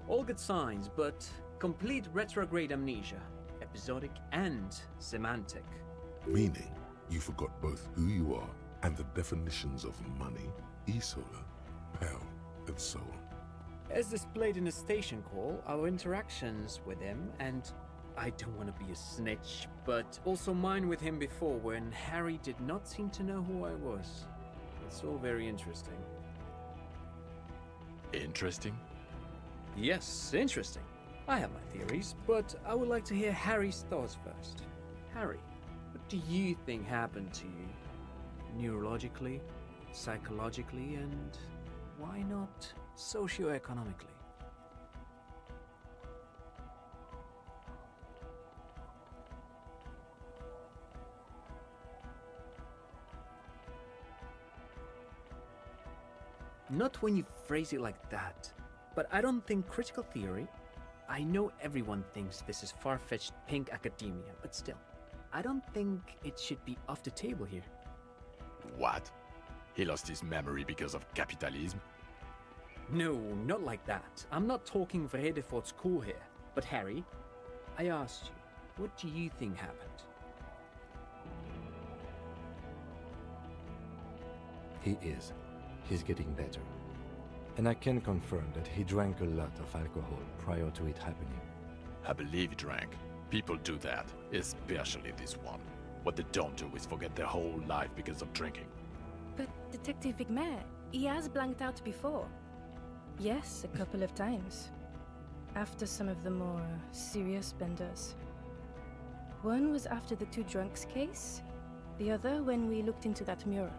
All good signs, but complete retrograde amnesia, episodic and semantic. Meaning, you forgot both who you are and the definitions of money, Isola, pal, and so on. As displayed in the station call, our interactions with him, and I don't want to be a snitch, but also mine with him before when Harry did not seem to know who I was. It's all very interesting. Interesting? Yes, interesting. I have my theories, but I would like to hear Harry's thoughts first. Harry, what do you think happened to you? Neurologically, psychologically, and why not socioeconomically? Not when you phrase it like that. But I don't think critical theory. I know everyone thinks this is far-fetched pink academia, but still, I don't think it should be off the table here. What? He lost his memory because of capitalism? No, not like that. I'm not talking Vrede for school here. But Harry, I asked you, what do you think happened? He is. He's getting better. And I can confirm that he drank a lot of alcohol prior to it happening. I believe he drank. People do that, especially this one. What they don't do is forget their whole life because of drinking. But Detective Vigmer, he has blanked out before. Yes, a couple of times. After some of the more serious benders. One was after the two drunks case, the other when we looked into that mural.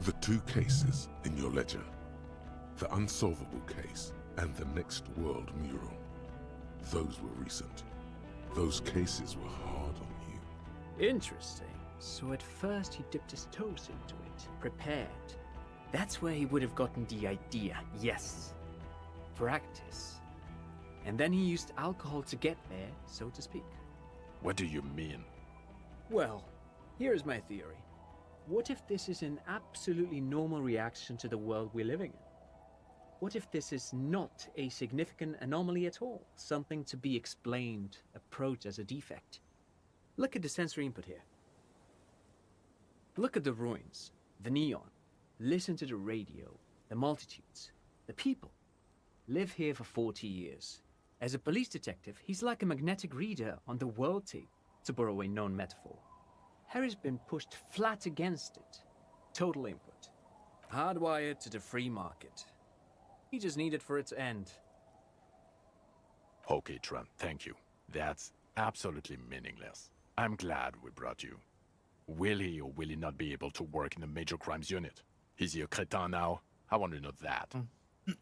The two cases in your ledger, the unsolvable case and the Next World mural, those were recent. Those cases were hard on you. Interesting. So at first he dipped his toes into it, prepared. That's where he would have gotten the idea, yes. Practice. And then he used alcohol to get there, so to speak. What do you mean? Well, here's my theory. What if this is an absolutely normal reaction to the world we're living in? What if this is not a significant anomaly at all? Something to be explained, approached as a defect? Look at the sensory input here. Look at the ruins, the neon. Listen to the radio, the multitudes, the people. Live here for 40 years. As a police detective, he's like a magnetic reader on the world tape, to borrow a known metaphor. Harry's been pushed flat against it. Total input. Hardwired to the free market. He just needed for it to end. Okay, Trent, thank you. That's absolutely meaningless. I'm glad we brought you. Will he or will he not be able to work in the major crimes unit? Is he a cretin now? I want to know that.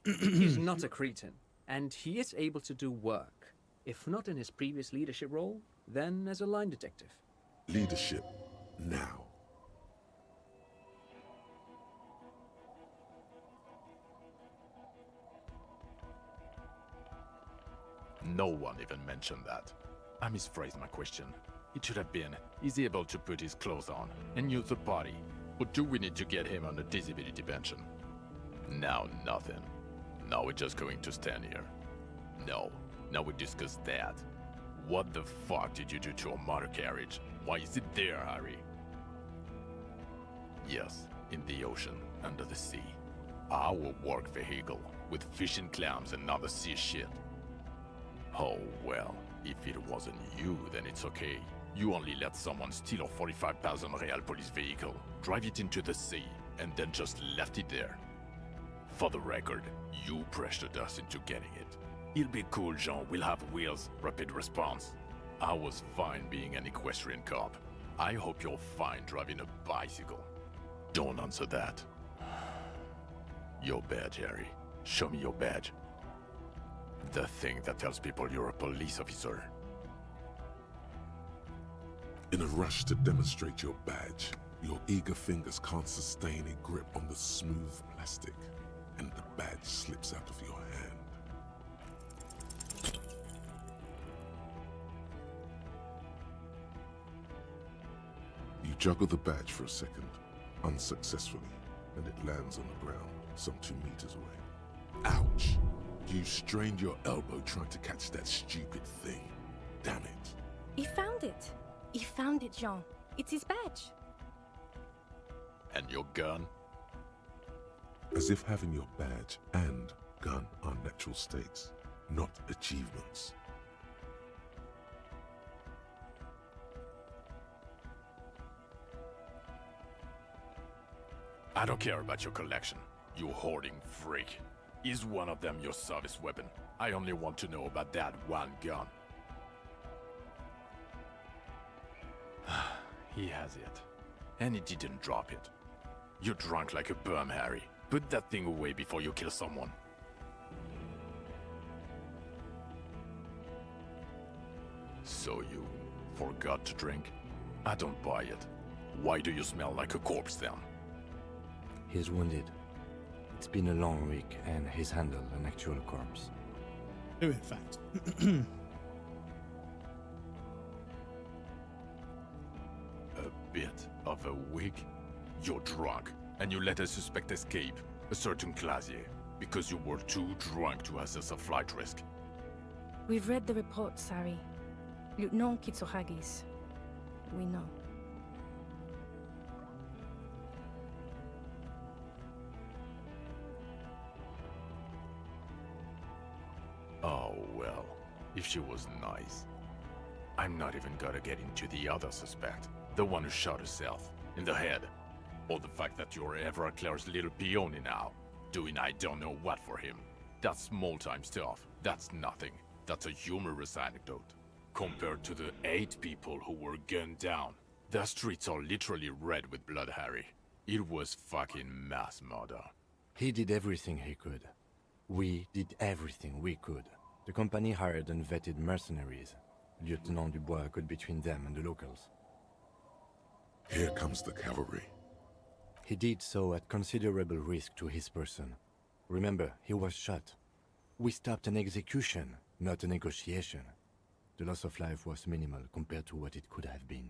He's not a cretin, and he is able to do work. If not in his previous leadership role, then as a line detective. Leadership, now. No one even mentioned that. I misphrased my question. It should have been, is he able to put his clothes on and use the body? Or do we need to get him on a disability pension? Now nothing. Now we're just going to stand here. No, now we discuss that. What the fuck did you do to our motor carriage? Why is it there, Harry? Yes, in the ocean, under the sea. Our work vehicle, with fish and clams and other sea shit. Oh well, if it wasn't you, then it's okay. You only let someone steal a 45,000 real police vehicle, drive it into the sea, and then just left it there. For the record, you pressured us into getting it. It'll be cool, Jean. We'll have wheels, rapid response. I was fine being an equestrian cop. I hope you're fine driving a bicycle. Don't answer that. Your badge, Harry. Show me your badge. The thing that tells people you're a police officer. In a rush to demonstrate your badge, your eager fingers can't sustain a grip on the smooth plastic, and the badge slips out of your hand. You juggle the badge for a second, unsuccessfully, and it lands on the ground, some 2 meters away. Ouch! You strained your elbow trying to catch that stupid thing. Damn it. He found it. He found it, Jean. It's his badge. And your gun? As if having your badge and gun are natural states, not achievements. I don't care about your collection, you hoarding freak. Is one of them your service weapon? I only want to know about that one gun. He has it. And he didn't drop it. You're drunk like a bum, Harry. Put that thing away before you kill someone. So you forgot to drink? I don't buy it. Why do you smell like a corpse then? He's wounded. It's been a long week and he's handled an actual corpse. Do in fact. A bit of a week? You're drunk, and you let a suspect escape, a certain Clasier, because you were too drunk to assess a flight risk. We've read the report, Sari. Lieutenant Kitsuragis. We know. Oh, well, if she was nice. I'm not even gonna get into the other suspect, the one who shot herself, in the head. Or the fact that you're Evra Claire's little peony now, doing I don't know what for him. That's small-time stuff. That's nothing. That's a humorous anecdote. Compared to the 8 people who were gunned down. The streets are literally red with blood, Harry. It was fucking mass murder. He did everything he could. We did everything we could. The company hired unvetted mercenaries. Lieutenant Dubois got between them and the locals. Here comes the cavalry. He did so at considerable risk to his person. Remember, he was shot. We stopped an execution, not a negotiation. The loss of life was minimal compared to what it could have been.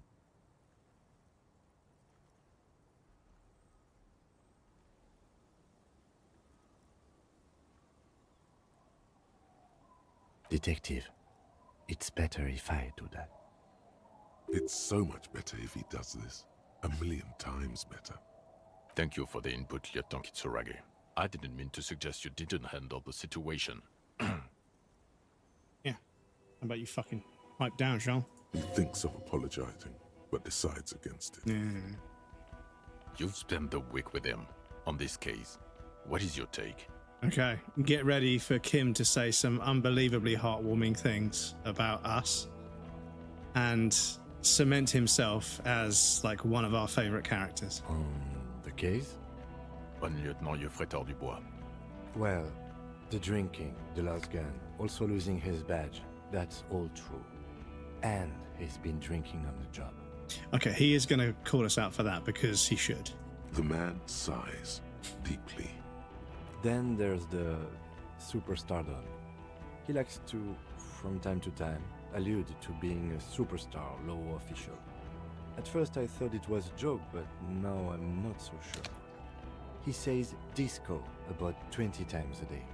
Detective, it's better if I do that. It's so much better if he does this. 1,000,000 times better. Thank you for the input, Lieutenant Kitsuragi. I didn't mean to suggest you didn't handle the situation. Yeah. How about you fucking pipe down, Jean? He thinks of apologizing, but decides against it. Yeah. You've spent the week with him on this case. What is your take? Okay, get ready for Kim to say some unbelievably heartwarming things about us and cement himself as like one of our favorite characters. The case? On Lieutenant Yefretor Dubois. Well, the drinking, the lost gun, also losing his badge, that's all true. And he's been drinking on the job. Okay, he is going to call us out for that because he should. The man sighs deeply. Then there's the superstardom. He likes to, from time to time, allude to being a superstar law official. At first I thought it was a joke, but now I'm not so sure. He says disco about 20 times a day.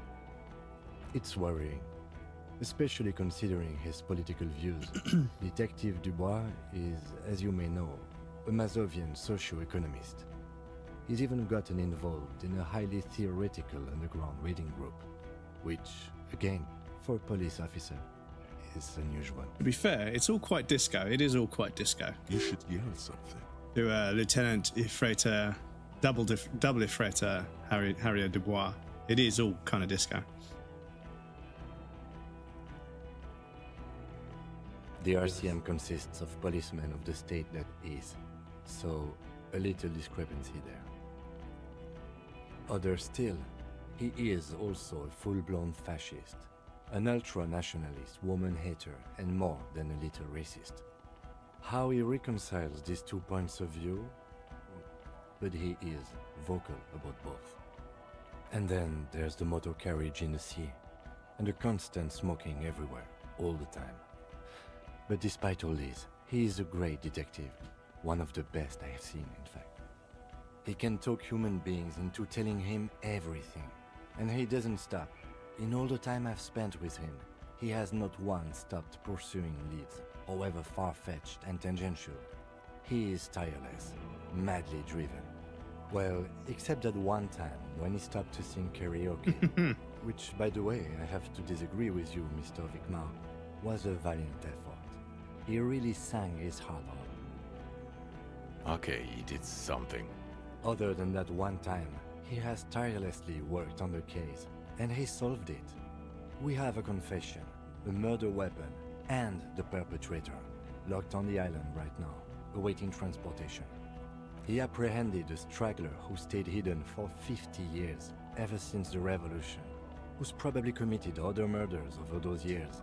It's worrying, especially considering his political views. Detective Dubois is, as you may know, a Mazovian socio-economist. He's even gotten involved in a highly theoretical underground reading group, which, again, for a police officer, is unusual. To be fair, it's all quite disco. It is all quite disco. You should yell something. To Lieutenant Ifrata, double Ifrata, Harrier Dubois. It is all kind of disco. The RCM consists of policemen of the state that is, so a little discrepancy there. Other still, he is also a full-blown fascist, an ultra-nationalist, woman-hater, and more than a little racist. How he reconciles these 2 points of view? But he is vocal about both. And then there's the motor carriage in the sea, and the constant smoking everywhere, all the time. But despite all this, he is a great detective, one of the best I have seen, in fact. He can talk human beings into telling him everything, and he doesn't stop. In all the time I've spent with him, he has not once stopped pursuing leads, however far-fetched and tangential. He is tireless, madly driven. Well, except that one time when he stopped to sing karaoke, which, by the way, I have to disagree with you, Mr. Vicmar, was a valiant effort. He really sang his heart out. Okay, he did something. Other than that one time, he has tirelessly worked on the case, and he solved it. We have a confession, a murder weapon, and the perpetrator, locked on the island right now, awaiting transportation. He apprehended a straggler who stayed hidden for 50 years, ever since the revolution, who's probably committed other murders over those years.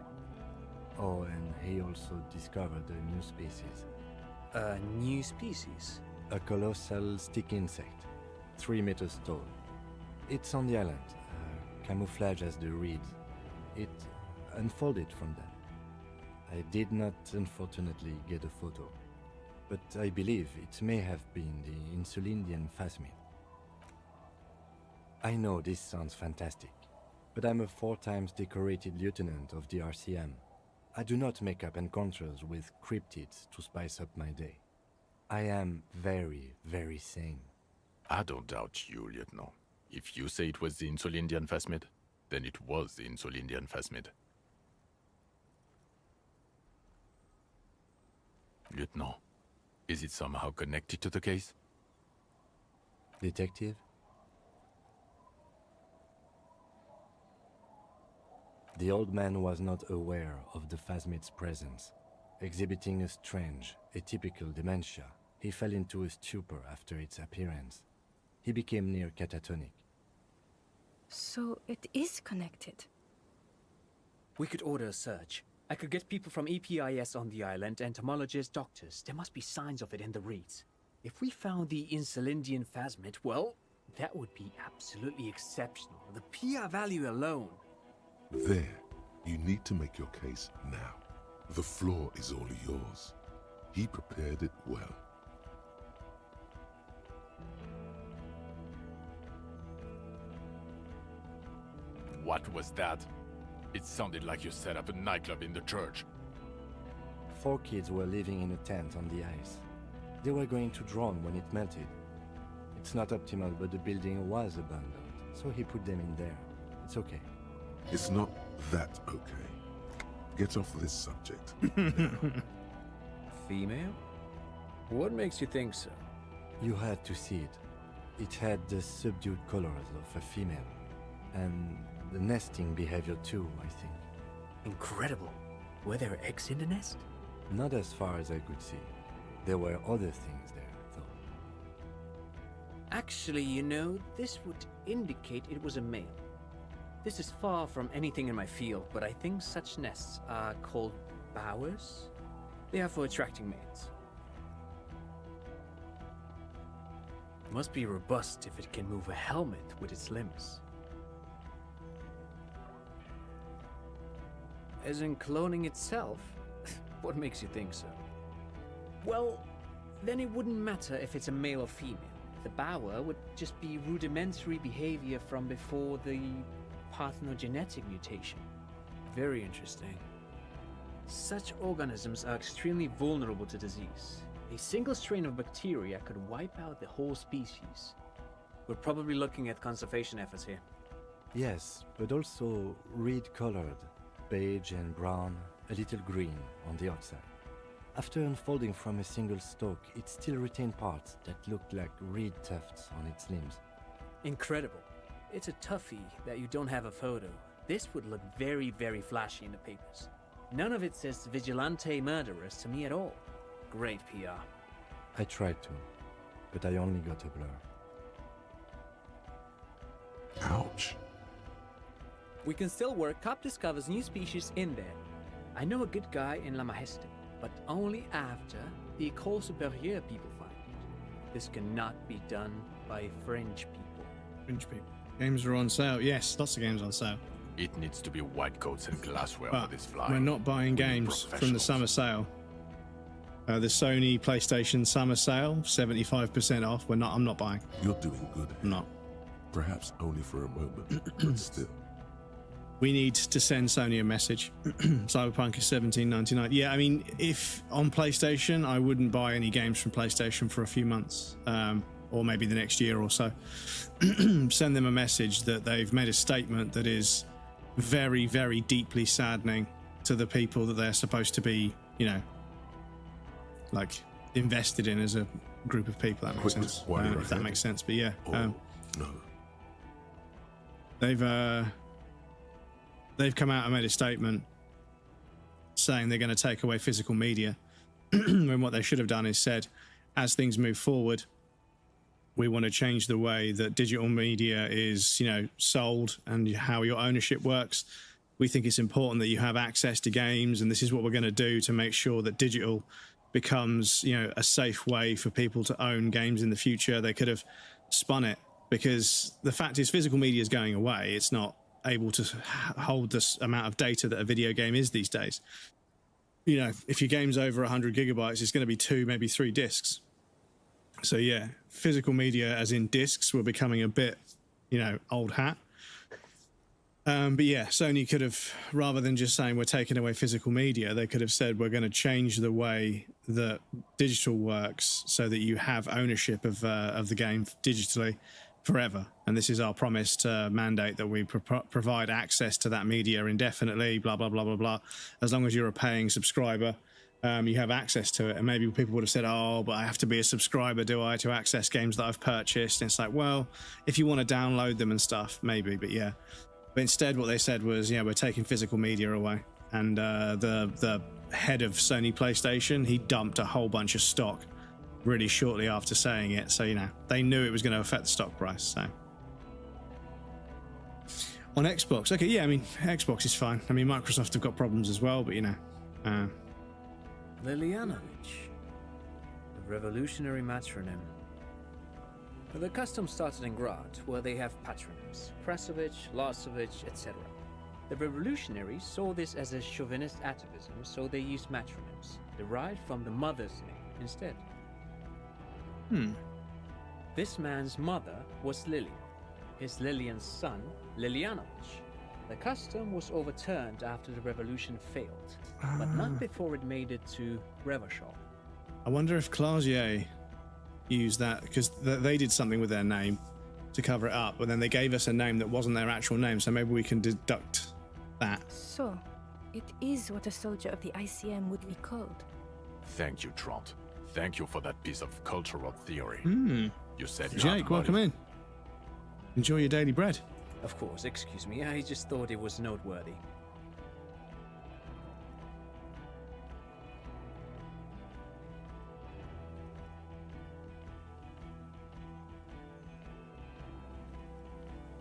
Oh, and he also discovered a new species. A new species? A colossal stick insect, 3 meters tall. It's on the island, camouflage as the reeds. It unfolded from them. I did not, unfortunately, get a photo, but I believe it may have been the Insulindian Phasmid. I know this sounds fantastic, but I'm a 4 times decorated lieutenant of the RCM. I do not make up encounters with cryptids to spice up my day. I am very, very sane. I don't doubt you, Lieutenant. If you say it was the Insulindian Phasmid, then it was the Insulindian Phasmid. Lieutenant, is it somehow connected to the case? Detective? The old man was not aware of the Phasmid's presence. Exhibiting a strange, atypical dementia, he fell into a stupor after its appearance. He became near catatonic. So it is connected. We could order a search. I could get people from EPIS on the island, entomologists, doctors. There must be signs of it in the reeds. If we found the Insulindian Phasmid, well, that would be absolutely exceptional. The PR value alone. There, you need to make your case now. The floor is all yours. He prepared it well. What was that? It sounded like you set up a nightclub in the church. 4 kids were living in a tent on the ice. They were going to drown when it melted. It's not optimal, but the building was abandoned, so he put them in there. It's okay. It's not that okay. Get off this subject. Female? What makes you think so? You had to see it. It had the subdued colors of a female. And the nesting behavior too, I think. Incredible. Were there eggs in the nest? Not as far as I could see. There were other things there, though. Actually, you know, this would indicate it was a male. This is far from anything in my field, but I think such nests are called bowers. They are for attracting mates. Must be robust if it can move a helmet with its limbs. As in cloning itself? What makes you think so? Well, then it wouldn't matter if it's a male or female. The bower would just be rudimentary behavior from before the parthenogenetic mutation. Very interesting. Such organisms are extremely vulnerable to disease. A single strain of bacteria could wipe out the whole species. We're probably looking at conservation efforts here. Yes, but also reed-colored, beige and brown, a little green on the outside. After unfolding from a single stalk, it still retained parts that looked like reed tufts on its limbs. Incredible. It's a toughie that you don't have a photo. This would look very, very flashy in the papers. None of it says vigilante murderers to me at all. Great PR. I tried to, but I only got a blur. Ouch. We can still work. Cop discovers new species in there. I know a good guy in La Majeste, but only after the École Supérieure people find it. This cannot be done by French people. French people. Games are on sale. Yes, lots of games on sale. It needs to be white coats and glassware But for this fly. we're not buying games from the summer sale. The Sony PlayStation summer sale, 75% off. I'm not buying. You're doing good. I'm not. Perhaps only for a moment, but still. We need to send Sony a message. Cyberpunk is $17.99. Yeah, I mean, if on PlayStation, I wouldn't buy any games from PlayStation for a few months, or maybe the next year or so. Send them a message that they've made a statement that is very, very deeply saddening to the people that they're supposed to be, you know, like invested in as a group of people. That makes sense. If that makes sense, but yeah, no. they've come out and made a statement saying they're going to take away physical media, when what they should have done is said, as things move forward, we want to change the way that digital media is, sold and how your ownership works. We think it's important that you have access to games, and this is what we're going to do to make sure that digital becomes, a safe way for people to own games in the future. They could have spun it, because the fact is physical media is going away. It's not able to hold this amount of data that a video game is these days. If your game's over 100 gigabytes, it's going to be 2, maybe 3 discs. So yeah, physical media as in discs were becoming a bit, old hat. But yeah, Sony could have, rather than just saying we're taking away physical media, they could have said we're going to change the way that digital works so that you have ownership of the game digitally forever. And this is our promise to mandate that we provide access to that media indefinitely, blah, blah, blah, blah, blah. As long as you're a paying subscriber, you have access to it. And maybe people would have said, oh, but I have to be a subscriber, do I, to access games that I've purchased? And it's like, well, if you want to download them and stuff, maybe, but yeah. But instead what they said was, we're taking physical media away. And the head of Sony PlayStation, he dumped a whole bunch of stock really shortly after saying it. So, they knew it was going to affect the stock price. So on Xbox, okay, yeah, Xbox is fine. Microsoft have got problems as well, but Lilianovich, the revolutionary matronym. The custom started in Grad, where they have patronyms, Prasovich, Lasovich, etc. The revolutionaries saw this as a chauvinist atavism, so they used matronyms, derived from the mother's name instead. This man's mother was Lily, his Lilian's son, Lilianovich. The custom was overturned after the revolution failed, but not before it made it to Revachol. I wonder if Clausier used that, because they did something with their name to cover it up, but then they gave us a name that wasn't their actual name, so maybe we can deduct that. So, it is what a soldier of the ICM would be called. Thank you, Trant. Thank you for that piece of cultural theory. You said you Jake, welcome in. Enjoy your daily bread. Of course, excuse me, I just thought it was noteworthy.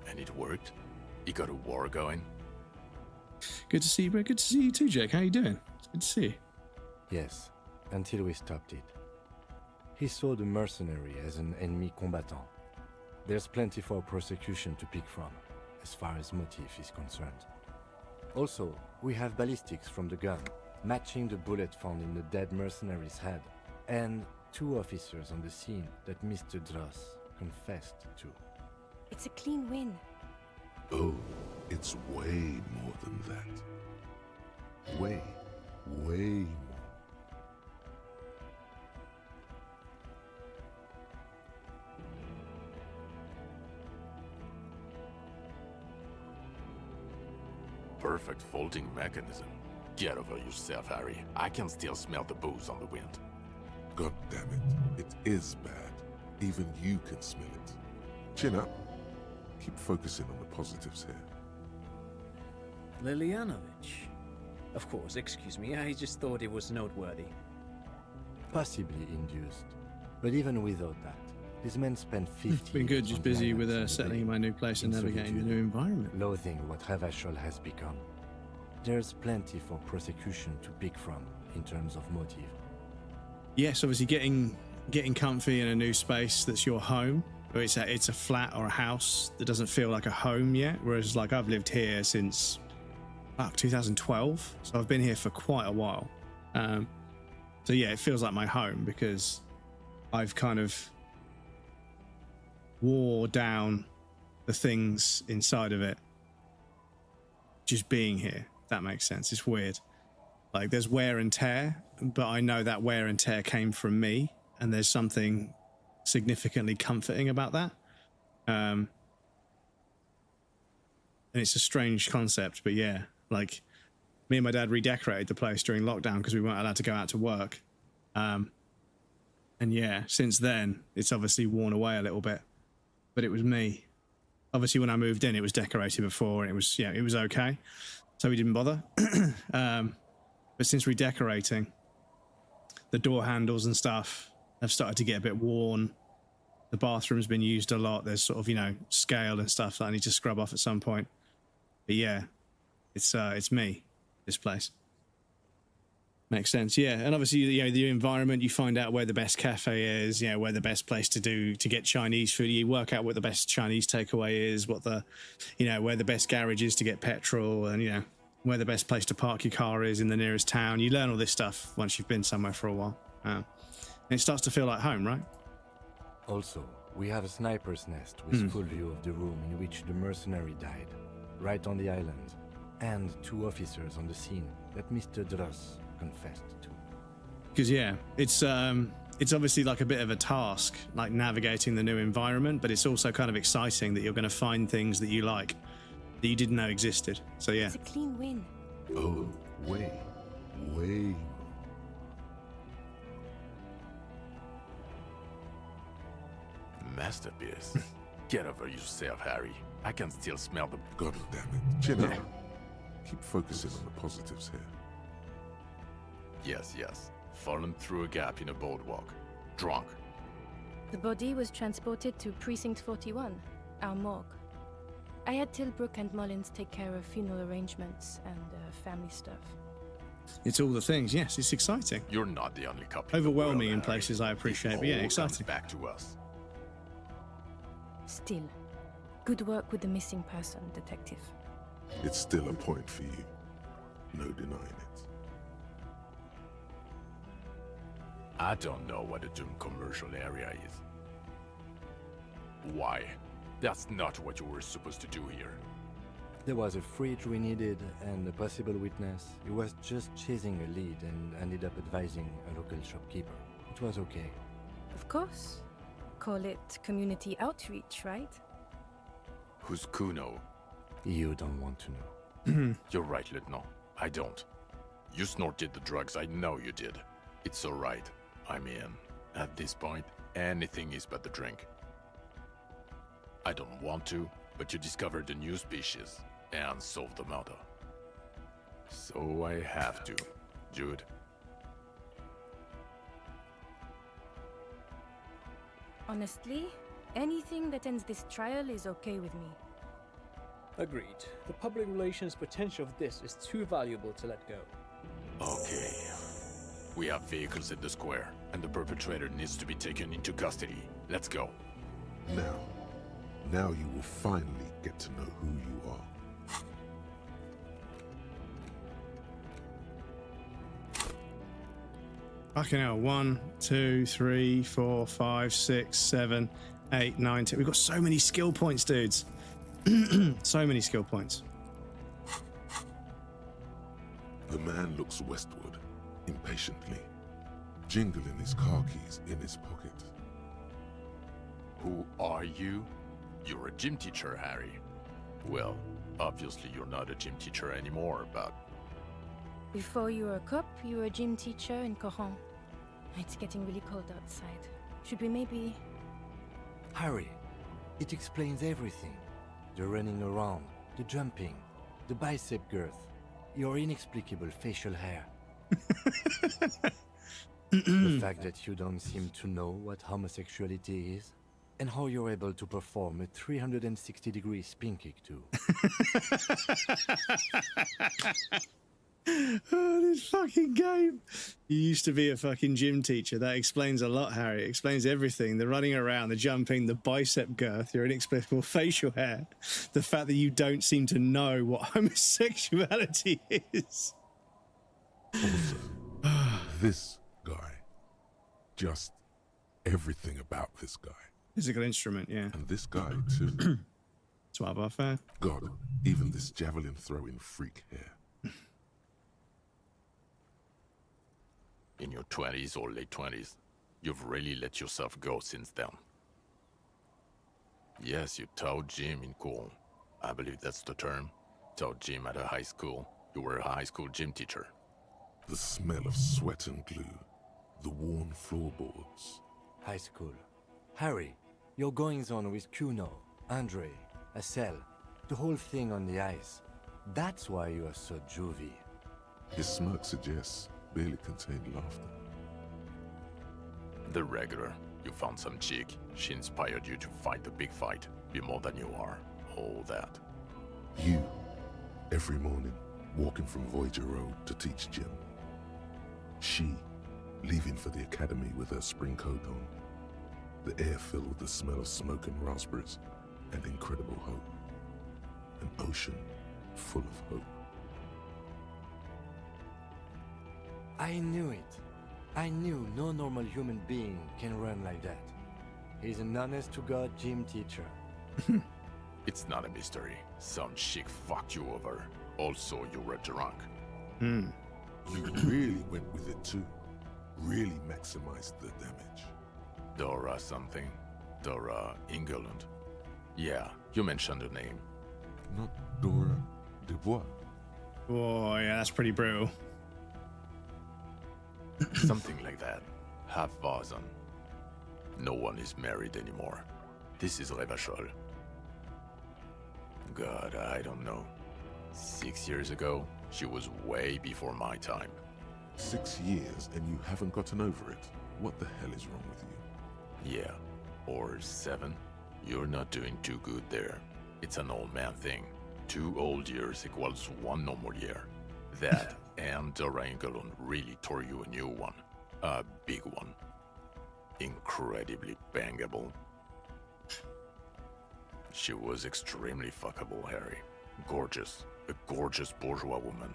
And it worked? You got a war going? Good to see you, bro. Good to see you too, Jake. How you doing? It's good to see you. Yes, until we stopped it. He saw the mercenary as an ennemi combatant. There's plenty for prosecution to pick from, as far as motive is concerned. Also, we have ballistics from the gun, matching the bullet found in the dead mercenary's head, and 2 officers on the scene that Mr. Dross confessed to. It's a clean win. Oh, it's way more than that. Way more. Perfect folding mechanism. Get over yourself, Harry. I can still smell the booze on the wind. God damn it. It is bad. Even you can smell it. Chin up. Keep focusing on the positives here. Lilianovich. Of course, excuse me, I just thought it was noteworthy. Possibly induced. But even without that, these men spent 50 It's been good, just busy with settling in my new place and navigating the new environment. Loathing what Revachol has become. There's plenty for prosecution to pick from in terms of motive. Yes, obviously getting comfy in a new space that's your home. Or it's a flat or a house that doesn't feel like a home yet. Whereas like I've lived here since 2012, so I've been here for quite a while. So yeah, it feels like my home because I've kind of wore down the things inside of it just being here, if that makes sense. It's weird. Like there's wear and tear, but I know that wear and tear came from me, and there's something significantly comforting about that. And it's a strange concept, but yeah, like me and my dad redecorated the place during lockdown because we weren't allowed to go out to work. And yeah, since then it's obviously worn away a little bit, but it was me. Obviously when I moved in, it was decorated before and it was okay. so we didn't bother. But since redecorating, the door handles and stuff have started to get a bit worn. The bathroom's been used a lot. There's sort of, you know, scale and stuff that I need to scrub off at some point. But yeah, it's me, this place. Makes sense, yeah. And obviously, you know, the environment, you find out where the best cafe is, you know, where the best place to get Chinese food. You work out what the best Chinese takeaway is, what the, you know, where the best garage is to get petrol, and, you know, where the best place to park your car is in the nearest town. You learn all this stuff once you've been somewhere for a while. And it starts to feel like home, right? Also, we have a sniper's nest with full view of the room in which the mercenary died, right on the island, and 2 officers on the scene that Mr. Dross confessed to. Because yeah, it's obviously like a bit of a task, like navigating the new environment, but it's also kind of exciting that you're going to find things that you like that you didn't know existed. So yeah, It's a clean win. Oh, way. Masterpiece. Get over yourself, Harry. I can still smell the... God damn it. Chin up. Keep focusing on the positives here. Yes. Fallen through a gap in a boardwalk. Drunk. The body was transported to Precinct 41, our morgue. I had Tilbrook and Mullins take care of funeral arrangements and family stuff. it's all the things. Yes, it's exciting. You're not the only couple. Overwhelming in places I appreciate, but yeah, exciting. Back to us. Still, good work with the missing person, Detective. It's still a point for you. No denying it. I don't know what a Doom commercial area is. Why? That's not what you were supposed to do here. There was a fridge we needed and a possible witness. He was just chasing a lead and ended up advising a local shopkeeper. It was okay. Of course. Call it community outreach, right? Who's Kuno? You don't want to know. You're right, Lieutenant. I don't. You snorted the drugs, I know you did. It's alright. I mean, at this point, anything is but the drink. I don't want to, but you discovered a new species and solved the murder. So I have to, Jude. Honestly, anything that ends this trial is okay with me. Agreed. The public relations potential of this is too valuable to let go. Okay. We have vehicles in the square, and the perpetrator needs to be taken into custody. Let's go. Now you will finally get to know who you are. Fucking hell. 1, 2, 3, 4, 5, 6, 7, 8, 9, 10. We've got so many skill points, dudes. So many skill points. The man looks westward, impatiently, jingling his car keys in his pocket. Who are you? You're a gym teacher, Harry. Well, obviously you're not a gym teacher anymore, but... Before you were a cop, you were a gym teacher in Coron. It's getting really cold outside. Should we maybe... Harry, it explains everything. The running around, the jumping, the bicep girth, your inexplicable facial hair. The fact that you don't seem to know what homosexuality is, and how you're able to perform a 360-degree spin kick too. Oh, this fucking game. You used to be a fucking gym teacher. That explains a lot, Harry. It explains everything. The running around, the jumping, the bicep girth, your inexplicable facial hair, the fact that you don't seem to know what homosexuality is. Also, this guy. Just everything about this guy. Physical instrument, yeah. And this guy, too. 12 off fair. God, even this javelin throwing freak here. In your 20s or late 20s, you've really let yourself go since then. Yes, you taught gym in Cool. I believe that's the term. Taught gym at a high school. You were a high school gym teacher. The smell of sweat and glue. The worn floorboards. High school. Harry, your goings-on with Kuno, Andre, Assel, the whole thing on the ice. That's why you are so juvie. His smirk suggests barely contained laughter. The regular. You found some chick. She inspired you to fight the big fight. Be more than you are. All that. You, every morning, walking from Voyager Road to teach gym. She, leaving for the academy with her spring coat on. The air filled with the smell of smoke and raspberries, and incredible hope. An ocean full of hope. I knew it. I knew no normal human being can run like that. He's an honest-to-God gym teacher. It's not a mystery. Some chick fucked you over. Also, you were drunk. You really went with it too. Really maximized the damage. Dora something. Dora England. Yeah, you mentioned the name. Not Dora Dubois. Oh, yeah, that's pretty brutal. Something like that. Half Vazan. No one is married anymore. This is Revachol. God, I don't know. 6 years ago, she was way before my time. 6 years and you haven't gotten over it. What the hell is wrong with you? Yeah, or 7. You're not doing too good there. It's an old man thing. 2 old years equals 1 normal year. That and Dora England really tore you a new one. A big one. Incredibly bangable. She was extremely fuckable, Harry. Gorgeous. A gorgeous bourgeois woman.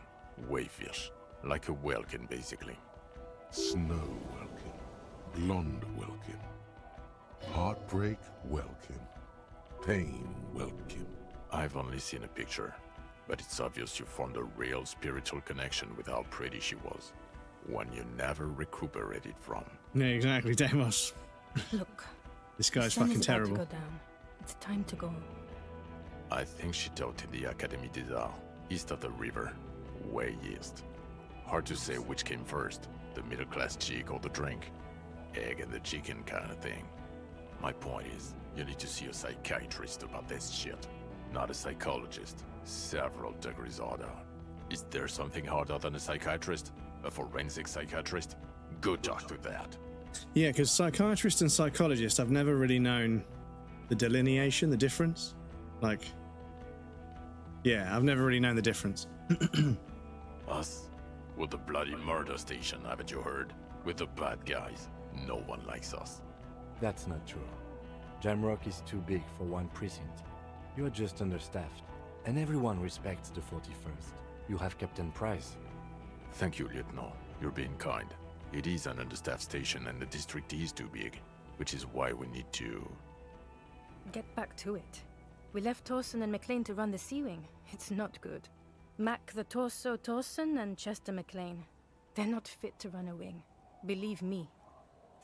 Wayfish. Like a Welkin, basically. Snow Welkin. Blonde Welkin. Heartbreak Welkin. Pain Welkin. I've only seen a picture, but it's obvious you formed a real spiritual connection with how pretty she was. One you never recuperated from. Yeah, exactly, Deimos. Look. This guy's the sun fucking is about terrible. to go down. It's time to go. I think she taught in the Académie des Arts, east of the river. Way east. Hard to say which came first, the middle-class chick or the drink. Egg and the chicken kind of thing. My point is, you need to see a psychiatrist about this shit. Not a psychologist. Several degrees harder. Is there something harder than a psychiatrist? A forensic psychiatrist? Go talk to that. Yeah, because psychiatrist and psychologist, I've never really known the delineation, the difference. Like, yeah, I've never really known the difference. Us? We're the bloody murder station, haven't you heard? We're the bad guys. No one likes us. That's not true. Jamrock is too big for one precinct. You are just understaffed, and everyone respects the 41st. You have Captain Price. Thank you, Lieutenant. You're being kind. It is an understaffed station and the district is too big, which is why we need to... Get back to it. We left Torsen and McLean to run the Sea Wing. It's not good. Mac the Torso Torsen and Chester McLean. They're not fit to run a wing. Believe me.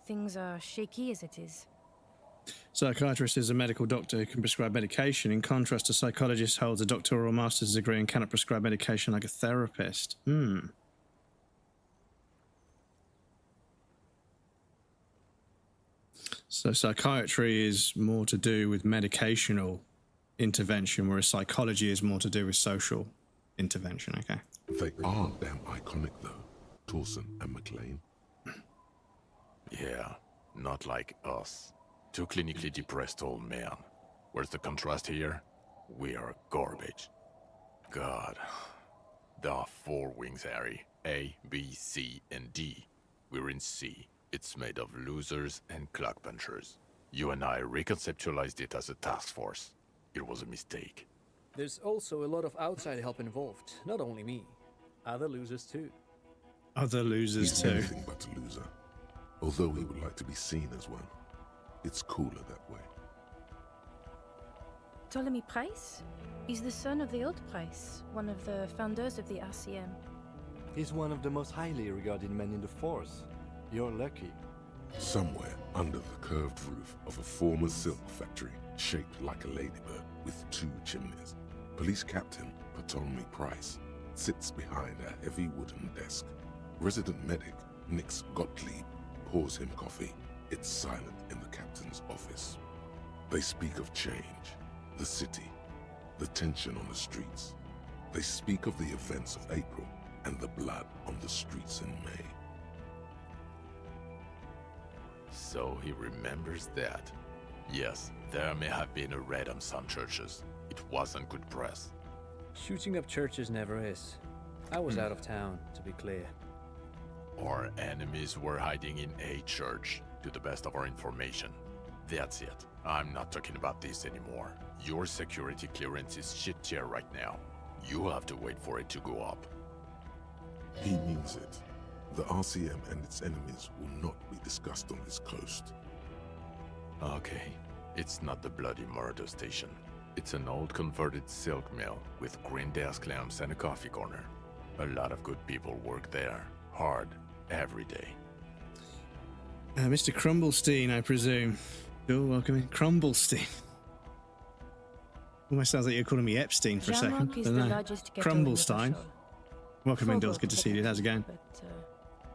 Things are shaky as it is. Psychiatrist is a medical doctor who can prescribe medication. In contrast, a psychologist holds a doctoral master's degree and cannot prescribe medication like a therapist. So psychiatry is more to do with medicational intervention, whereas psychology is more to do with social intervention, okay? They are damn iconic though, Torsen and McLean. Yeah, not like us. 2 clinically depressed old men. Where's the contrast here? We are garbage. God. There are 4 wings, Harry. A, B, C, and D. We're in C. It's made of losers and clock punchers. You and I reconceptualized it as a task force. It was a mistake. There's also a lot of outside help involved, not only me. Other losers too. Other losers He's too. anything but a loser. Although he would like to be seen as one. It's cooler that way. Ptolemy Price? He's the son of the old Price, one of the founders of the RCM. He's one of the most highly regarded men in the force. You're lucky. Somewhere under the curved roof of a former silk factory, shaped like a ladybird with 2 chimneys, Police Captain Ptolemy Price sits behind a heavy wooden desk. Resident medic Nix Gottlieb pours him coffee. It's silent in the captain's office. They speak of change, the city, the tension on the streets. They speak of the events of April and the blood on the streets in May. So he remembers that. Yes, there may have been a raid on some churches. It wasn't good press. Shooting up churches never is. I was out of town, to be clear. Our enemies were hiding in a church, to the best of our information. That's it. I'm not talking about this anymore. Your security clearance is shit tier right now. You have to wait for it to go up. He means it. The RCM and its enemies will not be discussed on this coast. Okay, it's not the bloody murder station. It's an old converted silk mill with green desk lamps and a coffee corner. A lot of good people work there, hard, every day. Mr. Crumblestein, I presume. Oh, welcome in. Crumblestein. Almost sounds like you're calling me Epstein for a second. Jamrock is the largest ghetto in Crumblestein. Welcome in, Dills. Good to see you. How's it going? But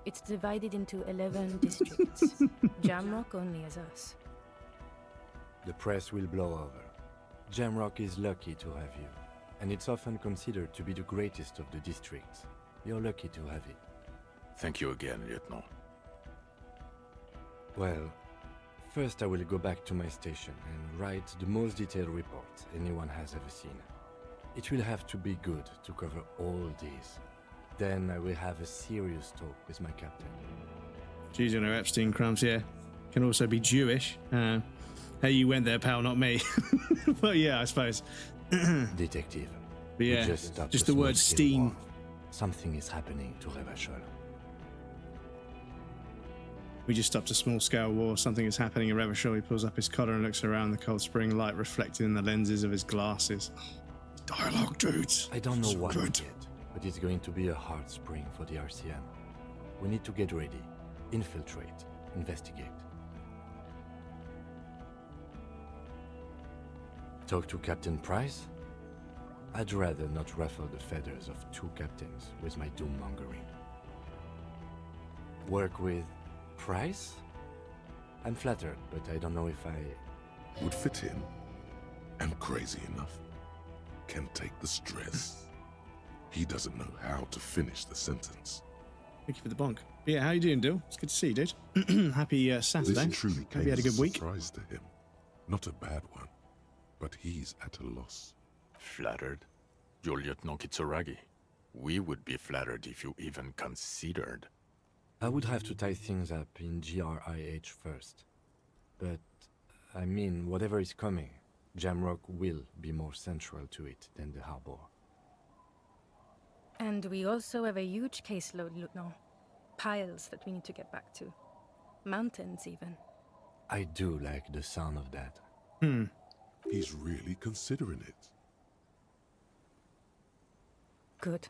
it's divided into 11 districts. Jamrock only has us. The press will blow over. Jamrock is lucky to have you, and it's often considered to be the greatest of the districts. You're lucky to have it. Thank you again, Lieutenant. Well, first I will go back to my station and write the most detailed report anyone has ever seen. It will have to be good to cover all these. Then I will have a serious talk with my captain. Geez, you know Epstein crumbs, yeah. Can also be Jewish. Hey, you went there, pal, not me. Well, yeah, I suppose. Detective. But yeah, just the word Steen. Something is happening to Revachol. We just stopped a small-scale war. Something is happening in Revachol. He pulls up his collar and looks around, the cold spring light reflected in the lenses of his glasses. Dialogue, dudes. I don't know what yet, but it's going to be a hard spring for the RCM. We need to get ready, infiltrate, investigate. Talk to Captain Price? I'd rather not ruffle the feathers of two captains with my doom-mongering. Work with Price? I'm flattered, but I don't know if I... Would fit in, and crazy enough, can take the stress. He doesn't know how to finish the sentence. Thank you for the bonk. Yeah, how you doing, Dill? It's good to see you, dude. Happy Saturday. This truly came Hope you had a as good week. Surprise to him. Not a bad one, but he's at a loss. Flattered? You're Lieutenant Kitsuragi. We would be flattered if you even considered. I would have to tie things up in GRIH first. But, I mean, whatever is coming, Jamrock will be more central to it than the harbor. And we also have a huge caseload, Lieutenant. Piles that we need to get back to. Mountains, even. I do like the sound of that. He's really considering it. Good.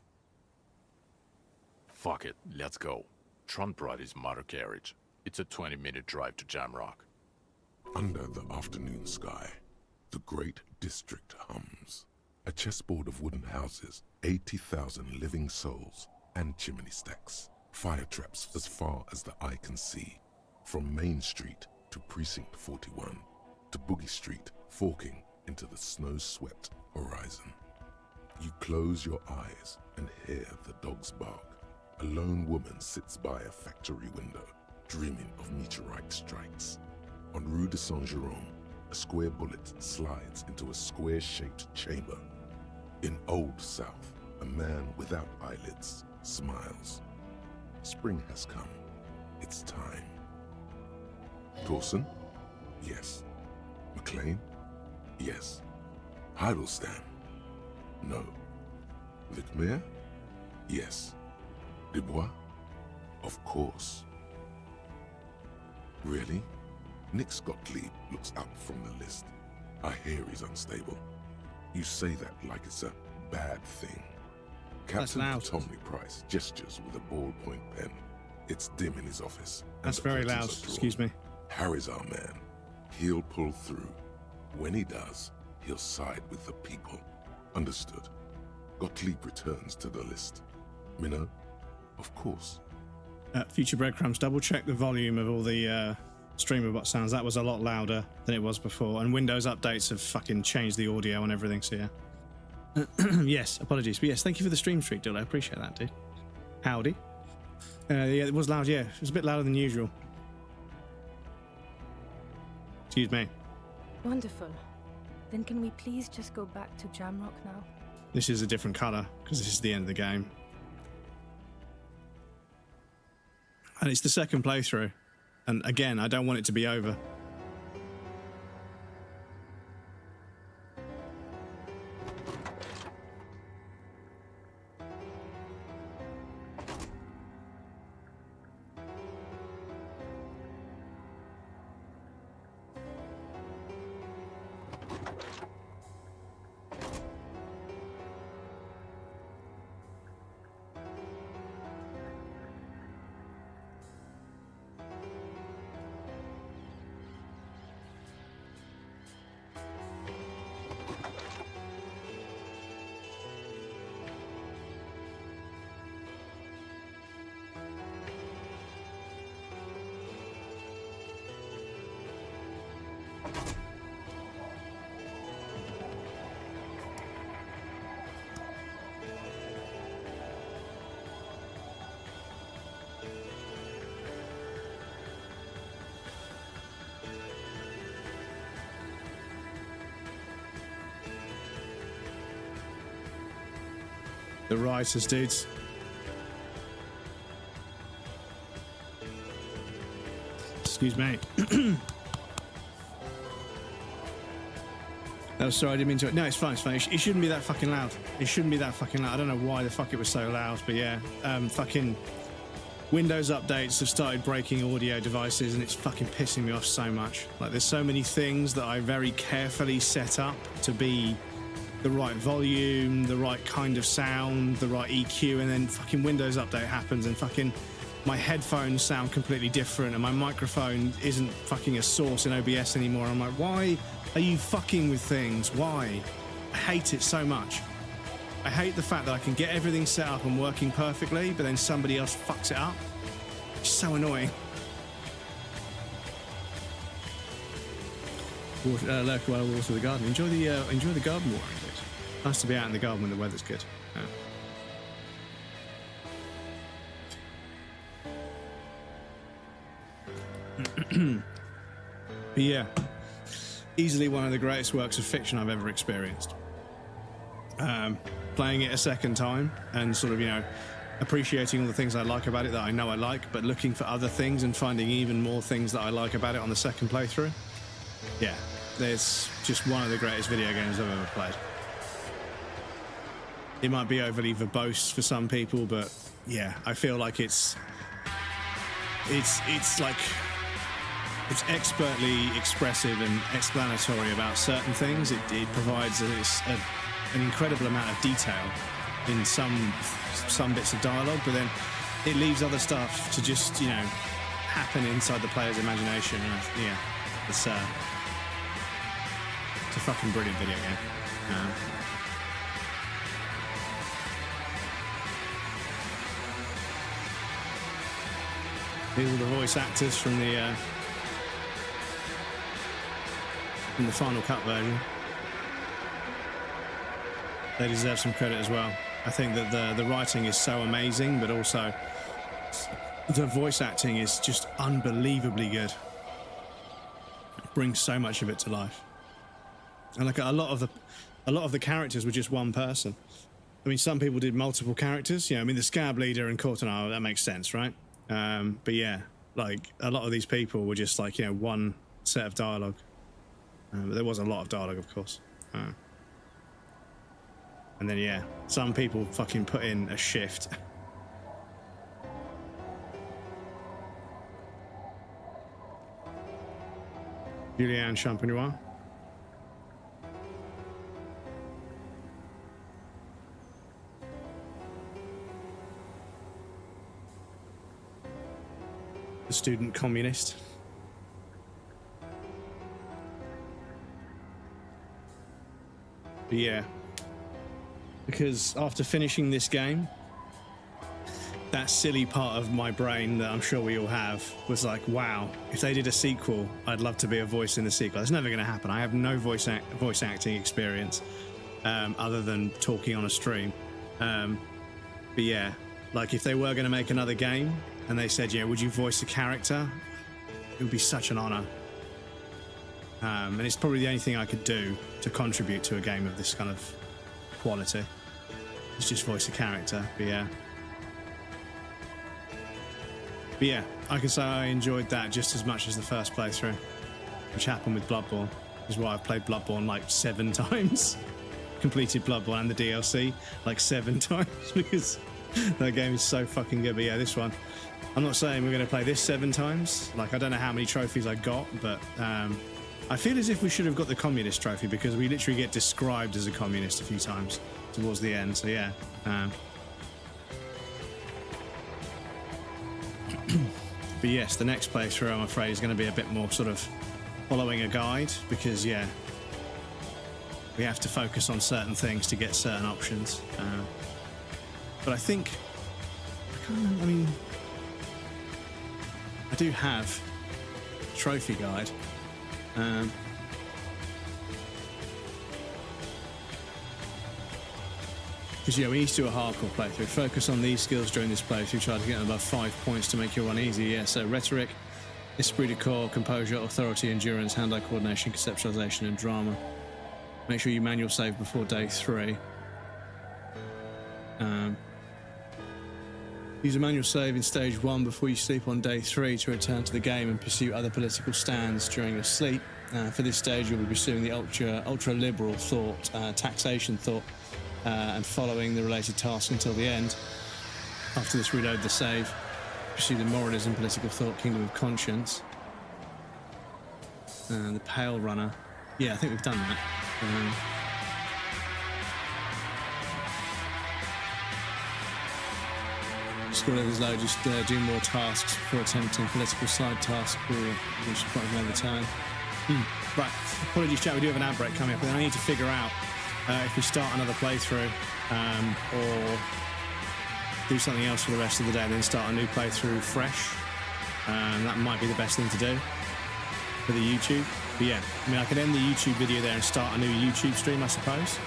Fuck it, let's go. Trump brought his motor carriage. It's a 20-minute drive to Jamrock. Under the afternoon sky, the great district hums. A chessboard of wooden houses, 80,000 living souls, and chimney stacks. Fire traps as far as the eye can see. From Main Street to Precinct 41, to Boogie Street, forking into the snow-swept horizon. You close your eyes and hear the dogs bark. A lone woman sits by a factory window, dreaming of meteorite strikes. On Rue de Saint-Jérôme, a square bullet slides into a square-shaped chamber. In Old South, a man without eyelids smiles. Spring has come. It's time. Torsen? Yes. McLean? Yes. Heidelstein? No. Vicmere? Yes. Dubois? Of course. Really? Nix Gottlieb looks up from the list. I hear he's unstable. You say that like it's a bad thing. Captain Tommy Price gestures with a ballpoint pen. It's dim in his office. That's very loud. Excuse me. Harry's our man. He'll pull through. When he does, he'll side with the people. Understood. Gottlieb returns to the list. Minnow? Of course. Future breadcrumbs, double check the volume of all the streamer bot sounds. That was a lot louder than it was before. And Windows updates have fucking changed the audio and everything, so yeah. Yes, apologies. But yes, thank you for the stream streak, Dill. I appreciate that, dude. Howdy. Yeah, it was loud, yeah. It was a bit louder than usual. Excuse me. Wonderful. Then can we please just go back to Jamrock now? This is a different colour, because this is the end of the game. And it's the second playthrough. And again, I don't want it to be over. The writers, dudes. Excuse me. Oh, sorry, I didn't mean to. No, it's fine, it's fine. It shouldn't be that fucking loud. It shouldn't be that fucking loud. I don't know why the fuck it was so loud, but yeah. Fucking Windows updates have started breaking audio devices and it's fucking pissing me off so much. Like, there's so many things that I very carefully set up to be the right volume, the right kind of sound, the right EQ, and then fucking Windows update happens and fucking my headphones sound completely different and my microphone isn't fucking a source in OBS anymore. I'm like, why are you fucking with things? Why? I hate it so much. I hate the fact that I can get everything set up and working perfectly, but then somebody else fucks it up. It's so annoying. Lurk while I water the garden. Enjoy the garden watering. Nice to be out in the garden when the weather's good. But yeah, easily one of the greatest works of fiction I've ever experienced. Playing it a second time and sort of, you know, appreciating all the things I like about it that I know I like, but looking for other things and finding even more things that I like about it on the second playthrough. Yeah, it's just one of the greatest video games I've ever played. It might be overly verbose for some people, but yeah, I feel like it's like it's expertly expressive and explanatory about certain things. It provides an incredible amount of detail in some bits of dialogue, but then it leaves other stuff to just, you know, happen inside the player's imagination. And yeah, it's a fucking brilliant video game. These are the voice actors from the Final Cut version. They deserve some credit as well. I think that the writing is so amazing, but also the voice acting is just unbelievably good. It brings so much of it to life. And like a lot of the characters were just one person. I mean, some people did multiple characters. You know, I mean, the Scab Leader and Cortana, that makes sense, right? But yeah, like a lot of these people were just like, you know, one set of dialogue. But there was a lot of dialogue, of course. And then yeah, some people fucking put in a shift. Julianne Champenois. The student communist. But yeah, because after finishing this game, that silly part of my brain that I'm sure we all have was like, wow, if they did a sequel, I'd love to be a voice in the sequel. It's never going to happen. I have no voice acting experience. other than talking on a stream. But yeah, like if they were going to make another game and they said, yeah, would you voice a character? It would be such an honor. And it's probably the only thing I could do to contribute to a game of this kind of quality. It's just voice a character, but yeah. But yeah, I can say I enjoyed that just as much as the first playthrough, which happened with Bloodborne. This is why I've played Bloodborne like 7 times. Completed Bloodborne and the DLC like 7 times because that game is so fucking good. But yeah, this one, I'm not saying we're going to play this 7 times. Like, I don't know how many trophies I got, but I feel as if we should have got the communist trophy because we literally get described as a communist a few times towards the end. So yeah. But yes, the next playthrough, I'm afraid, is going to be a bit more sort of following a guide because, yeah, we have to focus on certain things to get certain options. But I think, I can't remember, I mean, I do have a trophy guide. Because yeah, we need to do a hardcore playthrough. Focus on these skills during this playthrough. Try to get above 5 points to make your run easy. Yeah, so rhetoric, esprit de corps, composure, authority, endurance, hand-eye coordination, conceptualization, and drama. Make sure you manual save before day 3. Use a manual save in stage 1 before you sleep on day 3 to return to the game and pursue other political stands during your sleep. For this stage, you'll be pursuing the ultra-liberal thought, taxation thought, and following the related tasks until the end. After this, reload the save. Pursue the moralism, political thought, kingdom of conscience. The pale runner. Yeah, I think we've done that. Skill levels low, just do more tasks before attempting political side tasks, which is quite another time. Right, apologies chat, we do have an ad break coming up, and I need to figure out if we start another playthrough or do something else for the rest of the day and then start a new playthrough fresh. That might be the best thing to do for the YouTube. But yeah, I mean, I could end the YouTube video there and start a new YouTube stream, I suppose.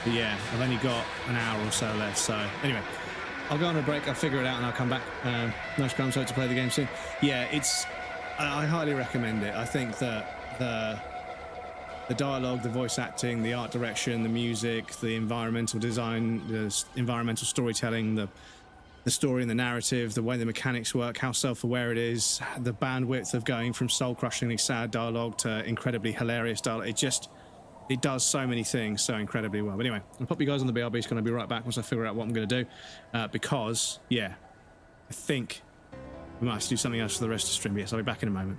But yeah, I've only got an hour or so left, so anyway, I'll go on a break, I'll figure it out and I'll come back. Nice Grams, hope to play the game soon. Yeah, I highly recommend it. I think that the dialogue, the voice acting, the art direction, the music, the environmental design, the environmental storytelling, the story and the narrative, the way the mechanics work, how self-aware it is, the bandwidth of going from soul-crushingly sad dialogue to incredibly hilarious dialogue. It does so many things so incredibly well. But anyway, I'll pop you guys on the BRB. It's going to be right back once I figure out what I'm going to do. Because, yeah, I think we might have to do something else for the rest of the stream. Yes, I'll be back in a moment.